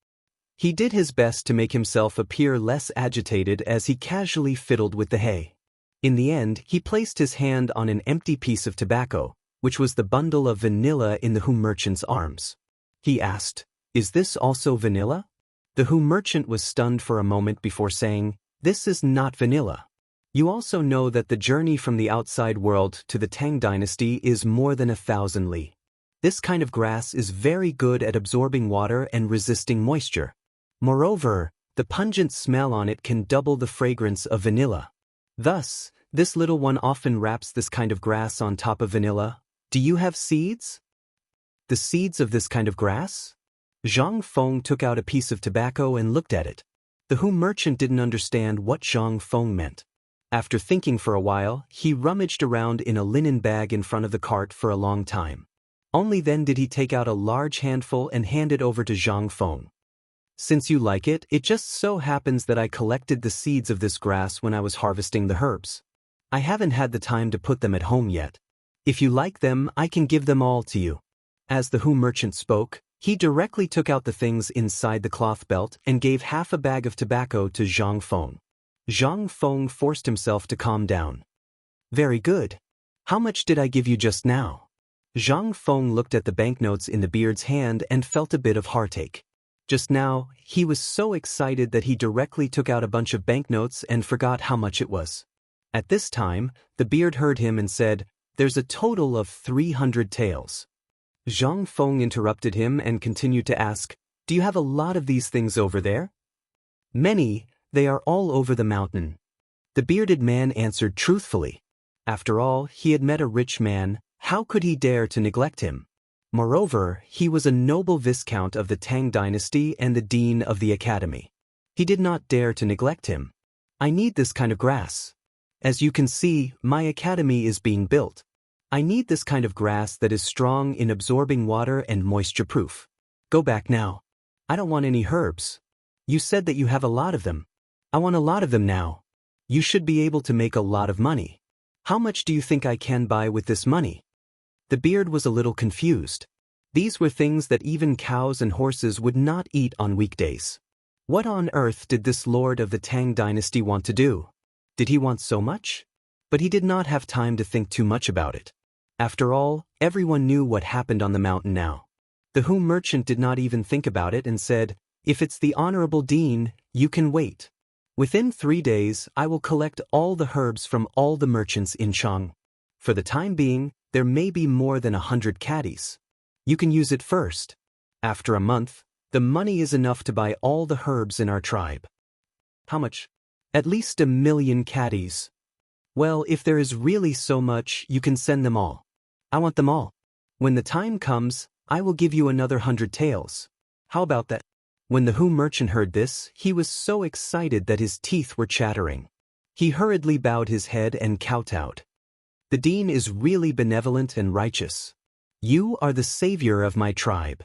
He did his best to make himself appear less agitated as he casually fiddled with the hay. In the end, he placed his hand on an empty piece of tobacco, which was the bundle of vanilla in the Hu merchant's arms. He asked, "Is this also vanilla?" The Who merchant was stunned for a moment before saying, "This is not vanilla. You also know that the journey from the outside world to the Tang dynasty is more than 1,000 li. This kind of grass is very good at absorbing water and resisting moisture. Moreover, the pungent smell on it can double the fragrance of vanilla. Thus, this little one often wraps this kind of grass on top of vanilla. Do you have seeds?" "The seeds of this kind of grass?" Zhang Feng took out a piece of tobacco and looked at it. The Who merchant didn't understand what Zhang Feng meant. After thinking for a while, he rummaged around in a linen bag in front of the cart for a long time. Only then did he take out a large handful and hand it over to Zhang Feng. "Since you like it, it just so happens that I collected the seeds of this grass when I was harvesting the herbs. I haven't had the time to put them at home yet. If you like them, I can give them all to you." As the Who merchant spoke, he directly took out the things inside the cloth belt and gave half a bag of tobacco to Zhang Feng. Zhang Feng forced himself to calm down. "Very good. How much did I give you just now?" Zhang Feng looked at the banknotes in the beard's hand and felt a bit of heartache. Just now, he was so excited that he directly took out a bunch of banknotes and forgot how much it was. At this time, the beard heard him and said, "There's a total of 300 taels." Zhang Feng interrupted him and continued to ask, "Do you have a lot of these things over there?" "Many. They are all over the mountain." The bearded man answered truthfully. After all, he had met a rich man. How could he dare to neglect him? Moreover, he was a noble viscount of the Tang dynasty and the dean of the academy. He did not dare to neglect him. "I need this kind of grass. As you can see, my academy is being built. I need this kind of grass that is strong in absorbing water and moisture-proof. Go back now. I don't want any herbs. You said that you have a lot of them. I want a lot of them now. You should be able to make a lot of money. How much do you think I can buy with this money?" The beard was a little confused. These were things that even cows and horses would not eat on weekdays. What on earth did this lord of the Tang dynasty want to do? Did he want so much? But he did not have time to think too much about it. After all, everyone knew what happened on the mountain now. The Who merchant did not even think about it and said, "If it's the honorable dean, you can wait. Within 3 days, I will collect all the herbs from all the merchants in Chang. For the time being, there may be more than 100 caddies. You can use it first. After a month, the money is enough to buy all the herbs in our tribe." "How much?" "At least 1,000,000 caddies." "Well, if there is really so much, you can send them all. I want them all. When the time comes, I will give you another 100 taels. How about that?" When the Who merchant heard this, he was so excited that his teeth were chattering. He hurriedly bowed his head and kowtowed. "The dean is really benevolent and righteous. You are the savior of my tribe."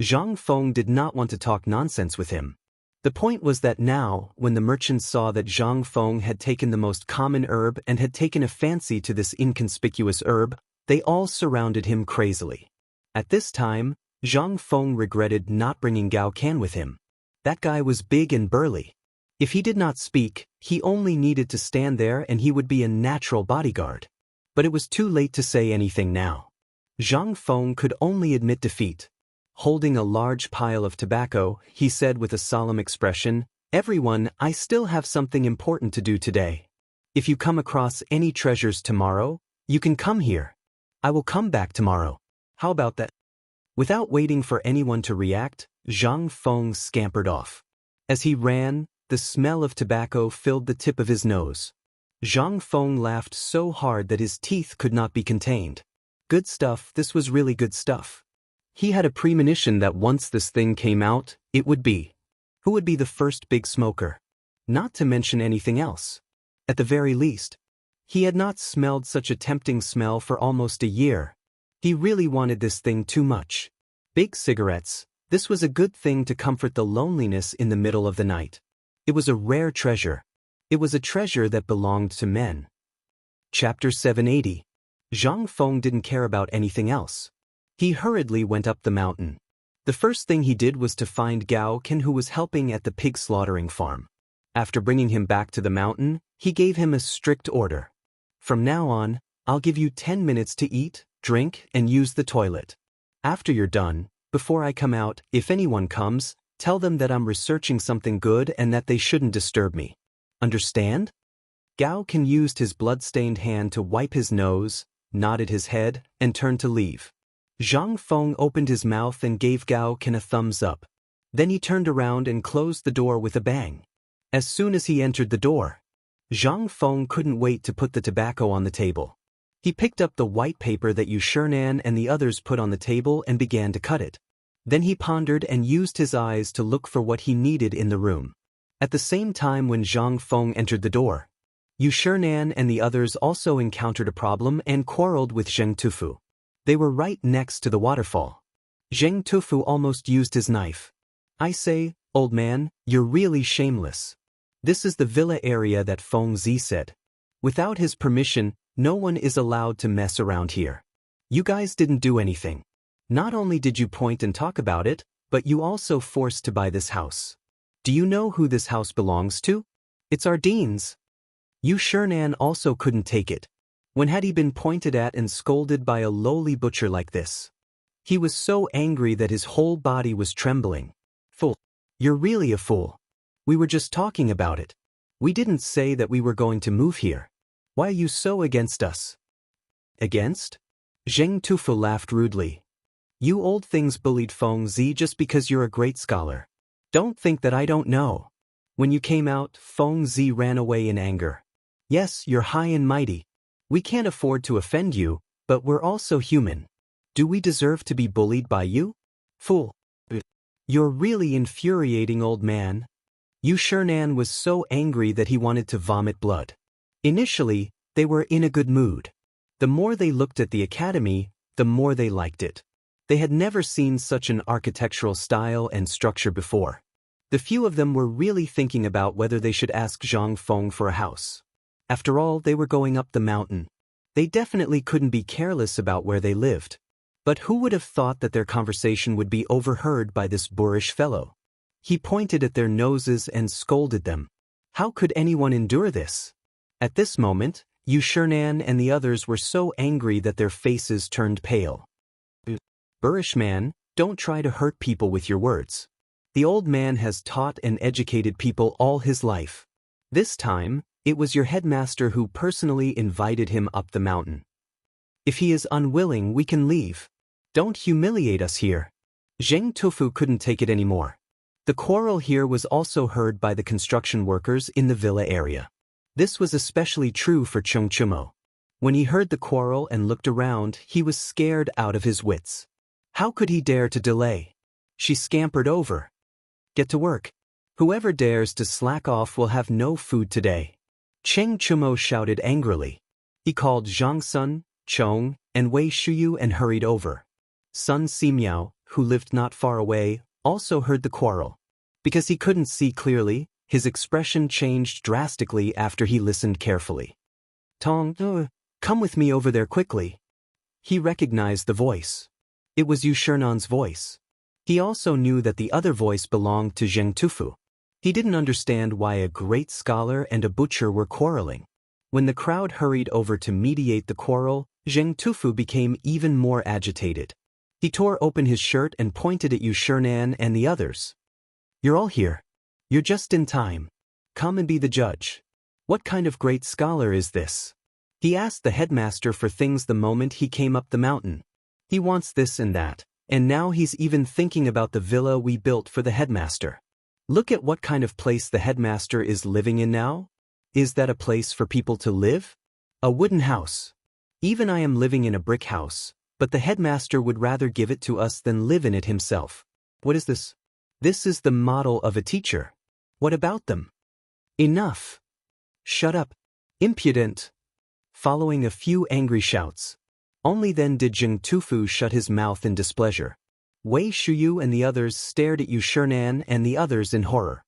Zhang Feng did not want to talk nonsense with him. The point was that now, when the merchants saw that Zhang Feng had taken the most common herb and had taken a fancy to this inconspicuous herb, they all surrounded him crazily. At this time, Zhang Feng regretted not bringing Gao Can with him. That guy was big and burly. If he did not speak, he only needed to stand there and he would be a natural bodyguard. But it was too late to say anything now. Zhang Feng could only admit defeat. Holding a large pile of tobacco, he said with a solemn expression, "Everyone, I still have something important to do today. If you come across any treasures tomorrow, you can come here. I will come back tomorrow. How about that?" Without waiting for anyone to react, Zhang Feng scampered off. As he ran, the smell of tobacco filled the tip of his nose. Zhang Feng laughed so hard that his teeth could not be contained. Good stuff, this was really good stuff. He had a premonition that once this thing came out, it would be. Who would be the first big smoker? Not to mention anything else. At the very least, he had not smelled such a tempting smell for almost a year. He really wanted this thing too much. Big cigarettes, this was a good thing to comfort the loneliness in the middle of the night. It was a rare treasure. It was a treasure that belonged to men. Chapter 780. Zhang Feng didn't care about anything else. He hurriedly went up the mountain. The first thing he did was to find Gao Can, who was helping at the pig slaughtering farm. After bringing him back to the mountain, he gave him a strict order. "From now on, I'll give you 10 minutes to eat, drink, and use the toilet. After you're done, before I come out, if anyone comes, Tell them that I'm researching something good and that they shouldn't disturb me. Understand? Gao Ken used his blood-stained hand to wipe his nose, nodded his head, and turned to leave. Zhang Feng opened his mouth and gave Gao Ken a thumbs up. Then he turned around and closed the door with a bang. As soon as he entered the door, Zhang Feng couldn't wait to put the tobacco on the table. He picked up the white paper that Yu Shernan and the others put on the table and began to cut it. Then he pondered and used his eyes to look for what he needed in the room. At the same time when Zhang Feng entered the door, Yu Shernan and the others also encountered a problem and quarreled with Zheng Tufu. They were right next to the waterfall. Zheng Tufu almost used his knife. I say, old man, you're really shameless. This is the villa area that Feng Zi said. Without his permission, no one is allowed to mess around here. You guys didn't do anything. Not only did you point and talk about it, but you also forced to buy this house. Do you know who this house belongs to? It's our dean's. Yu Shernan also couldn't take it. When had he been pointed at and scolded by a lowly butcher like this? He was so angry that his whole body was trembling. Fool. You're really a fool. We were just talking about it. We didn't say that we were going to move here. Why are you so against us? Against? Zheng Tufu laughed rudely. You old things bullied Feng Zi just because you're a great scholar. Don't think that I don't know. When you came out, Feng Zi ran away in anger. Yes, you're high and mighty. We can't afford to offend you, but we're also human. Do we deserve to be bullied by you? Fool. You're really infuriating, old man. Yu Shernan was so angry that he wanted to vomit blood. Initially, they were in a good mood. The more they looked at the academy, the more they liked it. They had never seen such an architectural style and structure before. The few of them were really thinking about whether they should ask Zhang Feng for a house. After all, they were going up the mountain. They definitely couldn't be careless about where they lived. But who would have thought that their conversation would be overheard by this boorish fellow? He pointed at their noses and scolded them. How could anyone endure this? At this moment, Yu Shernan and the others were so angry that their faces turned pale. Boorish man, don't try to hurt people with your words. The old man has taught and educated people all his life. This time, it was your headmaster who personally invited him up the mountain. If he is unwilling, we can leave. Don't humiliate us here. Zheng Tufu couldn't take it anymore. The quarrel here was also heard by the construction workers in the villa area. This was especially true for Chung Chumo. When he heard the quarrel and looked around, he was scared out of his wits. How could he dare to delay? She scampered over. Get to work. Whoever dares to slack off will have no food today. Cheng Chumo shouted angrily. He called Zhang Sun, Chong, and Wei Shuyu and hurried over. Sun Simiao, who lived not far away, also heard the quarrel. Because he couldn't see clearly, his expression changed drastically after he listened carefully. Tong, come with me over there quickly. He recognized the voice. It was Yu Shernan's voice. He also knew that the other voice belonged to Zheng Tufu. He didn't understand why a great scholar and a butcher were quarreling. When the crowd hurried over to mediate the quarrel, Zheng Tufu became even more agitated. He tore open his shirt and pointed at Yu Shernan and the others. You're all here. You're just in time. Come and be the judge. What kind of great scholar is this? He asked the headmaster for things the moment he came up the mountain. He wants this and that, and now he's even thinking about the villa we built for the headmaster. Look at what kind of place the headmaster is living in now. Is that a place for people to live? A wooden house. Even I am living in a brick house, but the headmaster would rather give it to us than live in it himself. What is this? This is the model of a teacher. What about them? Enough. Shut up. Impudent. Following a few angry shouts. Only then did Zheng Tufu shut his mouth in displeasure. Wei Shuyu and the others stared at Yu Shernan and the others in horror.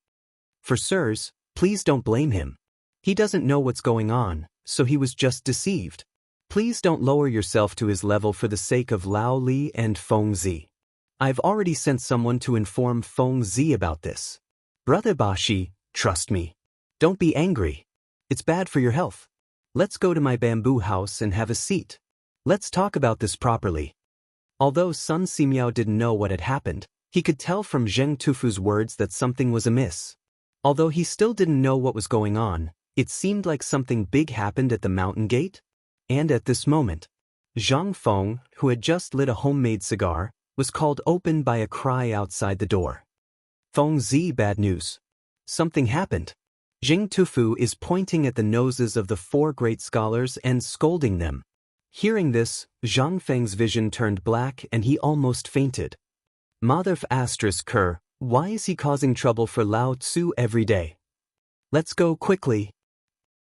For sirs, please don't blame him. He doesn't know what's going on, so he was just deceived. Please don't lower yourself to his level for the sake of Lao Li and Feng Zi. I've already sent someone to inform Feng Zi about this. Brother Bashi, trust me. Don't be angry. It's bad for your health. Let's go to my bamboo house and have a seat. Let's talk about this properly. Although Sun Simiao didn't know what had happened, He could tell from Zheng Tufu's words that something was amiss. Although he still didn't know what was going on, it seemed like something big happened at the mountain gate. And at this moment, Zhang Feng, who had just lit a homemade cigar, was called open by a cry outside the door. Feng Zi, bad news. Something happened. Zheng Tufu is pointing at the noses of the 4 great scholars and scolding them. Hearing this, Zhang Feng's vision turned black and he almost fainted. Madhav *Ker, why is he causing trouble for Lao Tzu every day? Let's go quickly.